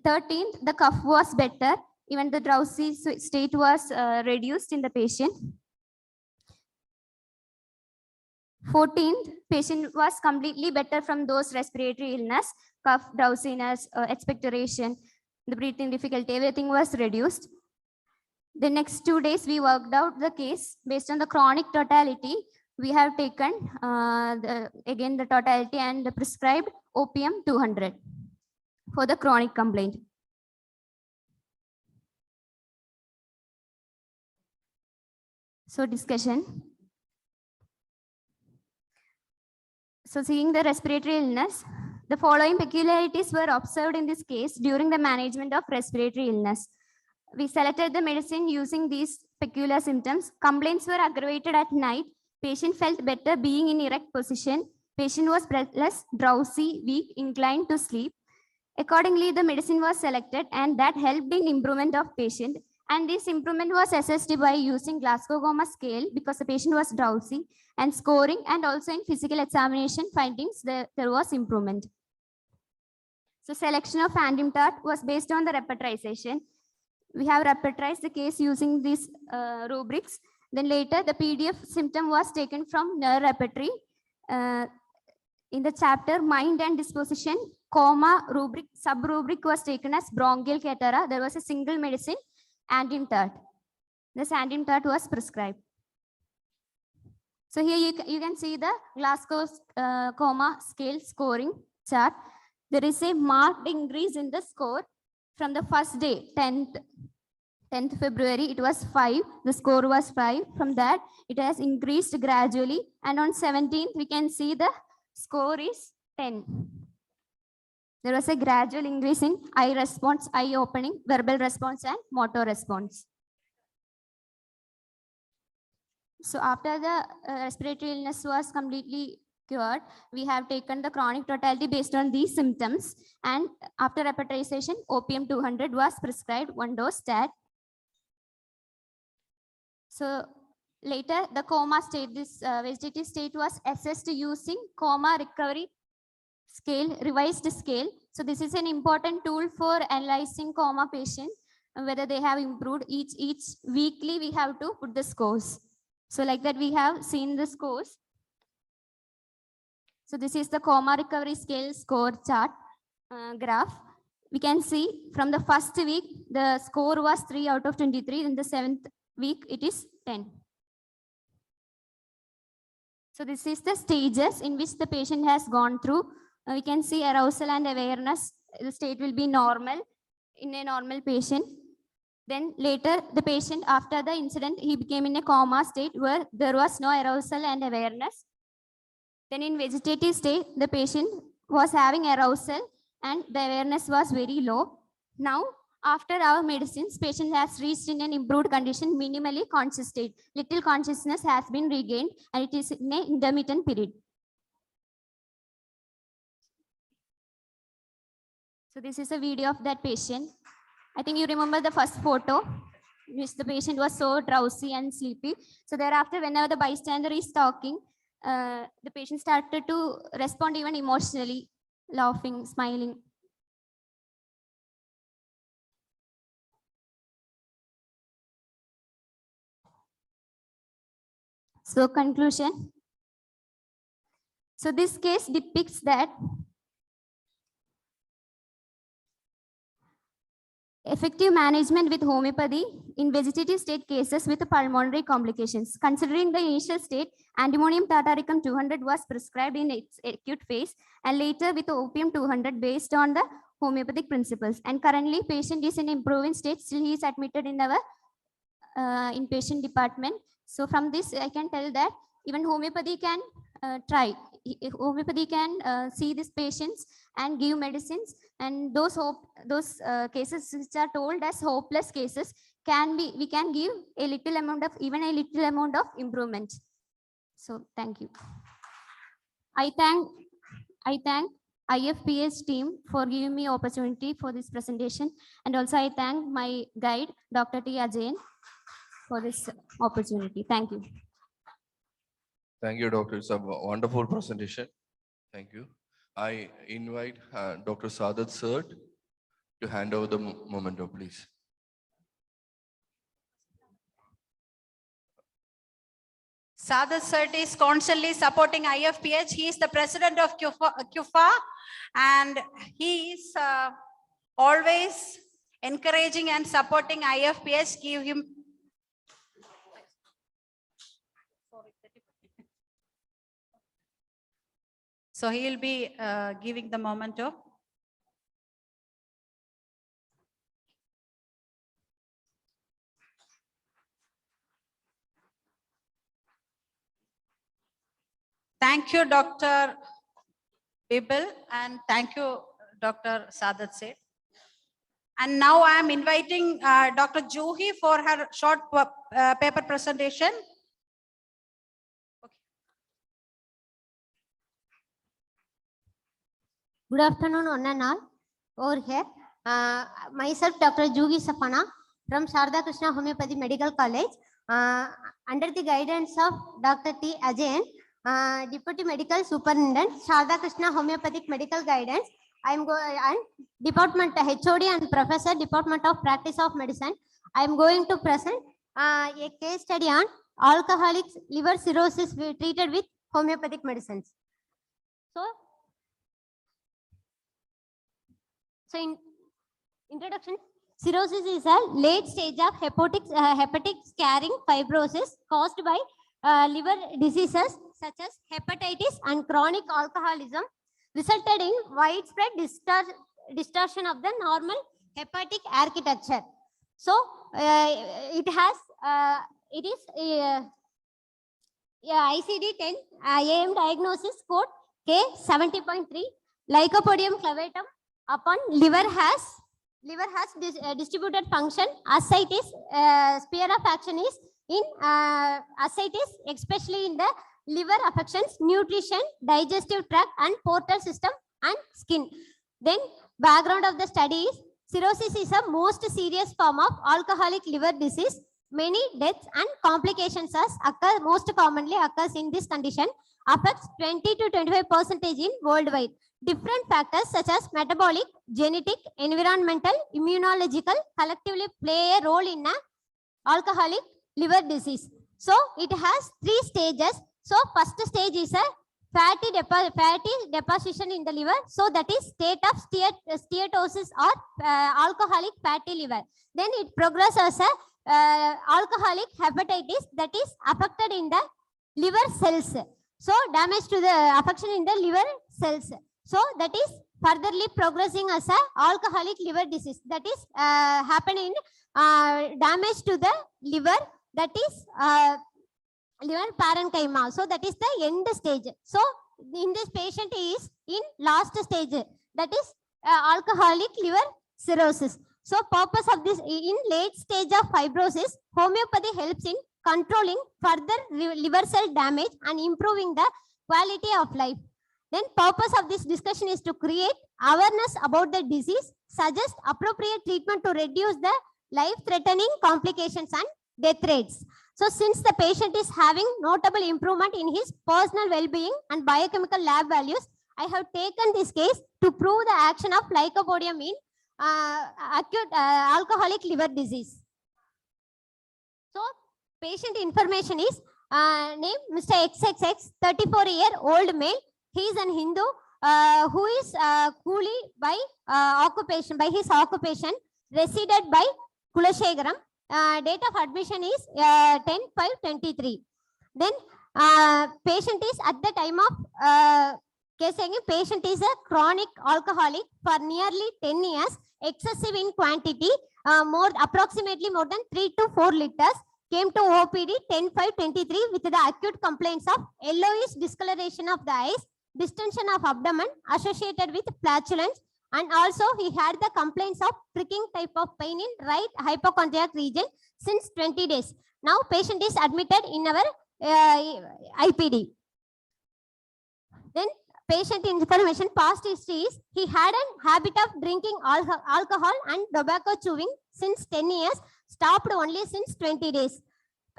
13th, the cough was better. Even the drowsy state was reduced in the patient. 14th, patient was completely better from those respiratory illness, cough, drowsiness, expectoration, the breathing difficulty, everything was reduced. The next 2 days, we worked out the case based on the chronic totality. We have taken again the totality and prescribed opium 200 for the chronic complaint. So discussion. So seeing the respiratory illness, the following peculiarities were observed in this case during the management of respiratory illness. We selected the medicine using these peculiar symptoms. Complaints were aggravated at night. Patient felt better being in erect position. Patient was breathless, drowsy, weak, inclined to sleep. Accordingly, the medicine was selected, and that helped in improvement of patient. And this improvement was assessed by using Glasgow Coma scale because the patient was drowsy, and scoring, and also in physical examination findings, there was improvement. So selection of Antim-Tart was based on the repertorization. We have repertorized the case using these rubrics. Then later, the PDF symptom was taken from nerve repertory. In the chapter Mind and Disposition, coma rubric, sub-rubric was taken as bronchial catarrh. There was a single medicine, Antim-Tart. This Antim-Tart was prescribed. So here you can see the Glasgow Coma scale scoring chart. There is a marked increase in the score from the first day, 10th February, it was 5. The score was 5. From that, it has increased gradually. And on 17th, we can see the score is 10. There was a gradual increase in eye response, eye opening, verbal response, and motor response. So after the respiratory illness was completely cured, we have taken the chronic totality based on these symptoms. And after repertorization, opium 200 was prescribed, 1 dose stat. So later, the coma state, this vegetative state was assessed using coma recovery scale, revised scale. So this is an important tool for analyzing coma patients, whether they have improved. Each weekly, we have to put the scores. So like that, we have seen the scores. So this is the coma recovery scale score chart graph. We can see from the first week, the score was 3 out of 23. In the 7th week, it is 10. So this is the stages in which the patient has gone through. We can see arousal and awareness. The state will be normal in a normal patient. Then later, the patient, after the incident, he became in a coma state where there was no arousal and awareness. Then in vegetative state, the patient was having arousal and the awareness was very low. Now, after our medicines, patient has reached in an improved condition, minimally conscious state. Little consciousness has been regained and it is in an intermittent period. So this is a video of that patient. I think you remember the first photo, which the patient was so drowsy and sleepy. So thereafter, whenever the bystander is talking, the patient started to respond even emotionally, laughing, smiling. So conclusion. So this case depicts that effective management with homeopathy in vegetative state cases with pulmonary complications. Considering the initial state, antimonium tartaricum 200 was prescribed in its acute phase and later with opium 200 based on the homeopathic principles. And currently patient is in improving state, still he is admitted in our inpatient department. So from this I can tell that even homeopathy can try. Homeopathy can see these patients and give medicines, and those cases which are told as hopeless cases we can give a little amount of improvement. So thank you. I thank IFPH team for giving me opportunity for this presentation, and also I thank my guide Dr. T. Ajayan for this opportunity. Thank you. Thank you, Doctor. It's a wonderful presentation. Thank you. I invite Dr. Sadat sir to hand over the memento, please. Sadat sir is constantly supporting IFPH. He is the president of QFA, and he is always encouraging and supporting IFPH. Give him. So he will be giving the memento. Thank you, Dr. Bibil, and thank you, Dr. Sadat Seth. And now I am inviting Dr. Juhi for her short paper presentation. Good afternoon, one and all. Over here, myself, Dr. Juhi Safana from Sharda Krishna Homeopathy Medical College, under the guidance of Dr. T. Ajayan, Deputy Medical Superintendent, Sharda Krishna Homeopathic Medical Guidance. I am and Department HOD and Professor, Department of Practice of Medicine. I am going to present a case study on alcoholic liver cirrhosis treated with homeopathic medicines. So in introduction, cirrhosis is a late stage of hepatic scarring fibrosis caused by liver diseases such as hepatitis and chronic alcoholism, resulted in widespread distortion of the normal hepatic architecture. So it is ICD-10 AM diagnosis code K70.3. Lycopodium clavatum upon liver has distributed function. Ascites, sphere of action is in ascites, especially in the liver affections, nutrition, digestive tract and portal system and skin. Then background of the study is cirrhosis is a most serious form of alcoholic liver disease. Many deaths and complications most commonly occurs in this condition, affects 20 to 25% in worldwide. Different factors such as metabolic, genetic, environmental, immunological collectively play a role in alcoholic liver disease. So it has 3 stages. So first stage is a fatty deposition in the liver. So that is state of steatosis or alcoholic fatty liver. Then it progresses as alcoholic hepatitis, that is affected in the liver cells. So damage to the affection in the liver cells. So that is furtherly progressing as a alcoholic liver disease. That is happening damage to the liver, that is liver parenchyma. So that is the end stage. So in this patient is in last stage, that is alcoholic liver cirrhosis. So purpose of this, in late stage of fibrosis, homeopathy helps in controlling further liver cell damage and improving the quality of life. Then purpose of this discussion is to create awareness about the disease, suggest appropriate treatment to reduce the life-threatening complications and death rates. So since the patient is having notable improvement in his personal well-being and biochemical lab values, I have taken this case to prove the action of lycopodium in acute alcoholic liver disease. So patient information is name Mr. XXX, 34-year-old male. He is an Hindu who is coolie by occupation, by his occupation, resided by Kulashekaram. Date of admission is 10/5/23. Then patient is at the time of patient is a chronic alcoholic for nearly 10 years, excessive in quantity, approximately more than 3 to 4 liters. Came to OPD 10/5/23 with the acute complaints of yellowish discoloration of the eyes, distension of abdomen associated with flatulence, and also he had the complaints of pricking type of pain in right hypochondriac region since 20 days. Now patient is admitted in our IPD. Then patient information, past history is he had a habit of drinking alcohol and tobacco chewing since 10 years, stopped only since 20 days.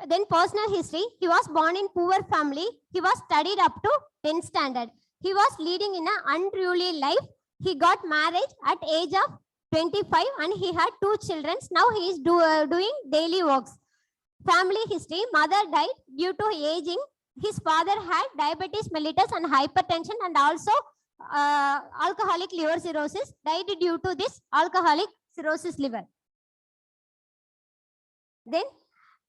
Then personal history, he was born in poor family. He was studied up to 10th standard. He was leading in an unruly life. He got married at age of 25 and he had 2 children. Now he is doing daily works. Family history, mother died due to aging. His father had diabetes mellitus and hypertension and also alcoholic liver cirrhosis, died due to this alcoholic cirrhosis liver. Then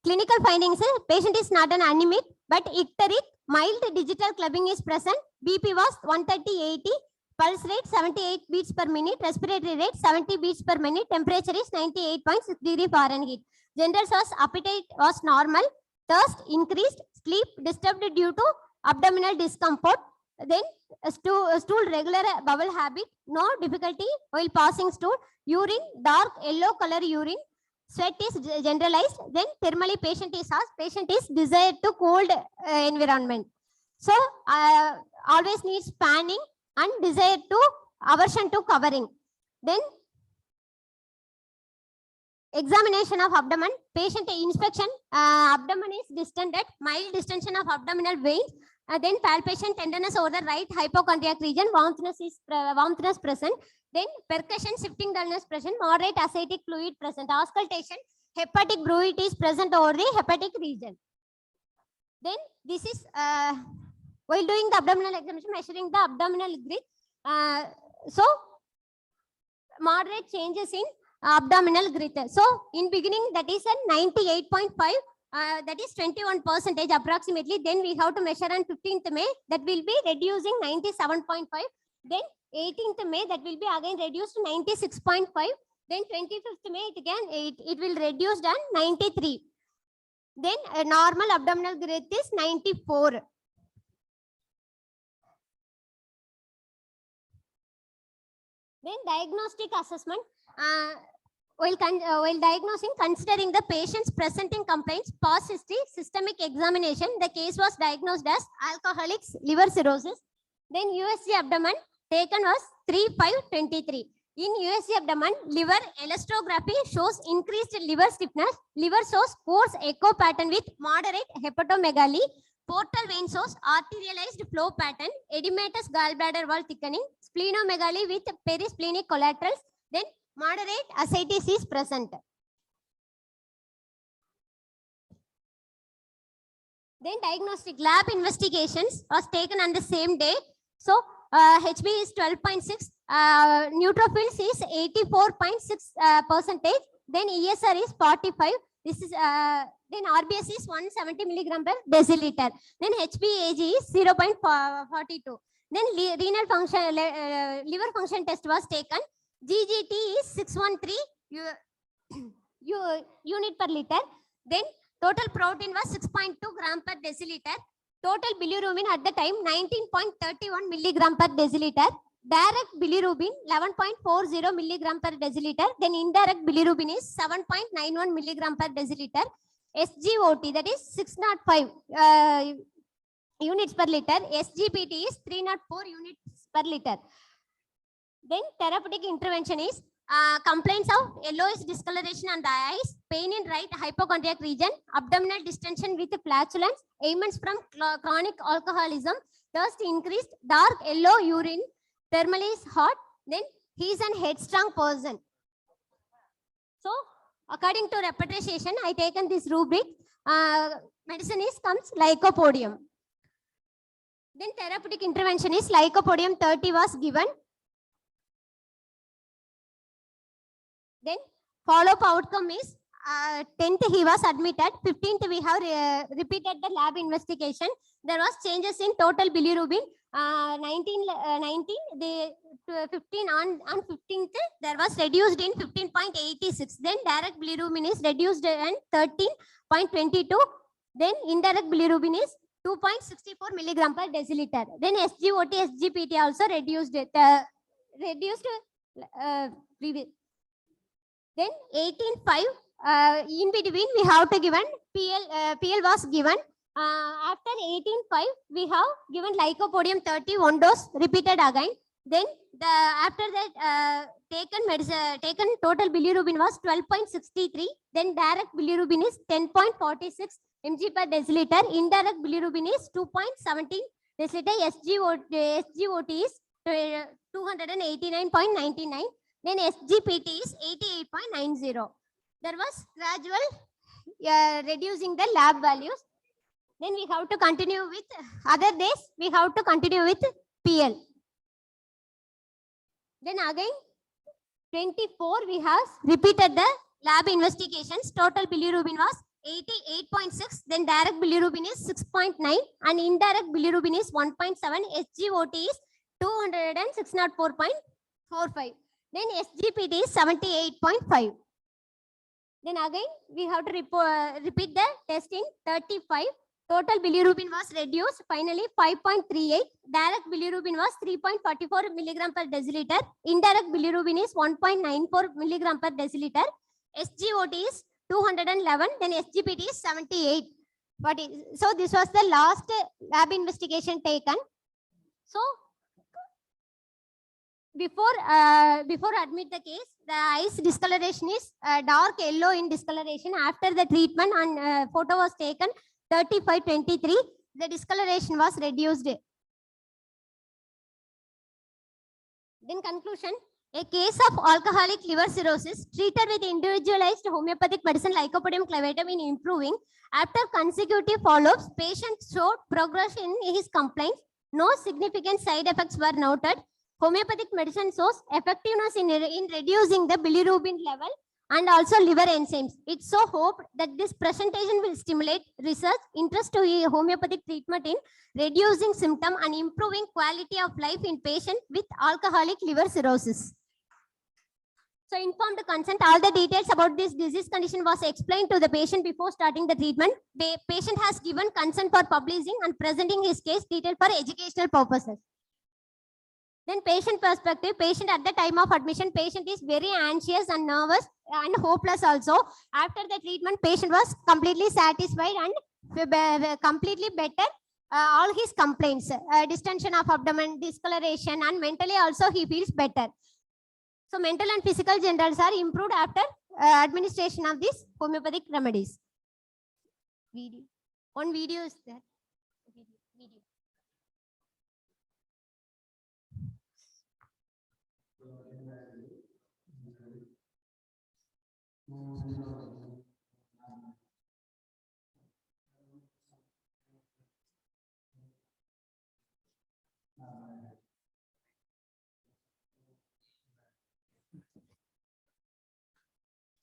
clinical findings, patient is not an anemic but icteric, mild digital clubbing is present. BP was 130/80, pulse rate 78 beats per minute, respiratory rate 70 beats per minute, temperature is 98.6 degree Fahrenheit. General source appetite was normal, thirst increased, sleep disturbed due to abdominal discomfort. Then stool regular bowel habit, no difficulty while passing stool, urine dark yellow color urine, sweat is generalized. Then thermally patient is asked, patient is desired to cold environment. So always needs fanning and desire to aversion to covering. Then examination of abdomen, patient inspection, abdomen is distended, mild distension of abdominal veins, then palpation, tenderness over the right hypochondriac region, warmthness present, then percussion, shifting dullness present, moderate ascitic fluid present, auscultation, hepatic bruit is present over the hepatic region. Then this is while doing the abdominal examination, measuring the abdominal grit. So moderate changes in abdominal grit. So in beginning that is a 98.5, that is 21% approximately. Then we have to measure on 15th May, that will be reducing 97.5. Then 18th May, that will be again reduced to 96.5. Then 25th May, it will reduce down 93. Then normal abdominal grit is 94. Then diagnostic assessment. While diagnosing, considering the patient's presenting complaints, past history, systemic examination, the case was diagnosed as alcoholic liver cirrhosis. Then USG abdomen taken was 3/5/23. In USG abdomen, liver elastography shows increased liver stiffness. Liver shows coarse echo pattern with moderate hepatomegaly. Portal vein shows arterialized flow pattern. Edematous gallbladder wall thickening. Splenomegaly with perisplenic collaterals. Then moderate ascites is present. Then diagnostic lab investigations was taken on the same day. So HB is 12.6, neutrophils is 84.6%. Then ESR is 45. This is then RBS is 170 milligram per deciliter. Then HbAg is 0.42. Then renal function, liver function test was taken. GGT is 613 unit per liter. Then total protein was 6.2 gram per deciliter. Total bilirubin at the time 19.31 milligram per deciliter. direct bilirubin 11.40 milligram per deciliter. Then indirect bilirubin is 7.91 milligram per deciliter. SGOT, that is 605 units per liter. SGPT is 304 units per liter. Then therapeutic intervention is complaints of yellowish discoloration on the eyes, pain in right hypochondriac region, abdominal distension with flatulence, ailments from chronic alcoholism, thirst increased, dark yellow urine, thermally is hot, then he is an headstrong person. So according to repetition, I taken this rubric. Medicine is comes lycopodium. Then therapeutic intervention is lycopodium 30 was given. Then follow-up outcome is 10th he was admitted. 15th we have repeated the lab investigation. There was changes in total bilirubin. 19, the 15 on 15th there was reduced in 15.86. Then direct bilirubin is reduced in 13.22. Then indirect bilirubin is 2.64 milligram per deciliter. Then SGOT, SGPT also reduced it. Previous. Then 18.5 in between we have to given PL was given. After 18.5 we have given lycopodium 30 one dose repeated again. Then after that taken total bilirubin was 12.63. Then direct bilirubin is 10.46 mg per deciliter. Indirect bilirubin is 2.17 deciliter. SGOT is 289.99. Then SGPT is 88.90. There was gradual reducing the lab values. Then we have to continue with other days. We have to continue with PL. Then again 24 we have repeated the lab investigations. Total bilirubin was 88.6. Then direct bilirubin is 6.9 and indirect bilirubin is 1.7. SGOT is 206.45. Then SGPT is 78.5. Then again we have to repeat the testing. 35. Total bilirubin was reduced. Finally 5.38. Direct bilirubin was 3.44 milligram per deciliter. Indirect bilirubin is 1.94 milligram per deciliter. SGOT is 211. Then SGPT is 78. So this was the last lab investigation taken. So before admit the case, the eyes discoloration is dark yellow in discoloration. After the treatment and photo was taken 35:23, the discoloration was reduced. Then conclusion, a case of alcoholic liver cirrhosis treated with individualized homeopathic medicine lycopodium clavatum in improving. After consecutive follow-ups, patient showed progression in his complaints. No significant side effects were noted. Homeopathic medicine shows effectiveness in reducing the bilirubin level and also liver enzymes. It's so hoped that this presentation will stimulate research interest to homeopathic treatment in reducing symptom and improving quality of life in patients with alcoholic liver cirrhosis. So informed consent, all the details about this disease condition was explained to the patient before starting the treatment. The patient has given consent for publishing and presenting his case detail for educational purposes. Then patient perspective, patient at the time of admission, patient is very anxious and nervous and hopeless also. After the treatment, patient was completely satisfied and completely better. All his complaints, distension of abdomen, discoloration, and mentally also he feels better. So mental and physical generals are improved after administration of these homeopathic remedies. One video is there. Video.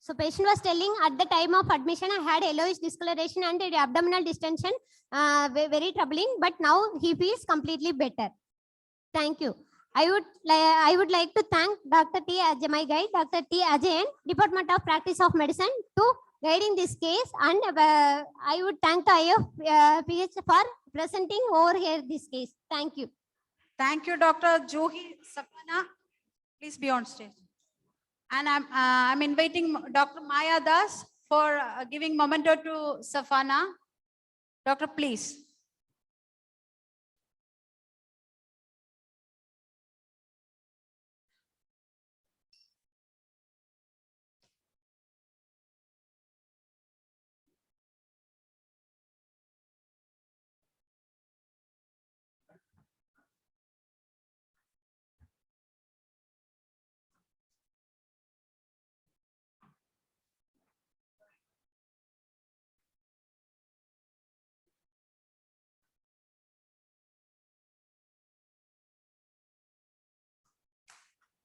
So patient was telling at the time of admission, I had yellowish discoloration and abdominal distension, very troubling, but now he feels completely better. Thank you. I would like to thank Dr. T. Ajay, my guide, Dr. T. Ajay, Department of Practice of Medicine, to guiding this case, and I would thank the IFPH for presenting over here this case. Thank you. Thank you, Dr. Johi Sapana. Please be on stage. And I'm inviting Dr. Maya Das for giving memento to Safana. Doctor, please.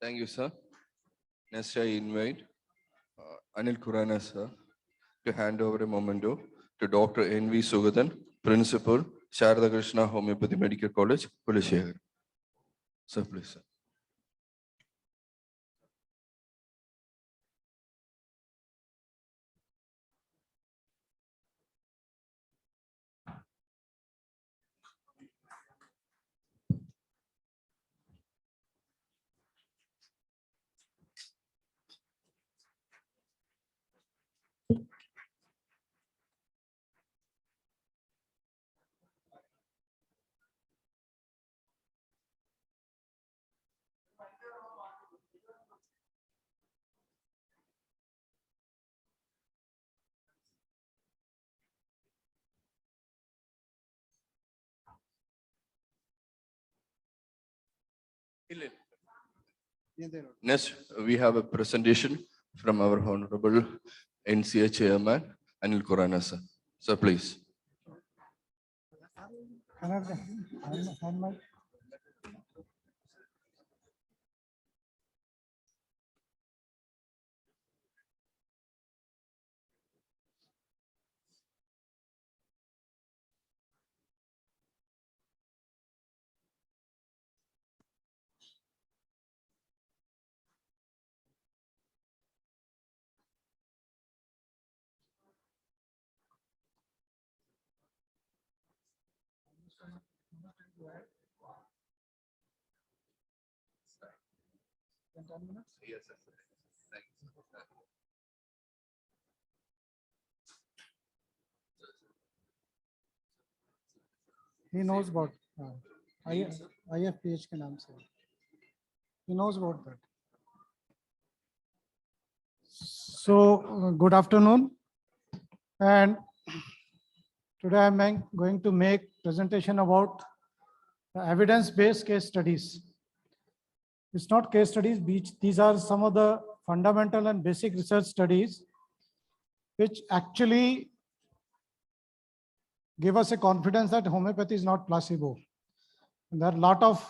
Thank you, sir. Next, I invite Anil Kurana, sir, to hand over a memento to Dr. N.V. Sugadan, Principal, Sharada Krishna Homeopathy Medical College, Pulishagar. Sir, please, sir. Next, we have a presentation from our Honorable NCA Chairman, Anil Kurana, sir. Sir, please. Yes, sir. Thank you. He knows about IFPH के नाम से. He knows about that. So, good afternoon. And today I'm going to make presentation about evidence-based case studies. It's not case studies, these are some of the fundamental and basic research studies which actually give us a confidence that homeopathy is not placebo. And there are a lot of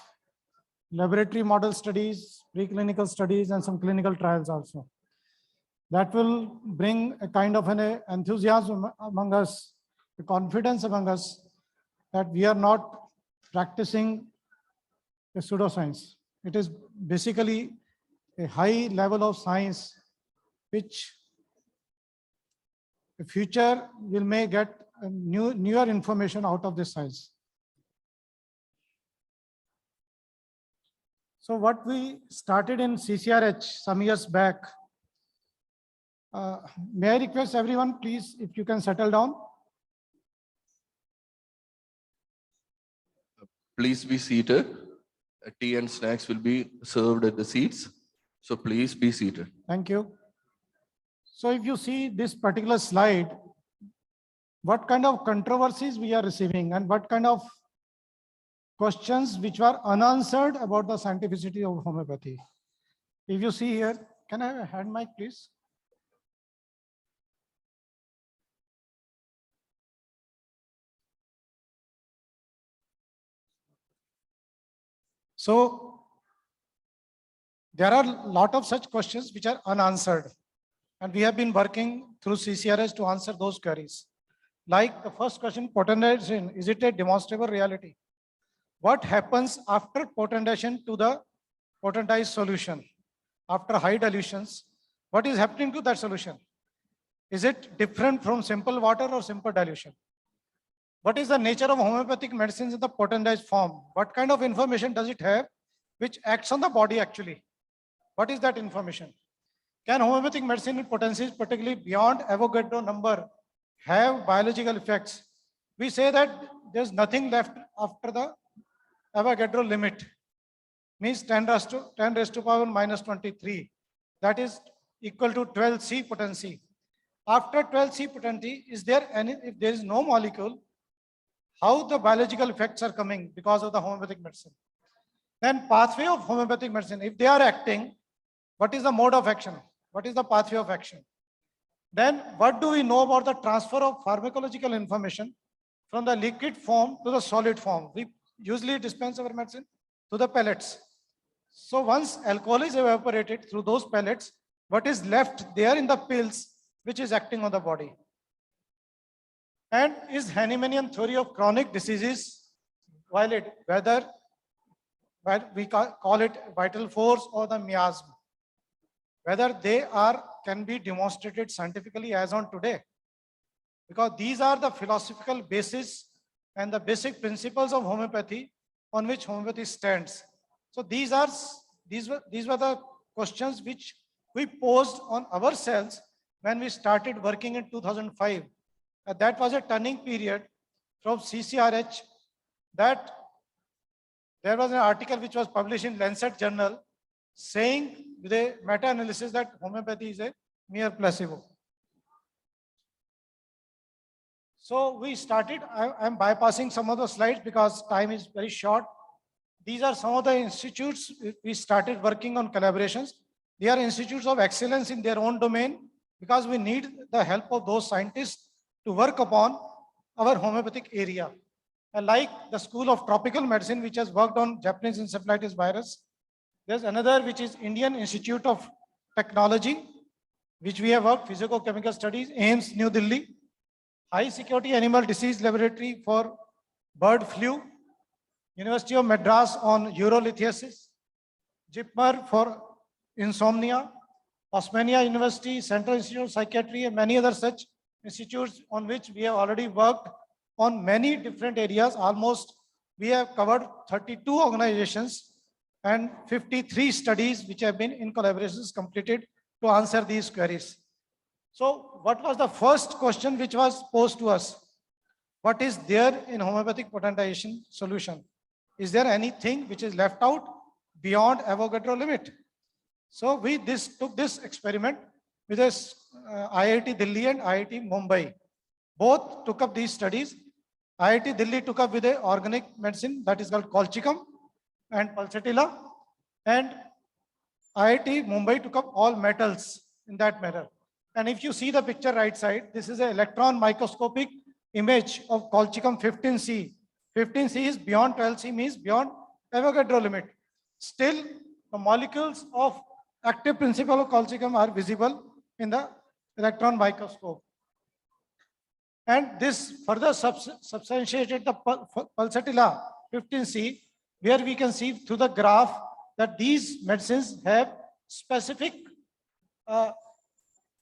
laboratory model studies, preclinical studies, and some clinical trials also. That will bring a kind of an enthusiasm among us, a confidence among us that we are not practicing a pseudoscience. It is basically a high level of science, which the future may get newer information out of this science. So what we started in CCRH some years back, may I request everyone, please, if you can settle down. Please be seated. Tea and snacks will be served at the seats. So please be seated. Thank you. So if you see this particular slide, what kind of controversies we are receiving and what kind of questions which were unanswered about the scientificity of homeopathy. If you see here, can I have a hand mic, please? So there are a lot of such questions which are unanswered, and we have been working through CCRS to answer those queries. Like the first question, potentization, is it a demonstrable reality? What happens after potentization to the potentized solution? After high dilutions, what is happening to that solution? Is it different from simple water or simple dilution? What is the nature of homeopathic medicines in the potentized form? What kind of information does it have which acts on the body actually? What is that information? Can homeopathic medicine in potencies, particularly beyond Avogadro number, have biological effects? We say that there's nothing left after the Avogadro limit, means 10 raised to power minus 23. That is equal to 12C potency. After 12C potency, is there any, if there is no molecule, how the biological effects are coming because of the homeopathic medicine? Then pathway of homeopathic medicine, if they are acting, what is the mode of action? What is the pathway of action? Then what do we know about the transfer of pharmacological information from the liquid form to the solid form? We usually dispense our medicine to the pellets. So once alcohol is evaporated through those pellets, what is left there in the pills which is acting on the body? And is Hahnemannian theory of chronic diseases valid, whether we call it vital force or the miasm, whether they can be demonstrated scientifically as on today? Because these are the philosophical basis and the basic principles of homeopathy on which homeopathy stands. So these were the questions which we posed on ourselves when we started working in 2005. That was a turning period from CCRH, that there was an article which was published in Lancet Journal saying with a meta-analysis that homeopathy is a mere placebo. So we started, I'm bypassing some of the slides because time is very short. These are some of the institutes we started working on collaborations. They are institutes of excellence in their own domain because we need the help of those scientists to work upon our homeopathic area. And like the School of Tropical Medicine, which has worked on Japanese encephalitis virus, there's another which is Indian Institute of Technology, which we have worked, Physicochemical Studies, AIIMS, New Delhi, High Security Animal Disease Laboratory for bird flu, University of Madras on urolithiasis, JIPMER for insomnia, Osmania University, Central Institute of Psychiatry, and many other such institutes on which we have already worked on many different areas. Almost we have covered 32 organizations and 53 studies which have been in collaborations completed to answer these queries. So what was the first question which was posed to us? What is there in homeopathic potentization solution? Is there anything which is left out beyond Avogadro limit? So we took this experiment with IIT Delhi and IIT Mumbai. Both took up these studies. IIT Delhi took up with an organic medicine that is called colchicum and pulsatilla, and IIT Mumbai took up all metals in that manner. And if you see the picture right side, this is an electron microscopic image of colchicum 15C. 15C is beyond 12C, means beyond Avogadro limit. Still, the molecules of active principle of colchicum are visible in the electron microscope. And this further substantiated the pulsatilla 15C, where we can see through the graph that these medicines have specific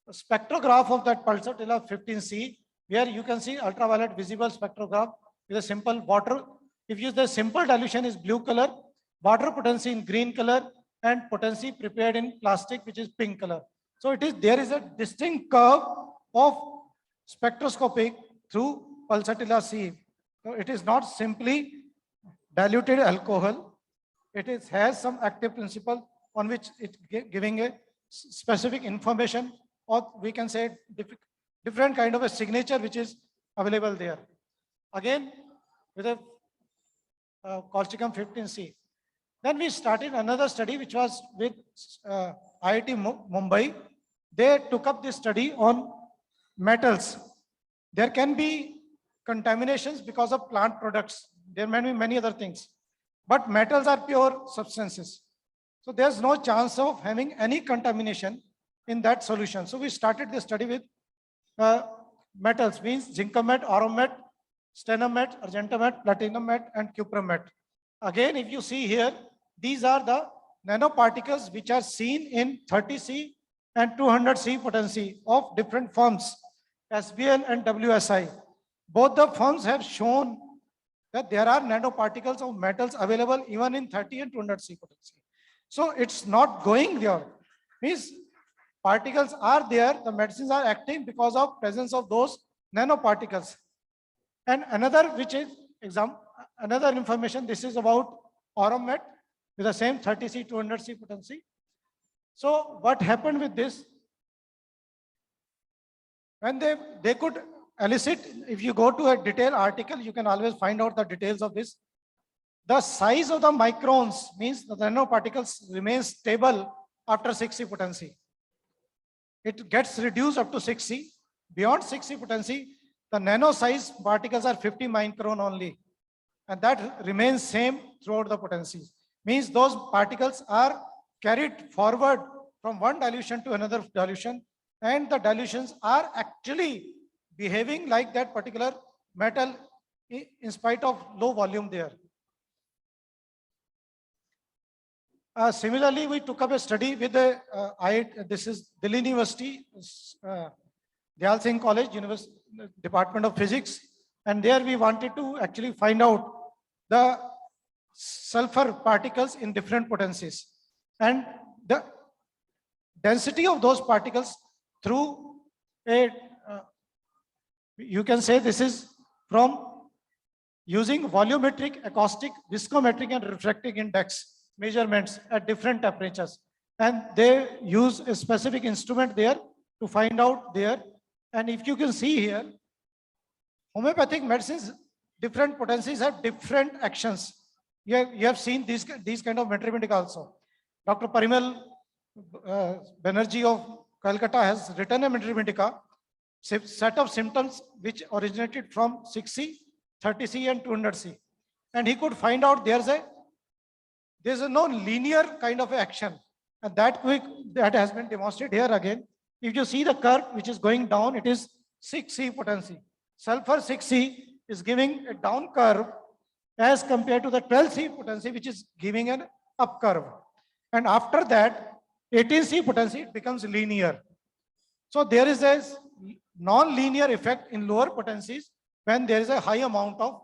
spectrograph of that pulsatilla 15C, where you can see ultraviolet visible spectrograph with a simple water. If you use the simple dilution is blue color, water potency in green color, and potency prepared in plastic, which is pink color. So there is a distinct curve of spectroscopic through pulsatilla C. So it is not simply diluted alcohol. It has some active principle on which it giving a specific information, or we can say different kind of a signature which is available there. Again, with a colchicum 15C. Then we started another study which was with IIT Mumbai. They took up this study on metals. There can be contaminations because of plant products. There may be many other things, but metals are pure substances. So there's no chance of having any contamination in that solution. So we started the study with metals, means zincomet, auromet, stenomet, argentomet, platinomet, and cupromet. Again, if you see here, these are the nanoparticles which are seen in 30C and 200C potency of different forms, SBL and WSI. both the firms have shown that there are nanoparticles of metals available even in 30 and 200C potency. So it's not going there. Means particles are there, the medicines are acting because of presence of those nanoparticles. And another, which is another information, this is about Oromet with the same 30C, 200C potency. So what happened with this? When they could elicit, if you go to a detailed article, you can always find out the details of this. The size of the microns means the nanoparticles remain stable after 6C potency. It gets reduced up to 6C. Beyond 6C potency, the nano size particles are 50 micron only. And that remains same throughout the potencies. Means those particles are carried forward from one dilution to another dilution, and the dilutions are actually behaving like that particular metal in spite of low volume there. Similarly, we took up a study with this is Delhi University, Dayal Singh College, Department of Physics, and there we wanted to actually find out the sulfur particles in different potencies and the density of those particles through a, you can say this is from using volumetric, acoustic, viscometric and refractive index measurements at different temperatures. And they use a specific instrument there to find out there. And if you can see here, homeopathic medicines, different potencies have different actions. You have seen these kind of metribindica also. Dr. Parimal Banerjee of Calcutta has written a metribindica, set of symptoms which originated from 6C, 30C and 200C. And he could find out there's a no linear kind of action. And that has been demonstrated here again. If you see the curve which is going down, it is 6C potency. Sulfur 6C is giving a down curve as compared to the 12C potency, which is giving an up curve. And after that, 18C potency, it becomes linear. So there is a non-linear effect in lower potencies when there is a high amount of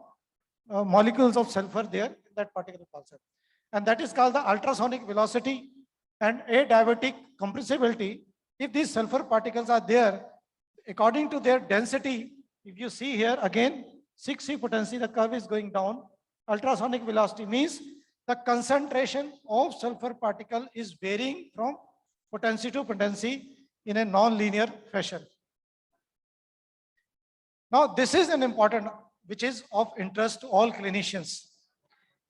molecules of sulfur there in that particular pulsar. And that is called the ultrasonic velocity and adiabatic compressibility. If these sulfur particles are there, according to their density, if you see here again, 6C potency, the curve is going down. Ultrasonic velocity means the concentration of sulfur particle is varying from potency to potency in a non-linear fashion. Now, this is an important, which is of interest to all clinicians.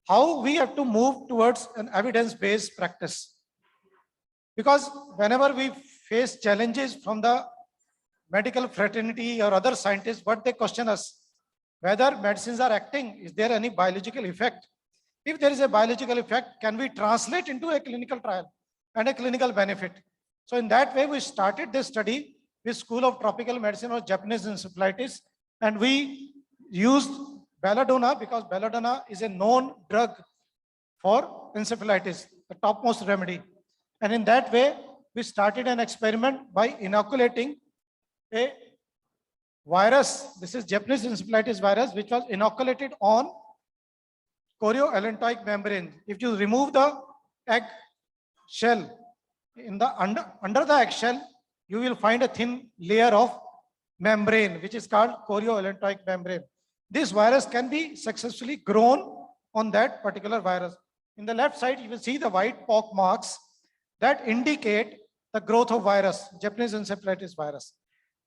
How we have to move towards an evidence-based practice. Because whenever we face challenges from the medical fraternity or other scientists, what they question us, whether medicines are acting, is there any biological effect? If there is a biological effect, can we translate into a clinical trial and a clinical benefit? So in that way, we started this study with School of Tropical Medicine or Japanese encephalitis, and we used belladonna because belladonna is a known drug for encephalitis, the topmost remedy. And in that way, we started an experiment by inoculating a virus. This is Japanese encephalitis virus, which was inoculated on chorioallantoic membrane. If you remove the egg shell, in the under the egg shell, you will find a thin layer of membrane, which is called chorioallantoic membrane. This virus can be successfully grown on that particular virus. In the left side, you will see the white pock marks that indicate the growth of virus, Japanese encephalitis virus.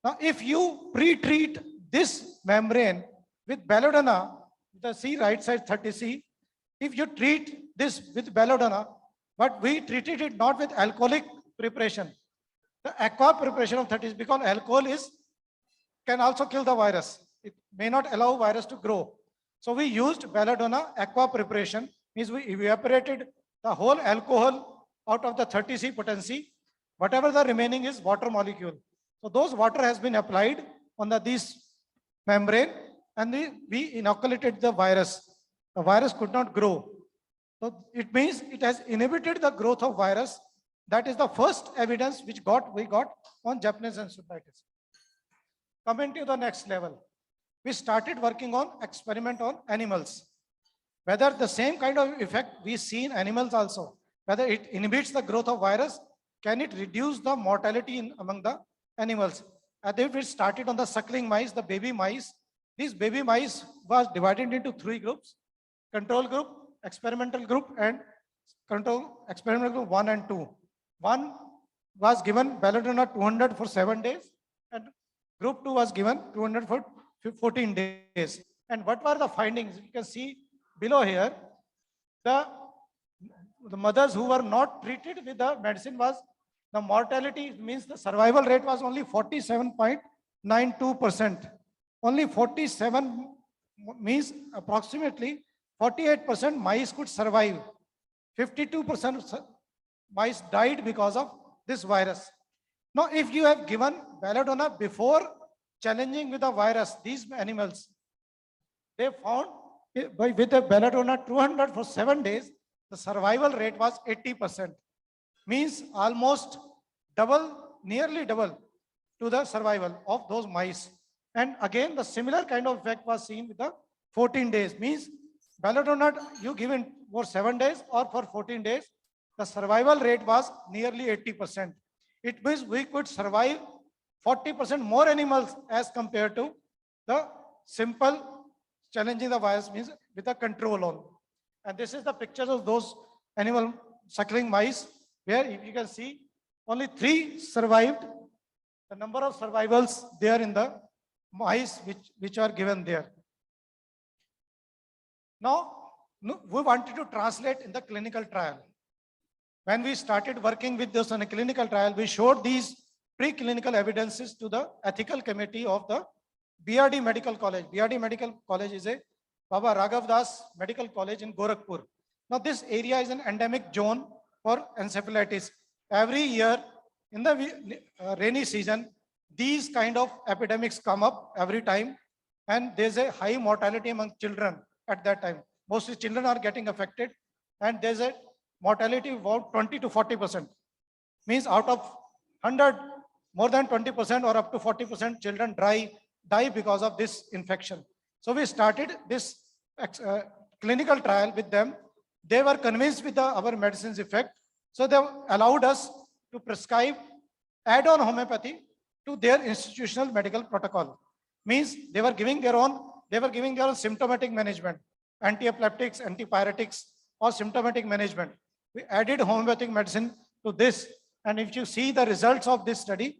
Now, if you pre-treat this membrane with belladonna, the C right side 30C, if you treat this with belladonna, but we treated it not with alcoholic preparation, the aqua preparation of 30C, because alcohol can also kill the virus. It may not allow virus to grow. So we used belladonna aqua preparation, means we evaporated the whole alcohol out of the 30C potency. Whatever the remaining is water molecule. So those water has been applied on this membrane, and we inoculated the virus. The virus could not grow. So it means it has inhibited the growth of virus. That is the first evidence which we got on Japanese encephalitis. Coming to the next level. we started working on experiment on animals. Whether the same kind of effect we see in animals also, whether it inhibits the growth of virus, can it reduce the mortality among the animals? And if it started on the suckling mice, the baby mice, these baby mice was divided into 3 groups: control group, experimental group, and control experimental group 1 and 2. One was given belladonna 200 for 7 days, and group 2 was given 200 for 14 days. And what were the findings? You can see below here, the mothers who were not treated with the medicine was, the mortality means the survival rate was only 47.92%. Only 47 means approximately 48% mice could survive. 52% mice died because of this virus. Now, if you have given belladonna before challenging with the virus, these animals, they found with the belladonna 200 for 7 days, the survival rate was 80%. Means almost double, nearly double to the survival of those mice. And again, the similar kind of effect was seen with the 14 days. Means belladonna you given for 7 days or for 14 days, the survival rate was nearly 80%. It means we could survive 40% more animals as compared to the simple challenging the virus, means with a control on. And this is the pictures of those animal suckling mice, where if you can see only 3 survived. The number of survivals there in the mice which are given there. Now, we wanted to translate in the clinical trial. When we started working with this on a clinical trial, we showed these preclinical evidences to the ethical committee of the BRD Medical College. BRD Medical College is a Baba Raghav Das Medical College in Gorakhpur. Now, this area is an endemic zone for encephalitis. Every year in the rainy season, these kind of epidemics come up every time, and there's a high mortality among children at that time. Mostly children are getting affected, and there's a mortality of about 20 to 40%. Means out of 100, more than 20% or up to 40% children die because of this infection. So we started this clinical trial with them. They were convinced with our medicine's effect. So they allowed us to prescribe add-on homeopathy to their institutional medical protocol. Means they were giving their own symptomatic management, anti-epileptics, antipyretics, or symptomatic management. We added homeopathic medicine to this. And if you see the results of this study,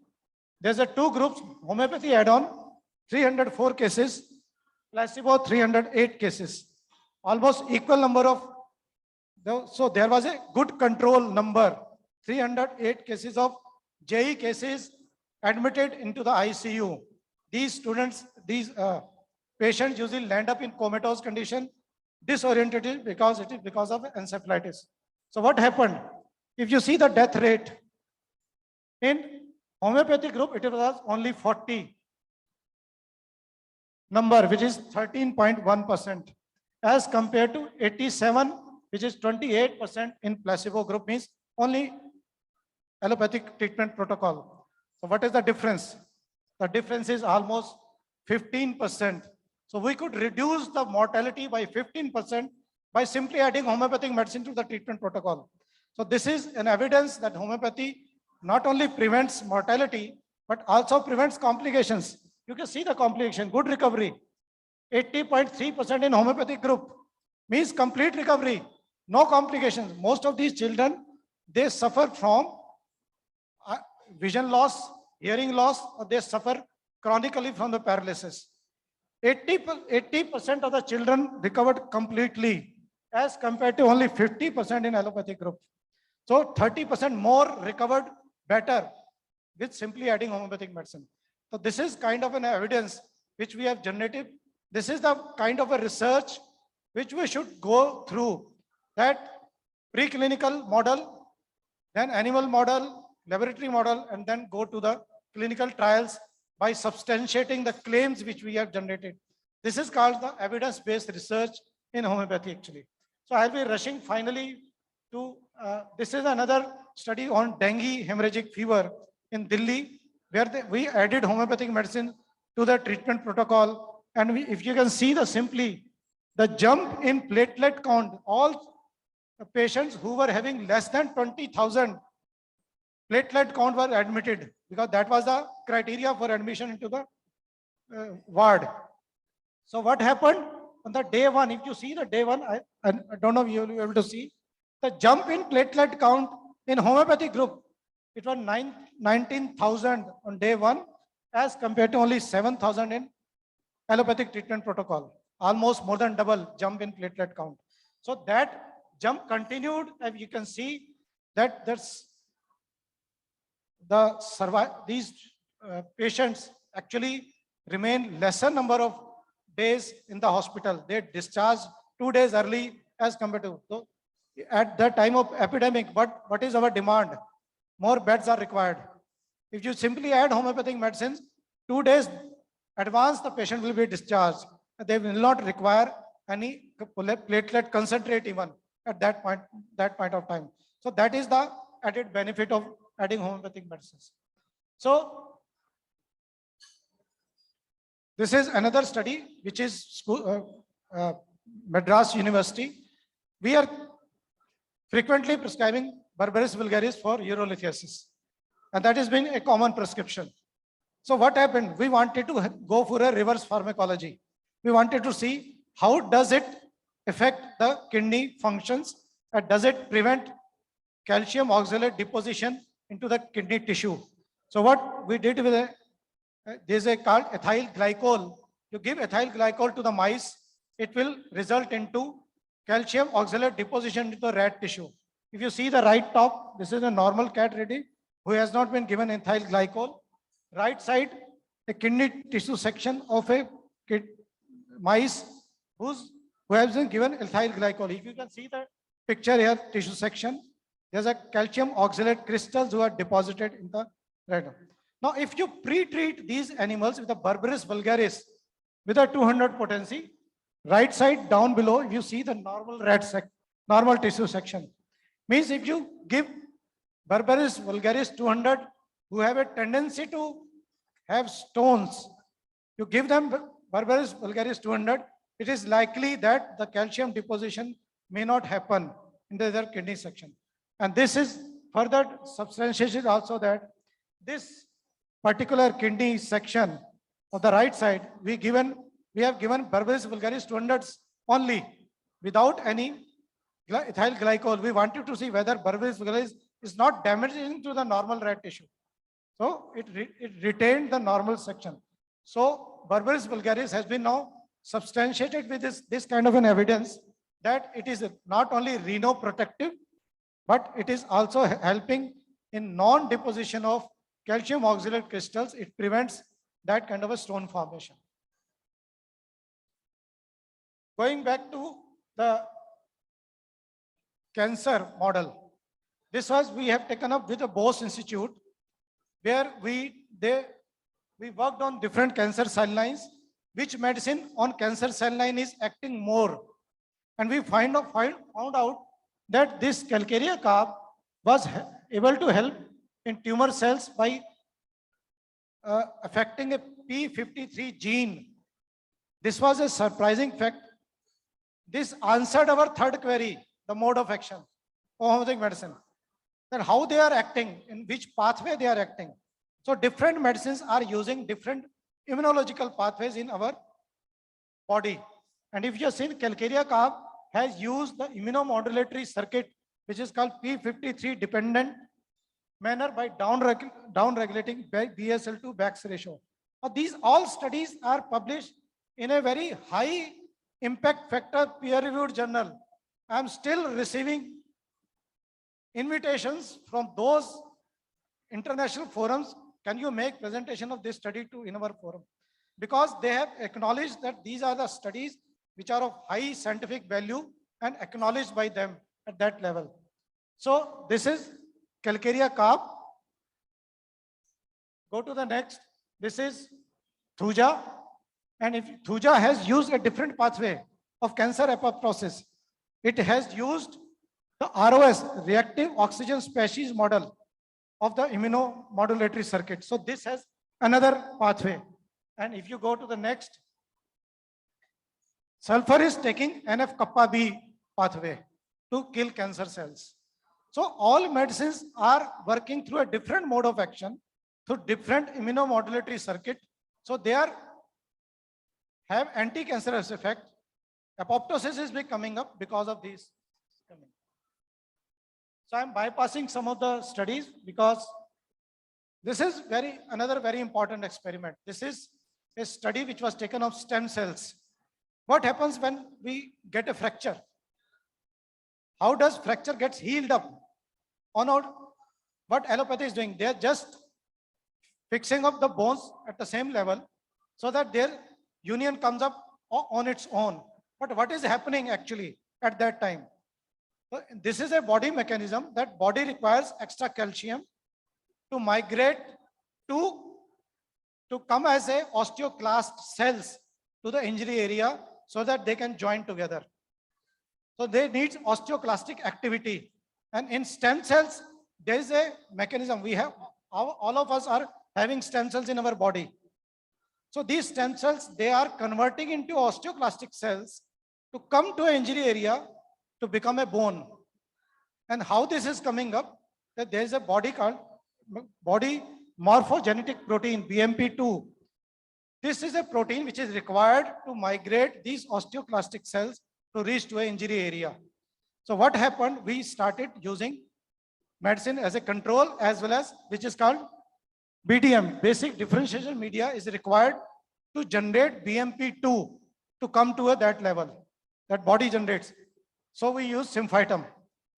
there's a 2 groups, homeopathy add-on, 304 cases, placebo 308 cases, almost equal number of, so there was a good control number, 308 cases of JE cases admitted into the ICU. These students, these patients usually land up in comatose condition, disoriented because it is because of encephalitis. So what happened? If you see the death rate, in homeopathy group, it was only 40 number, which is 13.1%, as compared to 87, which is 28% in placebo group, means only allopathic treatment protocol. So what is the difference? The difference is almost 15%. So we could reduce the mortality by 15% by simply adding homeopathic medicine to the treatment protocol. So this is an evidence that homeopathy not only prevents mortality, but also prevents complications. You can see the complication, good recovery. 80.3% in homeopathic group means complete recovery, no complications. Most of these children, they suffer from vision loss, hearing loss, or they suffer chronically from the paralysis. 80% of the children recovered completely, as compared to only 50% in allopathic group. So 30% more recovered better with simply adding homeopathic medicine. So this is kind of an evidence which we have generated. This is the kind of a research which we should go through, that preclinical model, then animal model, laboratory model, and then go to the clinical trials by substantiating the claims which we have generated. This is called the evidence-based research in homeopathy actually. So I'll be rushing finally to, this is another study on dengue hemorrhagic fever in Delhi, where we added homeopathic medicine to the treatment protocol. And if you can see simply the jump in platelet count, all patients who were having less than 20,000 platelet count were admitted, because that was the criteria for admission into the ward. So what happened on the day one? If you see the day one, I don't know if you will be able to see the jump in platelet count in homeopathy group. It was 19,000 on day one as compared to only 7,000 in allopathic treatment protocol. Almost more than double jump in platelet count. So that jump continued, and you can see that these patients actually remain lesser number of days in the hospital. They discharged 2 days early as compared to. So at the time of epidemic, what is our demand? More beds are required. If you simply add homeopathic medicines, 2 days advance, the patient will be discharged. They will not require any platelet concentrate even at that point of time. So that is the added benefit of adding homeopathic medicines. So this is another study which is Madras University. We are frequently prescribing Berberis vulgaris for urolithiasis, and that has been a common prescription. So what happened? We wanted to go for a reverse pharmacology. We wanted to see how does it affect the kidney functions, and does it prevent calcium oxalate deposition into the kidney tissue. So what we did with there's a called ethyl glycol. You give ethyl glycol to the mice, it will result into calcium oxalate deposition into the rat tissue. If you see the right top, this is a normal cat ready who has not been given ethyl glycol. Right side, a kidney tissue section of a mice who has been given ethyl glycol. If you can see the picture here, tissue section, there's a calcium oxalate crystals who are deposited in the rat. Now, if you pre-treat these animals with a Berberis vulgaris with a 200 potency, right side down below, you see the normal normal tissue section. Means if you give Berberis vulgaris 200 who have a tendency to have stones, you give them Berberis vulgaris 200, it is likely that the calcium deposition may not happen in the other kidney section. And this is further substantiated also that this particular kidney section of the right side, we have given Berberis vulgaris 200s only without any ethyl glycol. We wanted to see whether Berberis vulgaris is not damaging to the normal rat tissue. So it retained the normal section. So Berberis vulgaris has been now substantiated with this kind of an evidence that it is not only renoprotective, but it is also helping in non-deposition of calcium oxalate crystals. It prevents that kind of a stone formation. Going back to the cancer model, this was we have taken up with the Bose Institute, where we worked on different cancer cell lines, which medicine on cancer cell line is acting more, and we found out that this calcarea carb was able to help in tumor cells by affecting a p53 gene. This was a surprising fact. This answered our third query, the mode of action of homeopathic medicine, that how they are acting, in which pathway they are acting. So different medicines are using different immunological pathways in our body. And if you have seen, calcarea carb has used the immunomodulatory circuit, which is called p53 dependent manner by down regulating BSL2 Bax ratio. Now, these all studies are published in a very high impact factor peer reviewed journal. I am still receiving invitations from those international forums. Can you make presentation of this study in our forum? Because they have acknowledged that these are the studies which are of high scientific value and acknowledged by them at that level. So this is calcarea carb. Go to the next. This is thuja. And if thuja has used a different pathway of cancer apoptosis, it has used the ROS, reactive oxygen species model of the immunomodulatory circuit. So this has another pathway. And if you go to the next, sulfur is taking NF-kappa B pathway to kill cancer cells. So all medicines are working through a different mode of action, through different immunomodulatory circuit. So they are have anti-cancerous effect. Apoptosis is coming up because of these. So I'm bypassing some of the studies because this is another very important experiment. This is a study which was taken of stem cells. What happens when we get a fracture? How does fracture gets healed up? Or not? What allopathy is doing, they're just fixing up the bones at the same level so that their union comes up on its own. But what is happening actually at that time? So this is a body mechanism that body requires extra calcium to migrate to come as a osteoclast cells to the injury area so that they can join together. So they need osteoclastic activity. And in stem cells, there is a mechanism. We have, all of us are having stem cells in our body. So these stem cells, they are converting into osteoclastic cells to come to an injury area to become a bone. And how this is coming up, that there is a body called body morphogenetic protein, BMP2. This is a protein which is required to migrate these osteoclastic cells to reach to an injury area. So what happened, we started using medicine as a control as well as, which is called BDM, basic differentiation media is required to generate BMP2 to come to that level that body generates. So we use symphytum.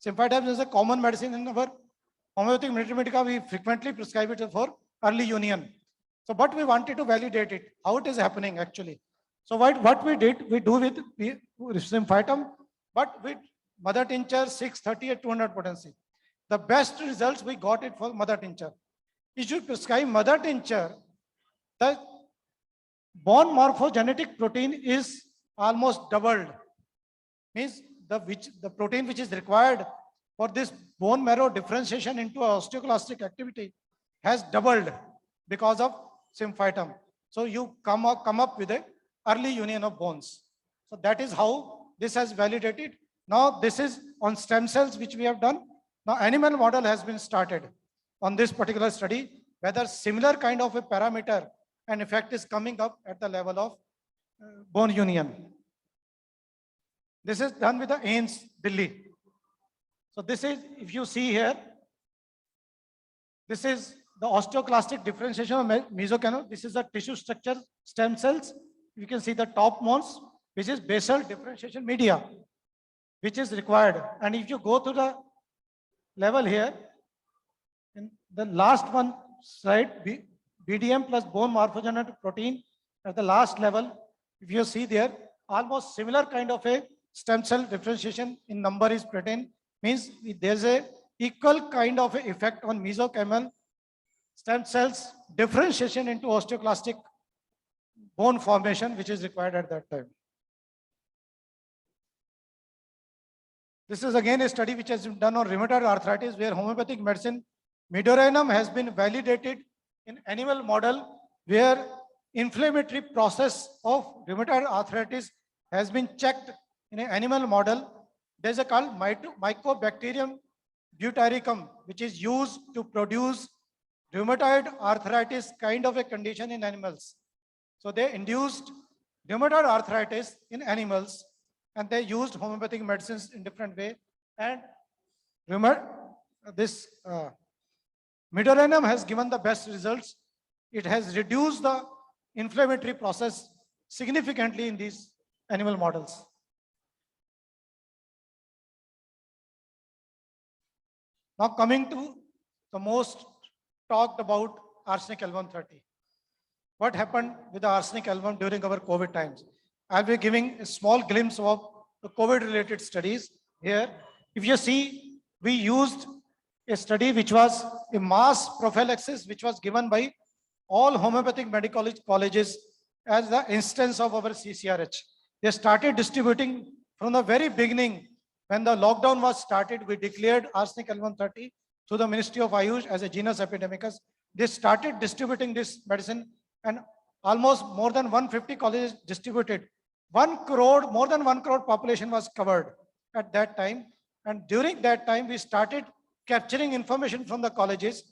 Symphytum is a common medicine in our homeopathic medica. We frequently prescribe it for early union. So but we wanted to validate it, how it is happening actually. So what we did, we do with symphytum, but with mother tincture 630 at 200 potency. The best results we got it for mother tincture. If you prescribe mother tincture, the bone morphogenetic protein is almost doubled. Means the protein which is required for this bone marrow differentiation into osteoclastic activity has doubled because of symphytum. So you come up with a early union of bones. So that is how this has validated. Now this is on stem cells which we have done. Now animal model has been started on this particular study, whether similar kind of a parameter and effect is coming up at the level of bone union. This is done with the AIMS, Delhi. So this is, if you see here, this is the osteoclastic differentiation of mesenchymal. This is the tissue structure stem cells. You can see the topmost, which is basal differentiation media, which is required. And if you go to the level here, in the last one slide, BDM plus bone morphogenetic protein at the last level, if you see there, almost similar kind of a stem cell differentiation in number is present, means there's a equal kind of a effect on mesenchymal stem cells differentiation into osteoclastic bone formation, which is required at that time. This is again a study which has been done on rheumatoid arthritis, where homeopathic medicine Midoranum has been validated in animal model, where inflammatory process of rheumatoid arthritis has been checked in an animal model. There's a called Mycobacterium deutericum, which is used to produce rheumatoid arthritis kind of a condition in animals. So they induced rheumatoid arthritis in animals, and they used homeopathic medicines in different way. And this Midoranum has given the best results. It has reduced the inflammatory process significantly in these animal models. Now coming to the most talked about arsenic album 30. What happened with the arsenic album during our COVID times? I'll be giving a small glimpse of the COVID related studies here. If you see, we used a study which was a mass prophylaxis, which was given by all homeopathic medical colleges as the instance of our CCRH. They started distributing from the very beginning. When the lockdown was started, we declared arsenic album 30 through the Ministry of Ayush as a genus epidemicus. They started distributing this medicine, and almost more than 150 colleges distributed. 1 crore, more than 1 crore population was covered at that time. And during that time, we started capturing information from the colleges.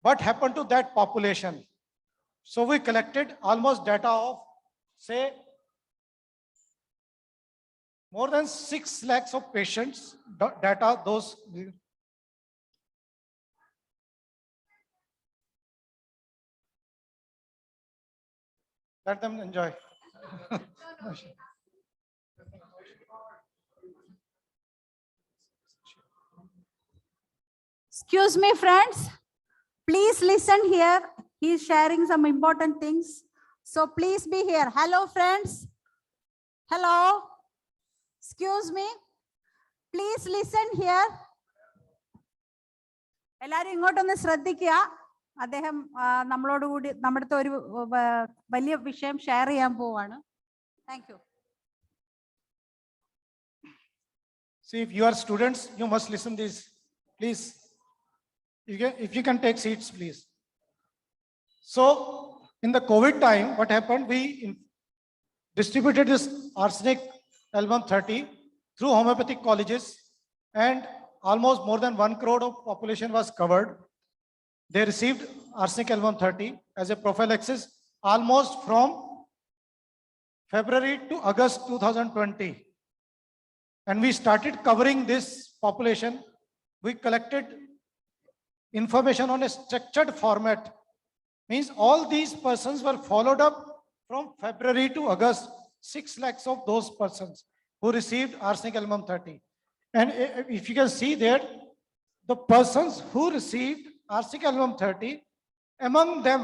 What happened to that population? So we collected almost data of, say, more than 6 lakhs of patients, data, those. Let them enjoy. Excuse me, friends. Please listen here. He's sharing some important things. So please be here. Hello, friends. Hello. Excuse me. Please listen here. എല്ലാവരും ഇങ്ങോട്ടൊന്ന് ശ്രദ്ധിക്കുക. അദ്ദേഹം നമ്മളോട് കൂടി നമ്മുടെ ഒരു വലിയ വിഷയം ഷെയർ ചെയ്യാൻ പോവാണ്. Thank you. See, if you are students, you must listen this. Please, if you can take seats, please. So, in the COVID time, what happened? We distributed this arsenic album 30 through homeopathic colleges, and almost more than 1 crore of population was covered. They received arsenic album 30 as a prophylaxis almost from February to August 2020. And we started covering this population. We collected information on a structured format. Means all these persons were followed up from February to August, 6 lakhs of those persons who received arsenic album 30. And if you can see there, the persons who received arsenic album 30, among them,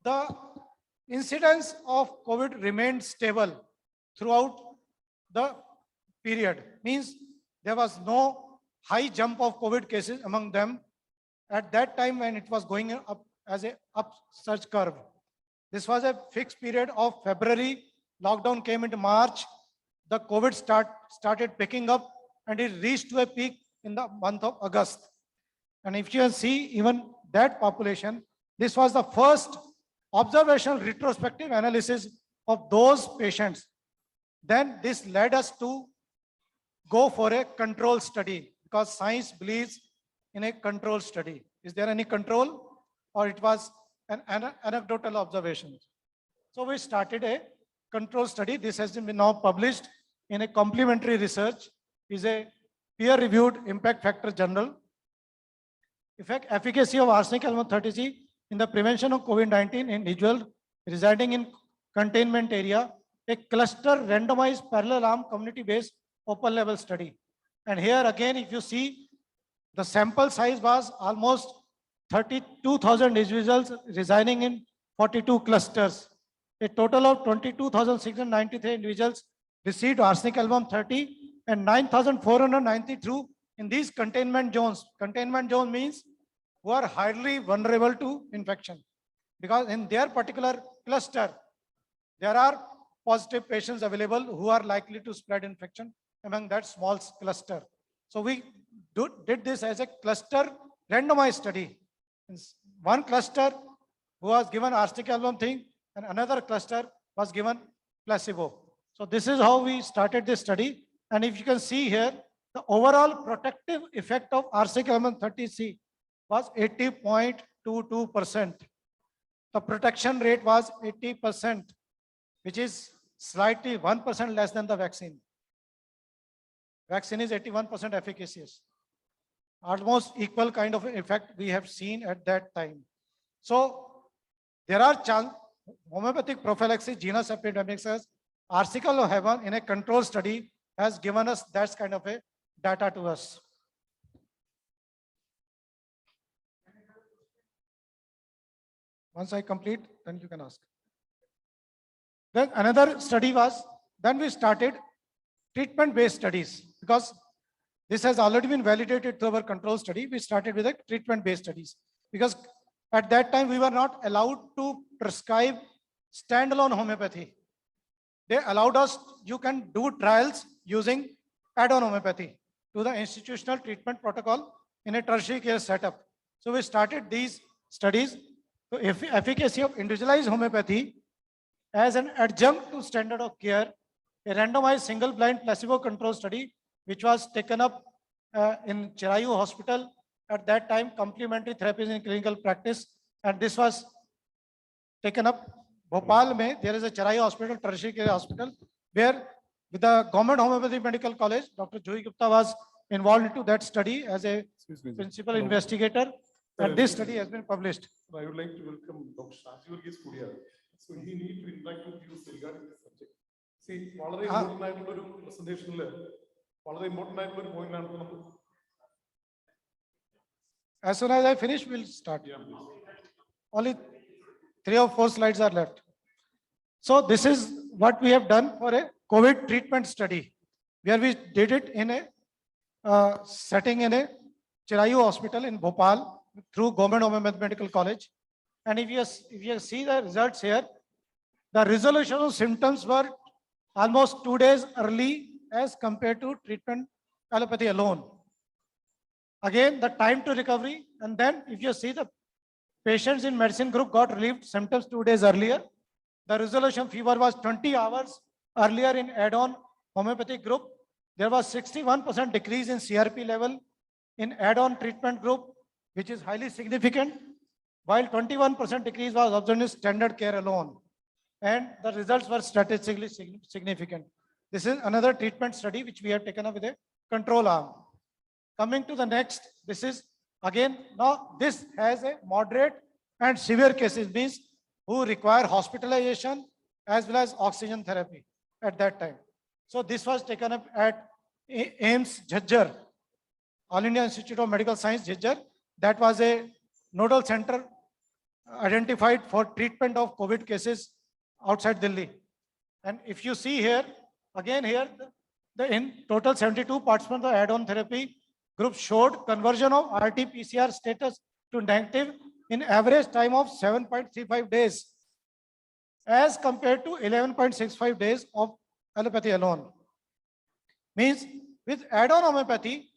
the incidence of COVID remained stable throughout the period. Means there was no high jump of COVID cases among them at that time when it was going up as a upsurge curve. This was a fixed period of February. Lockdown came into March. The COVID started picking up and it reached to a peak in the month of August. And if you see even that population, this was the first observational retrospective analysis of those patients. Then this led us to go for a control study because science believes in a control study. Is there any control or it was an anecdotal observation? So we started a control study. This has been now published in a complementary research, is a peer-reviewed impact factor journal. Efficacy of arsenic album 30C in the prevention of COVID-19 in individuals residing in containment area, a cluster randomized parallel arm community-based open level study. And here again, if you see, the sample size was almost 32,000 individuals residing in 42 clusters. A total of 22,693 individuals received arsenic album 30 and 9,493 in these containment zones. Containment zone means who are highly vulnerable to infection because in their particular cluster, there are positive patients available who are likely to spread infection among that small cluster. So we did this as a cluster randomized study. One cluster who was given arsenic album thing and another cluster was given placebo. So this is how we started this study. And if you can see here, the overall protective effect of arsenic album 30C was 80.22%. The protection rate was 80%, which is slightly 1% less than the vaccine. Vaccine is 81% efficacious. Almost equal kind of effect we have seen at that time. So there are homeopathic prophylaxis, genus epidemics, arsenic album in a control study has given us that kind of a data to us. Once I complete, then you can ask. Then another study was, then we started treatment-based studies because this has already been validated through our control study. We started with a treatment-based studies because at that time we were not allowed to prescribe standalone homeopathy. They allowed us, you can do trials using add-on homeopathy to the institutional treatment protocol in a tertiary care setup. So we started these studies. So efficacy of individualized homeopathy as an adjunct to standard of care, a randomized single-blind placebo-controlled study, which was taken up in Chirayu Hospital. At that time, complementary therapies in clinical practice, and this was taken up. Bhopal mein, there is a Chirayu Hospital, tertiary care hospital, where with the Government Homeopathy Medical College, Dr. Joy Gupta was involved into that study as a principal investigator, and this study has been published. I would like to welcome Dr. Shaji Varghese Kudiya. So he need to interact with you regarding this subject. See, വളരെ important ആയിട്ടുള്ള ഒരു പ്രസന്റേഷനിൽ വളരെ important ആയിട്ടുള്ള ഒരു point ആണ് നമ്മൾ. As soon as I finish, we'll start. Only 3 or 4 slides are left. So this is what we have done for a COVID treatment study, where we did it in a setting in a Chirayu Hospital in Bhopal through Government Homeopathy Medical College. And if you see the results here, the resolution of symptoms were almost 2 days early as compared to treatment allopathy alone. Again, the time to recovery, and then if you see the patients in medicine group got relieved symptoms 2 days earlier. The resolution fever was 20 hours earlier in add-on homeopathic group. There was 61% decrease in CRP level in add-on treatment group, which is highly significant, while 21% decrease was observed in standard care alone. And the results were statistically significant. This is another treatment study which we have taken up with a control arm. Coming to the next, this is again, now this has a moderate and severe cases, means who require hospitalization as well as oxygen therapy at that time. So this was taken up at AIMS Jhajjar, All India Institute of Medical Science Jhajjar. That was a nodal center identified for treatment of COVID cases outside Delhi. And if you see here, again here, in total 72 participants of add-on therapy group showed conversion of RT-PCR status to negative in average time of 7.35 days as compared to 11.65 days of allopathy alone. Means with add-on homeopathy,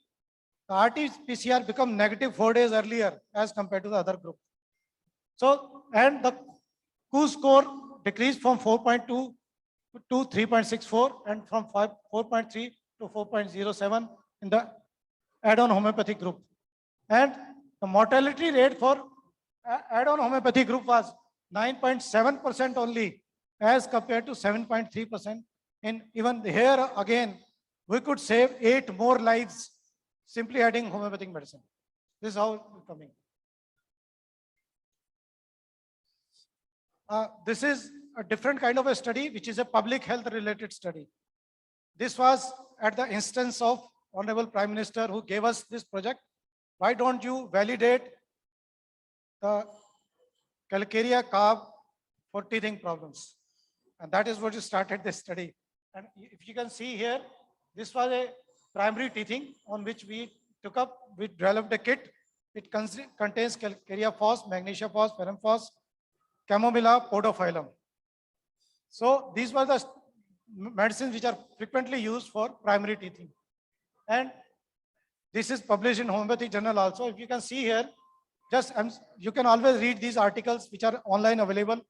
the RT-PCR become negative 4 days earlier as compared to the other group. So, and the Q score decreased from 4.2 to 3.64 and from 4.3 to 4.07 in the add-on homeopathy group. And the mortality rate for add-on homeopathy group was 9.7% only as compared to 7.3%. And even here again, we could save 8 more lives simply adding homeopathic medicine. This is how it's coming. This is a different kind of a study, which is a public health related study. This was at the instance of Honorable Prime Minister who gave us this project. Why don't you validate the calcarea carb for teething problems? And that is what you started this study. And if you can see here, this was a primary teething on which we developed a kit. It contains calcarea phos, magnesia phos, ferrum phos, chamomilla, podophyllum. So these were the medicines which are frequently used for primary teething. And this is published in Homeopathy Journal also. If you can see here, you can always read these articles which are online available.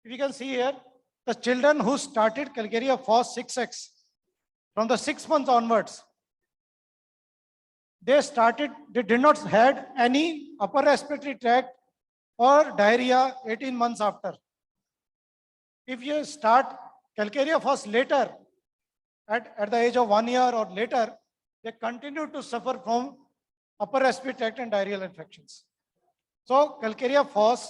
If you can see here, the children who started calcarea phos 6x from the 6 months onwards, they did not had any upper respiratory tract or diarrhea 18 months after. If you start calcarea phos later, at the age of 1 year or later, they continue to suffer from upper respiratory tract and diarrheal infections. So calcarea phos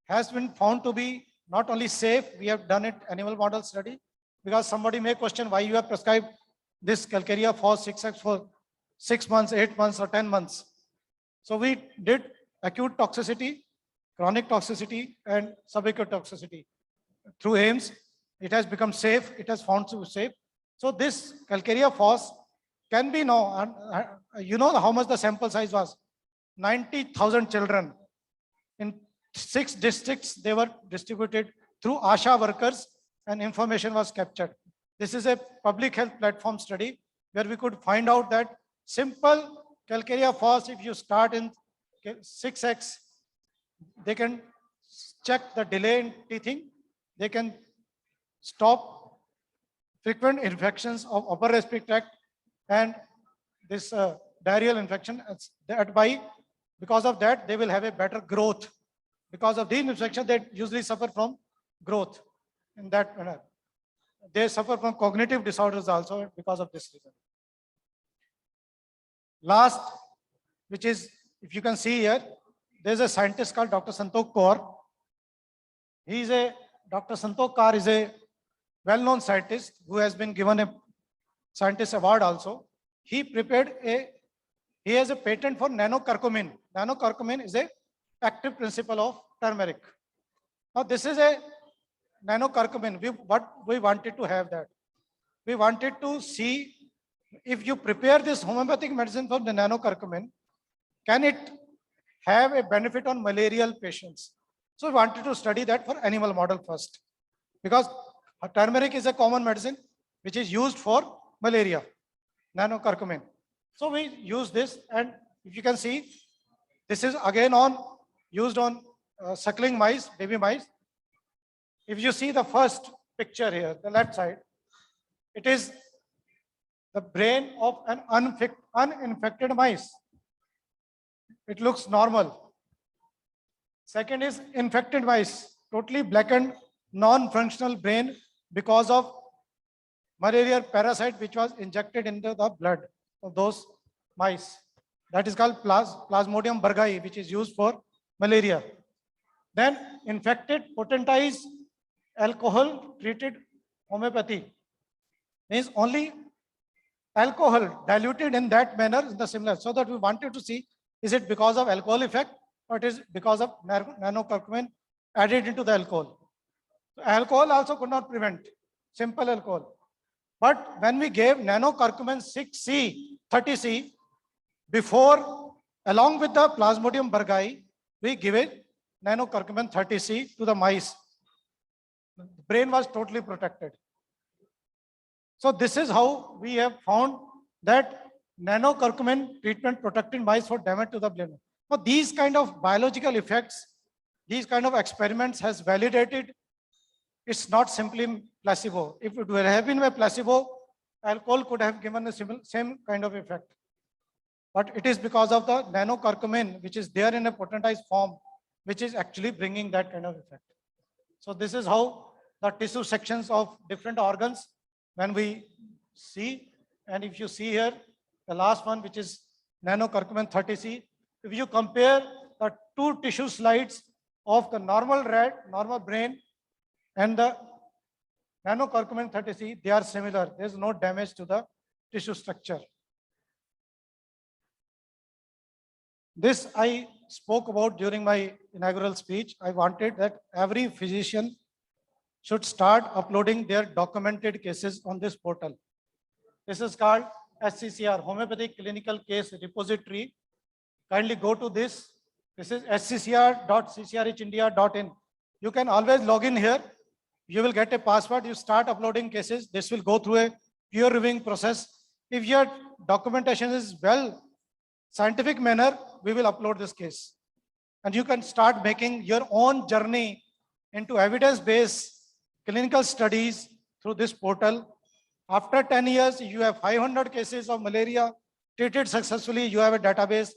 has been found to be not only safe, we have done it animal model study, because somebody may question why you have prescribed this calcarea phos 6x for 6 months, 8 months or 10 months. So we did acute toxicity, chronic toxicity and subacute toxicity. Through AIMS, it has become safe, it has found to be safe. So this calcarea phos can be known, you know how much the sample size was? 90,000 children. In 6 districts, they were distributed through ASHA workers and information was captured. This is a public health platform study where we could find out that simple calcarea phos, if you start in 6x, they can check the delay in teething. They can stop frequent infections of upper respiratory tract and this diarrheal infection. Because of that, they will have a better growth. Because of these infections, they usually suffer from growth in that manner. They suffer from cognitive disorders also because of this reason. Last, which is, if you can see here, there's a scientist called Dr. Santokh Kaur. Dr. Santokh Kaur is a well-known scientist who has been given a scientist award also. He has a patent for nanocurcumin. Nanocurcumin is a active principle of turmeric. Now this is a nanocurcumin. What we wanted to have that. We wanted to see if you prepare this homeopathic medicine from the nanocurcumin, can it have a benefit on malarial patients? So we wanted to study that for animal model first, because turmeric is a common medicine which is used for malaria, nanocurcumin. So we use this, and if you can see, this is again used on suckling mice, baby mice. If you see the first picture here, the left side, it is the brain of an uninfected mice. It looks normal. Second is infected mice, totally blackened, non-functional brain because of malaria parasite which was injected into the blood of those mice. That is called Plasmodium burgii, which is used for malaria. Then infected potentized alcohol treated homeopathy means only alcohol diluted in that manner is the similar. So that we wanted to see, is it because of alcohol effect or it is because of nanocurcumin added into the alcohol. So alcohol also could not prevent, simple alcohol. But when we gave nanocurcumin 6C, 30C, before, along with the Plasmodium burgii, we give it nanocurcumin 30C to the mice. The brain was totally protected. So this is how we have found that nanocurcumin treatment protected mice for damage to the brain. Now these kind of biological effects, these kind of experiments has validated it's not simply placebo. If it would have been a placebo, alcohol could have given the same kind of effect. But it is because of the nanocurcumin, which is there in a potentized form, which is actually bringing that kind of effect. So this is how the tissue sections of different organs, when we see, and if you see here, the last one, which is nanocurcumin 30C, if you compare the two tissue slides of the normal rat, normal brain, and the nanocurcumin 30C, they are similar. There is no damage to the tissue structure. This I spoke about during my inaugural speech. I wanted that every physician should start uploading their documented cases on this portal. This is called SCCR, Homeopathic Clinical Case Repository. Kindly go to this. This is sccr.ccrhindia.in. You can always log in here. You will get a password. You start uploading cases. This will go through a peer reviewing process. If your documentation is well, scientific manner, we will upload this case. And you can start making your own journey into evidence-based clinical studies through this portal. After 10 years, you have 500 cases of malaria treated successfully. You have a database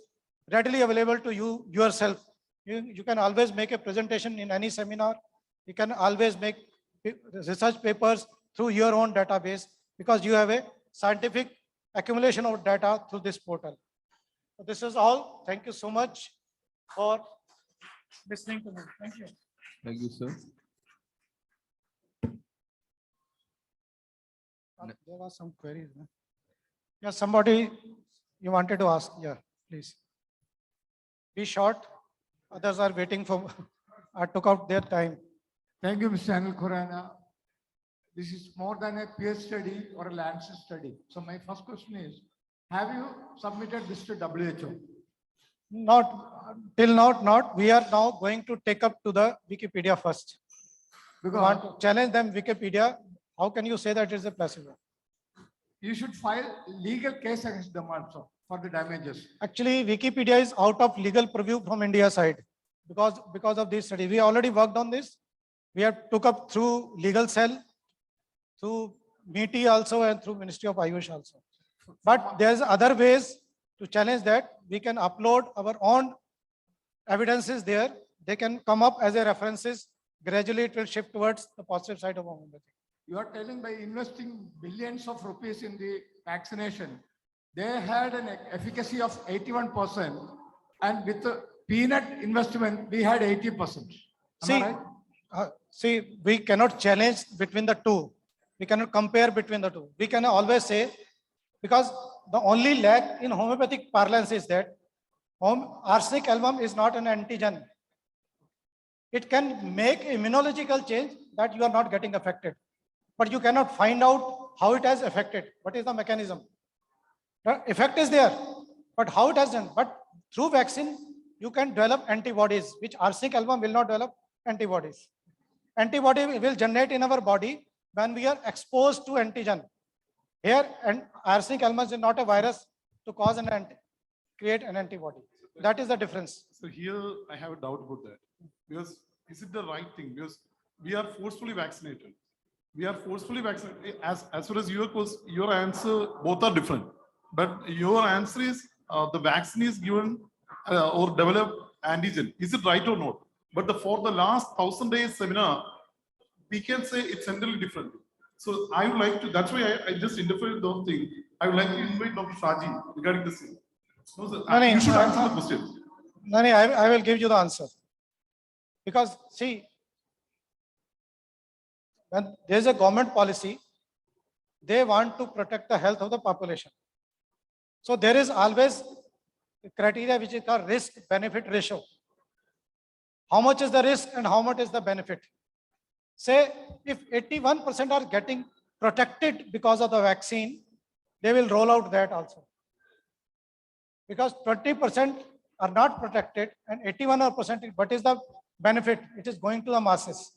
readily available to you yourself. You can always make a presentation in any seminar. You can always make research papers through your own database because you have a scientific accumulation of data through this portal. So this is all. Thank you so much for listening to me. Thank you. Thank you, sir. There were some queries. No? Yeah, somebody you wanted to ask. Yeah, please. Be short. Others are waiting for. I took out their time. Thank you, Mr. Anil Khurana. This is more than a peer study or a Lancet study. So my first question is, have you submitted this to WHO? Not till now, not. We are now going to take up to the Wikipedia first. We want to challenge them, Wikipedia. How can you say that it's a placebo? You should file legal case against them also for the damages. Actually, Wikipedia is out of legal purview from India side because of this study. We already worked on this. We have took up through legal cell through MITI also and through Ministry of Ayush also. But there's other ways to challenge that. We can upload our own evidences there. They can come up as a references. Gradually it will shift towards the positive side of homeopathy. You are telling by investing billions of rupees in the vaccination, they had an efficacy of 81%, and with the peanut investment, we had 80%. See, we cannot challenge between the two. We cannot compare between the two. We can always say, because the only lack in homeopathic parlance is that arsenic album is not an antigen. It can make immunological change that you are not getting affected, but you cannot find out how it has affected. What is the mechanism? The effect is there, but how it has done. But through vaccine, you can develop antibodies, which arsenic album will not develop antibodies. Antibody will generate in our body when we are exposed to antigen. Here, and arsenic album is not a virus to cause create an antibody. That is the difference. So here I have a doubt about that. Because is it the right thing? Because we are forcefully vaccinated. We are forcefully vaccinated. As far as your answer, both are different. But your answer is the vaccine is given or developed antigen. Is it right or not? But for the last 1000 days seminar, we can say it's entirely different. So I would like to, that's why I just interfered those things. I would like to invite Dr. Shaji regarding this. No, sir, you should answer the question. Nani, I will give you the answer. Because see, when there is a government policy, they want to protect the health of the population. So there is always a criteria which is called risk-benefit ratio. How much is the risk and how much is the benefit? Say if 81% are getting protected because of the vaccine, they will roll out that also. Because 20% are not protected and 81%, what is the benefit? It is going to the masses.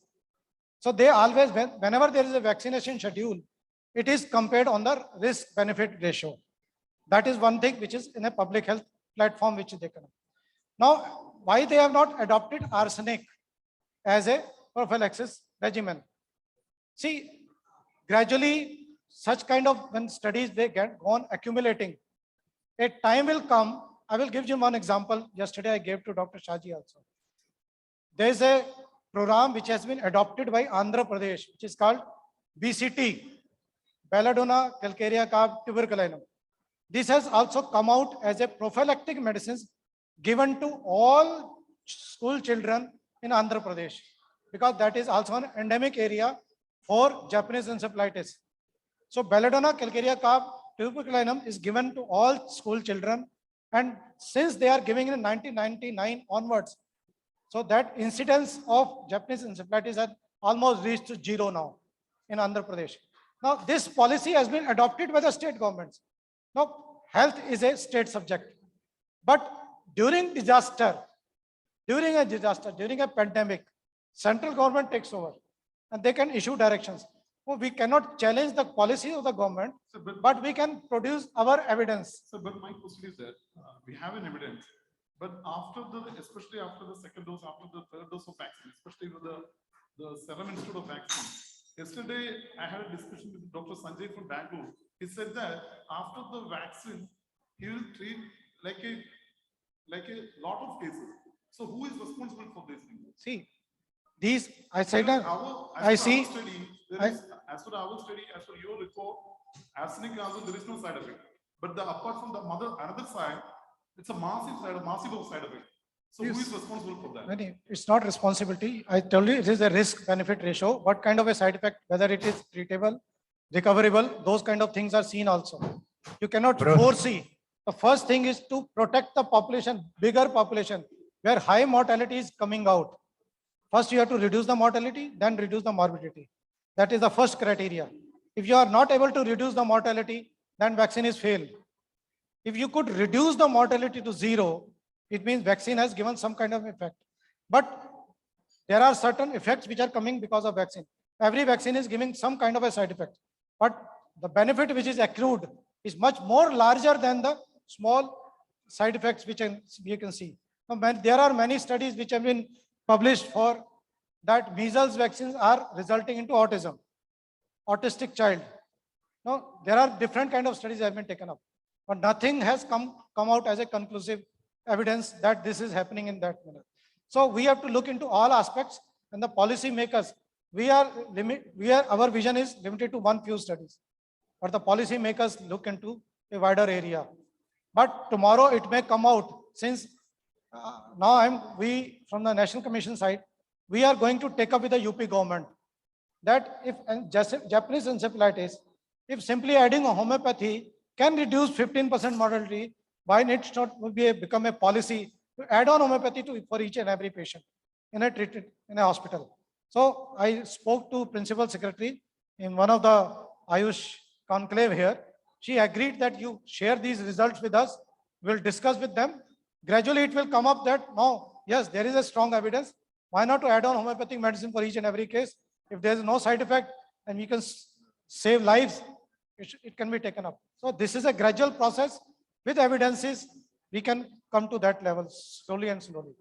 So they always, whenever there is a vaccination schedule, it is compared on the risk-benefit ratio. That is one thing which is in a public health platform which they can. Now, why they have not adopted arsenic as a prophylaxis regimen? See, gradually, such kind of when studies they get on accumulating, a time will come. I will give you one example. Yesterday I gave to Dr. Shaji also. There is a program which has been adopted by Andhra Pradesh, which is called BCT, Belladonna calcarea carb tuberculinum. This has also come out as a prophylactic medicines given to all school children in Andhra Pradesh, because that is also an endemic area for Japanese encephalitis. So Belladonna calcarea carb tuberculinum is given to all school children, and since they are giving in 1999 onwards, so that incidence of Japanese encephalitis has almost reached to 0 now in Andhra Pradesh. Now this policy has been adopted by the state governments. Now health is a state subject, but during disaster, during a pandemic, central government takes over and they can issue directions. So we cannot challenge the policy of the government, but we can produce our evidence. So, but my question is that we have an evidence, but after especially after the second dose, after the third dose of vaccine, especially with the Serum Institute of Vaccine. Yesterday, I had a discussion with Dr. Sanjay from Bangalore. He said that after the vaccine, he will treat like a lot of cases. So who is responsible for this thing? See, these, I said, As per our study, as per your report, arsenic also there is no side effect. But apart from the another side, it's a massive side effect. So who is responsible for that? It's not responsibility. I told you it is a risk-benefit ratio. What kind of a side effect, whether it is treatable, recoverable, those kind of things are seen also. You cannot foresee. The first thing is to protect the population, bigger population, where high mortality is coming out. First, you have to reduce the mortality, then reduce the morbidity. That is the first criteria. If you are not able to reduce the mortality, then vaccine is failed. If you could reduce the mortality to 0, it means vaccine has given some kind of effect. But there are certain effects which are coming because of vaccine. Every vaccine is giving some kind of a side effect. But the benefit which is accrued is much more larger than the small side effects which we can see. Now, there are many studies which have been published for that measles vaccines are resulting into autism. autistic child. No, there are different kind of studies that have been taken up, but nothing has come out as a conclusive evidence that this is happening in that manner. So we have to look into all aspects, and the policy makers, our vision is limited to one few studies, but the policy makers look into a wider area. But tomorrow it may come out, since now we from the National Commission side, we are going to take up with the UP government that if Japanese encephalitis, if simply adding a homeopathy can reduce 15% mortality, why it should become a policy to add on homeopathy for each and every patient in a hospital. So I spoke to Principal Secretary in one of the Ayush conclave here. She agreed that you share these results with us. We'll discuss with them. Gradually it will come up that no, yes, there is a strong evidence. Why not to add on homeopathic medicine for each and every case? If there is no side effect and we can save lives, it can be taken up. So this is a gradual process. With evidences, we can come to that level slowly and slowly.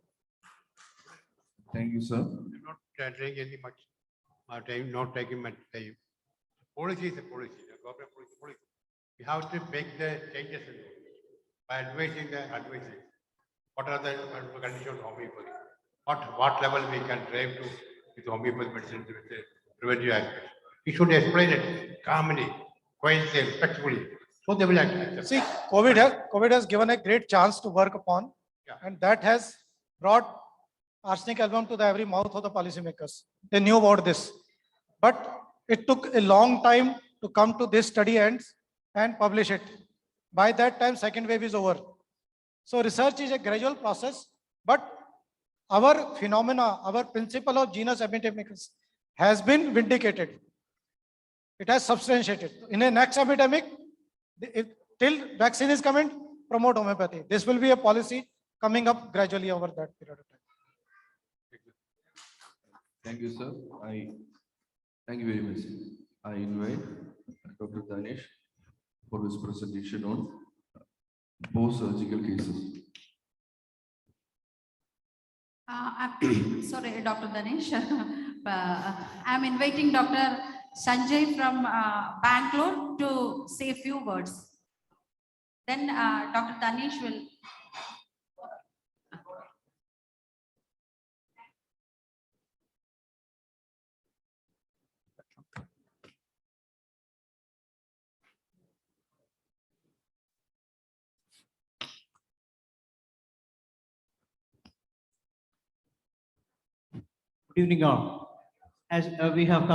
Thank you, sir. I'm not taking any much time, not taking much time. Policy is a policy, the government policy. We have to make the changes by advising the advisors. What are the conditions of homeopathy? What level we can drive to with homeopathic medicine with the preventive aspect. We should explain it calmly, quietly, respectfully. So they will accept. See, COVID has given a great chance to work upon, and that has brought arsenic album to the every mouth of the policymakers. They knew about this, but it took a long time to come to this study ends and publish it. By that time, second wave is over. So research is a gradual process, but our phenomena, our principle of genus epidemics has been vindicated. It has substantiated. In a next epidemic, till vaccine is coming, promote homeopathy. This will be a policy coming up gradually over that period of time. Thank you, sir. Thank you very much. I invite Dr. Danesh for his presentation on post-surgical cases. Sorry, Dr. Danesh. I'm inviting Dr. Sanjay from Bangalore to say a few words. Then Dr. Danesh will. Good evening, all. As we have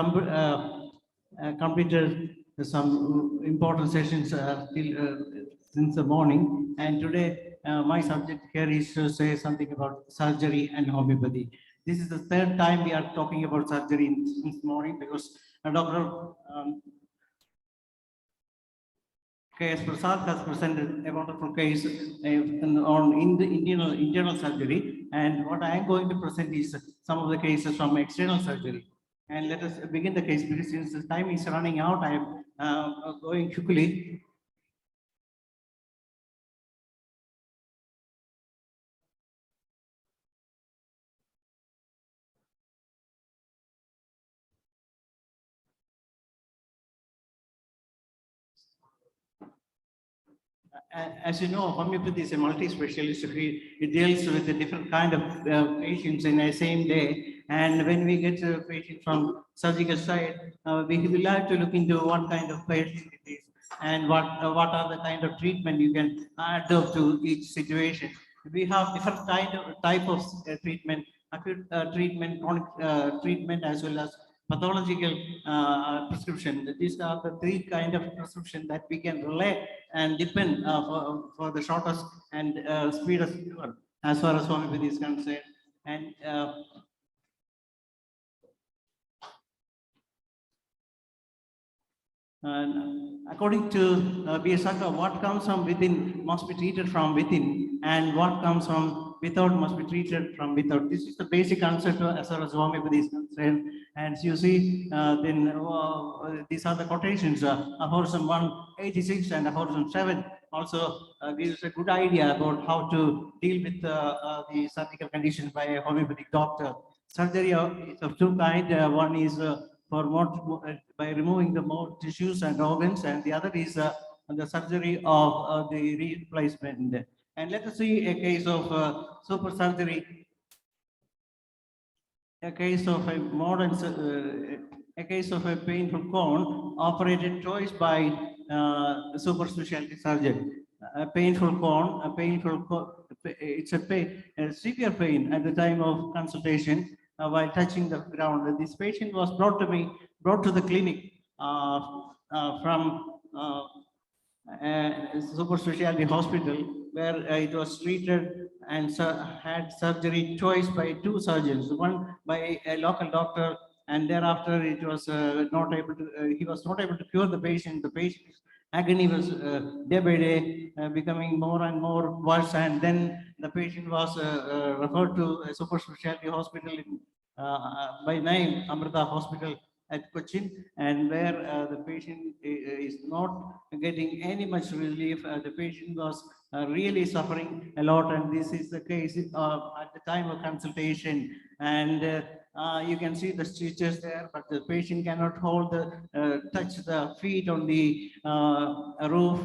completed some important sessions since the morning, and today my subject here is to say something about surgery and homeopathy. This is the third time we are talking about surgery this morning, because Dr. K.S. Prasad has presented a wonderful case on the internal surgery, and what I am going to present is some of the cases from external surgery. And let us begin the case, because since the time is running out, I am going quickly. As you know, homeopathy is a multi-specialist. It deals with a different kind of patients in the same day. And when we get a patient from surgical side, we will have to look into what kind of patient it is and what are the kind of treatment you can adopt to each situation. We have different type of treatment, acute treatment, chronic treatment, as well as pathological prescription. These are the three kind of prescription that we can rely and depend for the shortest and speedest cure as far as homeopathy is concerned. And according to B.S. what comes from within must be treated from within, and what comes from without must be treated from without. This is the basic answer to as far as homeopathy is concerned. And you see, these are the quotations. Horizon 186 and Horizon 7 also gives a good idea about how to deal with the surgical conditions by a homeopathic doctor. Surgery is of two kinds. One is for by removing the more tissues and organs, and the other is the surgery of the replacement. And let us see a case of super surgery, a case of a a case of a painful cone operated twice by the super specialty surgeon. A painful cone, it's a severe pain at the time of consultation while touching the ground. This patient was brought to the clinic from super specialty hospital, where it was treated and had surgery twice by two surgeons, one by a local doctor, and thereafter it was he was not able to cure the patient. The patient's agony was day by day becoming more and more worse, and then the patient was referred to a super specialty hospital by name Amrita Hospital at Cochin, and where the patient is not getting any much relief. The patient was really suffering a lot, and this is the case at the time of consultation. And you can see the stitches there, but the patient cannot touch the feet on the roof,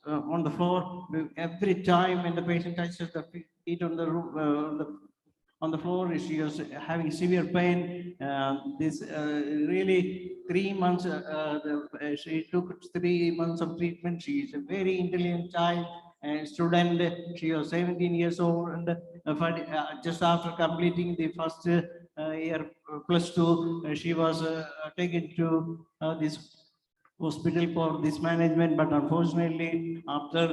on the floor. Every time when the patient touches the feet on the roof, on the floor, she was having severe pain. This really 3 months, she took 3 months of treatment. She is a very intelligent child and student. She was 17 years old, and just after completing the first year +2, she was taken to this hospital for this management, but unfortunately after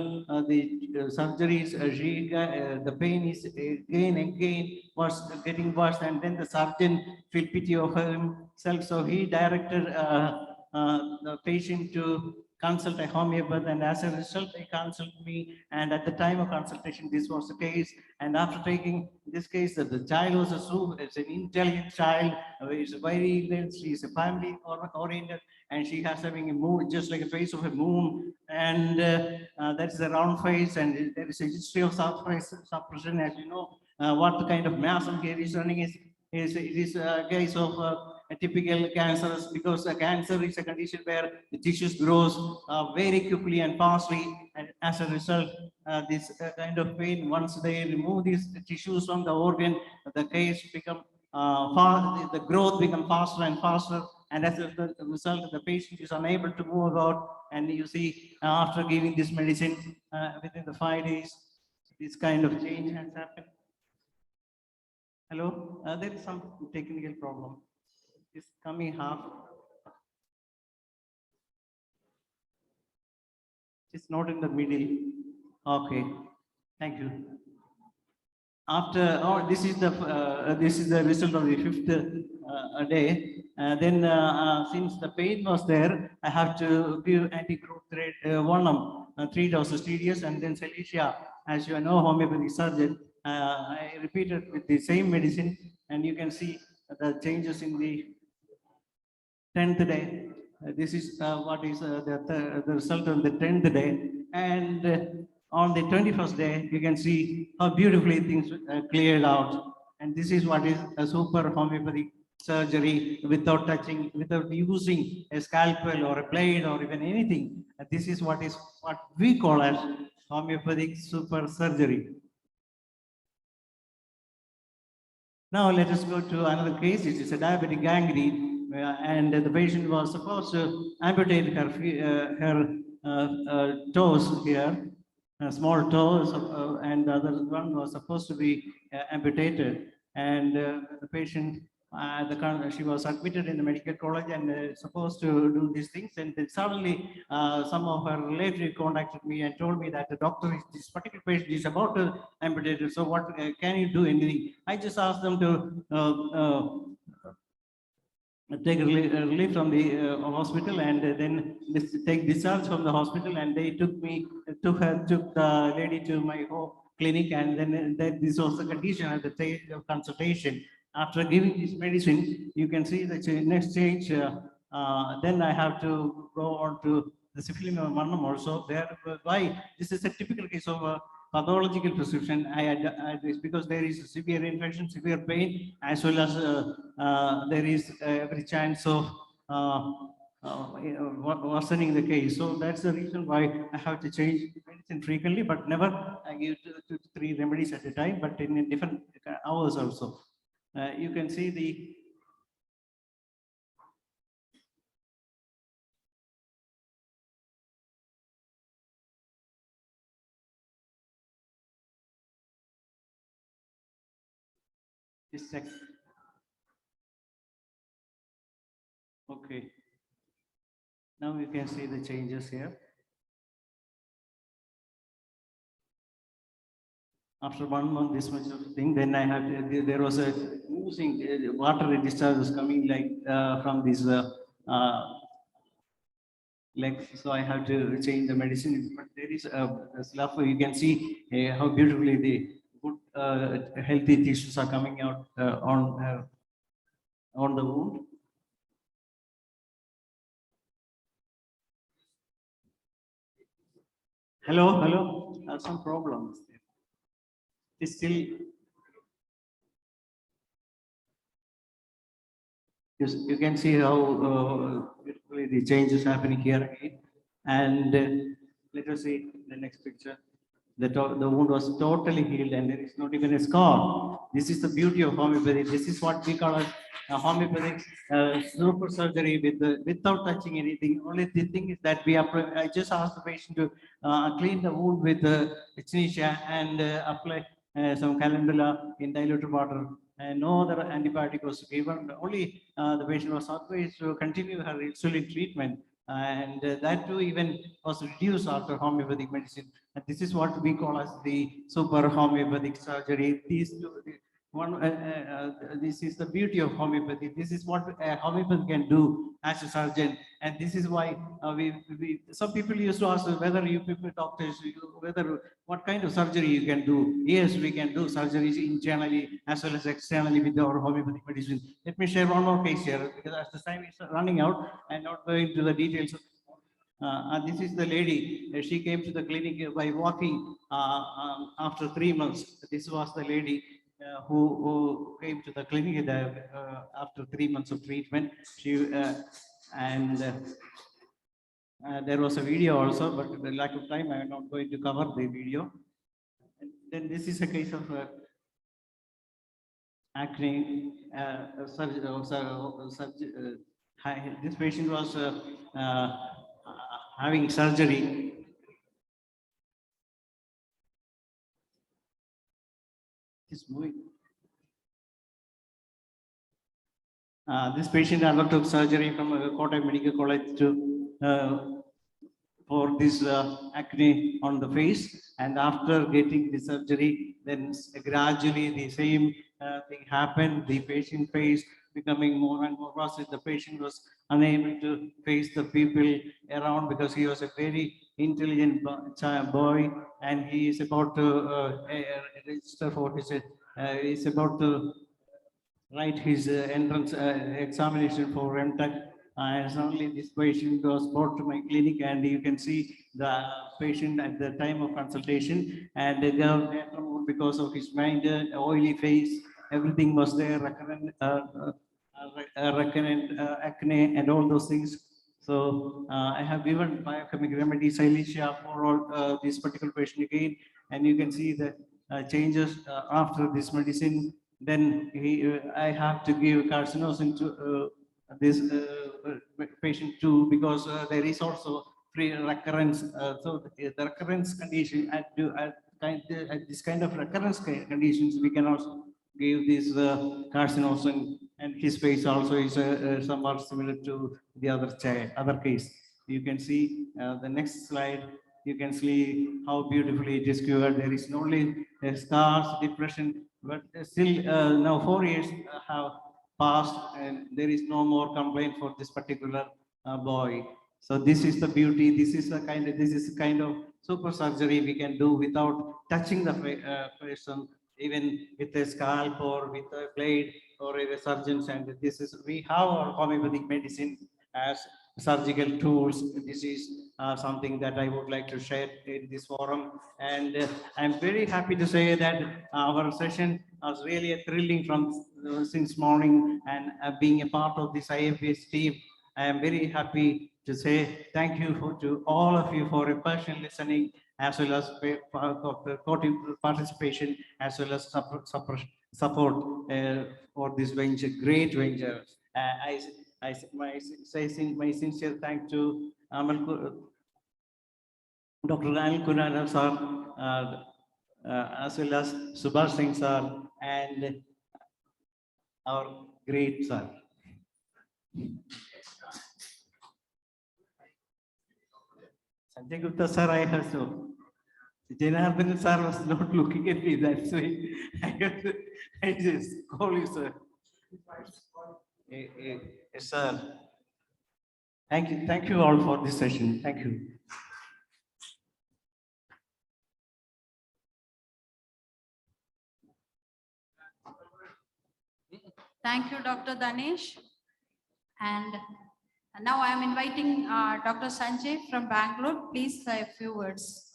the surgeries, the pain is again was getting worse, and then the surgeon felt pity of himself, so he directed the patient to consult a homeopath, and as a result they consulted me, and at the time of consultation this was the case. And after taking this case, the child was an intelligent child, is very, she is a family oriented, and she has having a moon, just like a face of a moon, and that's the round face, and there is a history of suppression, as you know. What kind of mass and care is running is it is a case of a typical cancerous, because a cancer is a condition where the tissues grows very quickly and fastly, and as a result, this kind of pain, once they remove these tissues from the organ, the case become the growth become faster and faster, and as a result, the patient is unable to move about. And you see, after giving this medicine, within the 5 days, this kind of change has happened. Hello, there is some technical problem. It's coming half. It's not in the middle. Okay, thank you. After this is the result of the 5th day. Then since the pain was there, I have to give anti-growth venom, 3 doses tedious, and then Celicia. As you know, homeopathic surgeon, I repeated with the same medicine, and you can see the changes in the 10th day. This is what is the result on the 10th day, and on the 21st day, you can see how beautifully things cleared out. And this is what is a super homeopathic surgery without touching, without using a scalpel or a blade or even anything. This is what we call as homeopathic super surgery. Now let us go to another case. It is a diabetic gangrene, and the patient was supposed to amputate her toes here, small toes, and the other one was supposed to be amputated. And the patient, she was admitted in the medical college and supposed to do these things. And then suddenly, some of her relatives contacted me and told me that the doctor, this particular patient is about to amputate it. So what can you do anything? I just asked them to take relief from the hospital, and then take discharge from the hospital, and they took the lady to my home clinic, and then this was the condition at the stage of consultation. After giving this medicine, you can see the next stage. Then I have to go on to the syphilis also. Why this is a typical case of pathological prescription, I advise, because there is severe infection, severe pain, as well as there is every chance of worsening the case. So that's the reason why I have to change medicine frequently, but never I give 2 to 3 remedies at a time, but in different hours also. You can see the this section. Okay. Now you can see the changes here. After 1 month, this much of thing, then I have, there was a oozing water discharges coming like from this legs. So I have to change the medicine. But there is a slough. You can see how beautifully the good healthy tissues are coming out on the wound. Hello. Some problems. It's still. You can see how beautifully the change is happening here again. And let us see the next picture. The wound was totally healed and there is not even a scar. This is the beauty of homeopathy. This is what we call a homeopathic super surgery without touching anything. Only the thing is that I just ask the patient to clean the wound with echinacea and apply some calendula in diluted water. And no other antibiotic was given. Only the patient was advised to continue her insulin treatment. And that too even was reduced after homeopathic medicine. And this is what we call as the super homeopathic surgery. This is the beauty of homeopathy. This is what a homeopath can do as a surgeon. And this is why some people used to ask whether you people doctors, what kind of surgery you can do. Yes, we can do surgeries internally as well as externally with our homeopathic medicine. Let me share one more case here, because as the time is running out, I'm not going into the details. This is the lady. She came to the clinic by walking after 3 months. This was the lady who came to the clinic after 3 months of treatment. There was a video also, but with the lack of time, I'm not going to cover the video. And then this is a case of acne. This patient was having surgery. It's moving. This patient undertook surgery from Kottayam Medical College for this acne on the face, and after getting the surgery, then gradually the same thing happened. The patient face becoming more and more worse. The patient was unable to face the people around because he was a very intelligent boy, and he is about to register for his. He's about to write his entrance examination for MTech. And suddenly this patient was brought to my clinic, and you can see the patient at the time of consultation, and because of his mind, oily face, everything was there, recurrent acne and all those things. So I have given biochemical remedy Silesia for all this particular patient again, and you can see the changes after this medicine. Then I have to give carcinosin to this patient too, because there is also free recurrence. So the recurrence condition at this kind of recurrence conditions, we can also give this carcinosin, and his face also is somewhat similar to the other case. You can see the next slide. You can see how beautifully it is cured. There is not only scars, depression, but still now 4 years have passed, and there is no more complaint for this particular boy. So this is the beauty. This is kind of super surgery we can do without touching the person, even with a scalp or with a blade or a surgeon's hand. We have our homeopathic medicine as surgical tools. This is something that I would like to share in this forum. And I'm very happy to say that our session was really thrilling from since morning, and being a part of this IFPH team, I am very happy to say thank you to all of you for a patient listening, as well as participation, as well as support for this venture, great venture. I say my sincere thanks to Dr. Anil Kunana sir, as well as Subhash Singh sir, and our great sir. Sanjay Gupta sir, I have so. Janardhan sir was not looking at me, that's why I just call you sir. Yes, sir. Thank you all for this session. Thank you. Thank you, Dr. Danesh. And now I am inviting Dr. Sanjay from Bangalore. Please say a few words.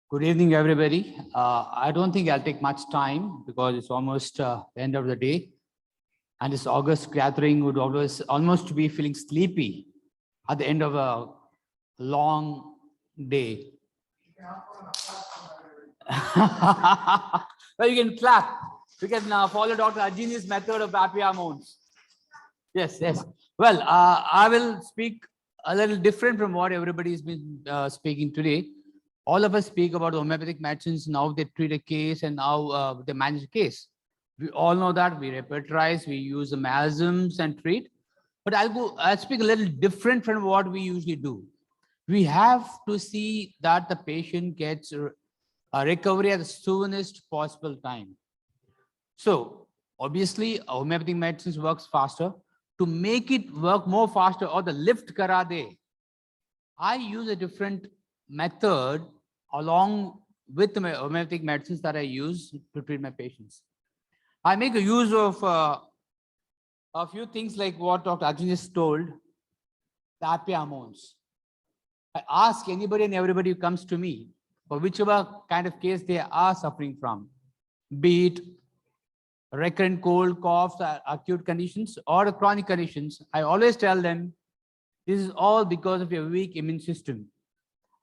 Good evening, everybody. I don't think I'll take much time because it's almost the end of the day. And this August gathering would almost be feeling sleepy at the end of a long day. Well, you can clap. You can follow Dr. Ajini's method of happy hormones. Yes, yes. Well, I will speak a little different from what everybody's been speaking today. All of us speak about homeopathic medicines. Now they treat a case and now they manage a case. We all know that we repertorize, we use amalgams and treat. But I'll speak a little different from what we usually do. We have to see that the patient gets a recovery at the soonest possible time. So obviously homeopathic medicines works faster. To make it work more faster, or the lift karade, I use a different method along with the homeopathic medicines that I use to treat my patients. I make a use of a few things like what Dr. Ajin just told, the happy hormones. I ask anybody and everybody who comes to me for whichever kind of case they are suffering from, be it recurrent cold, coughs, acute conditions, or chronic conditions. I always tell them, this is all because of your weak immune system.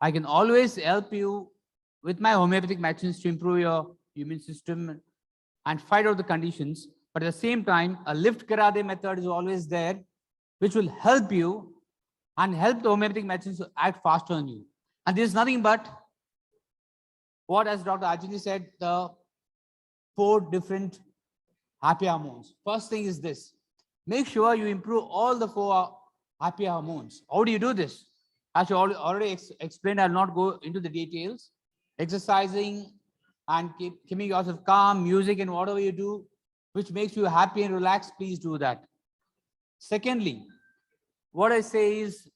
I can always help you with my homeopathic medicines to improve your immune system and fight out the conditions. But at the same time, a lift karate method is always there, which will help you and help the homeopathic medicines to act faster on you. And this is nothing but what, as Dr. Ajini said, the 4 different happy hormones. First thing is this: make sure you improve all the 4 happy hormones. How do you do this? As you already explained, I'll not go into the details. Exercising and keeping yourself calm, music and whatever you do, which makes you happy and relaxed, please do that. Secondly, what I say is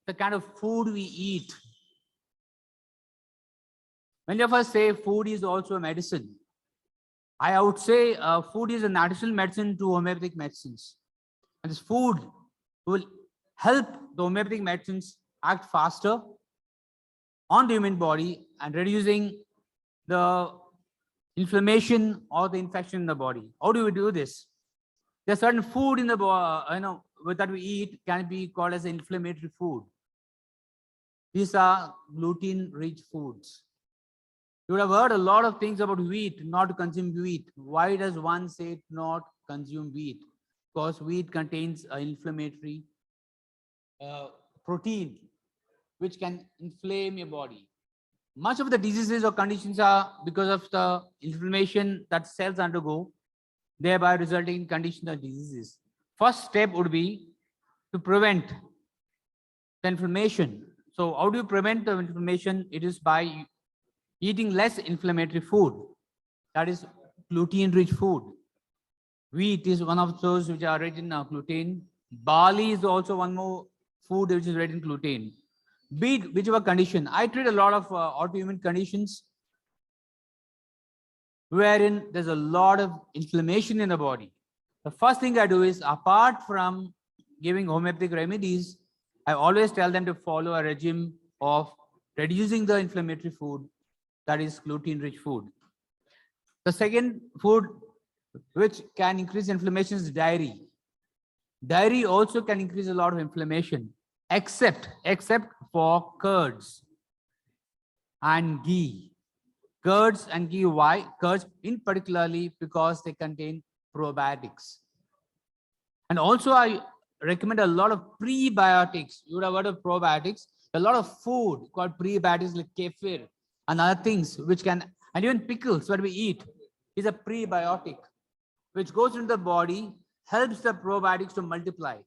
the kind of food we eat. Many of us say food is also a medicine. I would say food is a natural medicine to homeopathic medicines. And this food will help the homeopathic medicines act faster on the human body and reducing the inflammation or the infection in the body. How do we do this? There's certain food in the body, that we eat can be called as inflammatory food. These are gluten-rich foods. You would have heard a lot of things about wheat, not to consume wheat. Why does one say not consume wheat? Because wheat contains an inflammatory protein, which can inflame your body. Much of the diseases or conditions are because of the inflammation that cells undergo, thereby resulting in conditions or diseases. First step would be to prevent the inflammation. So how do you prevent the inflammation? It is by eating less inflammatory food. That is gluten-rich food. Wheat is one of those which are rich in gluten. Barley is also one more food which is rich in gluten. Be it whichever condition. I treat a lot of autoimmune conditions. wherein there's a lot of inflammation in the body. The first thing I do is, apart from giving homeopathic remedies, I always tell them to follow a regime of reducing the inflammatory food, that is gluten-rich food. The second food which can increase inflammation is dairy. Dairy also can increase a lot of inflammation, except for curds and ghee. Curds and ghee, why? Curds in particularly because they contain probiotics. And also I recommend a lot of prebiotics. You would have heard of probiotics. A lot of food called prebiotics like kefir and other things which can, and even pickles, what we eat is a prebiotic which goes into the body, helps the probiotics to multiply.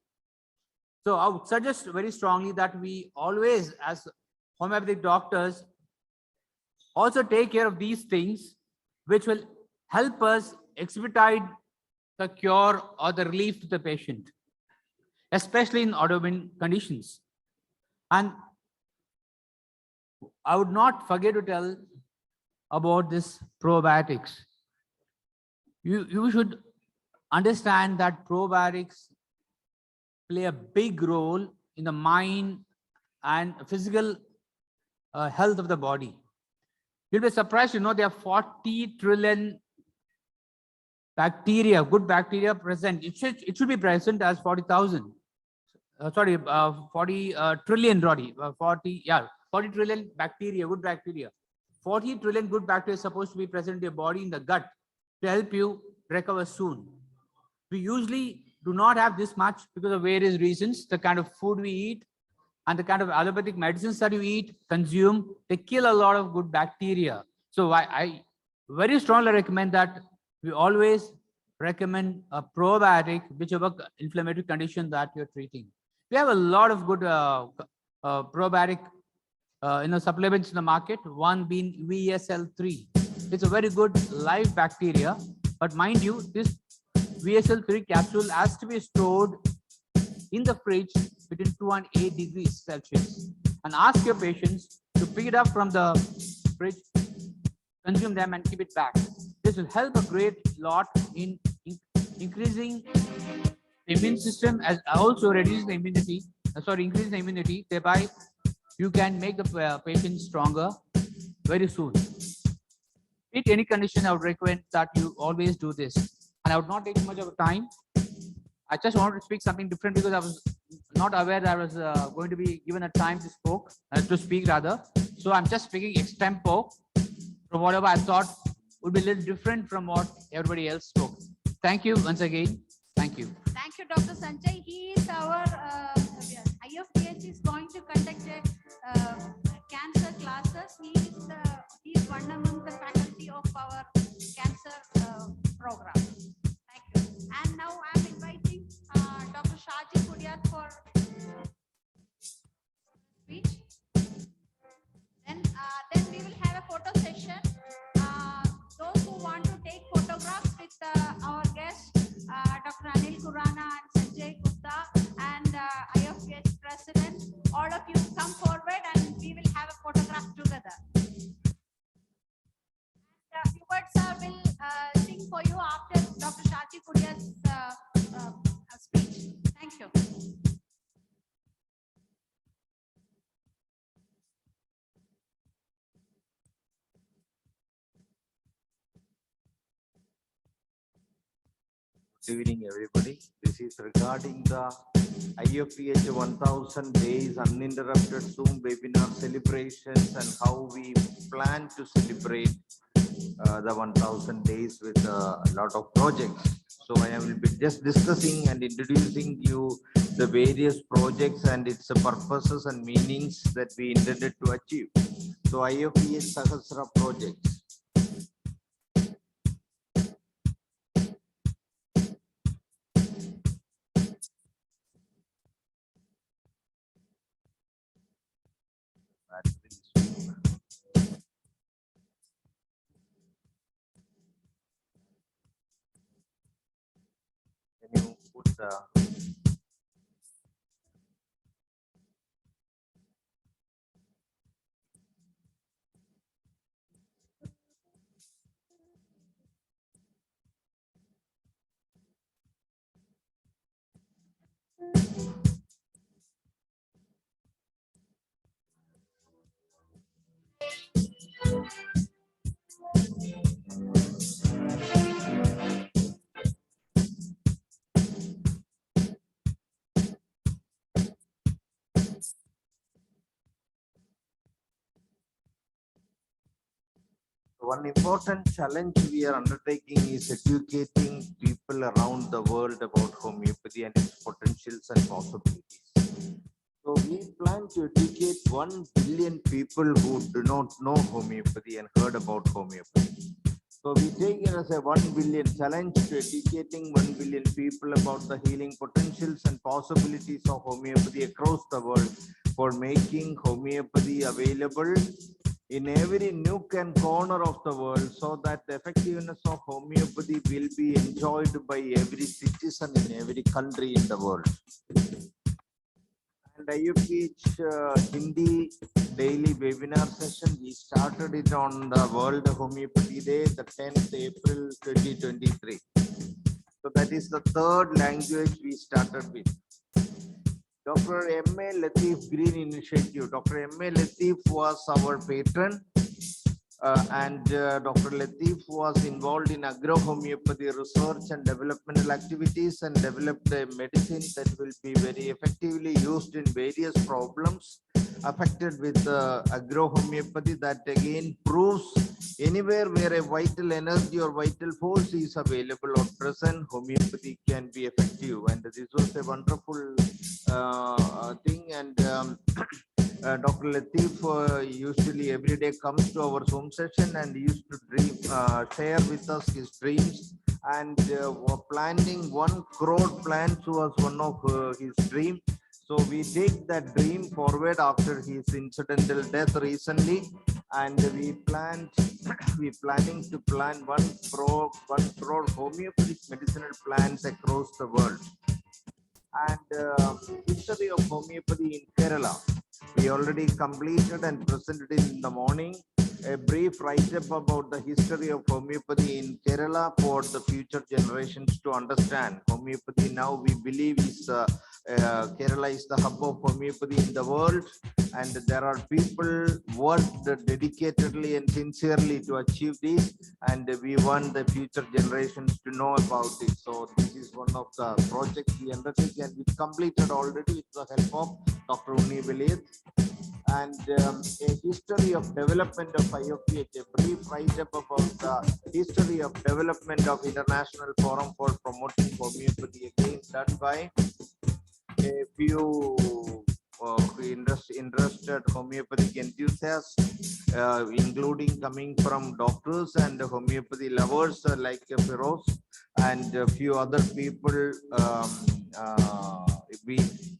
So I would suggest very strongly that we always, as homeopathic doctors, also take care of these things which will help us expedite the cure or the relief to the patient, especially in autoimmune conditions. And I would not forget to tell about this probiotics. You should understand that probiotics play a big role in the mind and physical health of the body. You'll be surprised to know there are 40 trillion bacteria, good bacteria present. It should be present as 40,000. 40 trillion, 40 trillion bacteria, good bacteria. 40 trillion good bacteria is supposed to be present in your body, in the gut, to help you recover soon. We usually do not have this much because of various reasons. The kind of food we eat and the kind of allopathic medicines that you eat, consume, they kill a lot of good bacteria. So I very strongly recommend that we always recommend a probiotic, whichever inflammatory condition that you're treating. We have a lot of good probiotic supplements in the market, one being VSL3. It's a very good live bacteria, but mind you, this VSL3 capsule has to be stored in the fridge between 2 and 8 degrees Celsius. And ask your patients to pick it up from the fridge, consume them and keep it back. This will help a great lot in increasing the immune system, as also reducing the immunity, increasing the immunity. Thereby, you can make the patient stronger very soon. In any condition, I would recommend that you always do this. And I would not take too much of time. I just wanted to speak something different because I was not aware that I was going to be given a time to speak rather. So I'm just speaking extempo from whatever I thought would be a little different from what everybody else spoke. Thank you once again. Thank you. Thank you, Dr. Sanjay. He is our IFPH is going to conduct cancer classes. He is one among the faculty of our cancer program. Thank you. And now I'm inviting Dr. Shaji Kudiat for speech. Then we will have a photo session. Those who want to take photographs with our guests, Dr. Anil Kurana and Sanjay Gupta and IFPH President, all of you come forward and we will have a photograph together. Hubert sir will sing for you after Dr. Shaji Kudiat's speech. Thank you. Good evening, everybody. This is regarding the IFPH 1000 days uninterrupted Zoom webinar celebrations and how we plan to celebrate the 1000 days with a lot of projects. So I will be just discussing and introducing you the various projects and its purposes and meanings that we intended to achieve. So IFPH Sahasra projects. Can you put the One important challenge we are undertaking is educating people around the world about homeopathy and its potentials and possibilities. So we plan to educate 1 billion people who do not know homeopathy and heard about homeopathy. So we take it as a 1 billion challenge to educating 1 billion people about the healing potentials and possibilities of homeopathy across the world, for making homeopathy available in every nook and corner of the world, so that the effectiveness of homeopathy will be enjoyed by every citizen in every country in the world. And IFPH Hindi daily webinar session, we started it on the World Homeopathy Day, the 10th April 2023. So that is the third language we started with. Dr. M.A. Latif Green Initiative. Dr. M.A. Latif was our patron, and Dr. Latif was involved in agro-homeopathy research and developmental activities, and developed a medicine that will be very effectively used in various problems affected with agro-homeopathy, that again proves anywhere where a vital energy or vital force is available or present, homeopathy can be effective. And this was a wonderful thing. And Dr. Latif usually every day comes to our Zoom session and used to dream, share with us his dreams. And planting 1 crore plants was one of his dreams. So we take that dream forward after his incidental death recently, and we planning to plant 1 crore homeopathic medicinal plants across the world. And history of homeopathy in Kerala, we already completed and presented in the morning a brief write-up about the history of homeopathy in Kerala for the future generations to understand. Homeopathy now we believe is Kerala is the hub of homeopathy in the world, and there are people worked dedicatedly and sincerely to achieve this, and we want the future generations to know about it. So this is one of the projects we undertake, and we completed already with the help of Dr. Unni Velith. And a history of development of IFPH, a brief write-up about the history of development of International Forum for Promoting Homeopathy, again done by a few interested homeopathic enthusiasts, including coming from doctors and homeopathy lovers like Feroz and a few other people,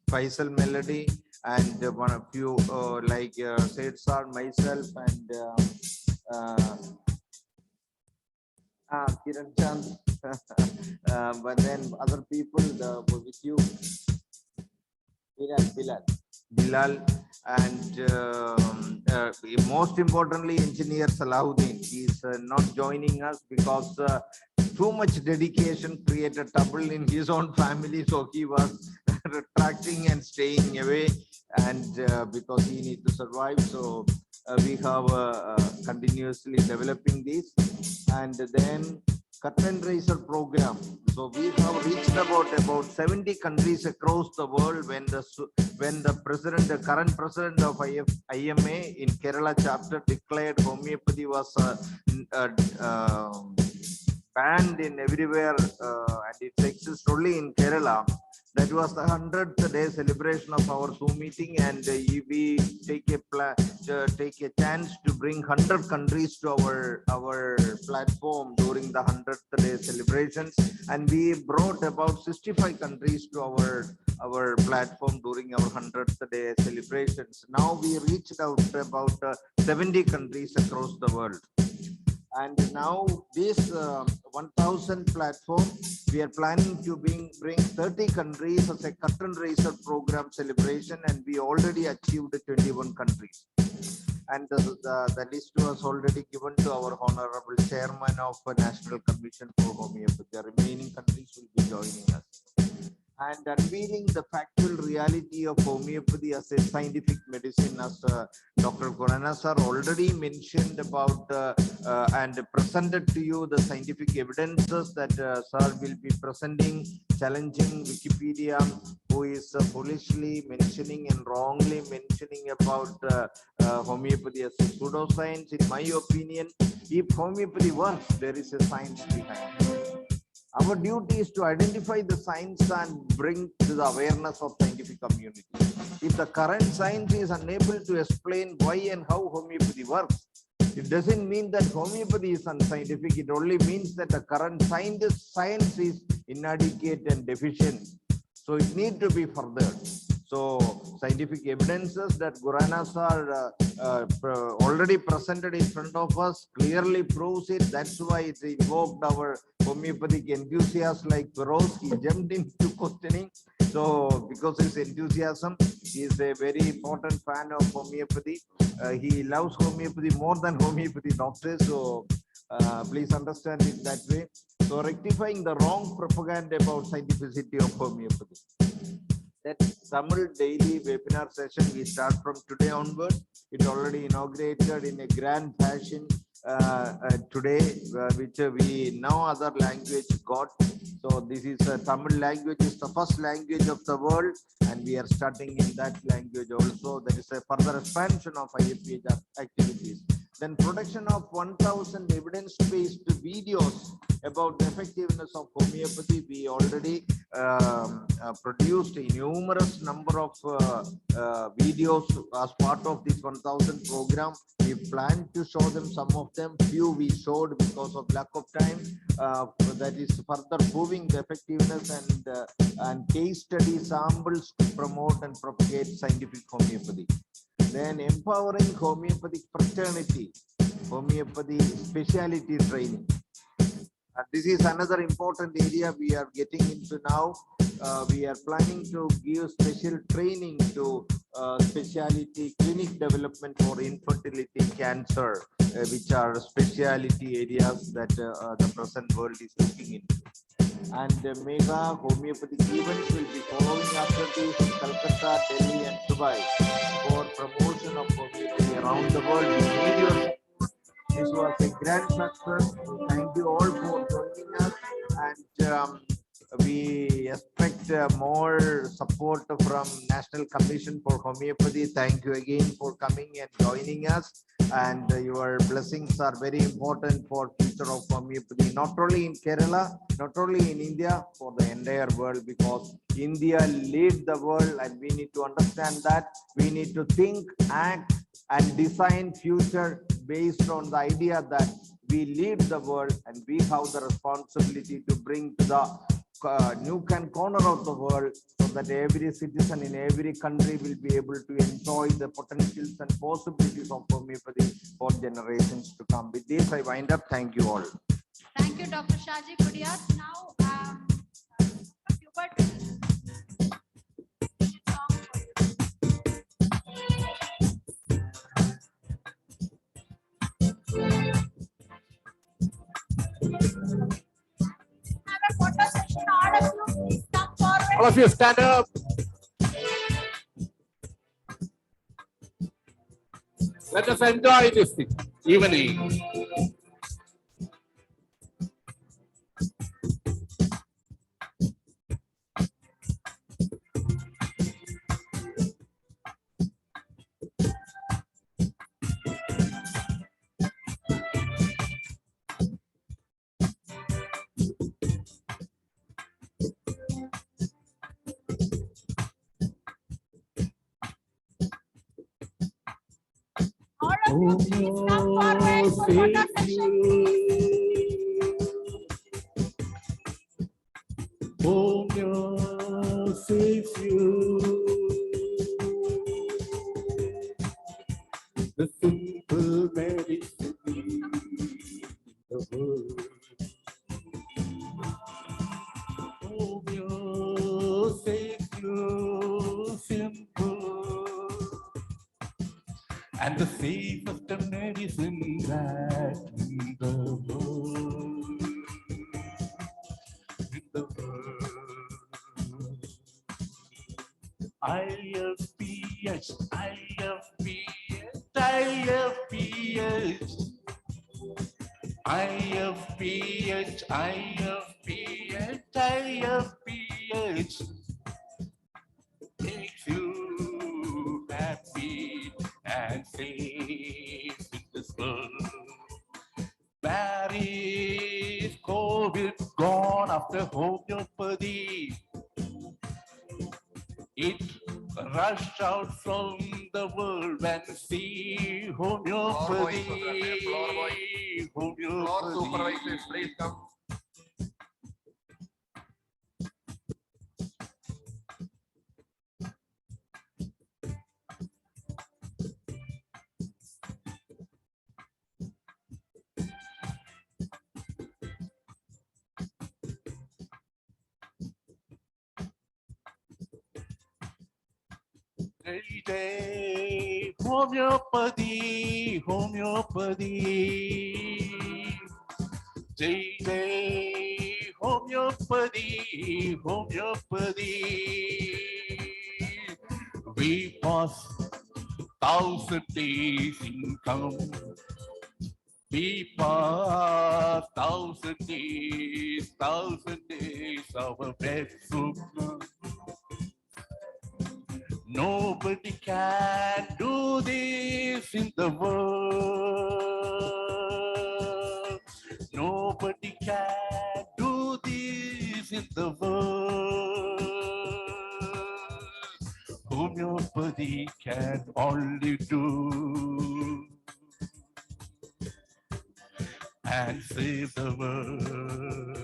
Faisal Melody, and one of few like Said Sir, myself, and Kiran Chand, but then other people with you, Bilal, and most importantly, engineer Salahuddin. He is not joining us because too much dedication created trouble in his own family, so he was retracting and staying away, and because he needs to survive. So we have continuously developing this. And then curtain raiser program. So we have reached about 70 countries across the world when the president, the current president of IMA in Kerala chapter declared homeopathy was banned in everywhere, and it exists only in Kerala. That was the 100th day celebration of our Zoom meeting, and we take a chance to bring 100 countries to our platform during the 100th day celebrations, and we brought about 65 countries to our platform during our 100th day celebrations. Now we reached out to about 70 countries across the world. And now this 1000 platform, we are planning to bring 30 countries as a curtain raiser program celebration, and we already achieved 21 countries. And the list was already given to our honorable chairman of the National Commission for Homeopathy. The remaining countries will be joining us. And unveiling the factual reality of homeopathy as a scientific medicine, as Dr. Khurana sir already mentioned about and presented to you the scientific evidences that sir will be presenting challenging Wikipedia, who is foolishly mentioning and wrongly mentioning about homeopathy as a pseudoscience. In my opinion, if homeopathy works, there is a science behind it. Our duty is to identify the science and bring to the awareness of scientific community. If the current science is unable to explain why and how homeopathy works, it doesn't mean that homeopathy is unscientific. It only means that the current science is inadequate and deficient. So it needs to be furthered. So scientific evidences that Guranas are already presented in front of us clearly proves it. That's why it invoked our homeopathic enthusiasts like Feroz. He jumped into questioning. So because his enthusiasm, he is a very important fan of homeopathy. He loves homeopathy more than homeopathy doctors. So please understand it that way. So rectifying the wrong propaganda about scientificity of homeopathy. That Tamil daily webinar session we start from today onward. It already inaugurated in a grand fashion today, which we now other language got. So this is Tamil language is the first language of the world, and we are starting in that language also. There is a further expansion of IFPH activities. Then production of 1,000 evidence-based videos about the effectiveness of homeopathy. We already produced a numerous number of videos as part of this 1,000 program. We plan to show them some of them. Few we showed because of lack of time. That is further proving the effectiveness and case study samples to promote and propagate scientific homeopathy. Then empowering homeopathic fraternity, homeopathy specialty training. This is another important area we are getting into now. We are planning to give special training to specialty clinic development for infertility, cancer, which are specialty areas that the present world is looking into. And mega homeopathic events will be following after this in Calcutta, Delhi, and Dubai for promotion of homeopathy around the world. This was a grand success. Thank you all for joining us, and we expect more support from National Commission for Homeopathy. Thank you again for coming and joining us. And your blessings are very important for future of homeopathy, not only in Kerala, not only in India, for the entire world, because India leads the world, and we need to understand that. We need to think, act, and design future based on the idea that we lead the world and we have the responsibility to bring to the nook and corner of the world, so that every citizen in every country will be able to enjoy the potentials and possibilities of homeopathy for generations to come. With this, I wind up. Thank you all. Thank you, Dr. Shaji Kudiyar. Now, Hubert. All of you stand up. Let us enjoy this evening. All of you, please come forward for photo session. The simple medicine in the world. Homeo saves you simple, and the safest medicine that in the world. In the world. IFPH, IFPH, IFPH, IFPH, IFPH, IFPH. knowledge makes you happy and safe in this world. Where is COVID gone after homeopathy? It rushed out from the world when see homeopathy. Homeopathy. Please come. Jai homeopathy, homeopathy. Jai homeopathy, homeopathy. We pass 1,000 days income. We pass 1,000 days, 1,000 days our best soup. Nobody can do this in the world. Nobody can do this in the world. Homeopathy can only do and save the world.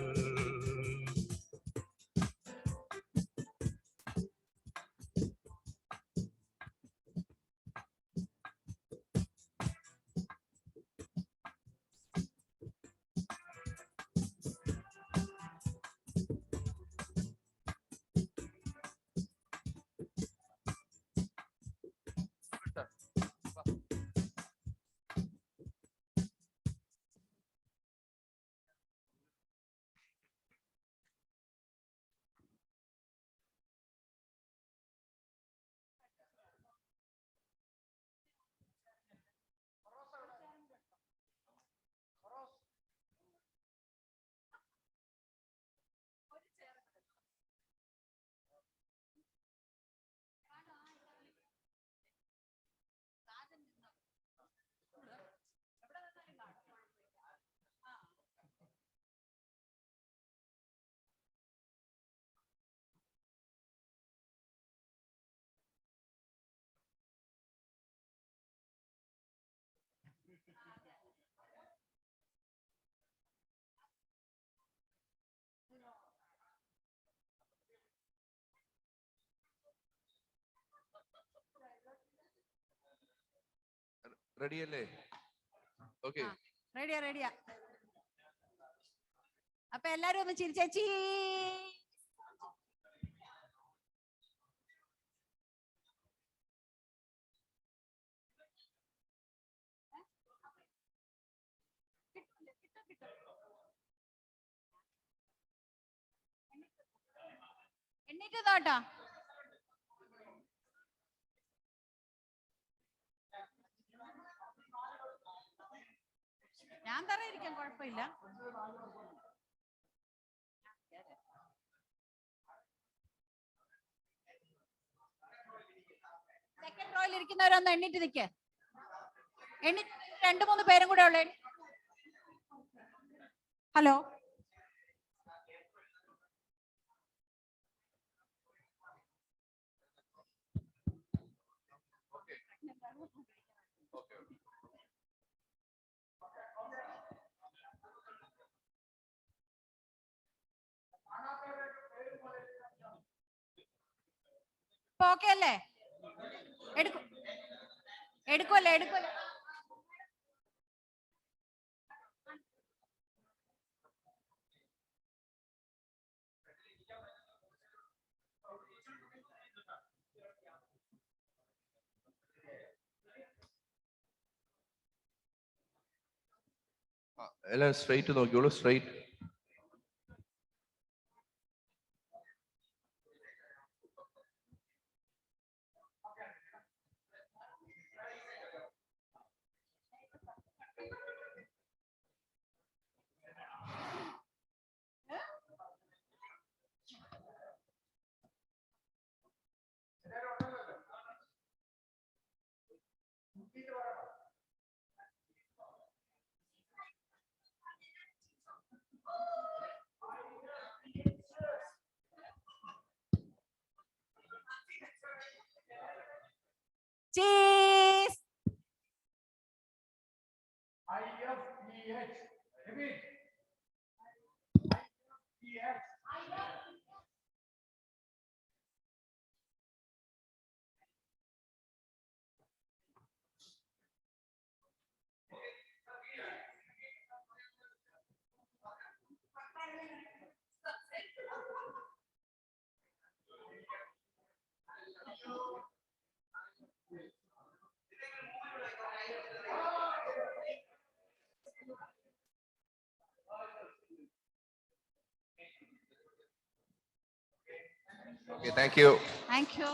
Ready, alle? Okay. റെഡിയാ റെഡിയാ. അപ്പൊ എല്ലാരും ഒന്ന് ചിരിച്ചേച്ചി. എണ്ണീറ്റ് നോട്ടോ. ഞാൻ തറയിരിക്കാം, കുഴപ്പമില്ല. Second റോയിൽ ഇരിക്കുന്നവരൊന്ന് എണ്ണീറ്റ് നിൽക്കേ. എണ്ണീറ്റ് 2-3 പേരും കൂടെ ഉള്ളേ. ഹലോ, ഓക്കെ അല്ലേ? എടുക്കുമല്ലേ? എടുക്കുമല്ലേ? എല്ലാം സ്ട്രൈറ്റ് നോക്കിയോളൂ, straight. Cheese. Okay, thank you. Thank you.